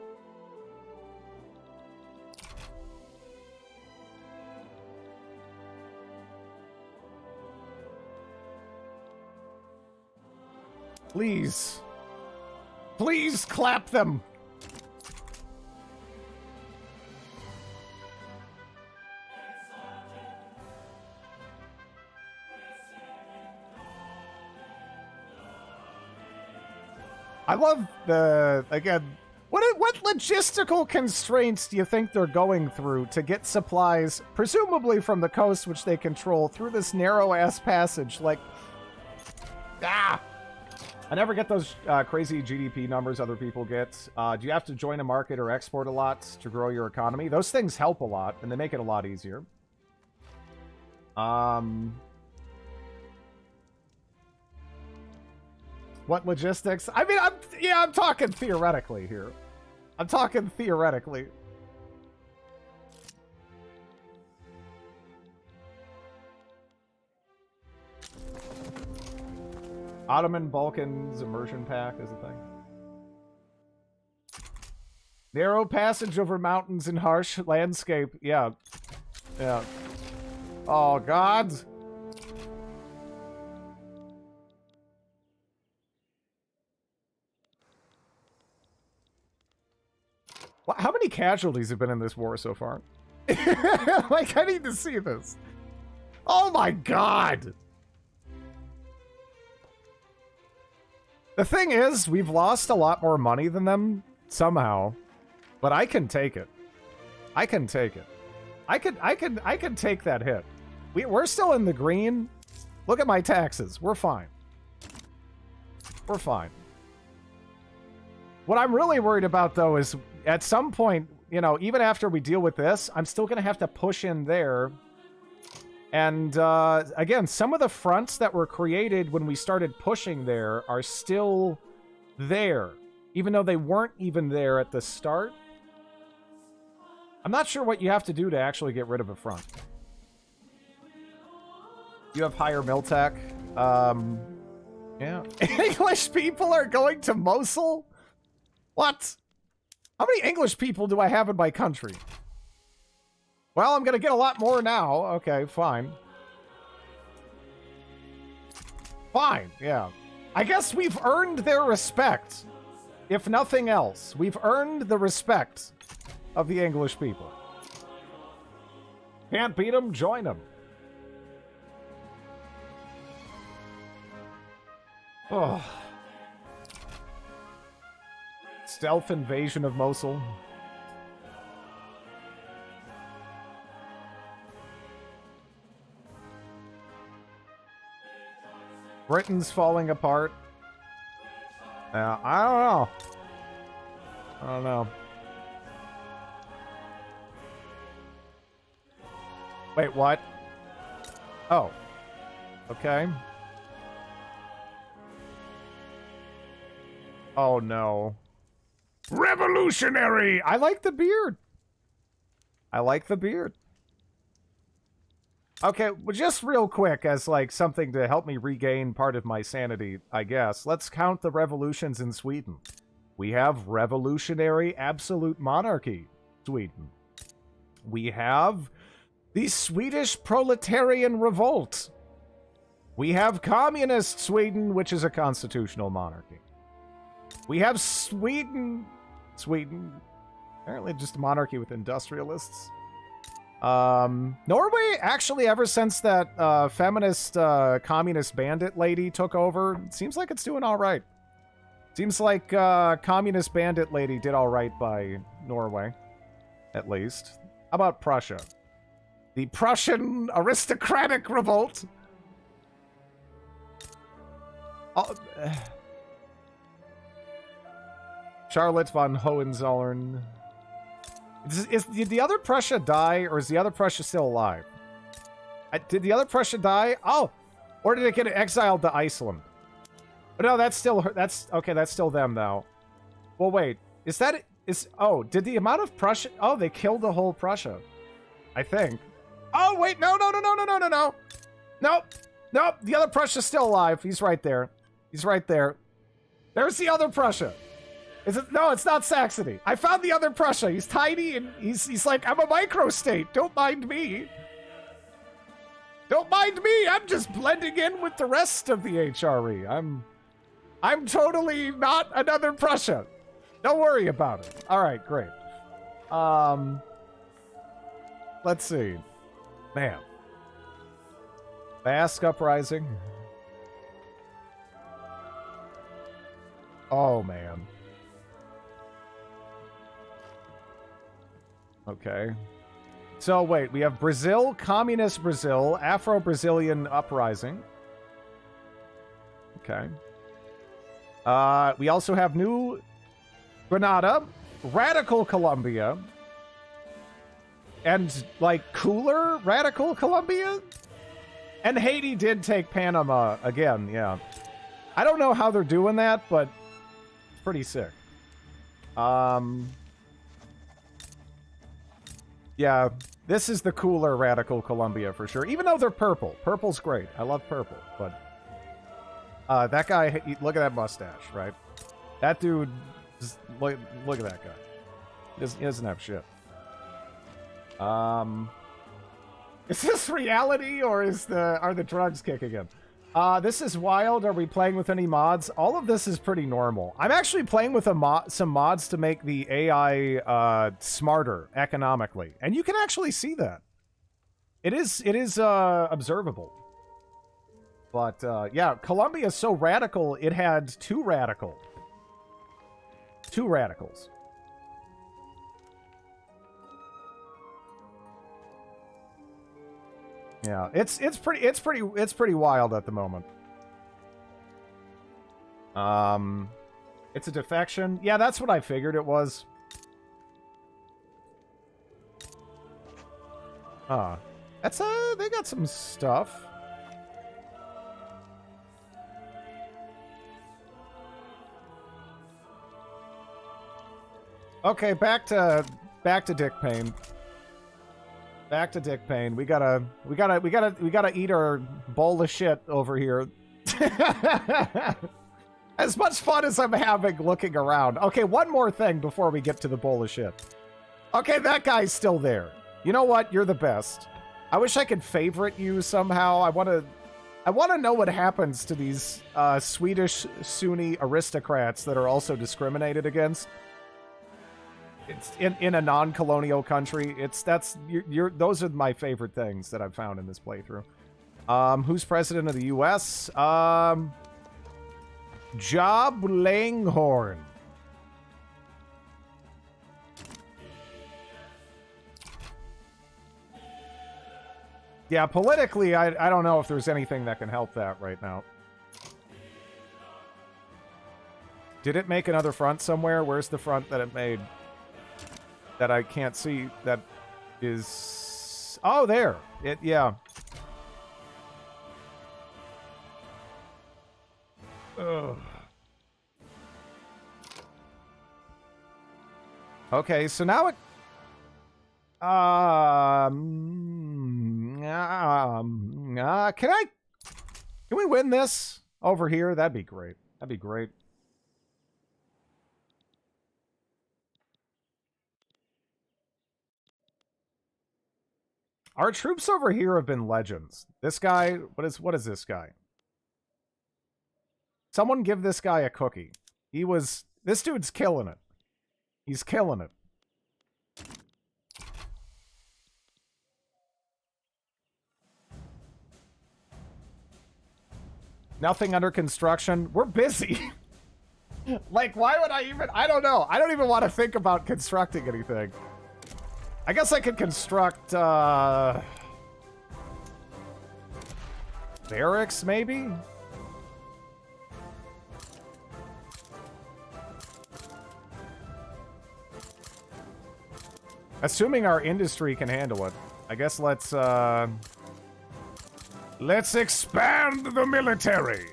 Please. Please clap them. I love again, what logistical constraints do you think they're going through to get supplies, presumably from the coast, which they control, through this narrow-ass passage? Like, I never get those crazy GDP numbers other people get. Do you have to join a market or export a lot to grow your economy? Those things help a lot, and they make it a lot easier. What logistics? I mean, I'm talking theoretically here. I'm talking theoretically. Ottoman Balkans immersion pack is a thing. Narrow passage over mountains and harsh landscape. Yeah. Oh, God. How many casualties have been in this war so far? Like, I need to see this. Oh my God! The thing is, we've lost a lot more money than them, somehow. But I can take it. I can take it. I can take that hit. We're still in the green. Look at my taxes. We're fine. We're fine. What I'm really worried about, though, is at some point, you know, even after we deal with this, I'm still going to have to push in there. And, again, some of the fronts that were created when we started pushing there are still there, even though they weren't even there at the start. I'm not sure what you have to do to actually get rid of a front. You have higher Miltech. Yeah. English people are going to Mosul? What? How many English people do I have in my country? Well, I'm going to get a lot more now. Okay, fine. Fine, yeah. I guess we've earned their respect. If nothing else, we've earned the respect of the English people. Can't beat them, join them. Oh. Stealth invasion of Mosul. Britain's falling apart. I don't know. I don't know. Wait, what? Oh. Okay. Oh, no. Revolutionary! I like the beard. I like the beard. Okay, well, just real quick, as like something to help me regain part of my sanity, I guess. Let's count the revolutions in Sweden. We have revolutionary absolute monarchy, Sweden. We have the Swedish proletarian revolt. We have communist Sweden, which is a constitutional monarchy. We have Sweden, apparently just a monarchy with industrialists. Norway, actually, ever since that feminist communist bandit lady took over, seems like it's doing all right. Seems like communist bandit lady did all right by Norway, at least. How about Prussia? The Prussian aristocratic revolt. Charlotte von Hohenzollern. Did the other Prussia die, or is the other Prussia still alive? Did the other Prussia die? Oh! Or did it get exiled to Iceland? But no, that's still her. That's still them, though. Well, wait. Oh, did the amount of Prussia... Oh, they killed the whole Prussia. I think. Oh, wait, no. Nope, the other Prussia's still alive. He's right there. There's the other Prussia. Is it? No, it's not Saxony. I found the other Prussia. He's tiny and he's like, I'm a microstate. Don't mind me. I'm just blending in with the rest of the HRE. I'm totally not another Prussia. Don't worry about it. All right, great. Let's see. Man. Basque Uprising. Oh, man. Okay. So, wait. We have Brazil, Communist Brazil, Afro-Brazilian Uprising. Okay. We also have New Granada, Radical Colombia, and, like, cooler Radical Colombia? And Haiti did take Panama again, yeah. I don't know how they're doing that, but it's pretty sick. Yeah, this is the cooler Radical Colombia for sure. Even though they're purple. Purple's great. I love purple, but... that guy, look at that mustache, right? That dude, just look at that guy. He doesn't have shit. Is this reality, or are the drugs kicking in? This is wild. Are we playing with any mods? All of this is pretty normal. I'm actually playing with some mods to make the AI smarter economically, and you can actually see that. It is observable. But yeah, Colombia is so radical. It had two radicals. Yeah, it's pretty wild at the moment. It's a defection. Yeah, that's what I figured it was. That's they got some stuff. Okay, back to Dick Payne. Back to Dick Payne. We gotta eat our bowl of shit over here. As much fun as I'm having looking around. Okay, one more thing before we get to the bowl of shit. Okay, that guy's still there. You know what? You're the best. I wish I could favorite you somehow. I want to... I want to know what happens to these Swedish Sunni aristocrats that are also discriminated against. It's in a non-colonial country. Those are my favorite things that I've found in this playthrough. Who's president of the U.S.? Job Langhorn. Yeah, politically, I don't know if there's anything that can help that right now. Did it make another front somewhere? Where's the front that it made? That I can't see. That is... Oh, there. Yeah. Ugh. Okay, so now it... Can we win this over here? That'd be great. That'd be great. Our troops over here have been legends. This guy, what is this guy? Someone give this guy a cookie. This dude's killing it. He's killing it. Nothing under construction. We're busy. Like, why would I don't know. I don't even want to think about constructing anything. I guess I could construct, barracks, maybe? Assuming our industry can handle it. I guess let's expand the military!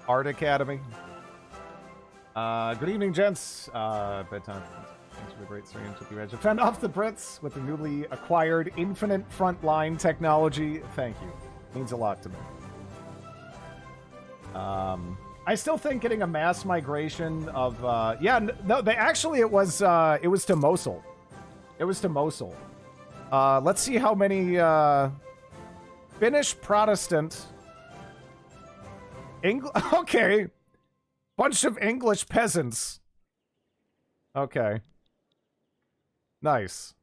Art Academy. Good evening, gents. Bedtime. Thanks for the great stream. Took you to fend off the Brits with the newly acquired infinite frontline technology. Thank you. Means a lot to me. I still think getting a mass migration of no, it was to Mosul. It was to Mosul. Let's see how many Finnish Protestant okay. Bunch of English peasants. Okay. Nice.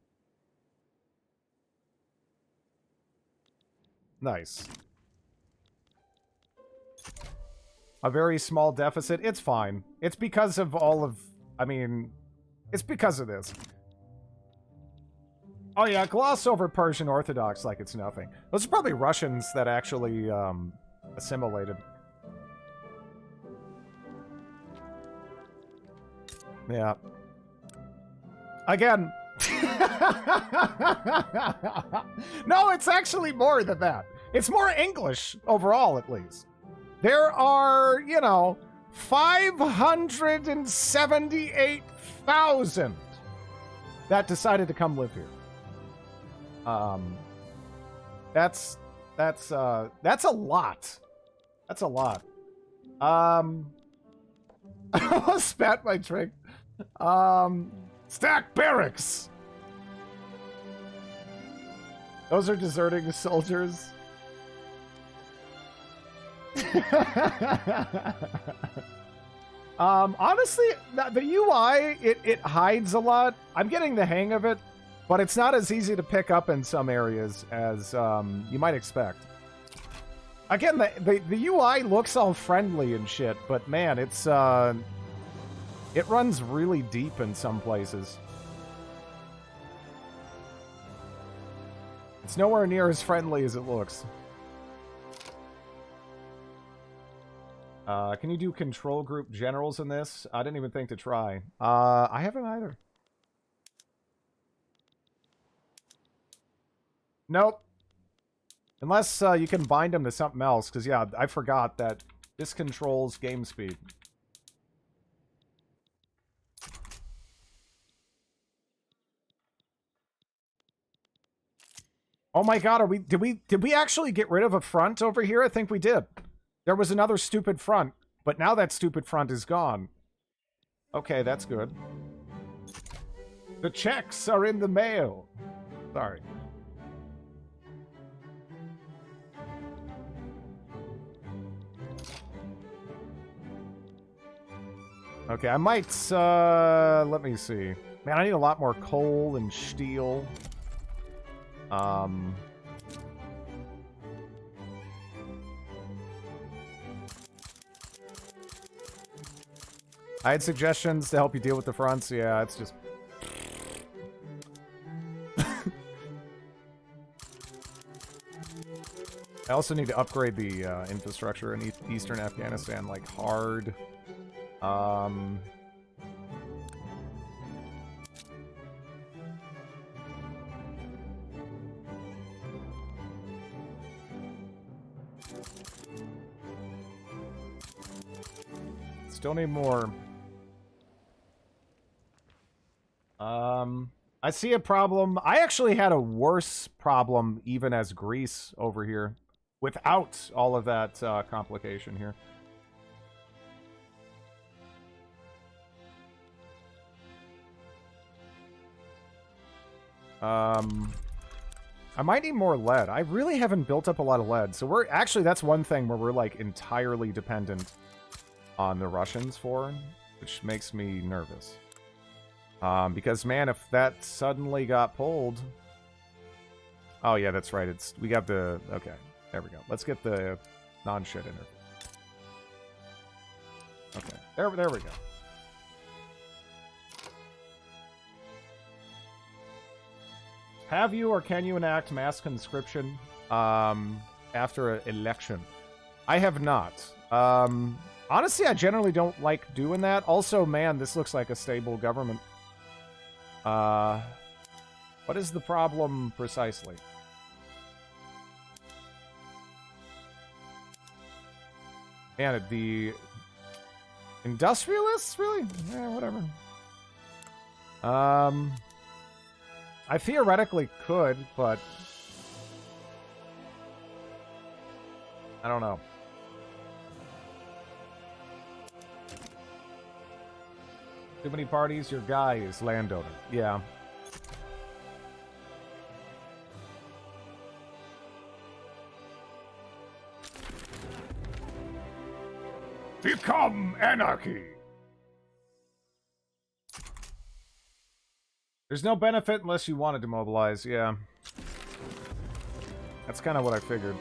Nice. A very small deficit. It's fine. It's because of all of... I mean... It's because of this. Oh yeah, gloss over Persian Orthodox like it's nothing. Those are probably Russians that actually assimilated. Yeah. Again. No, it's actually more than that. It's more English overall, at least. There are, 578,000 that decided to come live here. That's a lot. That's a lot. I almost spat my drink. Stack barracks! Those are deserting soldiers. Honestly, the UI, it hides a lot. I'm getting the hang of it, but it's not as easy to pick up in some areas as you might expect. Again, the UI looks all friendly and shit, but man, it's it runs really deep in some places. It's nowhere near as friendly as it looks. Can you do control group generals in this? I didn't even think to try. I haven't either. Nope. Unless you can bind them to something else, because yeah, I forgot that this controls game speed. Oh my god, did we actually get rid of a front over here? I think we did. There was another stupid front, but now that stupid front is gone. Okay, that's good. The checks are in the mail. Sorry. Okay, I might, let me see. Man, I need a lot more coal and steel. I had suggestions to help you deal with the fronts. Yeah, it's just... I also need to upgrade the infrastructure in eastern Afghanistan, like, hard. Still need more. I see a problem. I actually had a worse problem even as Greece over here without all of that complication here. I might need more lead. I really haven't built up a lot of lead. So we're actually, that's one thing where we're like entirely dependent on the Russians for, which makes me nervous. Because man, if that suddenly got pulled... Oh yeah, that's right. We got the... Okay, there we go. Let's get the non-shit in it. Okay, there we go. Have you or can you enact mass conscription after an election? I have not. Honestly, I generally don't like doing that. Also, man, this looks like a stable government. What is the problem precisely? Man, the industrialists, really? Yeah, whatever. I theoretically could, but I don't know. Too many parties, your guy is landowner. Yeah. Become anarchy. There's no benefit unless you wanted to mobilize, yeah. That's kind of what I figured.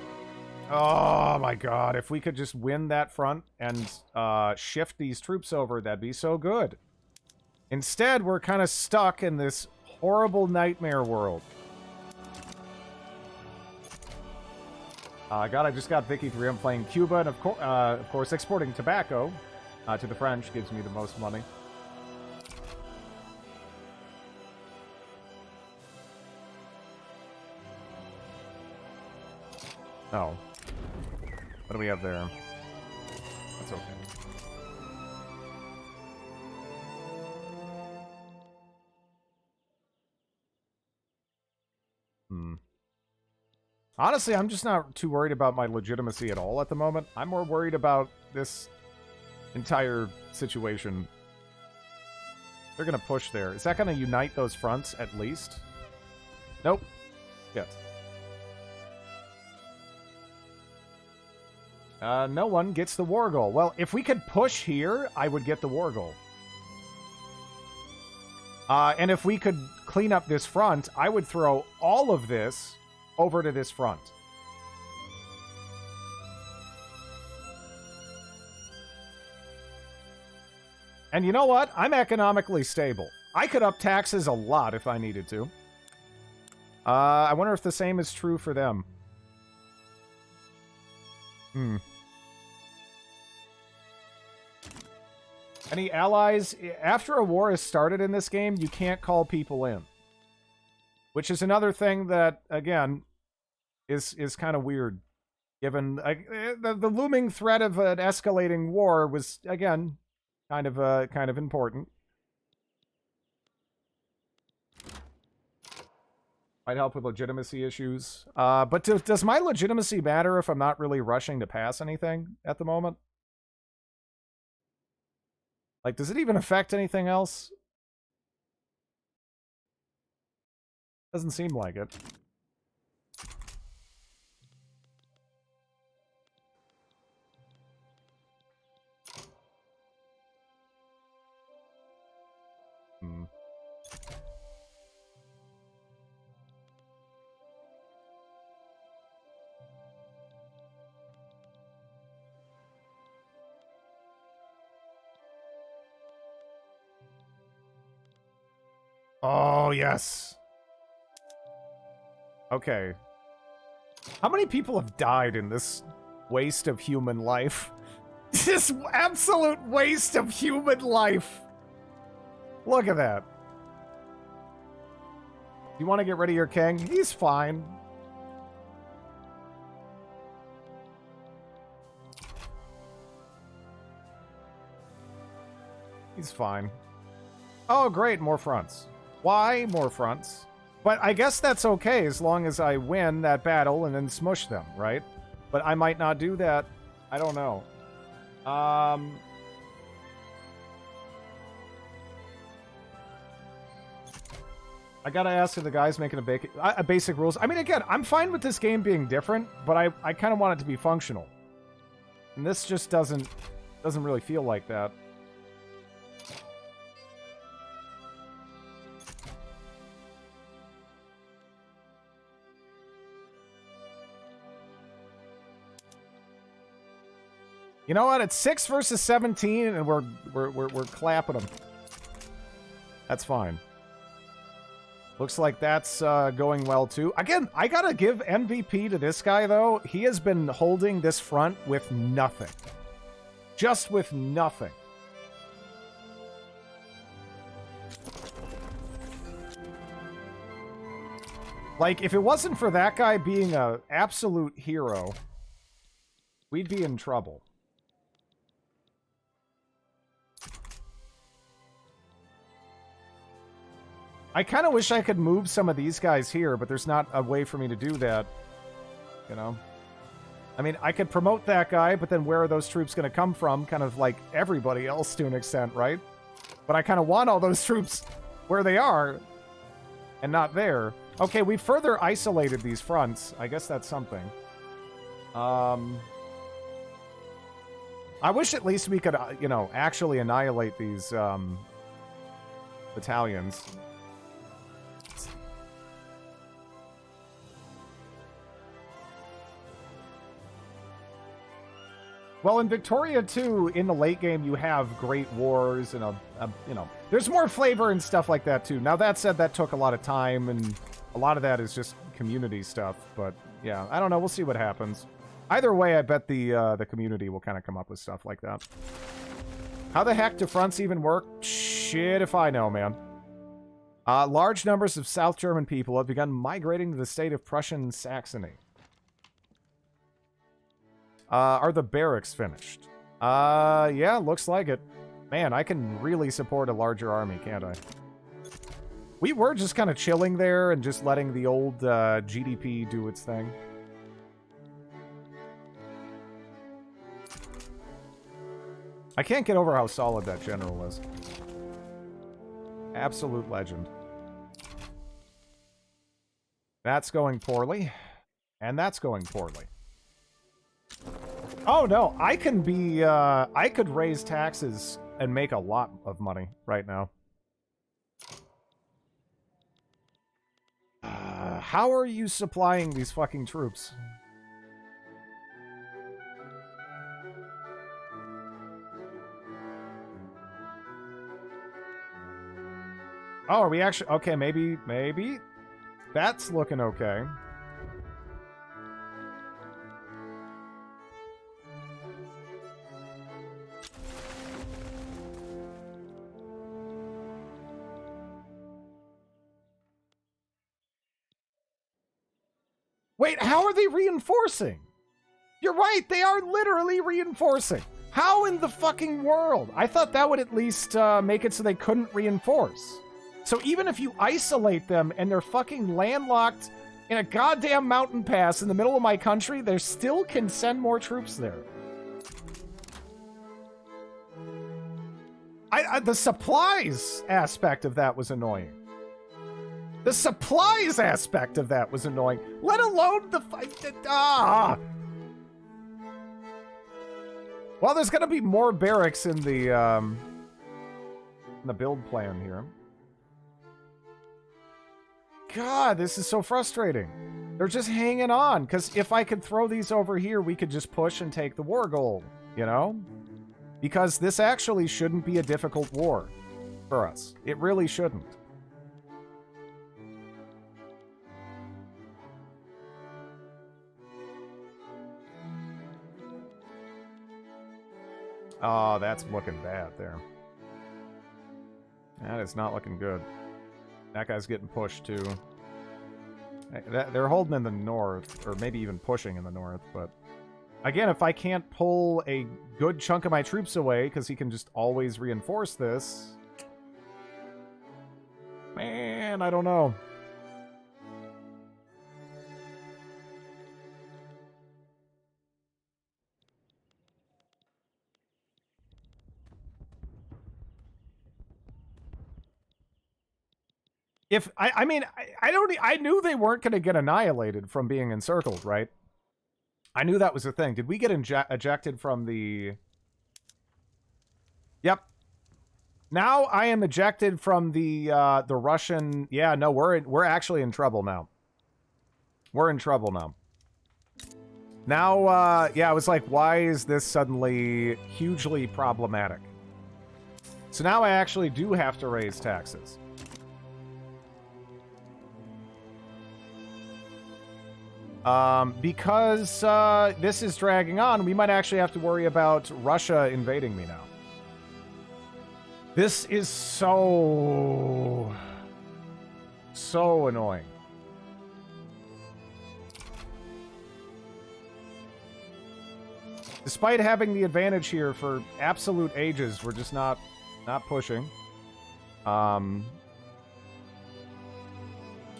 Oh my god, if we could just win that front and shift these troops over, that'd be so good. Instead, we're kind of stuck in this horrible nightmare world. God, I just got Vicky 3. I'm playing Cuba, and of course, exporting tobacco to the French gives me the most money. Oh. What do we have there? That's okay. Honestly, I'm just not too worried about my legitimacy at all at the moment. I'm more worried about this entire situation. They're going to push there. Is that going to unite those fronts at least? Nope. Yes. No one gets the war goal. Well, if we could push here, I would get the war goal. And if we could clean up this front, I would throw all of this over to this front. And you know what? I'm economically stable. I could up taxes a lot if I needed to. I wonder if the same is true for them. Any allies? After a war has started in this game, you can't call people in. Which is another thing that, again, is kind of weird. Given the looming threat of an escalating war was, again, kind of important. Might help with legitimacy issues. But does my legitimacy matter if I'm not really rushing to pass anything at the moment? Like, does it even affect anything else? Doesn't seem like it. Hmm. Oh, yes. Okay. How many people have died in this waste of human life? This absolute waste of human life. Look at that. You want to get rid of your king? He's fine. He's fine. Oh, great, more fronts. Why more fronts? But I guess that's okay as long as I win that battle and then smush them, right? But I might not do that. I don't know. I gotta ask if the guy's making a basic rules. I mean, again, I'm fine with this game being different, but I kind of want it to be functional. And this just doesn't really feel like that. You know what? It's 6 versus 17, and we're clapping them. That's fine. Looks like that's going well too. Again, I gotta give MVP to this guy though. He has been holding this front with nothing, just with nothing. Like, if it wasn't for that guy being an absolute hero, we'd be in trouble. I kind of wish I could move some of these guys here, but there's not a way for me to do that. You know? I mean, I could promote that guy, but then where are those troops going to come from? Kind of like everybody else to an extent, right? But I kind of want all those troops where they are and not there. Okay, we further isolated these fronts. I guess that's something. I wish at least we could, you know, actually annihilate these battalions. Well, in Victoria, too, in the late game, you have great wars and, you know, there's more flavor and stuff like that, too. Now, that said, that took a lot of time, and a lot of that is just community stuff. But, yeah, I don't know. We'll see what happens. Either way, I bet the community will kind of come up with stuff like that. How the heck do fronts even work? Shit if I know, man. Large numbers of South German people have begun migrating to the state of Prussian Saxony. Are the barracks finished? Yeah, looks like it. Man, I can really support a larger army, can't I? We were just kind of chilling there and just letting the old GDP do its thing. I can't get over how solid that general is. Absolute legend. That's going poorly. And that's going poorly. Oh no, I can be, I could raise taxes and make a lot of money right now. How are you supplying these fucking troops? Oh, are we actually, okay, maybe, that's looking okay. Wait, how are they reinforcing? You're right, they are literally reinforcing. How in the fucking world? I thought that would at least make it so they couldn't reinforce. So even if you isolate them and they're fucking landlocked in a goddamn mountain pass in the middle of my country, they still can send more troops there. The supplies aspect of that was annoying. The supplies aspect of that was annoying. Let alone the Well, there's gonna be more barracks in the build plan here. God, this is so frustrating. They're just hanging on, because if I could throw these over here, we could just push and take the war goal, you know? Because this actually shouldn't be a difficult war for us. It really shouldn't. Oh, that's looking bad there. That is not looking good. That guy's getting pushed too. They're holding in the north, or maybe even pushing in the north, but... Again, if I can't pull a good chunk of my troops away, because he can just always reinforce this... Man, I don't know. If I mean, I knew they weren't going to get annihilated from being encircled, right? I knew that was a thing. Did we get ejected from the... Yep. Now I am ejected from the Russian... Yeah, no, we're actually in trouble now. We're in trouble now. Now, yeah, I was like, why is this suddenly hugely problematic? So now I actually do have to raise taxes. Because this is dragging on, we might actually have to worry about Russia invading me now. This is so annoying. Despite having the advantage here for absolute ages, we're just not pushing.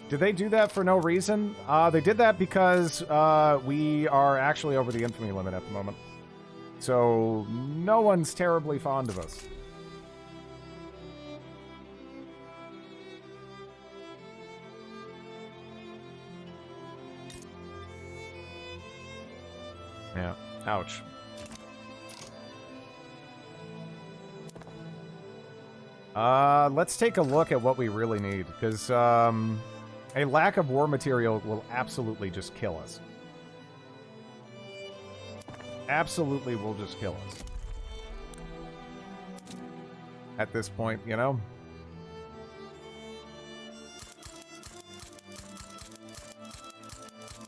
Did they do that for no reason? They did that because we are actually over the infamy limit at the moment. So no one's terribly fond of us. Yeah, ouch. Let's take a look at what we really need, because a lack of war material will absolutely just kill us. Absolutely will just kill us. At this point, you know?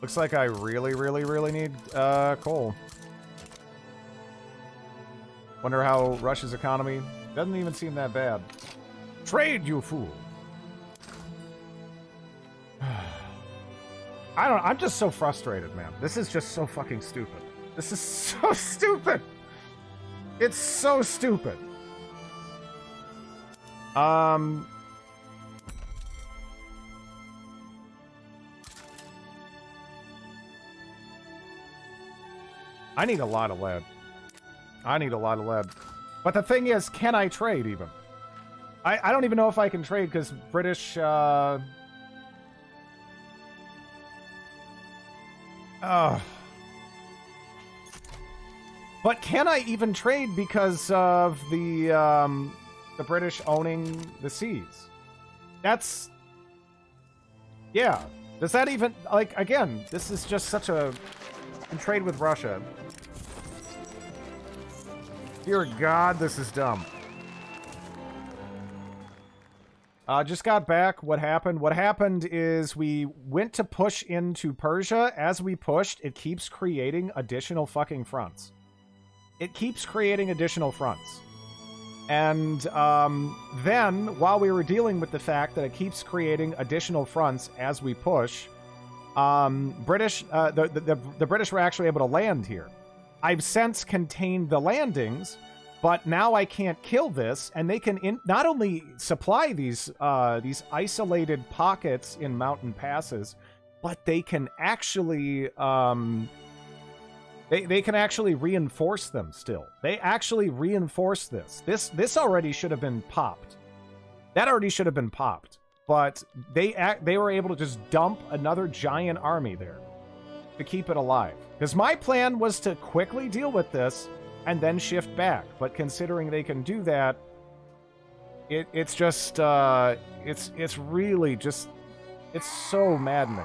Looks like I really need coal. Wonder how Russia's economy... Doesn't even seem that bad. Trade, you fool! I'm just so frustrated, man. This is just so fucking stupid. This is so stupid! It's so stupid. I need a lot of lead. I need a lot of lead. But the thing is, can I trade even? I don't even know if I can trade because British... But can I even trade because of the British owning the seas? That's... Yeah. Does that even... Like, again, this is just such a... Can trade with Russia. Dear God, this is dumb. Just got back. What happened? What happened is we went to push into Persia. As we pushed, it keeps creating additional fucking fronts. It keeps creating additional fronts. And then, while we were dealing with the fact that it keeps creating additional fronts as we push, the British were actually able to land here. I've since contained the landings, But now I can't kill this, and they can not only supply these isolated pockets in mountain passes, but they can actually they can actually reinforce them still. They actually reinforce this. This already should have been popped. That already should have been popped. But they were able to just dump another giant army there to keep it alive. Because my plan was to quickly deal with this and then shift back. But considering they can do that, it's just it's really just it's so maddening.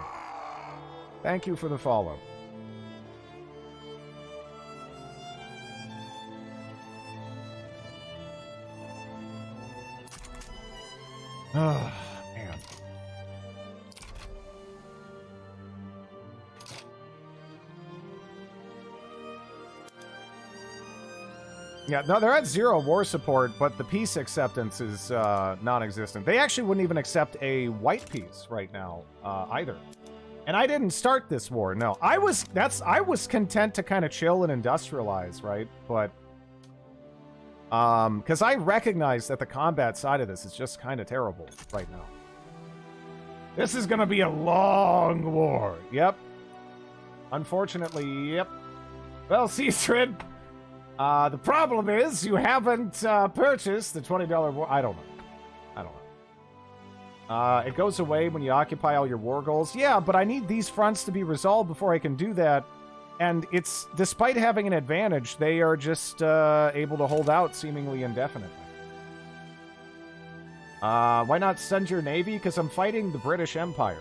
Thank you for the follow. Oh, man. Yeah, no, they're at 0 war support, but the peace acceptance is non-existent. They actually wouldn't even accept a white peace right now, either. And I didn't start this war, no. I was content to kind of chill and industrialize, right? But because I recognize that the combat side of this is just kind of terrible right now. This is gonna be a long war. Yep. Unfortunately, yep. Well, Seastrid, the problem is you haven't purchased the $20 war. I don't know. It goes away when you occupy all your war goals. Yeah, but I need these fronts to be resolved before I can do that. And it's, despite having an advantage, they are just able to hold out seemingly indefinitely. Why not send your navy? Because I'm fighting the British Empire.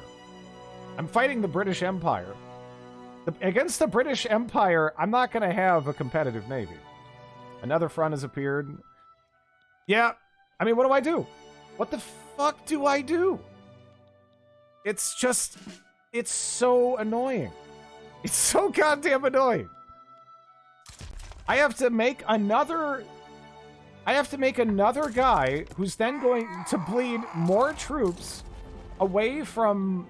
Against the British Empire, I'm not going to have a competitive navy. Another front has appeared. Yeah, I mean, what do I do? What the fuck do I do? It's just, it's so annoying. It's so goddamn annoying. I have to make another guy who's then going to bleed more troops away from...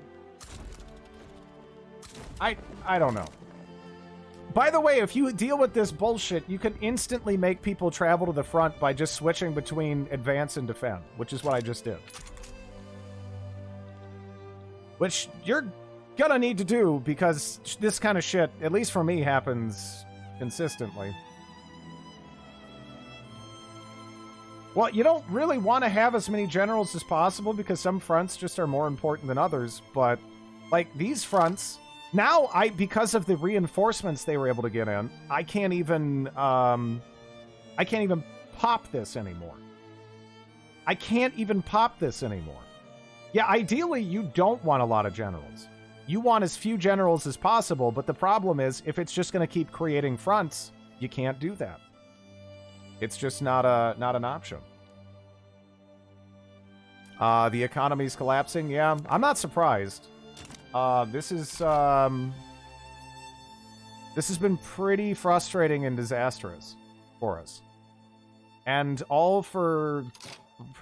I don't know. By the way, if you deal with this bullshit, you can instantly make people travel to the front by just switching between advance and defend, which is what I just did. Which you're gonna need to do, because this kind of shit, at least for me, happens consistently. Well, you don't really want to have as many generals as possible, because some fronts just are more important than others, but, like, these fronts, now, because of the reinforcements they were able to get in, I can't even pop this anymore. Yeah, ideally, you don't want a lot of generals. You want as few generals as possible, but the problem is, if it's just going to keep creating fronts, you can't do that. It's just not an option. The economy's collapsing. Yeah, I'm not surprised. This has been pretty frustrating and disastrous for us. And all for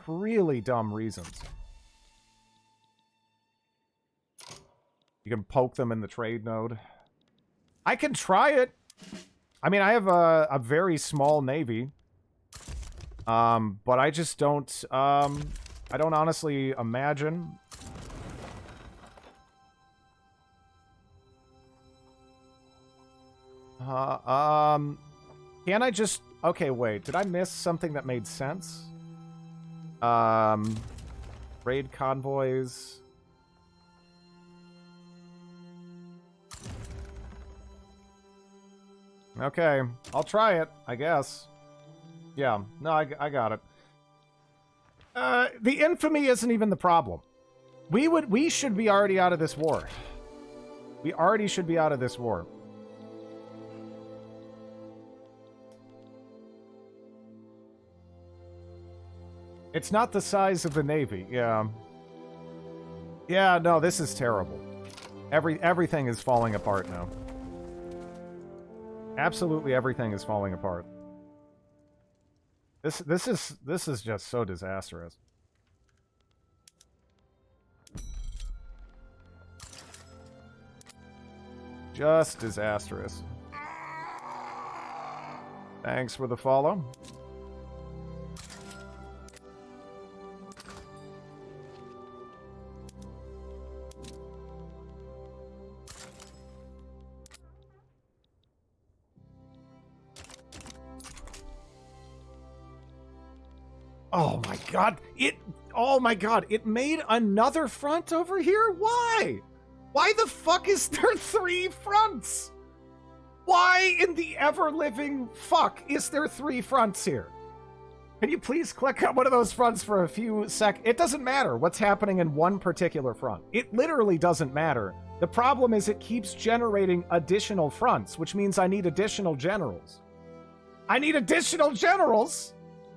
really dumb reasons. You can poke them in the trade node. I can try it. I mean, I have a very small navy. But I just don't, I don't honestly imagine. Can I just, okay, wait, did I miss something that made sense? Raid convoys. Okay, I'll try it, I guess. Yeah, no, I got it. The infamy isn't even the problem. We should be already out of this war. We already should be out of this war. It's not the size of the navy, yeah. Yeah, no, this is terrible. Everything is falling apart now. Absolutely everything is falling apart. This is just so disastrous. Just disastrous. Thanks for the follow. Oh my god. Oh my god. It made another front over here? Why? Why the fuck is there 3 fronts? Why in the ever-living fuck is there 3 fronts here? Can you please click on one of those fronts for a few seconds? It doesn't matter what's happening in one particular front. It literally doesn't matter. The problem is it keeps generating additional fronts, which means I need additional generals. I need additional generals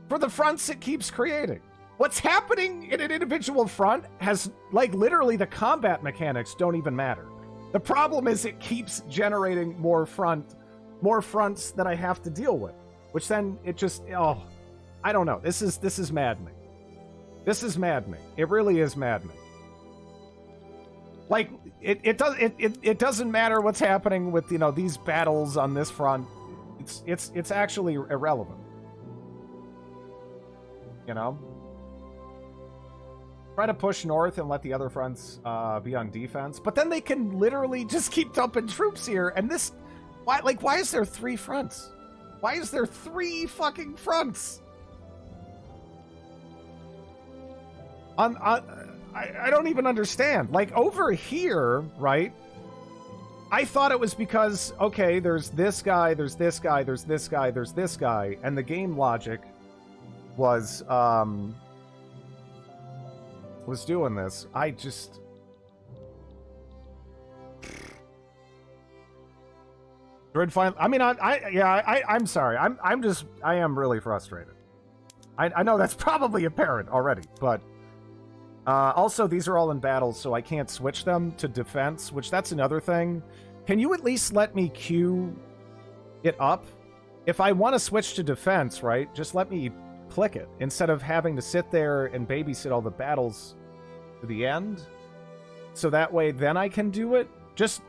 for the fronts it keeps creating. What's happening in an individual front has, like, literally the combat mechanics don't even matter. The problem is it keeps generating more fronts that I have to deal with, which then it just, oh, I don't know. This is maddening. This is maddening. It really is maddening. Like, it doesn't matter what's happening with, you know, these battles on this front. It's actually irrelevant. You know? Try to push north and let the other fronts be on defense, but then they can literally just keep dumping troops here. And this, why is there 3 fronts? Why is there 3 fucking fronts? I don't even understand. Like, over here, right? I thought it was because, okay, there's this guy, there's this guy, there's this guy, there's this guy, and the game logic was doing this. I just... I mean, I'm sorry. I am really frustrated. I know that's probably apparent already, but also these are all in battles, so I can't switch them to defense, which that's another thing. Can you at least let me queue it up? If I want to switch to defense, right, just let me click it instead of having to sit there and babysit all the battles to the end. So that way then I can do it. Just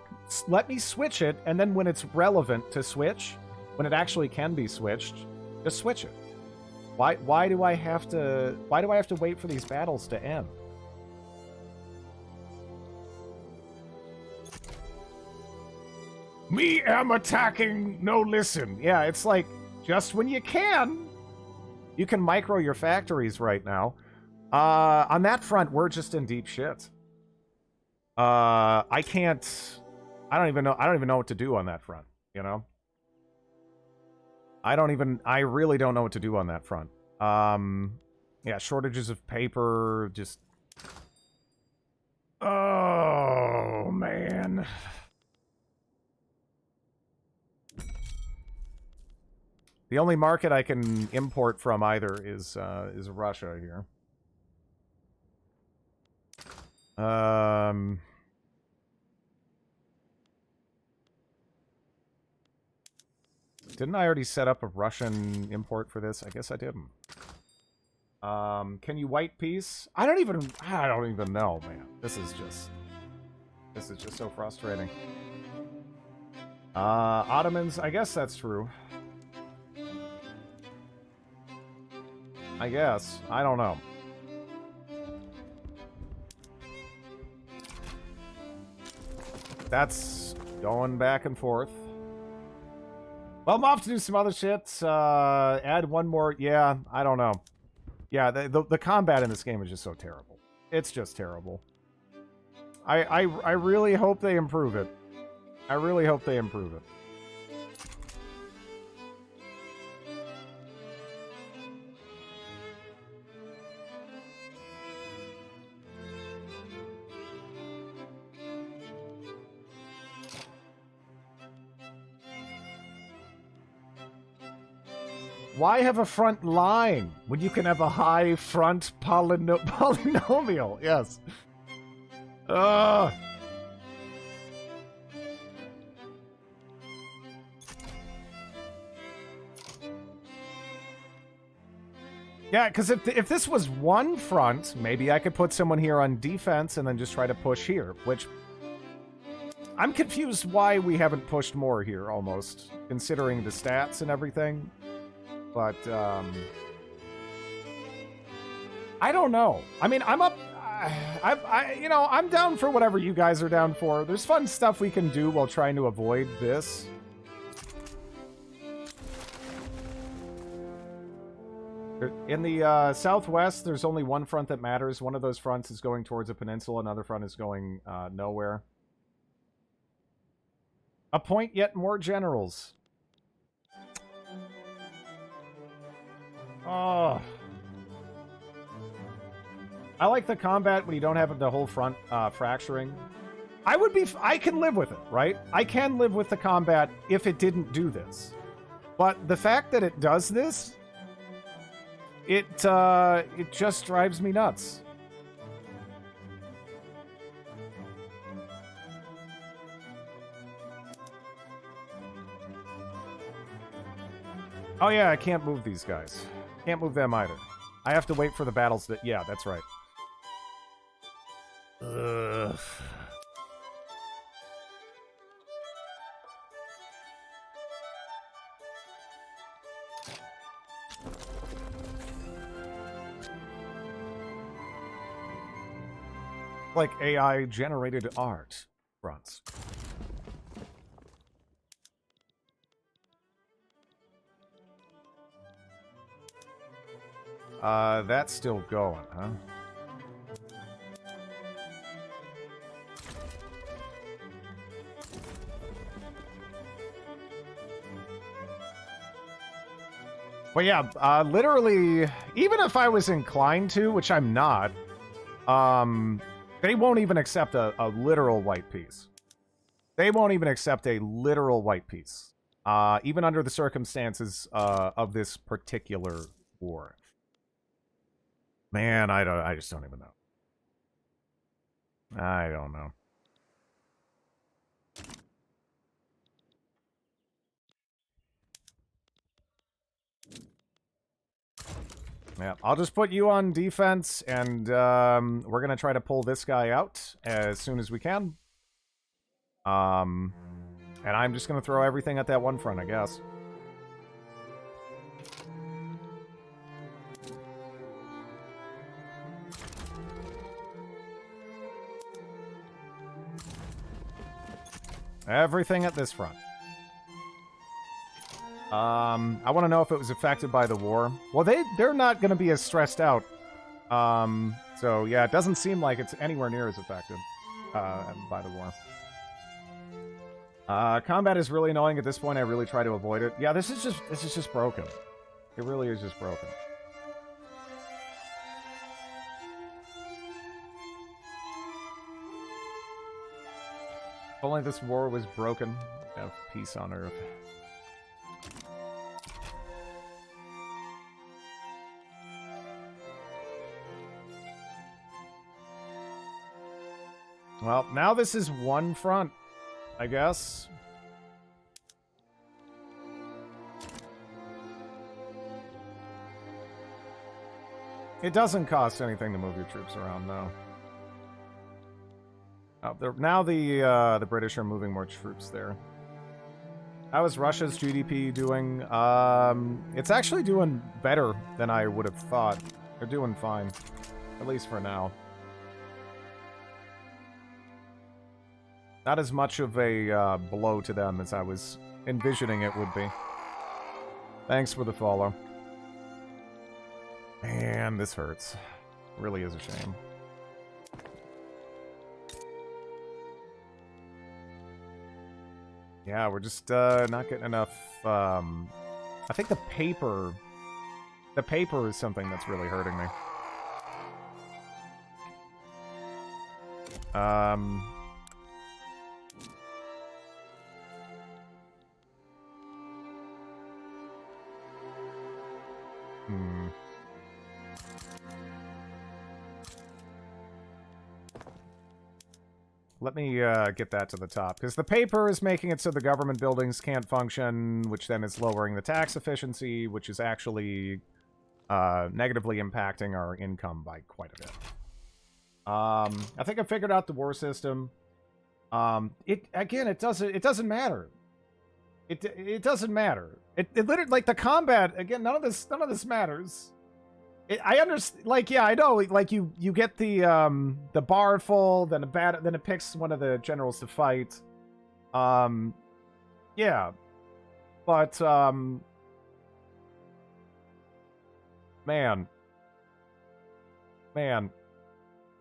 let me switch it, and then when it's relevant to switch, when it actually can be switched, just switch it. Why do I have to wait for these battles to end? Me am attacking, no listen. Yeah, it's like, just when you can micro your factories right now. On that front, we're just in deep shit. I don't even know what to do on that front, you know? I really don't know what to do on that front. Yeah, shortages of paper, just... Oh, man. The only market I can import from either is Russia here. Didn't I already set up a Russian import for this? I guess I didn't. Can you white peace? I don't even know, man. This is just so frustrating. Ottomans, I guess that's true. I guess. I don't know. That's going back and forth. Well, I'm off to do some other shit. Add one more. Yeah, I don't know. Yeah, the combat in this game is just so terrible. It's just terrible. I really hope they improve it. I really hope they improve it. Why have a front line when you can have a high front polynomial? Yes. Yeah, because if this was one front, maybe I could put someone here on defense and then just try to push here, which... I'm confused why we haven't pushed more here, almost, considering the stats and everything. But, I don't know. I mean, I'm up... you know, I'm down for whatever you guys are down for. There's fun stuff we can do while trying to avoid this. In the southwest, there's only one front that matters. One of those fronts is going towards a peninsula. Another front is going nowhere. Appoint yet more generals. Oh. I like the combat when you don't have the whole front fracturing. I can live with it, right? I can live with the combat if it didn't do this. But the fact that it does this, it just drives me nuts. Oh yeah, I can't move these guys. Can't move them either. I have to wait for the battles that... Yeah, that's right. Ugh. Like AI-generated art fronts. That's still going, huh? But yeah, literally, even if I was inclined to, which I'm not, they won't even accept a literal white piece. They won't even accept a literal white piece, even under the circumstances of this particular war. Man, I just don't even know. I don't know. Yeah, I'll just put you on defense, and we're going to try to pull this guy out as soon as we can. And I'm just going to throw everything at that one front, I guess. Everything at this front. I want to know if it was affected by the war. Well, they're not going to be as stressed out. So yeah, it doesn't seem like it's anywhere near as affected by the war. Combat is really annoying at this point. I really try to avoid it. Yeah, this is just broken. It really is just broken. If only this war was broken. Have peace on Earth. Well, now this is one front, I guess. It doesn't cost anything to move your troops around, though. Now the British are moving more troops there. How is Russia's GDP doing? It's actually doing better than I would have thought. They're doing fine, at least for now. Not as much of a blow to them as I was envisioning it would be. Thanks for the follow. Man, this hurts. Really is a shame. Yeah, we're just not getting enough. I think the paper is something that's really hurting me. Let me get that to the top, because the paper is making it so the government buildings can't function, which then is lowering the tax efficiency, which is actually negatively impacting our income by quite a bit. I think I figured out the war system. It doesn't matter. It doesn't matter. It literally, like, the combat, again, none of this matters. I understand, like, yeah, I know, like, you get the bar full, then it picks one of the generals to fight. Yeah. But, Man. Man.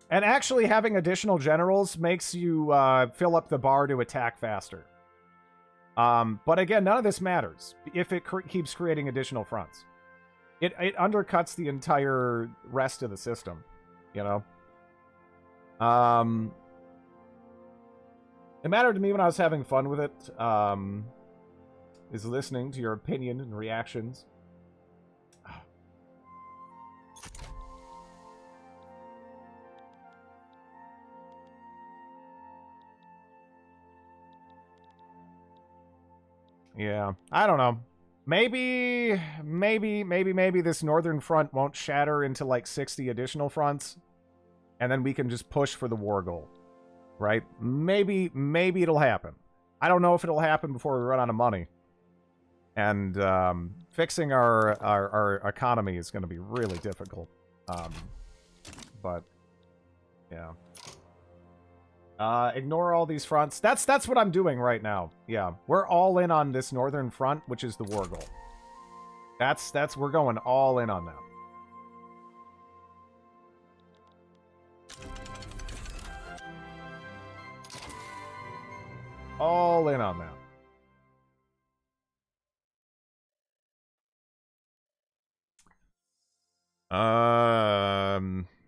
And actually having additional generals makes you fill up the bar to attack faster. But again, none of this matters if it keeps creating additional fronts. It undercuts the entire rest of the system, you know? It mattered to me when I was having fun with it, is listening to your opinion and reactions. Yeah, I don't know. Maybe this northern front won't shatter into like 60 additional fronts, and then we can just push for the war goal, right? Maybe it'll happen. I don't know if it'll happen before we run out of money. And fixing our economy is going to be really difficult. But yeah. Ignore all these fronts. That's what I'm doing right now. Yeah, we're all in on this northern front, which is the war goal. We're going all in on that. All in on that.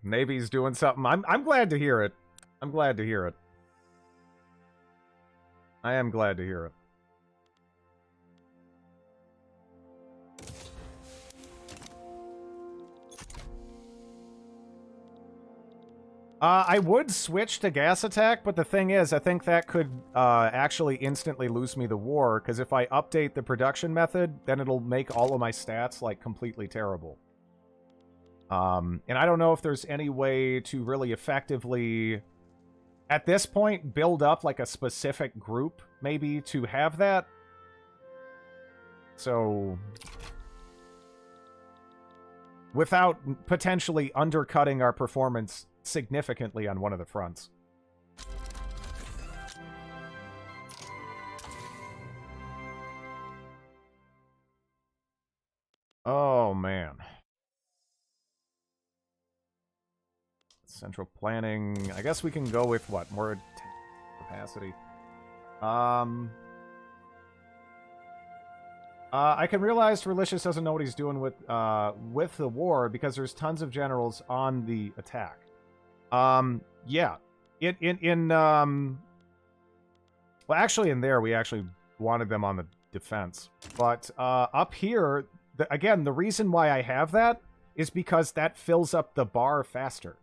Navy's doing something. I'm glad to hear it. I'm glad to hear it. I am glad to hear it. I would switch to gas attack, but the thing is, I think that could actually instantly lose me the war, because if I update the production method, then it'll make all of my stats, like, completely terrible. And I don't know if there's any way to really effectively, at this point, build up, like, a specific group, maybe, to have that. So, without potentially undercutting our performance significantly on one of the fronts. Oh, man. Central planning. I guess we can go with, what, more capacity. I can realize Relicious doesn't know what he's doing with the war, because there's tons of generals on the attack. Yeah. Well, actually in there, we actually wanted them on the defense. But, up here, again, the reason why I have that is because that fills up the bar faster.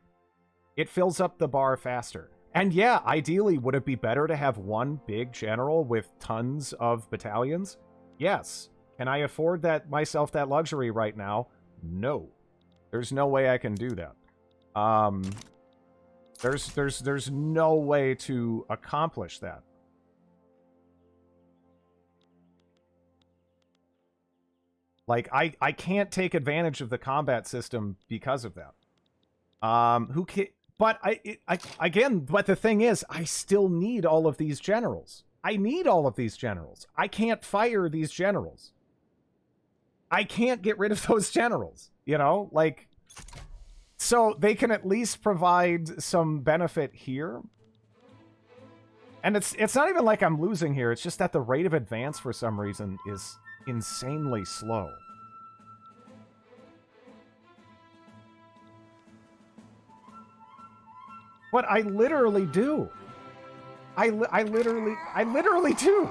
It fills up the bar faster. And yeah, ideally, would it be better to have one big general with tons of battalions? Yes. Can I afford myself that luxury right now? No. There's no way I can do that. There's no way to accomplish that. Like, I can't take advantage of the combat system because of that. But but the thing is, I still need all of these generals. I need all of these generals. I can't fire these generals. I can't get rid of those generals, you know? Like, so they can at least provide some benefit here. And it's not even like I'm losing here. It's just that the rate of advance for some reason is insanely slow. But I literally do. I literally do.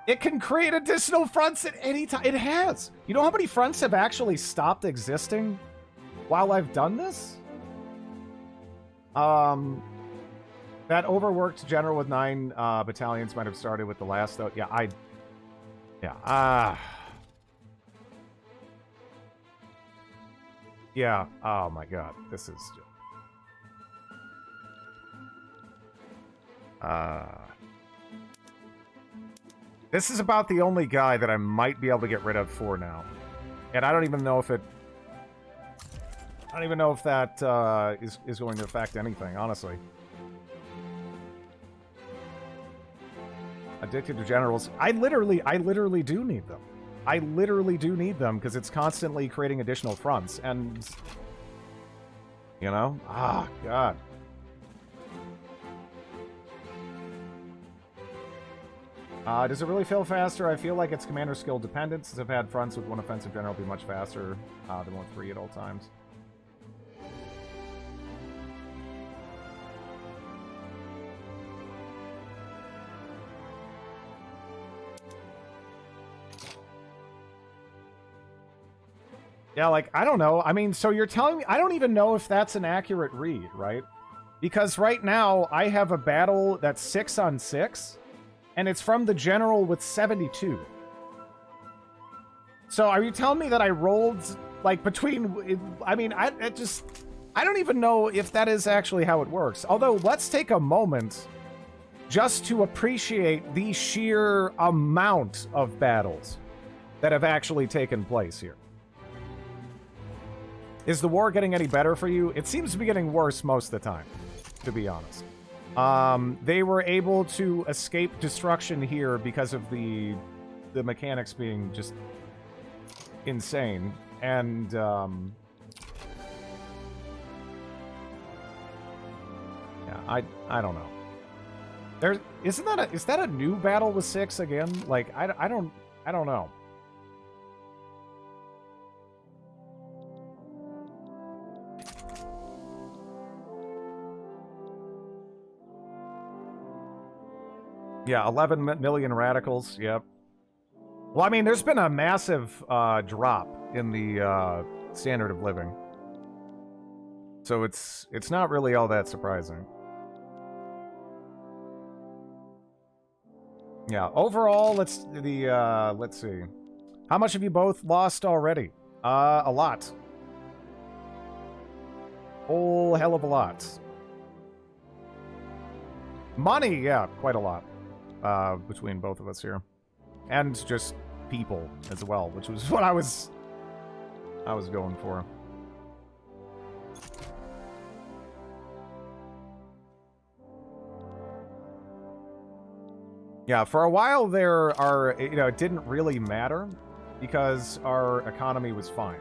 It can create additional fronts at any time. It has. You know how many fronts have actually stopped existing while I've done this? That overworked general with 9 battalions might have started with the last, though. Yeah, yeah, oh my god. This is... This is about the only guy that I might be able to get rid of for now. And I don't even know if that is going to affect anything, honestly. Addicted to generals. I literally do need them. I literally do need them because it's constantly creating additional fronts. And, you know? Ah, God. Does it really feel faster? I feel like it's commander skill dependent, since I've had fronts with one offensive general be much faster than with 3 at all times. Yeah, like, I don't know. I mean, so you're telling me... I don't even know if that's an accurate read, right? Because right now, I have a battle that's 6 on 6, and it's from the general with 72. So are you telling me that I rolled, like, between... I mean, I don't even know if that is actually how it works. Although, let's take a moment just to appreciate the sheer amount of battles that have actually taken place here. Is the war getting any better for you? It seems to be getting worse most of the time, to be honest. They were able to escape destruction here because of the mechanics being just insane. And, yeah, I don't know. Is that a new battle with 6 again? Like, I don't know. Yeah, 11 million radicals, yep. Well, I mean, there's been a massive drop in the standard of living. So it's not really all that surprising. Yeah, overall, let's see. How much have you both lost already? A lot. Whole hell of a lot. Money, yeah, quite a lot. Between both of us here. And just people as well, which was what I was going for. Yeah, for a while there it didn't really matter because our economy was fine.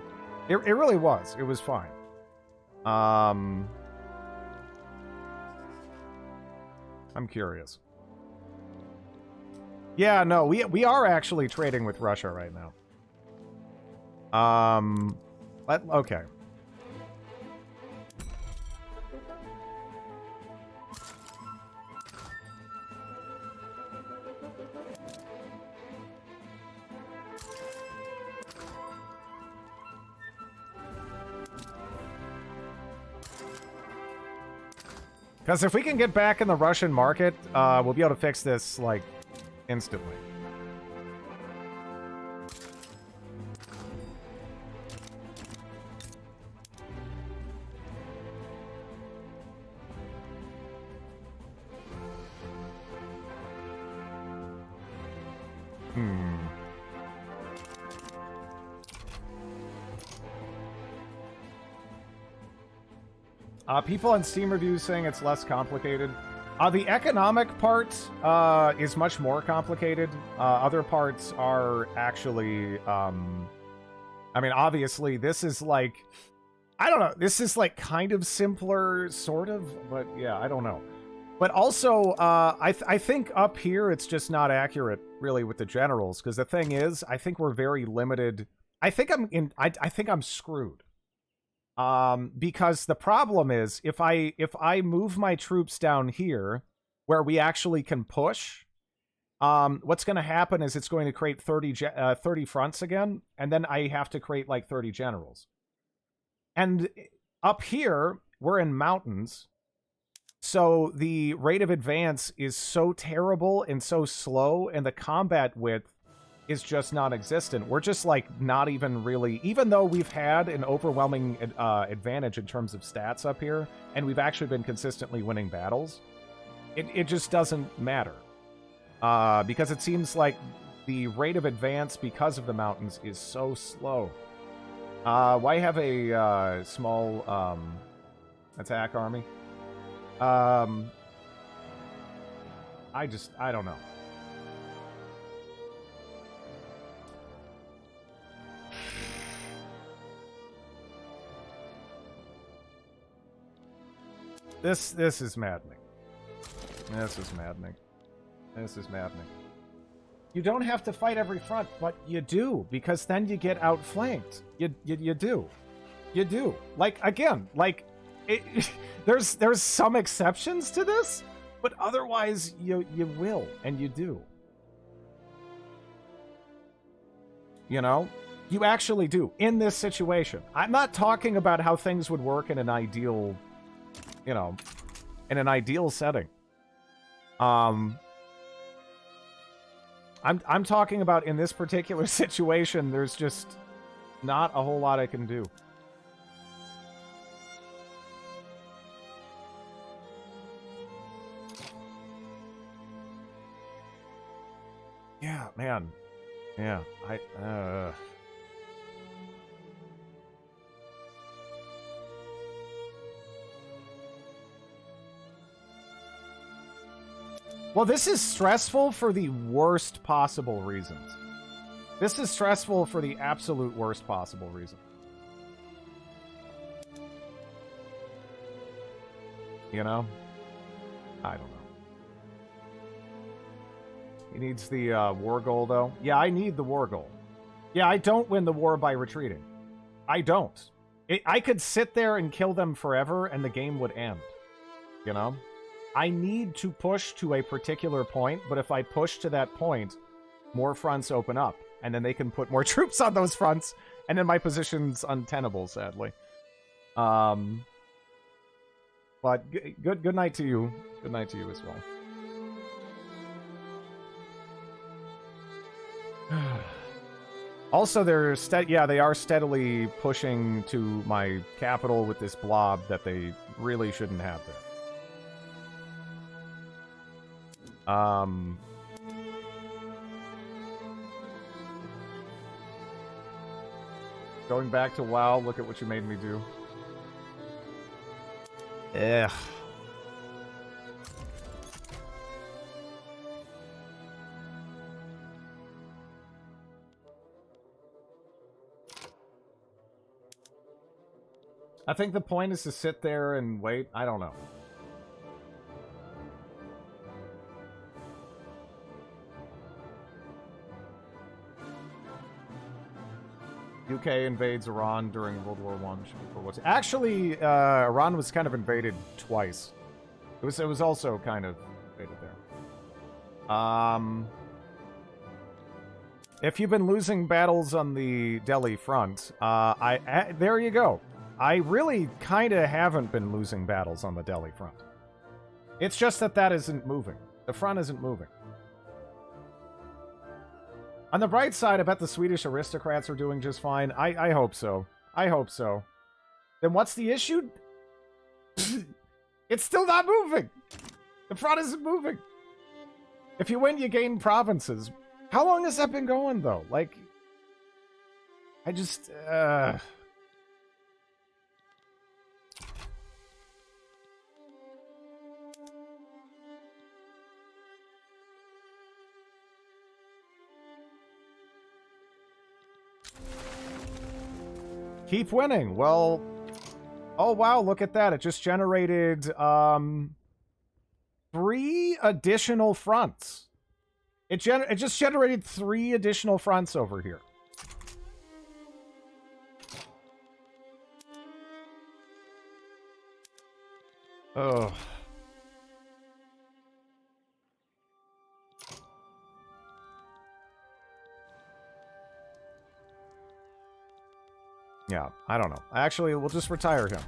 It really was. It was fine. I'm curious. Yeah, no, we are actually trading with Russia right now. Okay. Because if we can get back in the Russian market, we'll be able to fix this, like, instantly. People on Steam reviews saying it's less complicated. The economic part is much more complicated. Other parts are actually... I mean, obviously, this is like... I don't know. This is like kind of simpler, sort of. But yeah, I don't know. But also, I think up here, it's just not accurate, really, with the generals. Because the thing is, I think we're very limited. I think I'm screwed. Because the problem is, if I move my troops down here, where we actually can push, what's going to happen is it's going to create 30 fronts again, and then I have to create like 30 generals. And up here, we're in mountains, so the rate of advance is so terrible and so slow, and the combat width is just non-existent. We're just, like, not even really... Even though we've had an overwhelming advantage in terms of stats up here, and we've actually been consistently winning battles, it just doesn't matter. Because it seems like the rate of advance because of the mountains is so slow. Why have a small attack army? I don't know. This is maddening. This is maddening. This is maddening. You don't have to fight every front, but you do, because then you get outflanked. You do. You do. Like, again, like, there's some exceptions to this, but otherwise you will, and you do. You know? You actually do, in this situation. I'm not talking about how things would work in an ideal, you know, in an ideal setting. I'm talking about in this particular situation, there's just not a whole lot I can do. Yeah, man. Yeah, Well, this is stressful for the worst possible reasons. This is stressful for the absolute worst possible reason. You know? I don't know. He needs the war goal, though. Yeah, I need the war goal. Yeah, I don't win the war by retreating. I don't. I could sit there and kill them forever, and the game would end. You know? I need to push to a particular point, but if I push to that point, more fronts open up, and then they can put more troops on those fronts, and then my position's untenable, sadly. But good night to you. Good night to you as well. Also, they are steadily pushing to my capital with this blob that they really shouldn't have there. Going back to WoW, look at what you made me do. Ugh. I think the point is to sit there and wait. I don't know. UK invades Iran during World War I. Actually, Iran was kind of invaded twice. It was also kind of invaded there. If you've been losing battles on the Delhi front, there you go. I really kind of haven't been losing battles on the Delhi front. It's just that isn't moving. The front isn't moving. On the bright side, I bet the Swedish aristocrats are doing just fine. I hope so. I hope so. Then what's the issue? It's still not moving. The front isn't moving. If you win, you gain provinces. How long has that been going, though? Like, I just... Keep winning. Well, oh wow, look at that. It just generated 3 additional fronts. It just generated 3 additional fronts over here. Oh. Yeah, I don't know. Actually, we'll just retire him.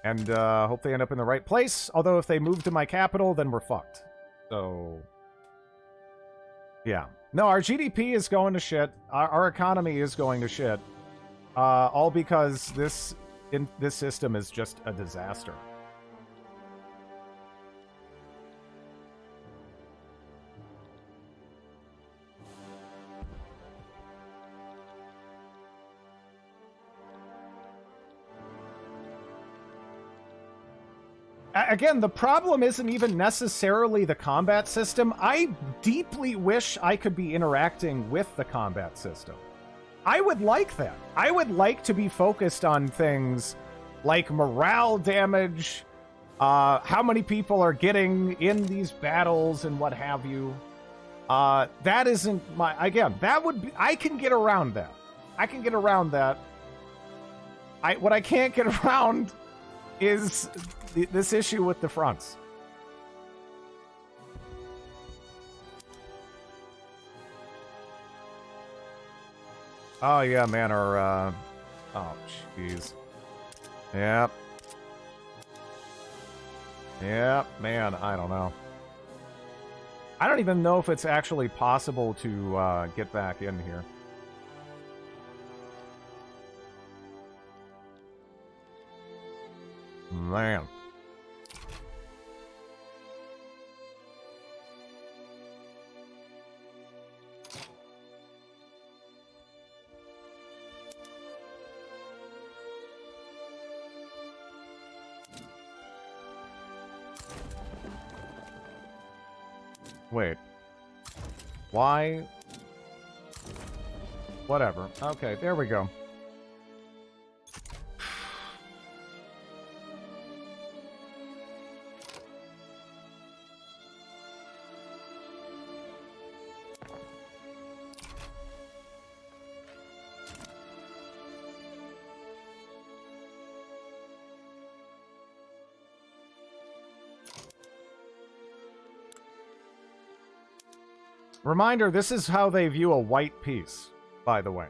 And hope they end up in the right place. Although if they move to my capital, then we're fucked. So... yeah. No, our GDP is going to shit. Our economy is going to shit. All because this system is just a disaster. Again, the problem isn't even necessarily the combat system. I deeply wish I could be interacting with the combat system. I would like that. I would like to be focused on things like morale damage, how many people are getting in these battles and what have you. That isn't my... Again, that would be... I can get around that. I can get around that. What I can't get around is this issue with the fronts. Oh, yeah, man, our... Oh, jeez. Yep. Yep, man, I don't know. I don't even know if it's actually possible to get back in here. Man. Wait. Why? Whatever. Okay, there we go. Reminder, this is how they view a white piece, by the way.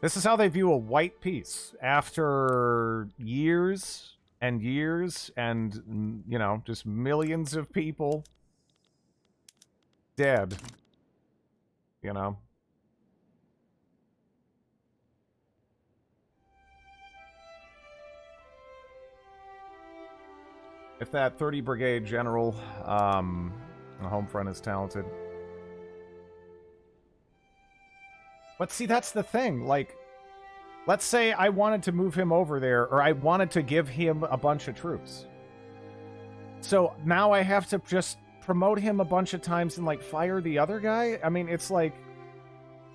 This is how they view a white piece after years and years and, you know, just millions of people dead, you know. If that 30 Brigade General, on the home front is talented. But see, that's the thing. Like, let's say I wanted to move him over there, or I wanted to give him a bunch of troops. So now I have to just promote him a bunch of times and, like, fire the other guy? I mean, it's like...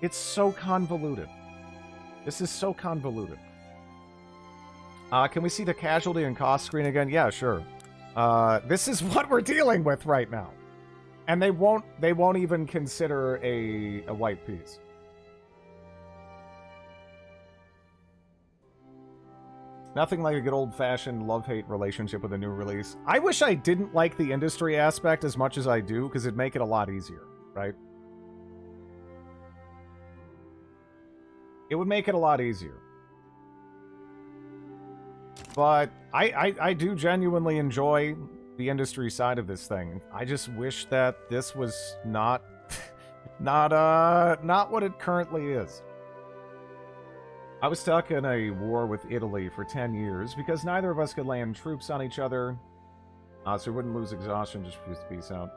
It's so convoluted. This is so convoluted. Can we see the casualty and cost screen again? Yeah, sure. This is what we're dealing with right now. And they won't even consider a white piece. Nothing like a good old-fashioned love-hate relationship with a new release. I wish I didn't like the industry aspect as much as I do, because it'd make it a lot easier, right? It would make it a lot easier. But I do genuinely enjoy the industry side of this thing. I just wish that this was not what it currently is. I was stuck in a war with Italy for 10 years because neither of us could land troops on each other. So we wouldn't lose exhaustion, just refuse to peace out.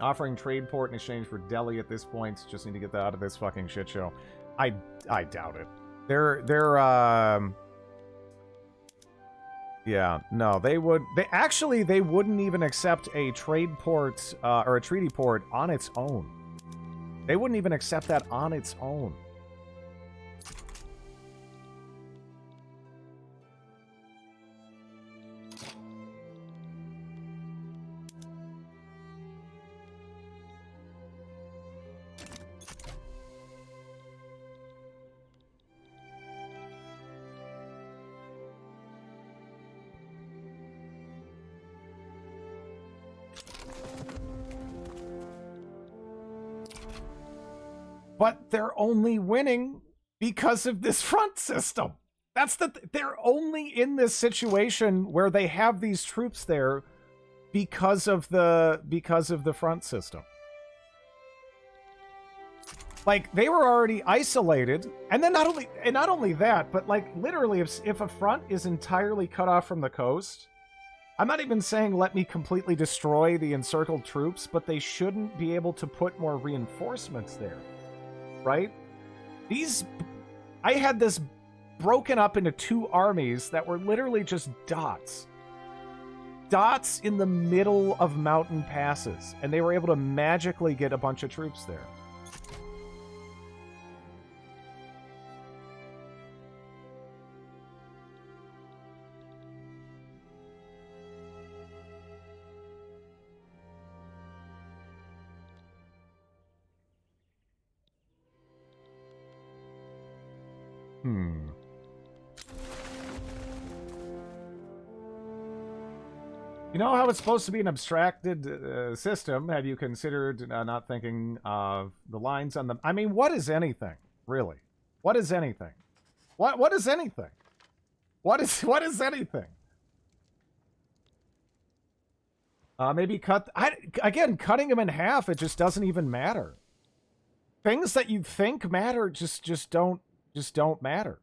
Offering trade port in exchange for Delhi at this point. Just need to get that out of this fucking shit show. I doubt it. Yeah, no, they wouldn't even accept a trade port, or a treaty port on its own. They wouldn't even accept that on its own. But they're only winning because of this front system. They're only in this situation where they have these troops there because of the front system. Like, they were already isolated, and then not only that, but like literally if a front is entirely cut off from the coast, I'm not even saying let me completely destroy the encircled troops, but they shouldn't be able to put more reinforcements there. Right? I had this broken up into two armies that were literally just dots. Dots in the middle of mountain passes, and they were able to magically get a bunch of troops there. Hmm. You know how it's supposed to be an abstracted system? Have you considered not thinking of the lines on the... I mean, what is anything, really? What is anything? What is anything? What is anything? Maybe cut... again, cutting them in half, it just doesn't even matter. Things that you think matter just don't matter.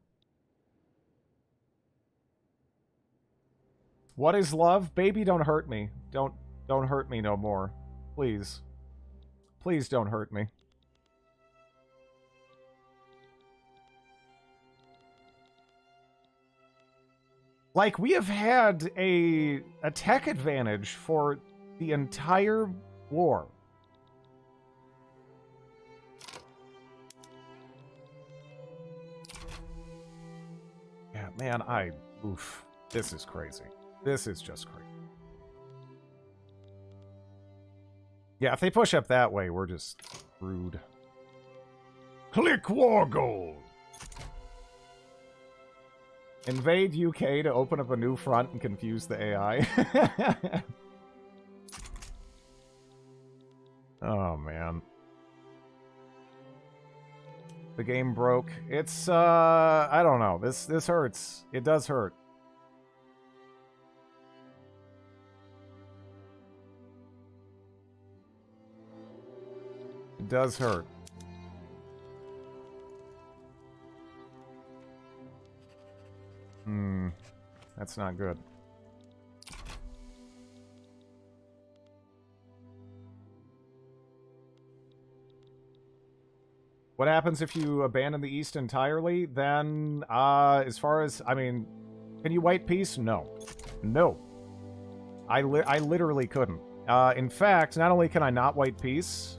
What is love? Baby, don't hurt me. Don't hurt me no more. Please. Please don't hurt me. Like, we have had a tech advantage for the entire war. Yeah, man, oof. This is crazy. This is just crazy. Yeah, if they push up that way, we're just screwed. Click war goal. Invade UK to open up a new front and confuse the AI. Oh, man. The game broke. It's, I don't know. This hurts. It does hurt. It does hurt. That's not good. What happens if you abandon the East entirely? Then, as far as, I mean, can you white peace? No. No. I literally couldn't. In fact, not only can I not white peace,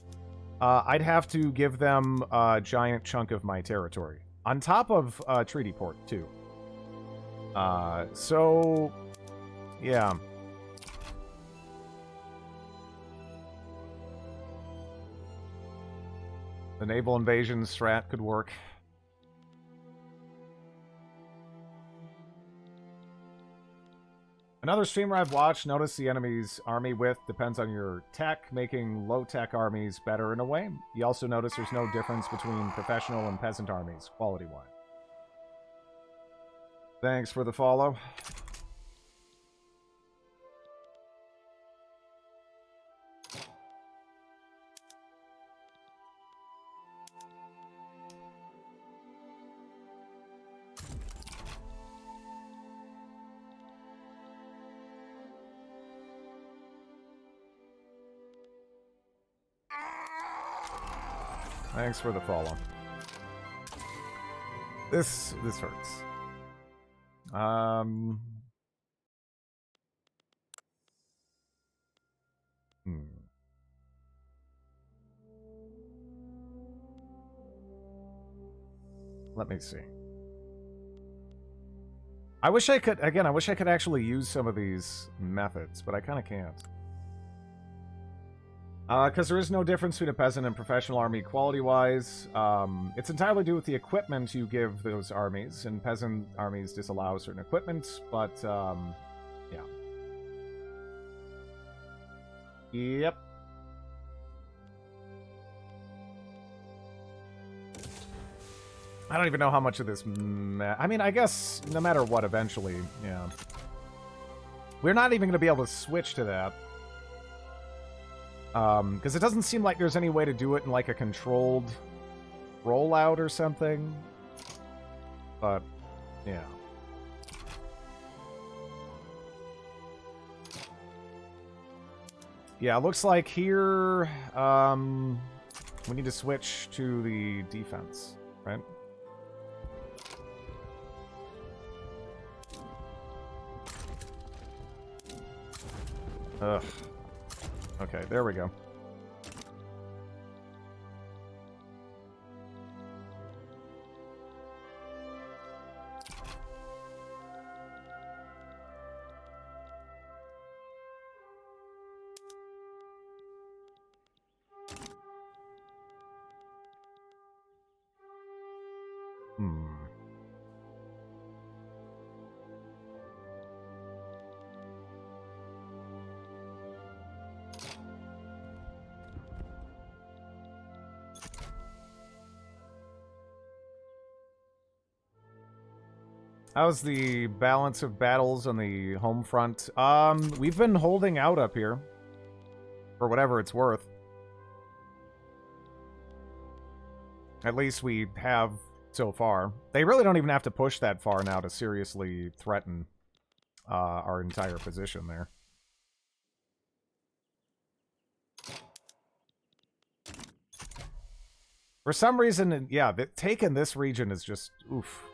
I'd have to give them a giant chunk of my territory. On top of treaty port, too. So, yeah. The naval invasion strat could work. Another streamer I've watched noticed the enemy's army width depends on your tech, making low-tech armies better in a way. You also notice there's no difference between professional and peasant armies, quality-wise. Thanks for the follow. Thanks for the follow. This hurts. Let me see. I wish I could, again, I wish I could actually use some of these methods, but I kind of can't. Because there is no difference between a peasant and professional army quality-wise. It's entirely due with the equipment you give those armies, and peasant armies disallow certain equipment, but, yeah. Yep. I don't even know how much of this... I mean, I guess no matter what, eventually, yeah. We're not even going to be able to switch to that. Because it doesn't seem like there's any way to do it in, like, a controlled rollout or something. But, yeah. Yeah, it looks like here, we need to switch to the defense, right? Ugh. Okay, there we go. How's the balance of battles on the home front? We've been holding out up here. For whatever it's worth. At least we have so far. They really don't even have to push that far now to seriously threaten our entire position there. For some reason, yeah, taking this region is just oof.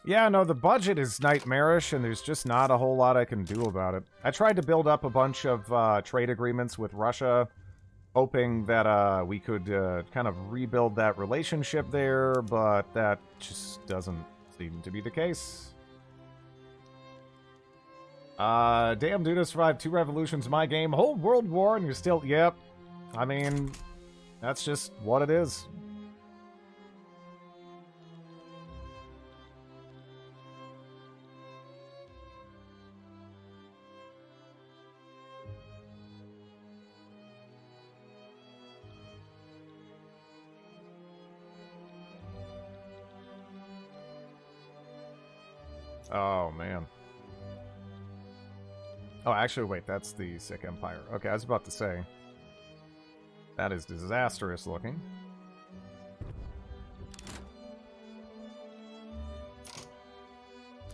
Yeah, no, the budget is nightmarish, and there's just not a whole lot I can do about it. I tried to build up a bunch of trade agreements with Russia, hoping that we could kind of rebuild that relationship there, but that just doesn't seem to be the case. Damn, dude, I survived 2 revolutions in my game, whole world war, and you're still... Yep. I mean, that's just what it is. Oh, man. Oh, actually, wait, that's the Sick Empire. Okay, I was about to say. That is disastrous looking.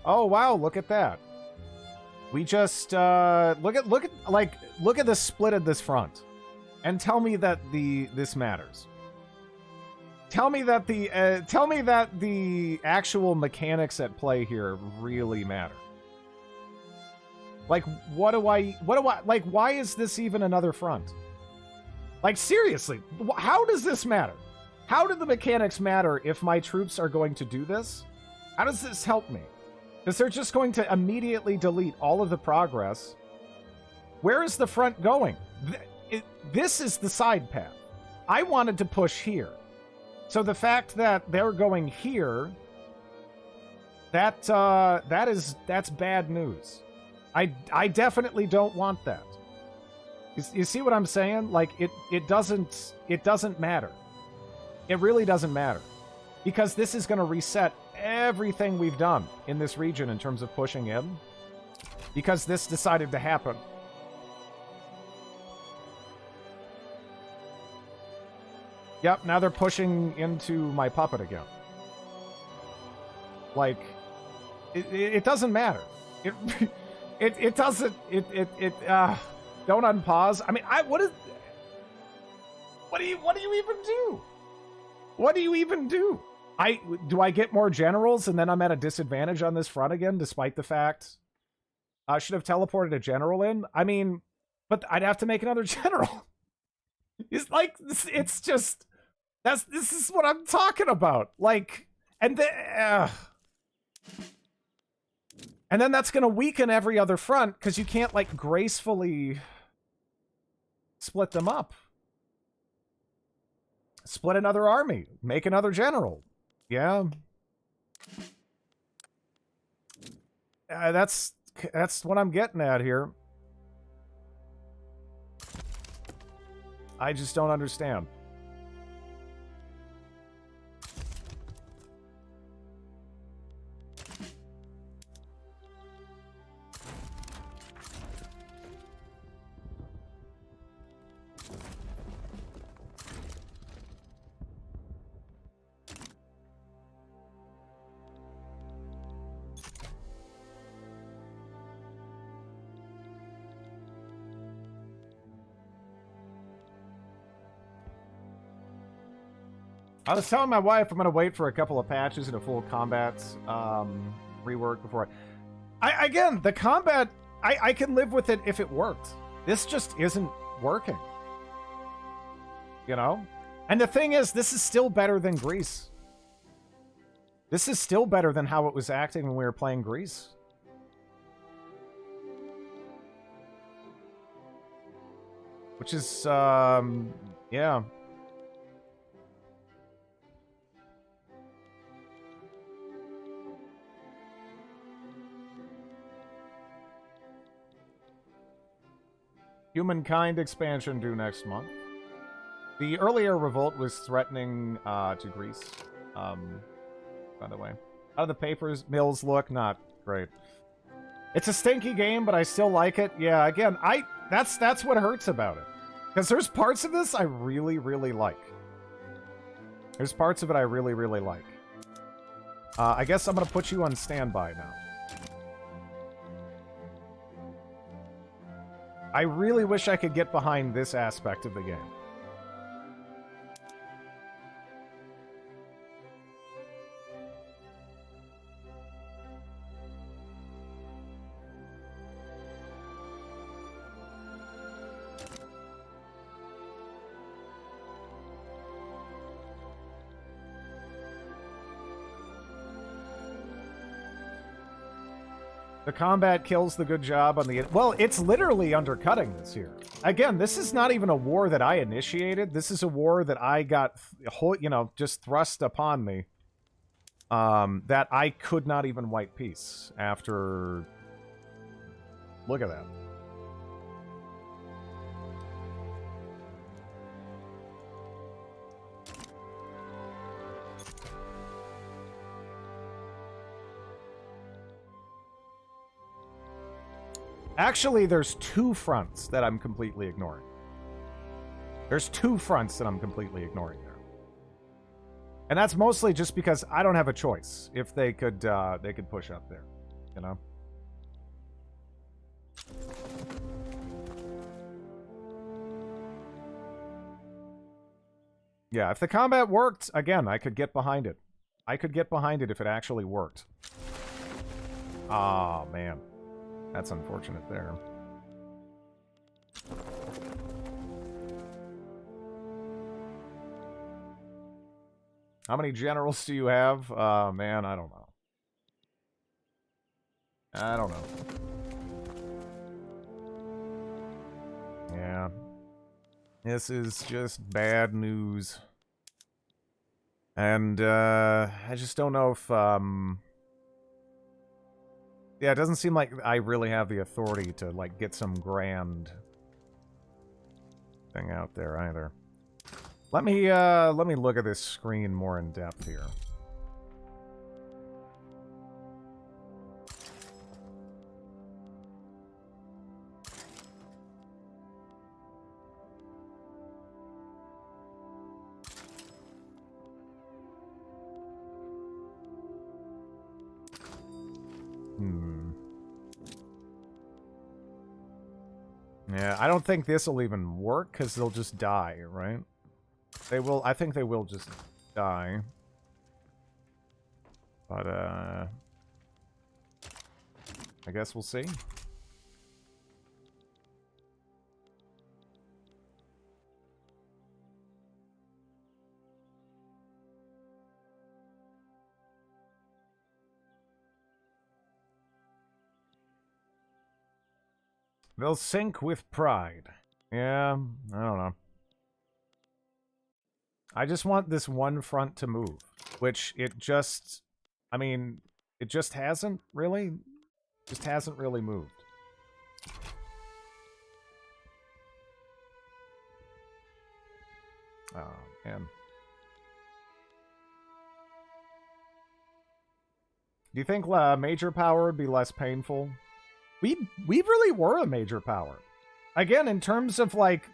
Oh, wow, look at that. We just, look at the split of this front. And tell me that this matters. Tell me that the actual mechanics at play here really matter. Like, like, why is this even another front? Like, seriously, how does this matter? How do the mechanics matter if my troops are going to do this? How does this help me? Because they're just going to immediately delete all of the progress. Where is the front going? This is the side path. I wanted to push here. So the fact that they're going here, that's bad news. I definitely don't want that. You see what I'm saying? Like it doesn't matter. It really doesn't matter. Because this is going to reset everything we've done in this region in terms of pushing in. Because this decided to happen. Yep, now they're pushing into my puppet again. Like, it doesn't matter. It doesn't, don't unpause. I mean, what do you even do? What do you even do? Do I get more generals and then I'm at a disadvantage on this front again, despite the fact I should have teleported a general in? I mean, but I'd have to make another general. It's like, it's just, this is what I'm talking about. Like, and then that's going to weaken every other front because you can't, like, gracefully split them up. Split another army. Make another general. Yeah. That's what I'm getting at here. I just don't understand. I was telling my wife I'm going to wait for a couple of patches and a full combat rework before again, the combat, I can live with it if it worked. This just isn't working. You know? And the thing is, this is still better than Greece. This is still better than how it was acting when we were playing Greece. Which is, yeah. Humankind expansion due next month. The earlier revolt was threatening to Greece. By the way, how do the papers mills look? Not great. It's a stinky game, but I still like it. Yeah, again, that's what hurts about it. Because there's parts of this I really, really like. There's parts of it I really, really like. I guess I'm going to put you on standby now. I really wish I could get behind this aspect of the game. The combat kills the good job on the... Well, it's literally undercutting this here. Again, this is not even a war that I initiated. This is a war that I got, you know, just thrust upon me. That I could not even wipe peace after... Look at that. Actually, there's two fronts that I'm completely ignoring. There's two fronts that I'm completely ignoring there. And that's mostly just because I don't have a choice. If they could push up there, you know? Yeah, if the combat worked, again, I could get behind it. I could get behind it if it actually worked. Ah, man. That's unfortunate there. How many generals do you have? Man, I don't know. I don't know. Yeah. This is just bad news. And, I just don't know if, yeah, it doesn't seem like I really have the authority to, like, get some grand thing out there either. Let me look at this screen more in depth here. Yeah, I don't think this will even work, because they'll just die, right? They will, I think they will just die. But, I guess we'll see. They'll sink with pride. Yeah, I don't know. I just want this one front to move, which it just... I mean, it just hasn't really... Just hasn't really moved. Oh, man. Do you think major power would be less painful? We really were a major power. Again, in terms of like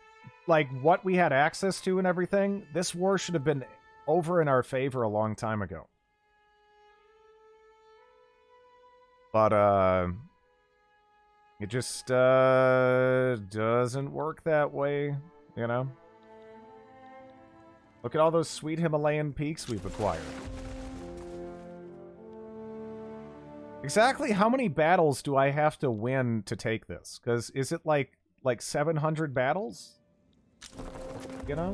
what we had access to and everything, this war should have been over in our favor a long time ago. But it just doesn't work that way, you know? Look at all those sweet Himalayan peaks we've acquired. Exactly how many battles do I have to win to take this? Because is it like 700 battles? You know?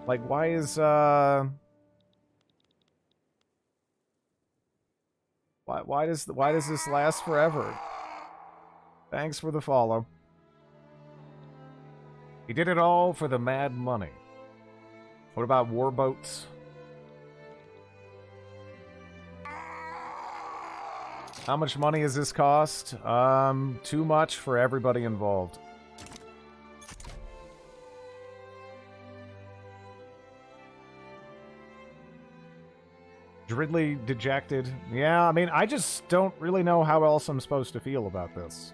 Like, why is, why does this last forever? Thanks for the follow. He did it all for the mad money. What about warboats? How much money has this cost? Too much for everybody involved. Dridley dejected. Yeah, I mean, I just don't really know how else I'm supposed to feel about this.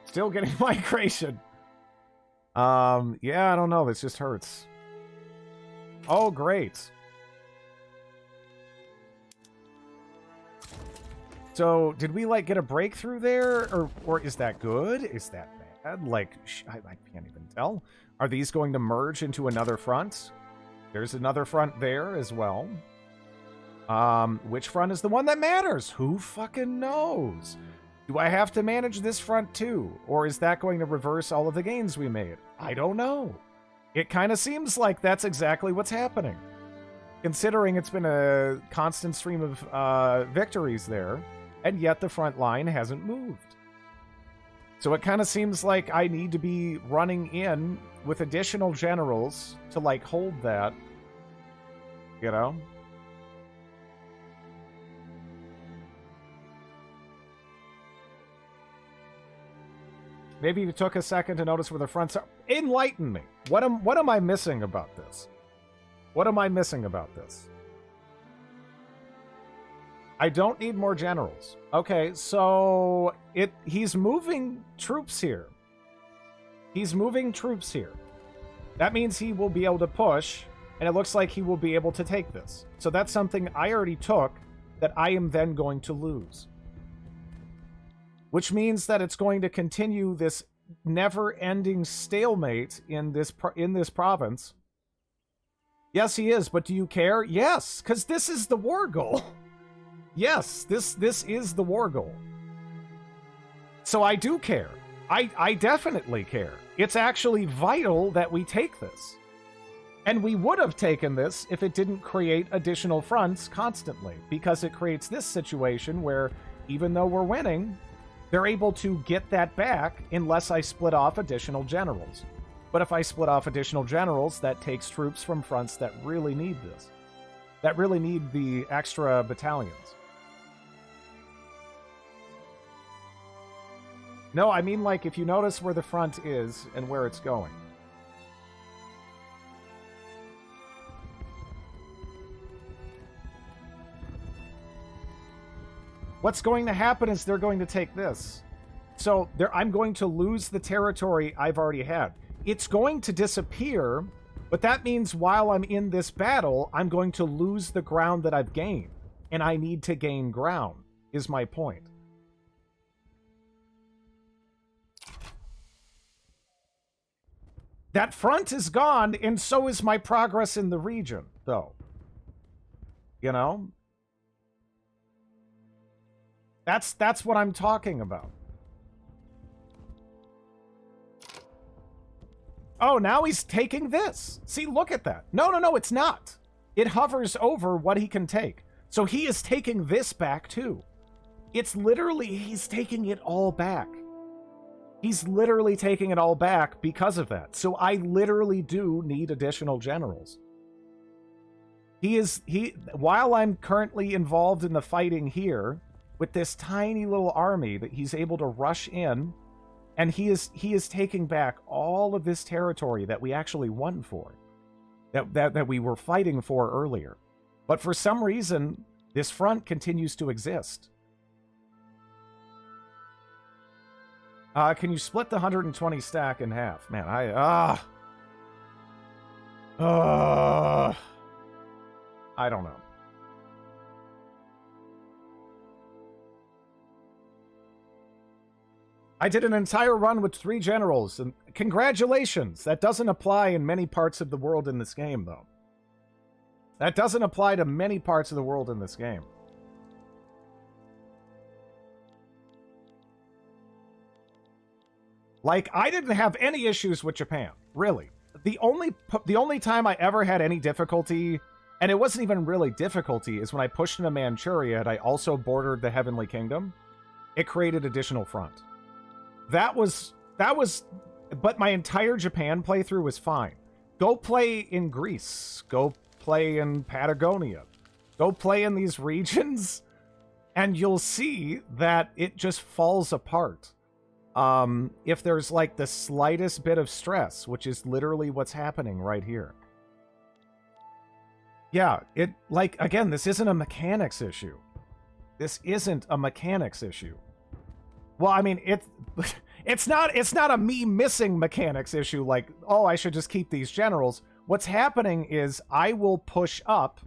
Still getting migration. Yeah, I don't know. This just hurts. Oh, great. So, did we, like, get a breakthrough there? Or is that good? Is that bad? Like, I can't even tell. Are these going to merge into another front? There's another front there as well. Which front is the one that matters? Who fucking knows? Do I have to manage this front too? Or is that going to reverse all of the gains we made? I don't know. It kind of seems like that's exactly what's happening. Considering it's been a constant stream of victories there, and yet the front line hasn't moved. So it kind of seems like I need to be running in with additional generals to, like, hold that. You know? Maybe you took a second to notice where the fronts are. Enlighten me. What am I missing about this? What am I missing about this? I don't need more generals. Okay, so he's moving troops here. He's moving troops here. That means he will be able to push, and it looks like he will be able to take this. So that's something I already took that I am then going to lose. Which means that it's going to continue this never-ending stalemate in this province. Yes, he is, but do you care? Yes, because this is the war goal. Yes, this is the war goal. So I do care. I definitely care. It's actually vital that we take this. And we would have taken this if it didn't create additional fronts constantly, because it creates this situation where even though we're winning, they're able to get that back unless I split off additional generals. But if I split off additional generals, that takes troops from fronts that really need this. That really need the extra battalions. No, I mean, like, if you notice where the front is and where it's going. What's going to happen is they're going to take this. So I'm going to lose the territory I've already had. It's going to disappear, but that means while I'm in this battle, I'm going to lose the ground that I've gained. And I need to gain ground, is my point. That front is gone, and so is my progress in the region, though. You know? That's what I'm talking about. Oh, now he's taking this. See, look at that. No, it's not. It hovers over what he can take. So he is taking this back, too. It's literally, he's taking it all back. He's literally taking it all back because of that. So I literally do need additional generals. While I'm currently involved in the fighting here, with this tiny little army that he's able to rush in, and he is taking back all of this territory that we actually won for, that we were fighting for earlier. But for some reason, this front continues to exist. Can you split the 120 stack in half? Man, I don't know. I did an entire run with 3 generals, and congratulations! That doesn't apply in many parts of the world in this game, though. That doesn't apply to many parts of the world in this game. Like, I didn't have any issues with Japan, really. The only time I ever had any difficulty, and it wasn't even really difficulty, is when I pushed into Manchuria and I also bordered the Heavenly Kingdom. It created additional front. That was, but my entire Japan playthrough was fine. Go play in Greece. Go play in Patagonia. Go play in these regions And you'll see that it just falls apart. If there's like the slightest bit of stress, which is literally what's happening right here. Yeah, it, like, again, this isn't a mechanics issue. This isn't a mechanics issue. Well, I mean, it's not a me missing mechanics issue like, oh, I should just keep these generals. What's happening is I will push up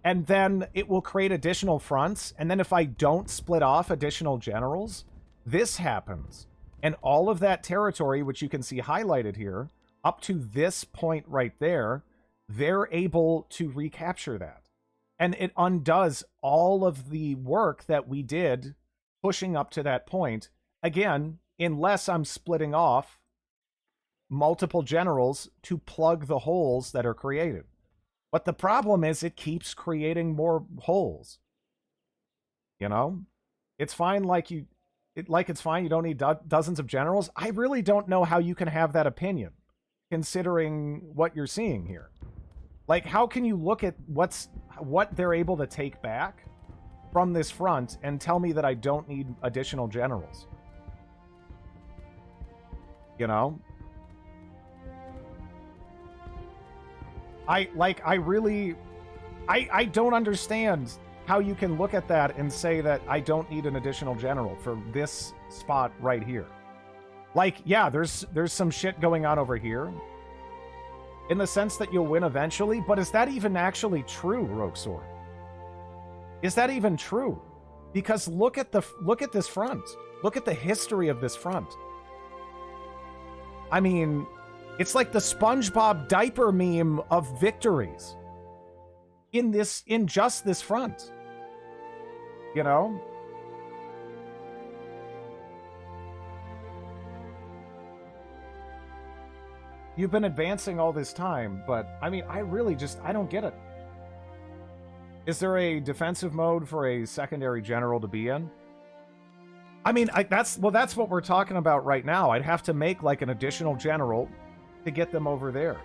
and then it will create additional fronts. And then if I don't split off additional generals, this happens. And all of that territory, which you can see highlighted here, up to this point right there, they're able to recapture that. And it undoes all of the work that we did pushing up to that point. Again, unless I'm splitting off multiple generals to plug the holes that are created. But the problem is it keeps creating more holes. You know? It's fine like it's fine you don't need dozens of generals. I really don't know how you can have that opinion, considering what you're seeing here. Like, how can you look at what they're able to take back from this front and tell me that I don't need additional generals? You know? I don't understand how you can look at that and say that I don't need an additional general for this spot right here. Like, yeah, there's some shit going on over here, in the sense that you'll win eventually, but is that even actually true, Rogue Sword? Is that even true? Because look at this front. Look at the history of this front. I mean, it's like the SpongeBob diaper meme of victories in just this front. You know? You've been advancing all this time, but I mean, I don't get it. Is there a defensive mode for a secondary general to be in? I mean, that's what we're talking about right now. I'd have to make like an additional general to get them over there.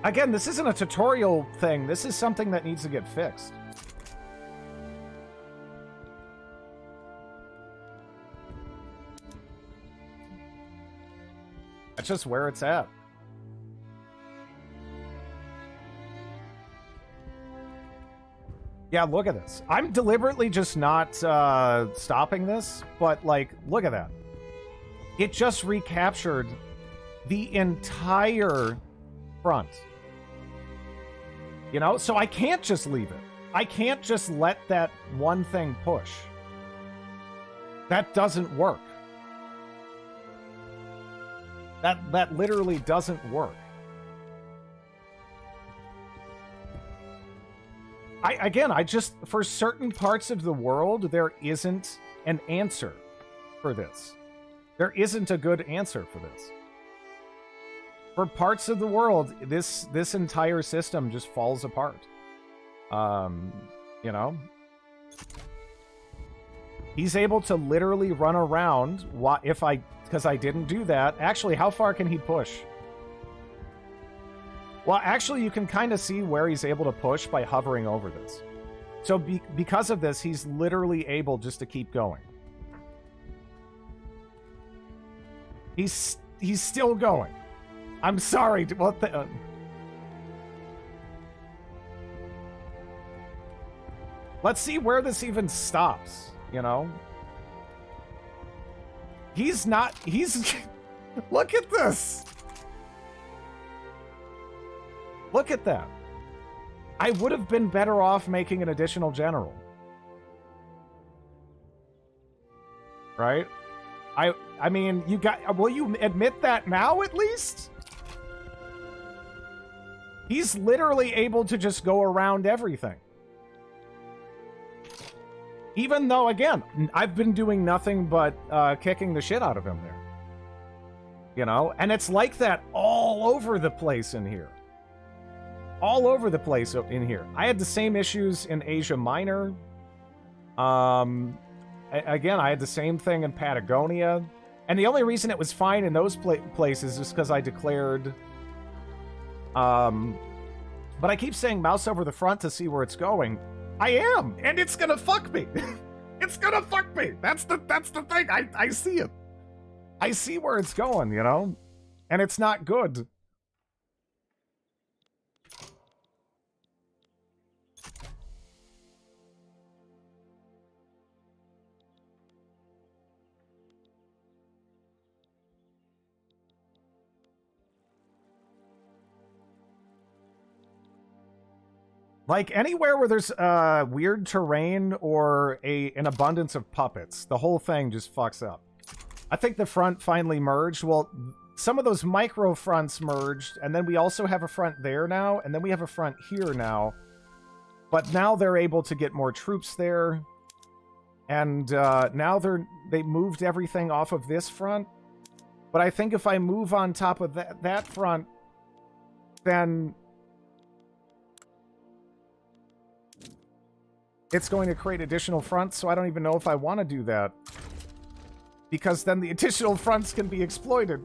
Again, this isn't a tutorial thing. This is something that needs to get fixed. That's just where it's at. Yeah, look at this. I'm deliberately just not stopping this, but like, look at that. It just recaptured the entire front. You know, so I can't just leave it. I can't just let that one thing push. That doesn't work. That literally doesn't work. I just, for certain parts of the world, there isn't an answer for this. There isn't a good answer for this. For parts of the world, this entire system just falls apart. You know? He's able to literally run around because I didn't do that. Actually, how far can he push? Well, actually, you can kind of see where he's able to push by hovering over this. So because of this, he's literally able just to keep going. He's still going. I'm sorry. What the... Let's see where this even stops, you know? He's... Look at this! Look at that. I would have been better off making an additional general. Right? I mean, will you admit that now at least? He's literally able to just go around everything. Even though, again, I've been doing nothing but kicking the shit out of him there. You know? And it's like that all over the place in here. All over the place in here. I had the same issues in Asia Minor. again, I had the same thing in Patagonia. And the only reason it was fine in those places is because I declared... But I keep saying mouse over the front to see where it's going. I am! And it's gonna fuck me! It's gonna fuck me! That's the thing! I see it! I see where it's going, you know? And it's not good. Like, anywhere where there's weird terrain or an abundance of puppets, the whole thing just fucks up. I think the front finally merged. Well, some of those micro fronts merged, and then we also have a front there now, and then we have a front here now. But now they're able to get more troops there. And now they moved everything off of this front. But I think if I move on top of that front, then... it's going to create additional fronts, so I don't even know if I want to do that. Because then the additional fronts can be exploited.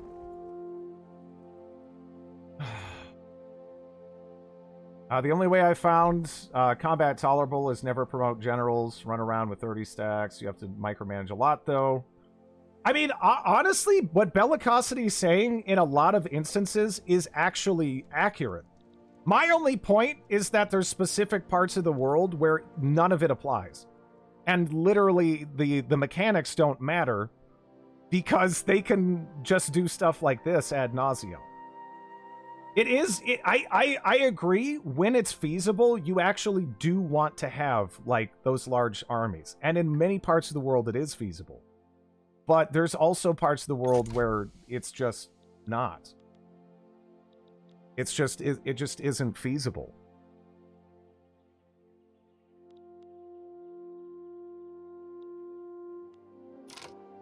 The only way I found combat tolerable is never promote generals, run around with 30 stacks. You have to micromanage a lot, though. I mean, honestly, what Bellicosity is saying in a lot of instances is actually accurate. My only point is that there's specific parts of the world where none of it applies. And literally, the mechanics don't matter because they can just do stuff like this ad nauseum. I agree, when it's feasible, you actually do want to have, like, those large armies. And in many parts of the world, it is feasible. But there's also parts of the world where it's just not. It just isn't feasible.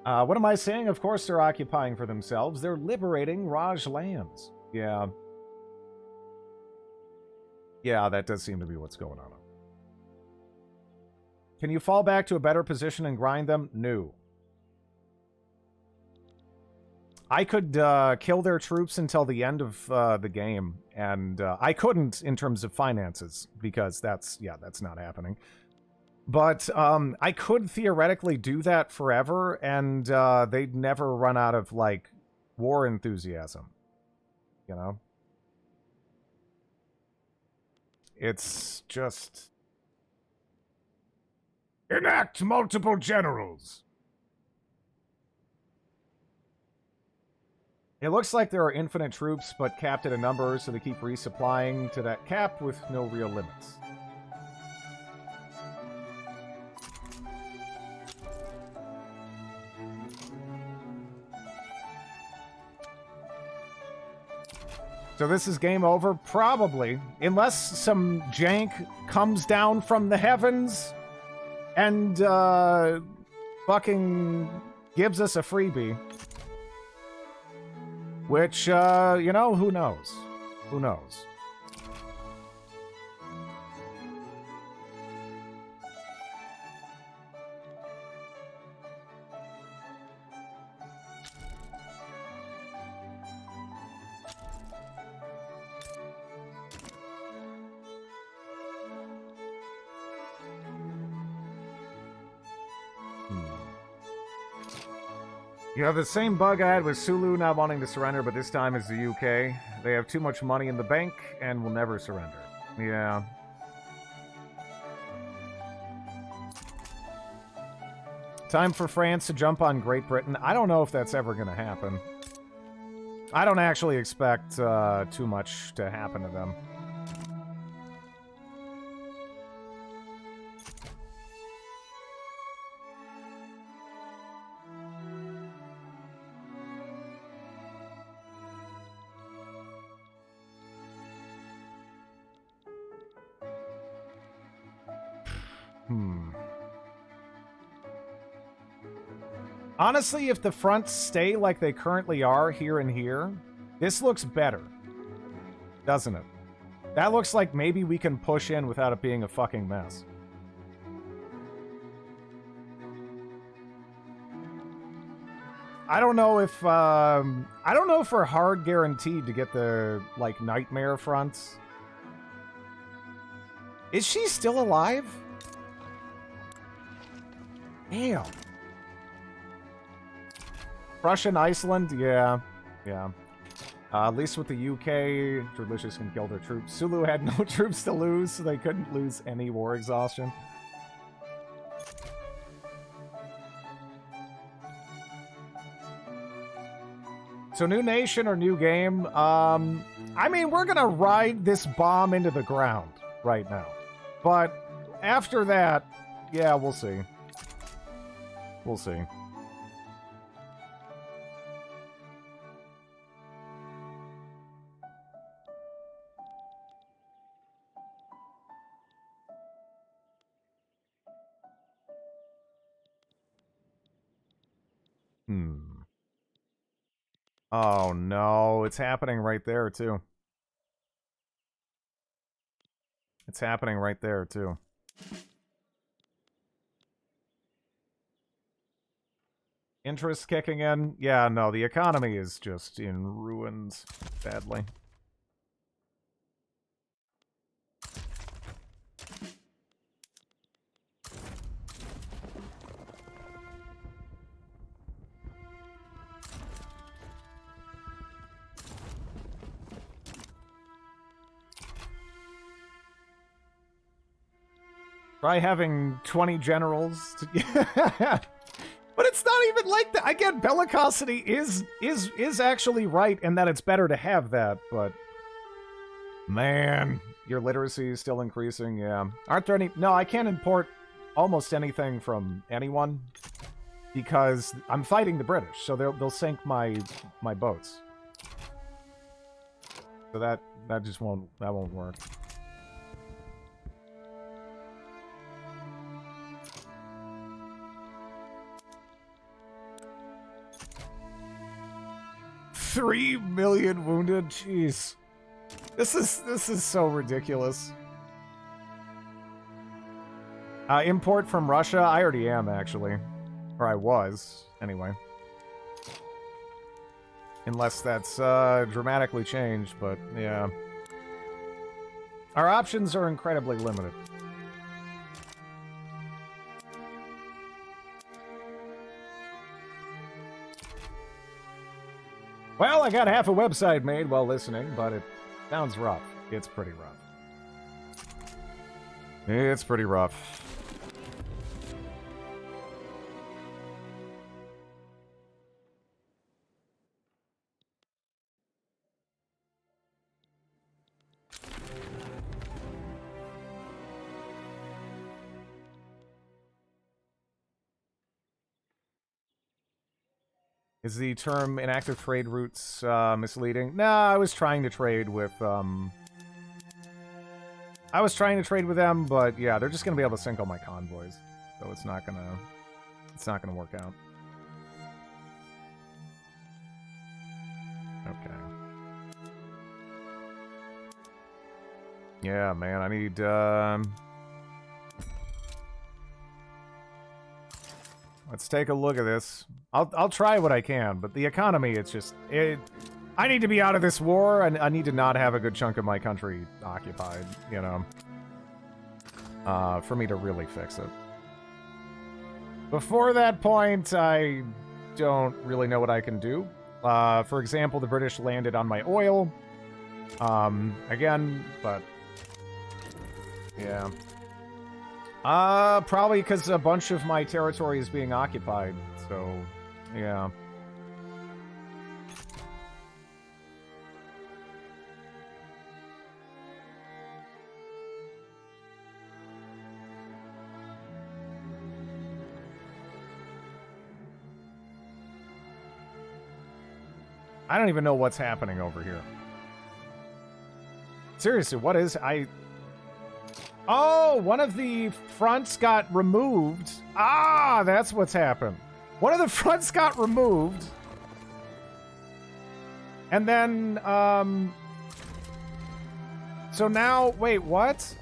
What am I saying? Of course they're occupying for themselves. They're liberating Raj lands. Yeah. Yeah, that does seem to be what's going on. Can you fall back to a better position and grind them? No. I could kill their troops until the end of the game, and I couldn't in terms of finances, because that's not happening. But I could theoretically do that forever, and they'd never run out of, like, war enthusiasm. You know? It's just... enact multiple generals! It looks like there are infinite troops, but capped at a number, so they keep resupplying to that cap with no real limits. So this is game over? Probably. Unless some jank comes down from the heavens and fucking gives us a freebie. Which, you know, who knows? Who knows? You have the same bug I had with Sulu not wanting to surrender, but this time it's the UK. They have too much money in the bank and will never surrender. Yeah. Time for France to jump on Great Britain. I don't know if that's ever going to happen. I don't actually expect too much to happen to them. Honestly, if the fronts stay like they currently are here and here, this looks better. Doesn't it? That looks like maybe we can push in without it being a fucking mess. I don't know if we're hard guaranteed to get the like nightmare fronts. Is she still alive? Damn. Russia and Iceland, yeah. At least with the UK, Delicious can kill their troops. Sulu had no troops to lose, so they couldn't lose any war exhaustion. So new nation or new game? I mean, we're gonna ride this bomb into the ground right now. But after that, yeah, we'll see. We'll see. Oh no, it's happening right there too. It's happening right there too. Interest kicking in? Yeah, no, the economy is just in ruins badly. Try having 20 generals. But it's not even like that. Again, bellicosity is actually right in that it's better to have that, but man, your literacy is still increasing, yeah. Aren't there any... No, I can't import almost anything from anyone because I'm fighting the British, so they'll sink my boats. So that just won't work. $3 million wounded. Jeez, this is so ridiculous. Import from Russia. I already am actually, or I was anyway. Unless that's dramatically changed, but yeah, our options are incredibly limited. Well, I got half a website made while listening, but it sounds rough. It's pretty rough. It's pretty rough. Is the term inactive trade routes misleading? No, I was trying to trade with them, but yeah, they're just gonna be able to sink all my convoys, so it's not gonna work out. Okay. Yeah, man, I need let's take a look at this. I'll try what I can, but the economy, it's just... I need to be out of this war, and I need to not have a good chunk of my country occupied, you know, for me to really fix it. Before that point, I don't really know what I can do. For example, the British landed on my oil. Again, but... yeah. Probably because a bunch of my territory is being occupied, so, yeah. I don't even know what's happening over here. Seriously, what is... Oh, one of the fronts got removed. Ah, that's what's happened. One of the fronts got removed. And then, so now, wait, what?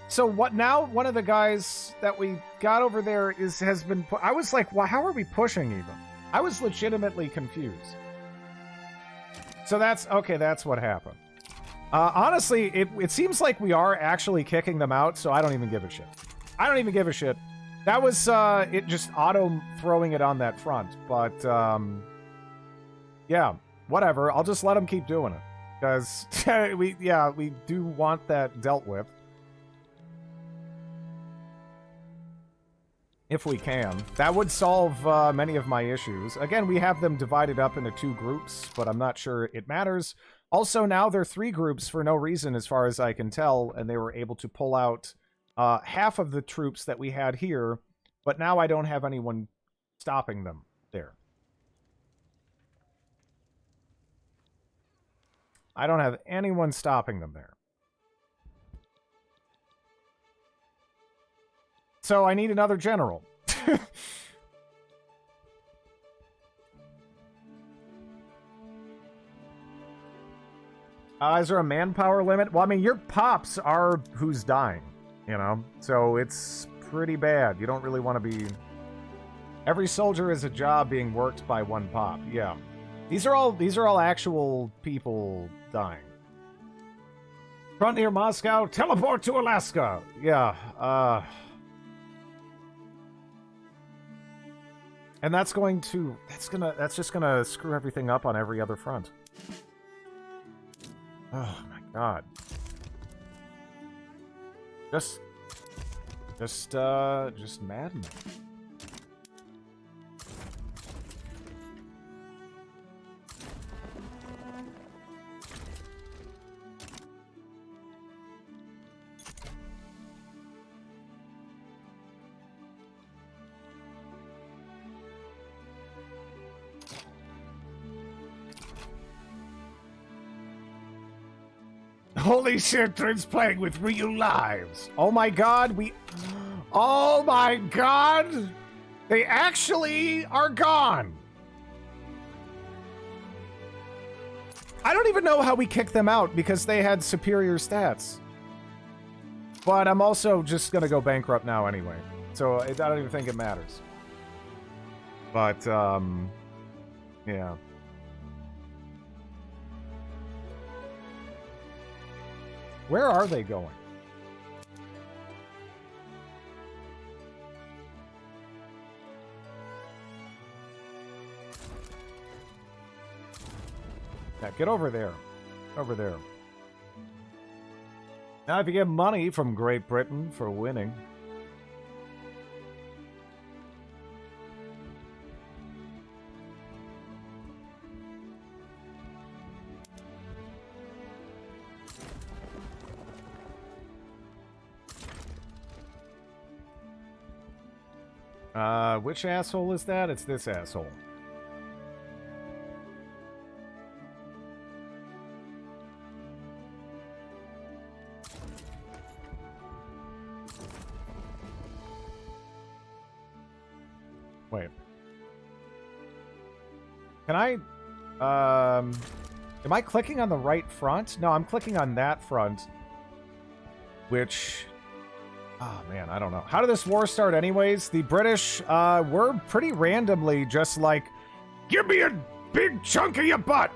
So what, now one of the guys that we got over there has been, I was like, well, how are we pushing even? I was legitimately confused. So that's okay. That's what happened. Honestly, it seems like we are actually kicking them out, so I don't even give a shit. I don't even give a shit. That was it just auto throwing it on that front, but yeah, whatever. I'll just let them keep doing it because we do want that dealt with if we can. That would solve many of my issues. Again, we have them divided up into 2 groups, but I'm not sure it matters. Also, now they're 3 groups for no reason, as far as I can tell, and they were able to pull out half of the troops that we had here, but now I don't have anyone stopping them there. I don't have anyone stopping them there. So I need another general. Is there a manpower limit? Well, I mean, your pops are who's dying, you know? So it's pretty bad. You don't really want to be... Every soldier is a job being worked by 1 pop. Yeah. These are all actual people dying. Front near Moscow, teleport to Alaska. Yeah. And that's just gonna screw everything up on every other front. Oh my god. Just maddening. Holy shit, Trin's playing with real lives. Oh my god, Oh my god! They actually are gone! I don't even know how we kicked them out because they had superior stats. But I'm also just gonna go bankrupt now anyway. So I don't even think it matters. But, yeah. Where are they going? Yeah, get over there. Over there. Now if you get money from Great Britain for winning... which asshole is that? It's this asshole. Wait. Can I, am I clicking on the right front? No, I'm clicking on that front. Which... Oh, man, I don't know. How did this war start anyways? The British were pretty randomly just like, give me a big chunk of your butt!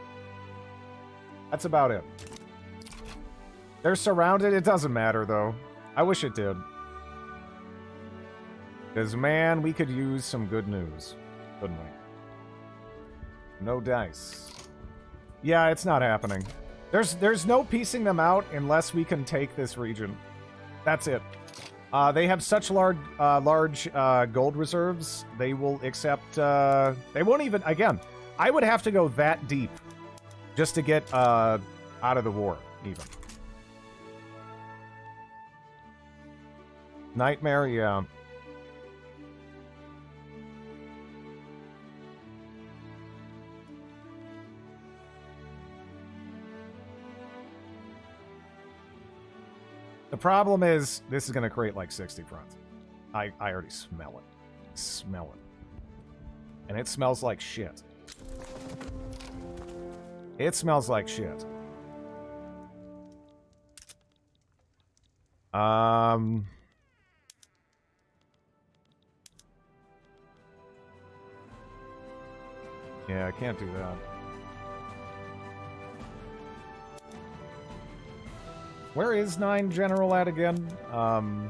That's about it. They're surrounded. It doesn't matter, though. I wish it did. Because, man, we could use some good news, couldn't we? No dice. Yeah, it's not happening. There's no piecing them out unless we can take this region. That's it. They have such large gold reserves, they will accept... they won't even... Again, I would have to go that deep just to get out of the war, even. Nightmare, yeah. The problem is, this is going to create like 60 fronts. I already smell it. Smell it. And it smells like shit. It smells like shit. Yeah, I can't do that. Where is 9 General at again? Oh,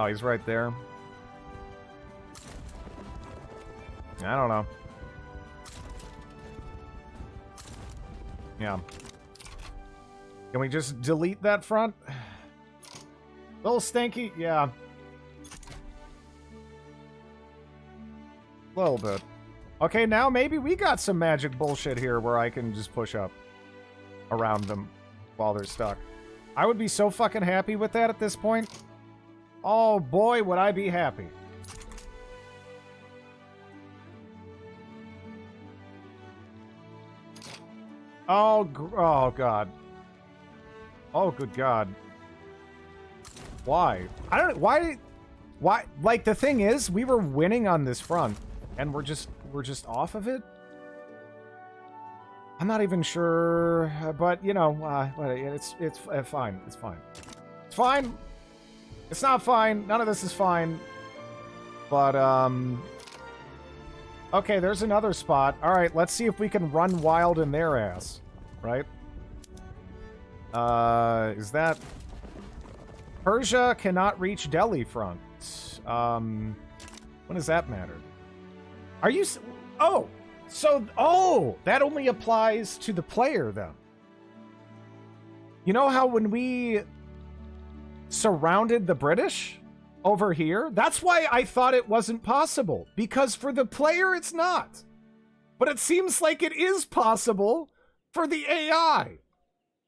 he's right there. I don't know. Yeah. Can we just delete that front? Little stinky? Yeah. A little bit. Okay, now maybe we got some magic bullshit here where I can just push up around them while they're stuck. I would be so fucking happy with that at this point. Oh boy, would I be happy. Oh, oh god. Oh, good god. Why? I don't know. Why? Like, the thing is, we were winning on this front, and we're just off of it? I'm not even sure, but, you know, it's fine. It's fine. It's fine. It's not fine. None of this is fine. But, okay, there's another spot. Alright, let's see if we can run wild in their ass. Right? Is that... Persia cannot reach Delhi front. When does that matter? Are you... Oh! So... Oh! That only applies to the player, then. You know how when we surrounded the British over here? That's why I thought it wasn't possible. Because for the player, it's not. But it seems like it is possible for the AI.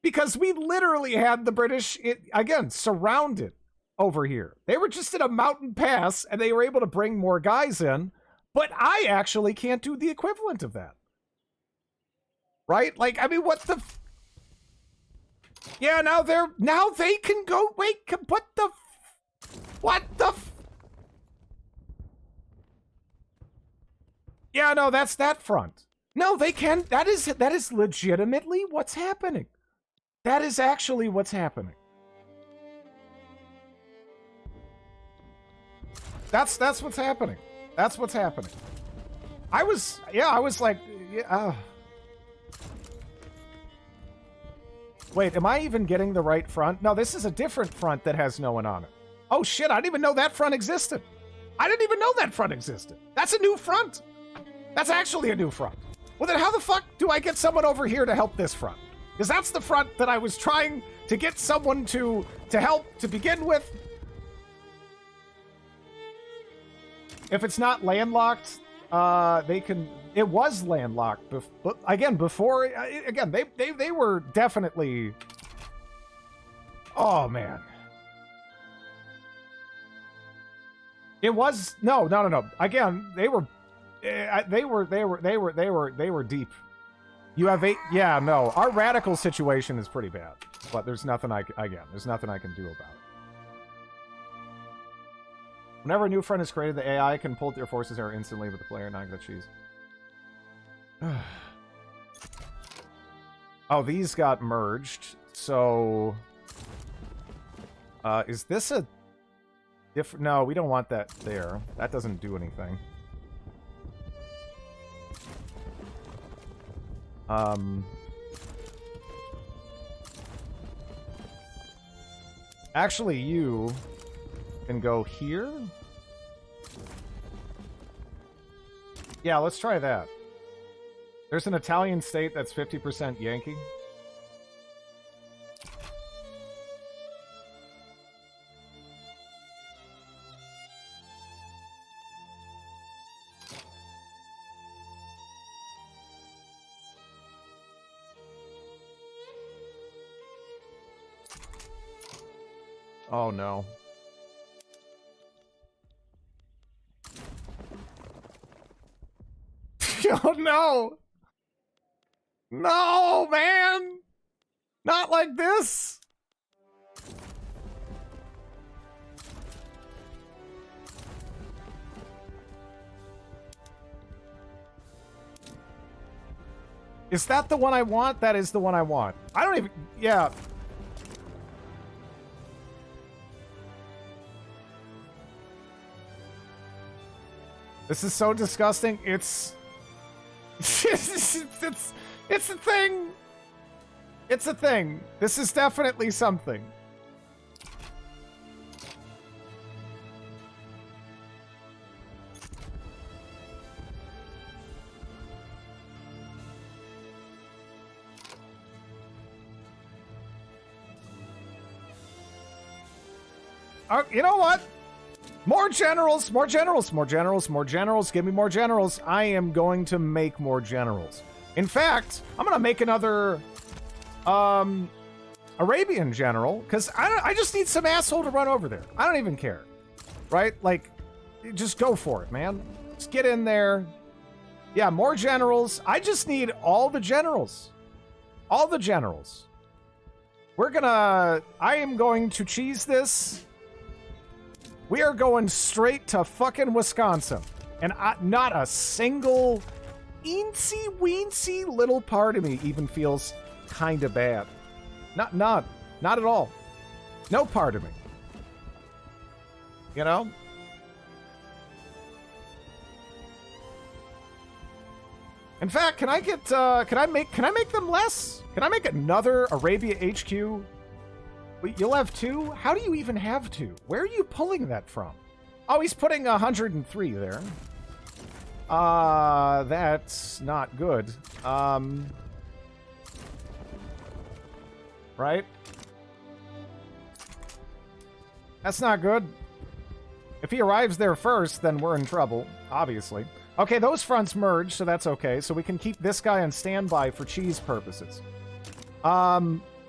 Because we literally had the British, again, surrounded over here. They were just in a mountain pass, and they were able to bring more guys in. But I actually can't do the equivalent of that. Right? Like, I mean, what the... Yeah, now they can go... Wait, what the... What the... Yeah, no, that's that front. No, they can... That is legitimately what's happening. That is actually what's happening. That's what's happening. That's what's happening. I was like, yeah, Wait, am I even getting the right front? No, this is a different front that has no one on it. Oh shit, I didn't even know that front existed. I didn't even know that front existed. That's a new front. That's actually a new front. Well, then how the fuck do I get someone over here to help this front? Because that's the front that I was trying to get someone to help to begin with. If it's not landlocked, they can... It was landlocked. But again, before... Again, they were definitely... Oh, man. It was... No. Again, they were deep. You have 8... Yeah, no. Our radical situation is pretty bad. But there's nothing there's nothing I can do about it. Whenever a new front is created, the AI can pull their forces there instantly, but the player not get cheese. Oh, these got merged. So... is this a... different... No, we don't want that there. That doesn't do anything. Actually, you can go here. Yeah, let's try that. There's an Italian state that's 50% Yankee. Oh no. Oh no! No, man! Not like this! Is that the one I want? That is the one I want. I don't even... Yeah. This is so disgusting. It's it's a thing. It's a thing. This is definitely something. You know what? More generals, more generals, more generals, more generals. Give me more generals. I am going to make more generals. In fact, I'm going to make another Arabian general, because I just need some asshole to run over there. I don't even care. Right? Like, just go for it, man. Just get in there. Yeah, more generals. I just need all the generals. All the generals. I am going to cheese this. We are going straight to fucking Wisconsin. And not a single eensy-weensy little part of me even feels kind of bad. Not at all. No part of me. You know? In fact, can I make them less? Can I make another Arabia HQ? Wait, you'll have 2? How do you even have 2? Where are you pulling that from? Oh, he's putting 103 there. That's not good. Right? That's not good. If he arrives there first, then we're in trouble, obviously. Okay, those fronts merge, so that's okay. So we can keep this guy on standby for cheese purposes.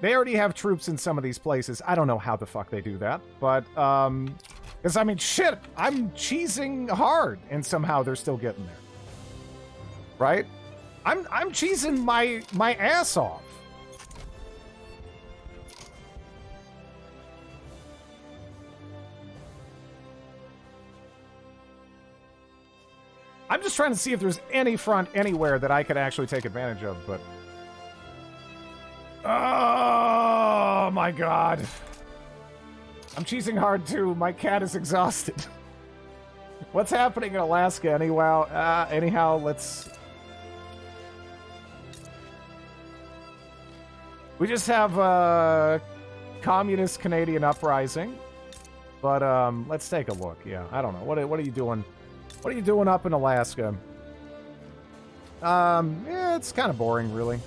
They already have troops in some of these places. I don't know how the fuck they do that, but, because, I mean, shit, I'm cheesing hard, and somehow they're still getting there. Right? I'm cheesing my ass off. I'm just trying to see if there's any front anywhere that I could actually take advantage of, but... Oh, my God. I'm cheesing hard, too. My cat is exhausted. What's happening in Alaska, anyhow, let's... We just have a communist Canadian uprising. But, let's take a look. Yeah, I don't know. What are you doing? What are you doing up in Alaska? Yeah, it's kind of boring, really.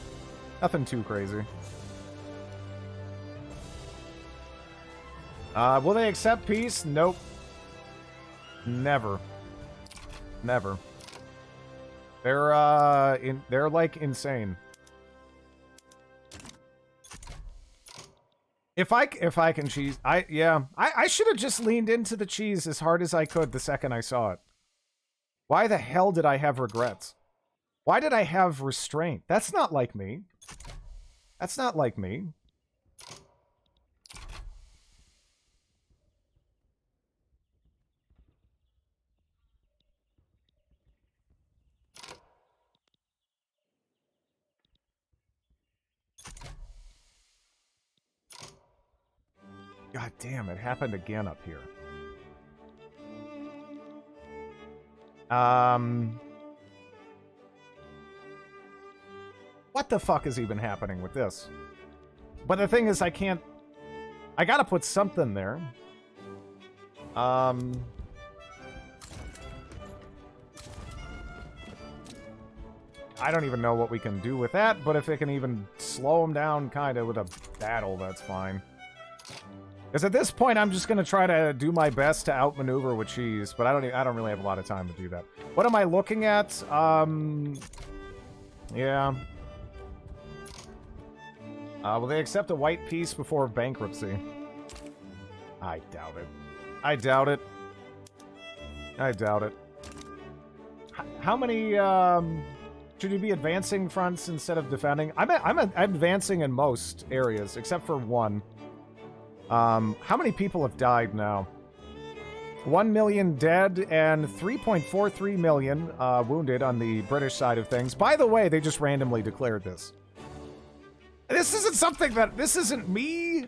Nothing too crazy. Will they accept peace? Nope. Never. Never. They're like insane. If I can cheese, I should have just leaned into the cheese as hard as I could the second I saw it. Why the hell did I have regrets? Why did I have restraint? That's not like me. That's not like me. God damn, it happened again up here. What the fuck is even happening with this? But the thing is, I gotta put something there. I don't even know what we can do with that, but if it can even slow him down kind of with a battle, that's fine. Because at this point, I'm just gonna try to do my best to outmaneuver with cheese, but I don't really have a lot of time to do that. What am I looking at? Yeah. Will they accept a white peace before bankruptcy? I doubt it. I doubt it. I doubt it. How many, should you be advancing fronts instead of defending? I'm advancing in most areas, except for one. How many people have died now? 1 million dead and 3.43 million wounded on the British side of things. By the way, they just randomly declared this. This isn't something that... This isn't me.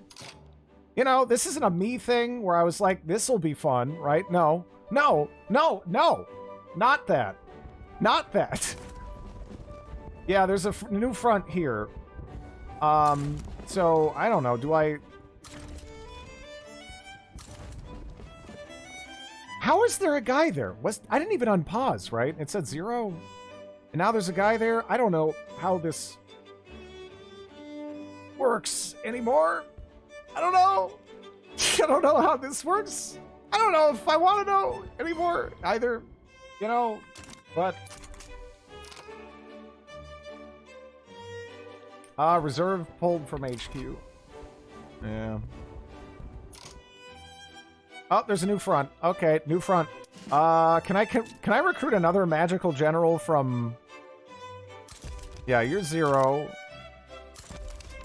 You know, this isn't a me thing where I was like, this'll be fun, right? No. No. No. No. Not that. Not that. Yeah, there's a new front here. So, I don't know. Do I... How is there a guy there? I didn't even unpause, right? It said 0. And now there's a guy there. I don't know how this works anymore. I don't know. I don't know how this works. I don't know if I want to know anymore either. You know, but... reserve pulled from HQ. Yeah. Oh, there's a new front. Okay, new front. Can I recruit another magical general from... Yeah, you're 0.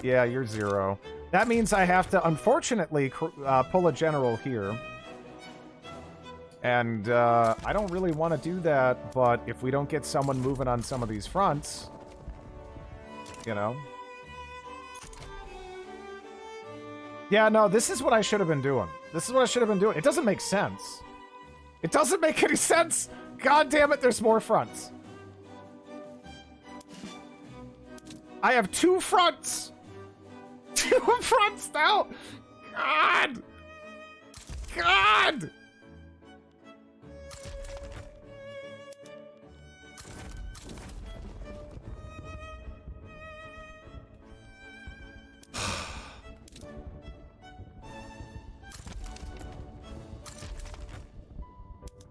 Yeah, you're 0. That means I have to, unfortunately, pull a general here. And, I don't really want to do that, but if we don't get someone moving on some of these fronts... You know... Yeah, no, this is what I should have been doing. This is what I should have been doing. It doesn't make sense. It doesn't make any sense. God damn it, there's more fronts. I have 2 fronts. 2 fronts now. God. God.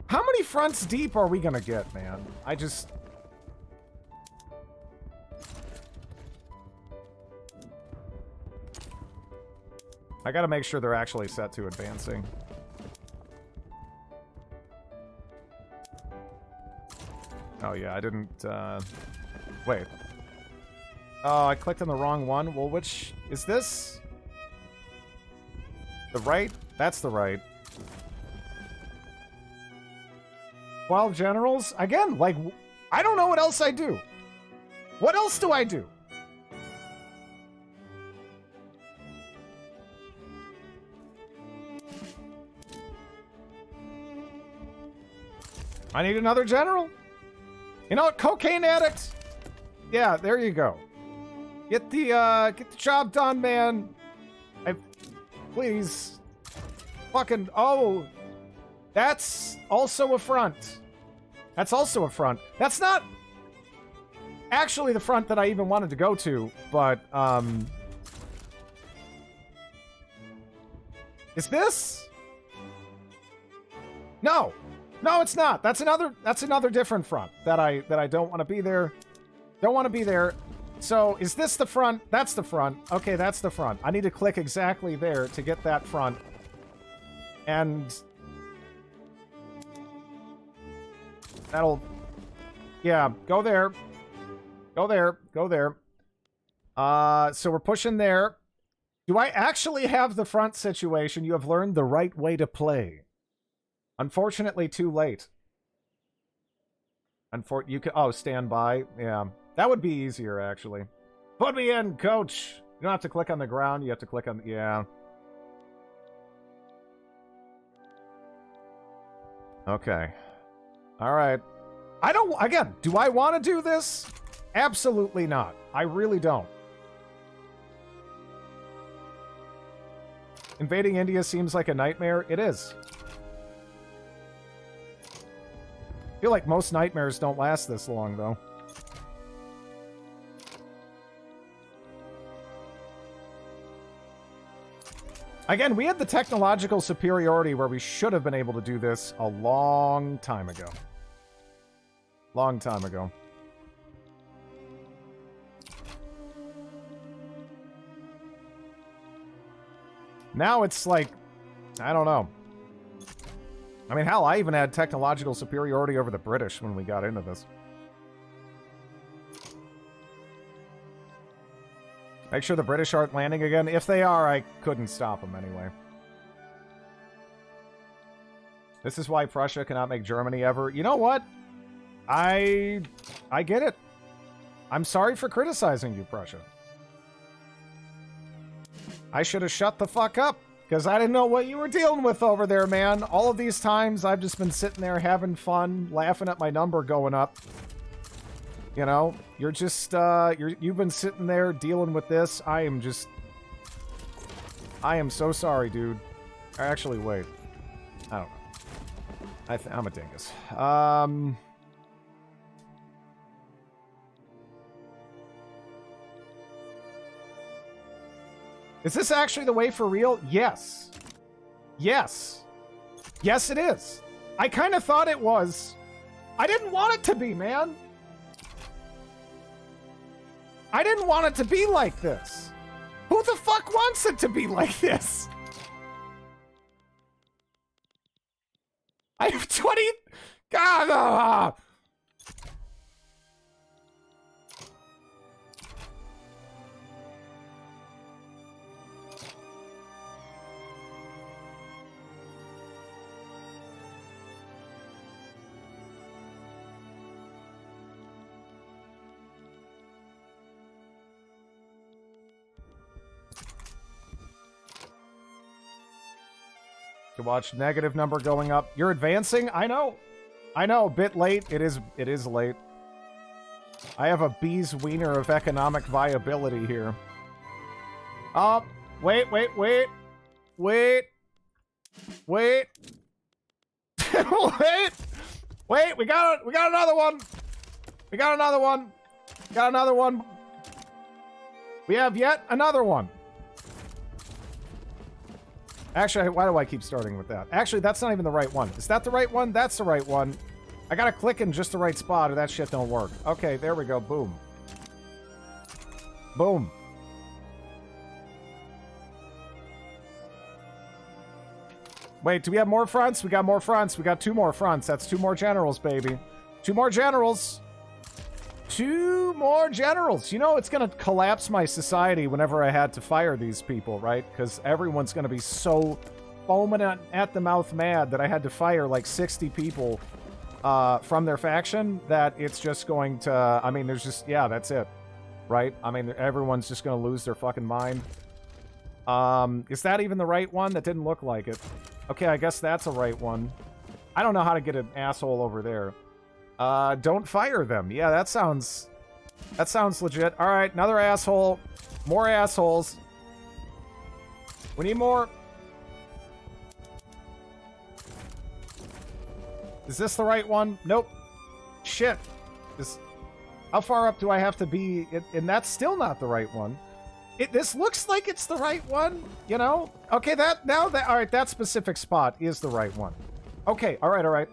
How many fronts deep are we gonna get, man? I gotta make sure they're actually set to advancing. Oh yeah, I didn't, wait. Oh, I clicked on the wrong one. Well, which... Is this? The right? That's the right. 12 generals? Again, like, I don't know what else I do. What else do I do? I need another general. You know what? Cocaine addict. Yeah, there you go. Get the job done, man. Please. Fucking, oh. That's also a front. That's also a front. That's not actually the front that I even wanted to go to, but, is this? No. No, it's not. That's another different front that I don't want to be there. Don't want to be there. So, is this the front? That's the front. Okay, that's the front. I need to click exactly there to get that front. And that'll... Yeah, go there. Go there. Go there. So we're pushing there. Do I actually have the front situation? You have learned the right way to play. Unfortunately, too late. You can... Oh, stand by. Yeah. That would be easier, actually. Put me in, coach! You don't have to click on the ground. You have to click on... Yeah. Okay. Alright. I don't... Again, do I want to do this? Absolutely not. I really don't. Invading India seems like a nightmare. It is. I feel like most nightmares don't last this long, though. Again, we had the technological superiority where we should have been able to do this a long time ago. Long time ago. Now it's like, I don't know. I mean, hell, I even had technological superiority over the British when we got into this. Make sure the British aren't landing again. If they are, I couldn't stop them anyway. This is why Prussia cannot make Germany ever. You know what? I get it. I'm sorry for criticizing you, Prussia. I should have shut the fuck up. Because I didn't know what you were dealing with over there, man. All of these times, I've just been sitting there having fun, laughing at my number going up. You know, you're just, you've been sitting there dealing with this. I am so sorry, dude. Actually, wait. I don't know. I'm a dingus. Is this actually the way for real? Yes. Yes. Yes, it is. I kind of thought it was. I didn't want it to be, man. I didn't want it to be like this. Who the fuck wants it to be like this? I have 20... God, to watch negative number going up. You're advancing? I know. I know, a bit late. It is late. I have a bee's wiener of economic viability here. Oh, wait. Wait. Wait, we got another one. We got another one. We have yet another one. Actually, why do I keep starting with that? Actually, that's not even the right one. Is that the right one? That's the right one. I gotta click in just the right spot or that shit don't work. Okay, there we go. Boom. Boom. Wait, do we have more fronts? We got more fronts. We got 2 more fronts. That's 2 more generals, baby. 2 more generals. 2 more generals. You know, it's going to collapse my society whenever I had to fire these people, right? Because everyone's going to be so foaming at the mouth mad that I had to fire like 60 people from their faction that it's just going to... I mean, there's just... Yeah, that's it. Right? I mean, everyone's just going to lose their fucking mind. Is that even the right one? That didn't look like it. Okay, I guess that's a right one. I don't know how to get an asshole over there. Don't fire them. Yeah, that sounds legit. All right, another asshole. More assholes. We need more. Is this the right one? Nope. Shit. How far up do I have to be? And that's still not the right one. This looks like it's the right one, you know? Okay, all right, that specific spot is the right one. Okay, all right.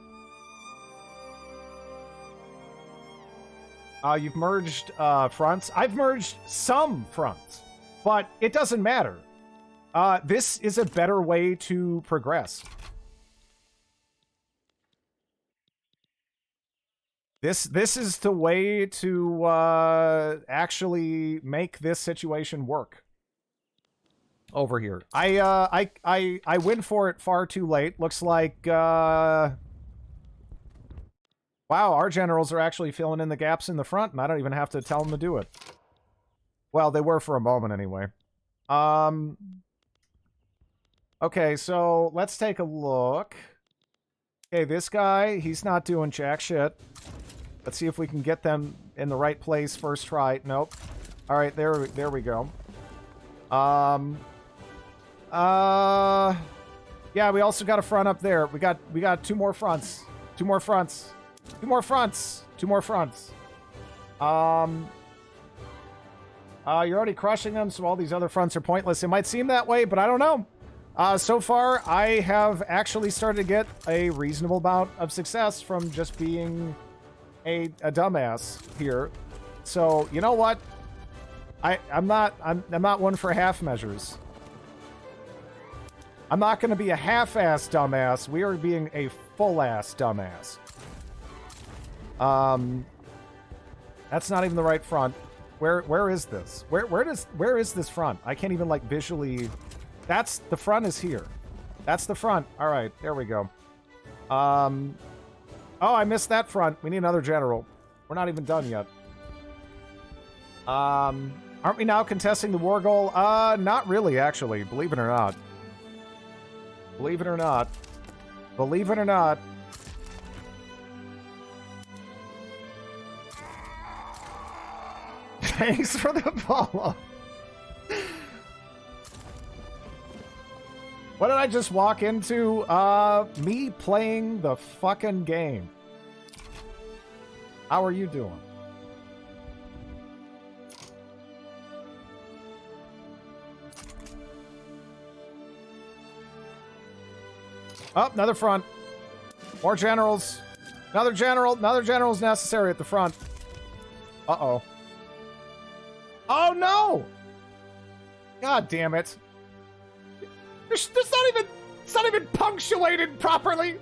You've merged fronts. I've merged some fronts, but it doesn't matter. This is a better way to progress. This is the way to actually make this situation work. Over here, I went for it far too late. Looks like wow, our generals are actually filling in the gaps in the front, and I don't even have to tell them to do it. Well, they were for a moment anyway. Okay, so let's take a look. Okay, this guy, he's not doing jack shit. Let's see if we can get them in the right place first try. Nope. All right, there we go. Yeah, we also got a front up there. We got 2 more fronts. 2 more fronts. 2 more fronts. 2 more fronts. You're already crushing them, so all these other fronts are pointless. It might seem that way, but I don't know. So far, I have actually started to get a reasonable amount of success from just being a dumbass here. So, you know what? I'm not one for half measures. I'm not going to be a half-ass dumbass. We are being a full-ass dumbass. That's not even the right front. Where is this? Where is this front? I can't even like visually. The front is here. That's the front. All right, there we go. Oh, I missed that front. We need another general. We're not even done yet. Aren't we now contesting the war goal? Not really, actually, believe it or not. Believe it or not. Believe it or not. Thanks for the follow. What did I just walk into? Me playing the fucking game. How are you doing? Oh, another front. More generals. Another general's necessary at the front. Uh-oh. Oh, no! God damn it. There's not even... It's not even punctuated properly.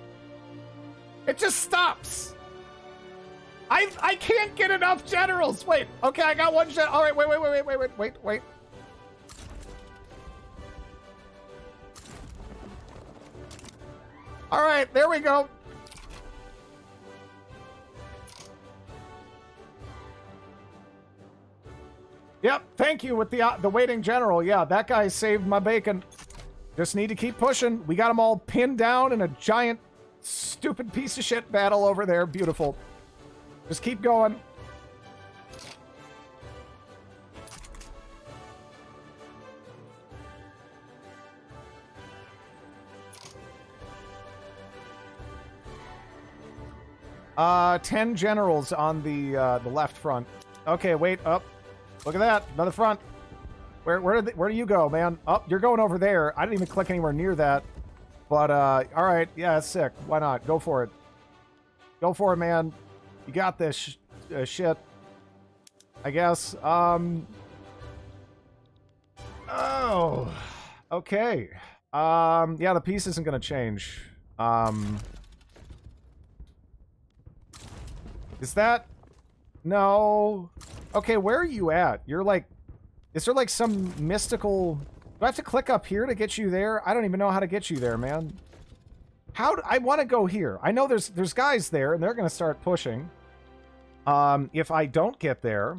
It just stops. I can't get enough generals. Wait. Okay, I got one general. All right, wait. All right, there we go. Yep, thank you with the waiting general. Yeah, that guy saved my bacon. Just need to keep pushing. We got them all pinned down in a giant, stupid piece of shit battle over there. Beautiful. Just keep going. Uh, 10 generals on the left front. Okay, wait, up. Look at that, another front. Where do you go, man? Oh, you're going over there. I didn't even click anywhere near that. But, all right, yeah, it's sick. Why not? Go for it. Go for it, man. You got this shit. I guess. Oh, okay. Yeah, the piece isn't gonna change. Is that... No. Okay, where are you at? You're like... Is there like some mystical... Do I have to click up here to get you there? I don't even know how to get you there, man. How do... I want to go here. I know there's guys there, and they're going to start pushing. If I don't get there.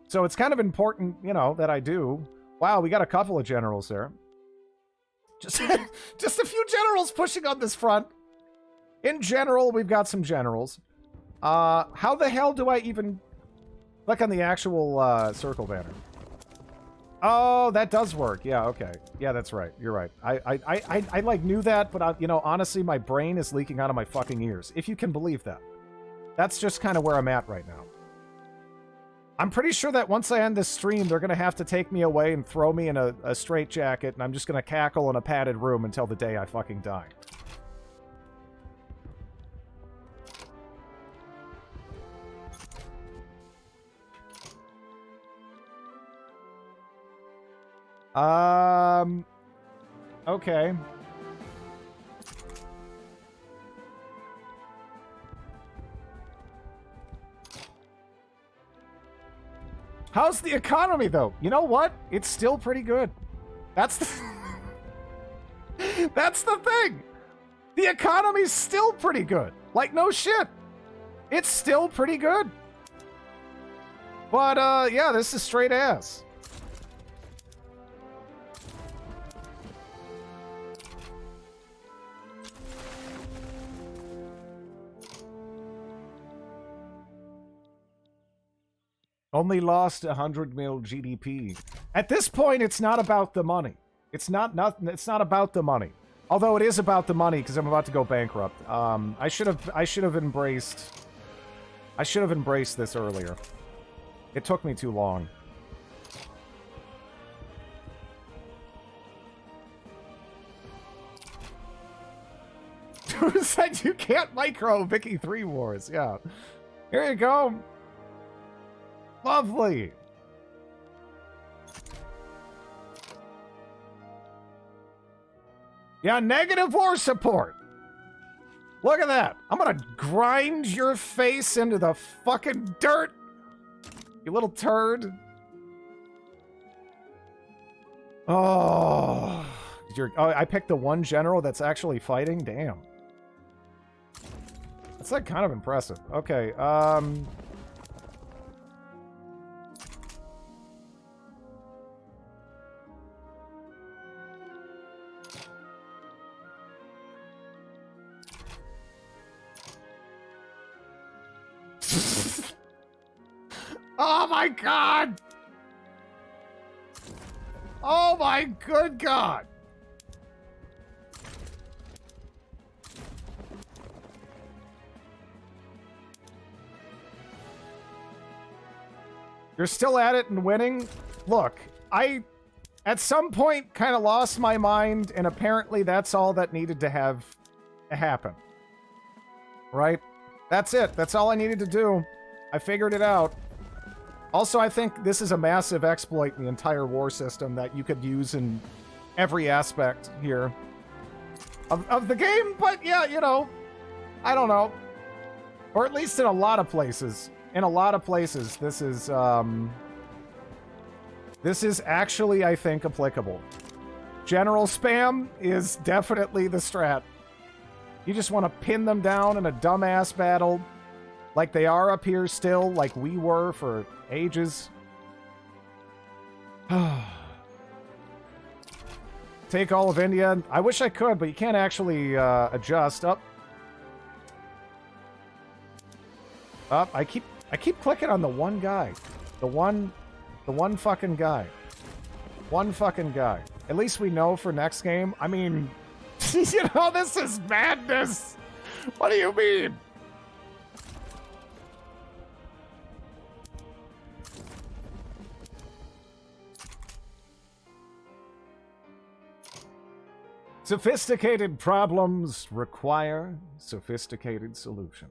So it's kind of important, you know, that I do. Wow, we got a couple of generals there. Just, just a few generals pushing on this front. In general, we've got some generals. How the hell do I even click on the actual circle banner? Oh, that does work. Yeah, okay. Yeah, that's right. You're right. I like knew that, but you know, honestly, my brain is leaking out of my fucking ears. If you can believe that. That's just kind of where I'm at right now. I'm pretty sure that once I end this stream, they're going to have to take me away and throw me in a straitjacket, and I'm just going to cackle in a padded room until the day I fucking die. Okay. How's the economy, though? You know what? It's still pretty good. That's the... That's the thing! The economy's still pretty good. Like, no shit. It's still pretty good. But, yeah, this is straight ass. Only lost 100 mil GDP. At this point, it's not about the money. It's not about the money. Although it is about the money because I'm about to go bankrupt. I should have embraced this earlier. It took me too long. Who said you can't micro Vicky 3 Wars? Yeah. Here you go. Lovely. Yeah, negative war support. Look at that. I'm gonna grind your face into the fucking dirt. You little turd. Oh. I picked the one general that's actually fighting? Damn. That's like kind of impressive. Okay, Oh my god! Oh my good god! You're still at it and winning? Look, I at some point kind of lost my mind, and apparently that's all that needed to have happen. Right? That's it. That's all I needed to do. I figured it out. Also, I think this is a massive exploit in the entire war system that you could use in every aspect here of the game, but yeah, you know, I don't know. Or at least in a lot of places. In a lot of places, this is actually, I think, applicable. General spam is definitely the strat. You just want to pin them down in a dumbass battle like they are up here still, like we were for ages. Take all of India. I wish I could, but you can't actually adjust. Up. I keep clicking on the one guy. The one fucking guy. One fucking guy. At least we know for next game. I mean, you know, this is madness. What do you mean? Sophisticated problems require sophisticated solution.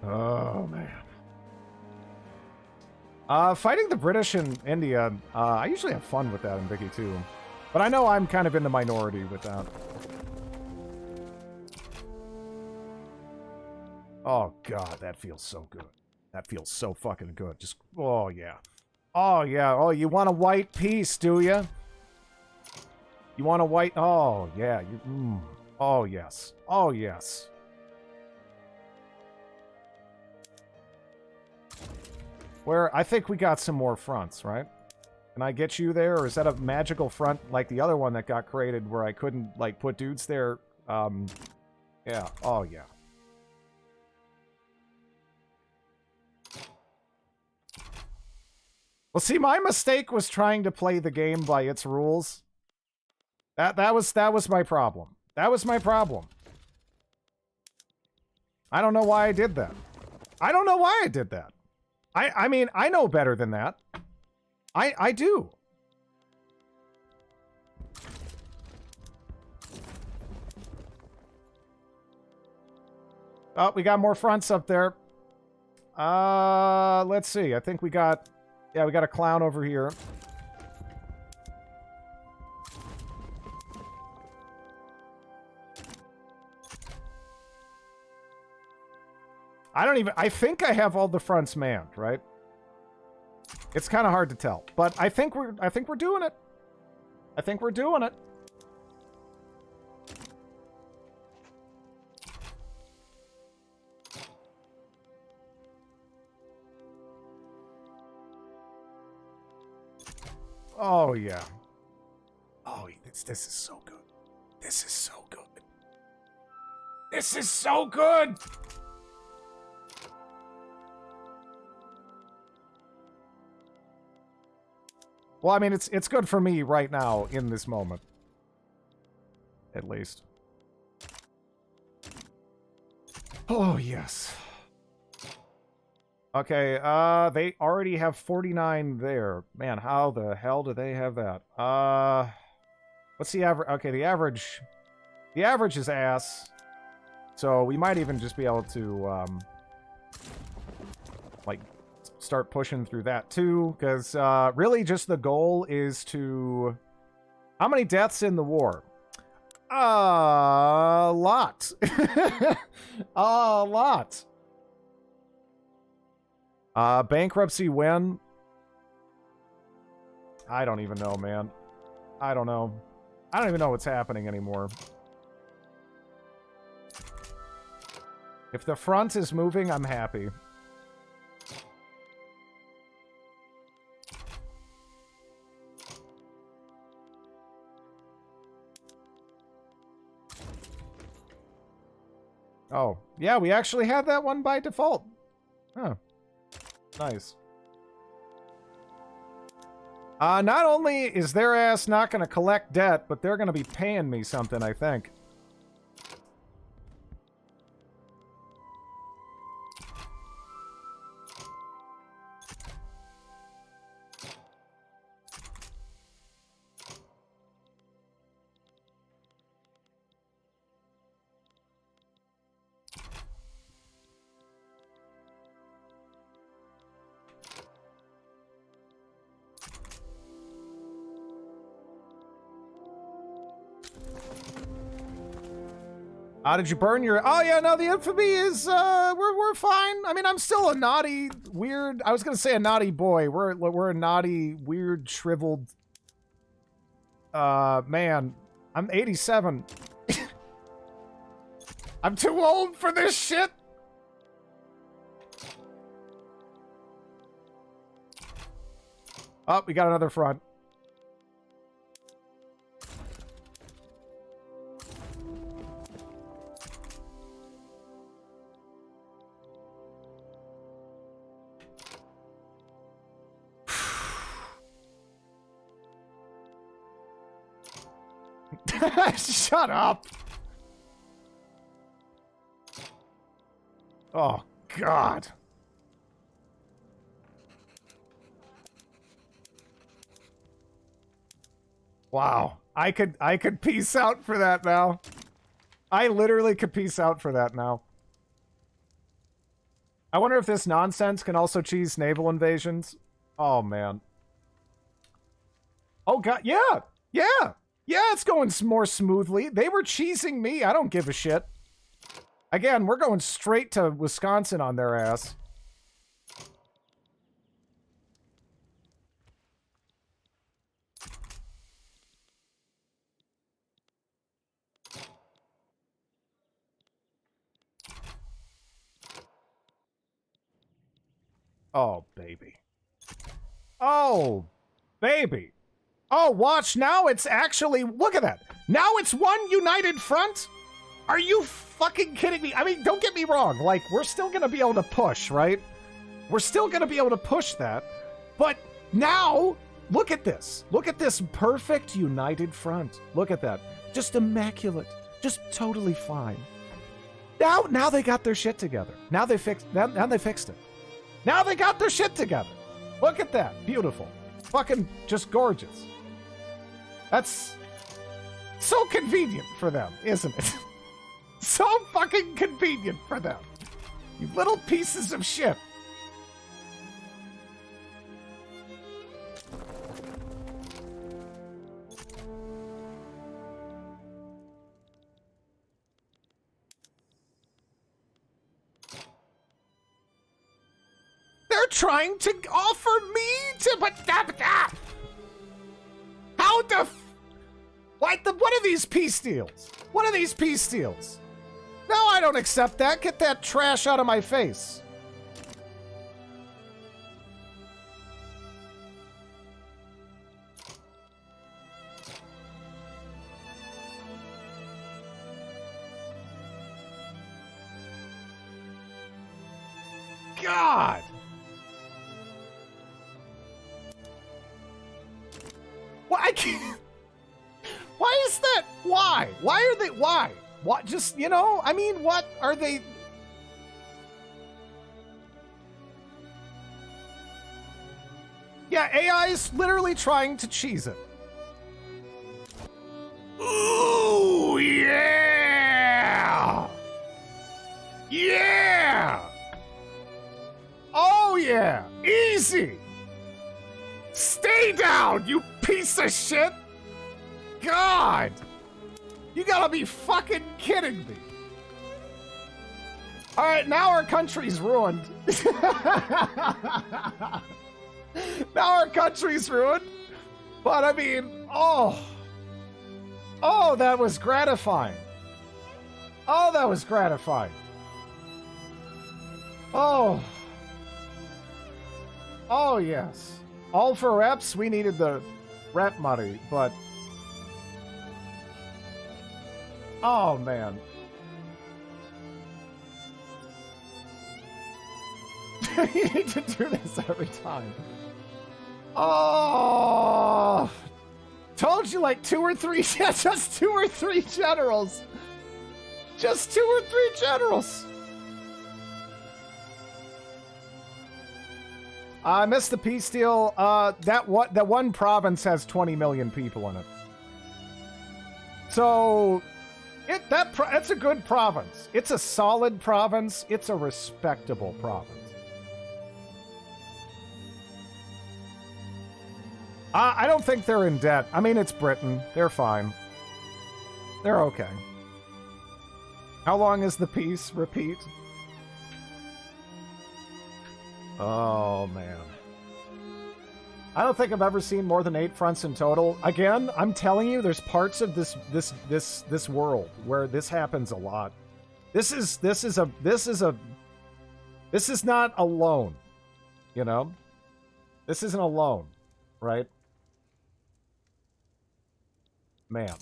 Oh, man. Fighting the British in India, I usually have fun with that in Vicky too. But I know I'm kind of in the minority with that. Oh, God, that feels so good. That feels so fucking good. Just, oh, yeah. Oh, yeah. Oh, you want a white piece, do you? You want a white... Oh, yeah. Oh, yes. Oh, yes. Where I think we got some more fronts, right? Can I get you there, or is that a magical front like the other one that got created where I couldn't, like, put dudes there? Yeah. Oh, yeah. Well, see, my mistake was trying to play the game by its rules. That was my problem. That was my problem. I don't know why I did that. I don't know why I did that. I mean, I know better than that. I do. Oh, we got more fronts up there. Let's see. I think we got... Yeah, we got a clown over here. I think I have all the fronts manned, right? It's kind of hard to tell, but I think we're doing it. I think we're doing it. Oh yeah. Oh, this is so good. This is so good. This is so good. Well, I mean, it's good for me right now, in this moment. At least. Oh, yes. Okay, they already have 49 there. Man, how the hell do they have that? What's the average? Okay, the average is ass. So we might even just be able to, like, start pushing through that too, because really just the goal is to... How many deaths in the war? A lot. A lot. Bankruptcy when? I don't even know, man. I don't know. I don't even know what's happening anymore. If the front is moving, I'm happy. Oh, yeah, we actually had that one by default. Huh. Nice. Not only is their ass not going to collect debt, but they're going to be paying me something, I think. Did you burn your... Oh, yeah, no, the infamy is, we're fine. I mean, I'm still a naughty, weird... I was gonna say a naughty boy. We're a naughty, weird, shriveled... man. I'm 87. I'm too old for this shit! Oh, we got another front. Shut up! Oh, God. Wow. I could peace out for that now. I literally could peace out for that now. I wonder if this nonsense can also cheese naval invasions. Oh, man. Oh, God. Yeah! Yeah! Yeah, it's going more smoothly. They were cheesing me. I don't give a shit. Again, we're going straight to Wisconsin on their ass. Oh, baby. Oh, baby. Oh, watch, now it's actually... Look at that. Now it's one united front? Are you fucking kidding me? I mean, don't get me wrong. Like, we're still gonna be able to push, right? We're still gonna be able to push that. But now, look at this. Look at this perfect united front. Look at that. Just immaculate. Just totally fine. Now they got their shit together. Now they fixed it. Now they got their shit together. Look at that. Beautiful. Fucking just gorgeous. That's so convenient for them, isn't it? So fucking convenient for them. You little pieces of shit. They're trying to offer me to... But how the... What are these peace deals? What are these peace deals? No, I don't accept that. Get that trash out of my face. God. Well, I can't... Why is that? Why? Why are they... Why? What? Just, you know, I mean, what are they... Yeah, AI is literally trying to cheese it. Ooh, yeah! Yeah! Oh, yeah! Easy! Stay down, you piece of shit! God! You gotta be fucking kidding me! Alright, now our country's ruined. Now our country's ruined. But I mean, oh. Oh, that was gratifying. Oh, that was gratifying. Oh. Oh, yes. All for reps, we needed the rep money, but... Oh, man. you need to do this every time. Oh, told you like 2 or 3, just 2 or 3 generals. Just 2 or 3 generals. I missed the peace deal. That one province has 20 million people in it. So, that's a good province. It's a solid province. It's a respectable province. I don't think they're in debt. I mean, it's Britain. They're fine. They're okay. How long is the peace? Repeat. Oh, man. I don't think I've ever seen more than 8 fronts in total. Again, I'm telling you, there's parts of this world where this happens a lot. This is not alone. You know? This isn't alone, right? Man.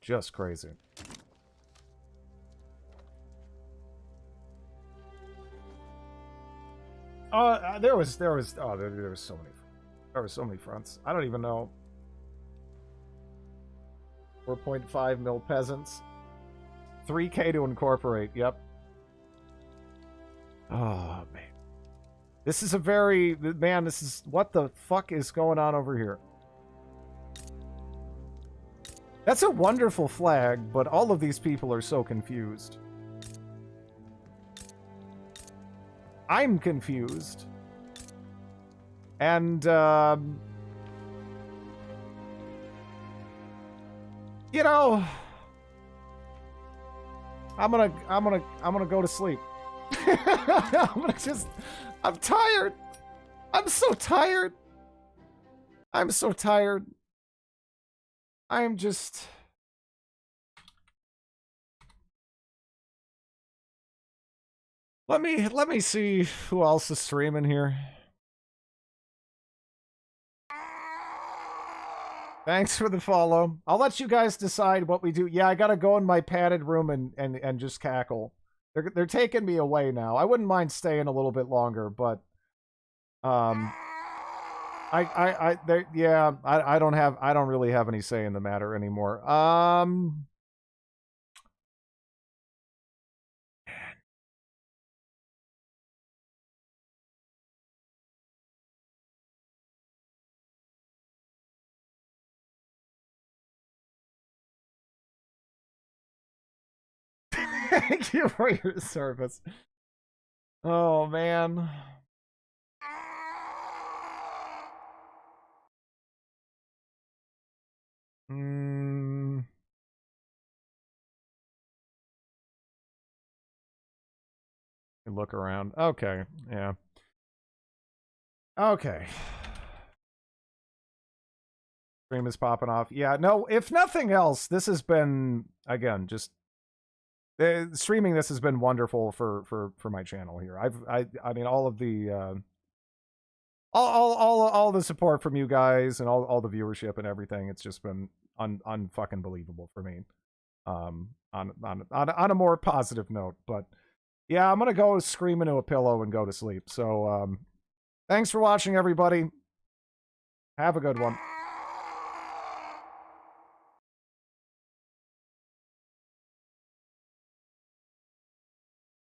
Just crazy. There was so many fronts. I don't even know. 4.5 mil peasants. 3K to incorporate. Yep. Oh man. This is this is what the fuck is going on over here? That's a wonderful flag, but all of these people are so confused. I'm confused. And, you know, I'm gonna go to sleep. I'm tired. I'm so tired. I'm so tired. I'm just... Let me see who else is streaming here. Thanks for the follow. I'll let you guys decide what we do. Yeah, I gotta go in my padded room and just cackle. They're taking me away now. I wouldn't mind staying a little bit longer, but I don't really have any say in the matter anymore. Thank you for your service. Oh man. Look around. Okay, yeah. Okay. Stream is popping off. Yeah, no, if nothing else, this has been, again, just streaming this has been wonderful for my channel here. I mean all of the all the support from you guys and all the viewership and everything. It's just been unfucking believable for me. On a more positive note, but yeah, I'm gonna go scream into a pillow and go to sleep. So thanks for watching, everybody. Have a good one.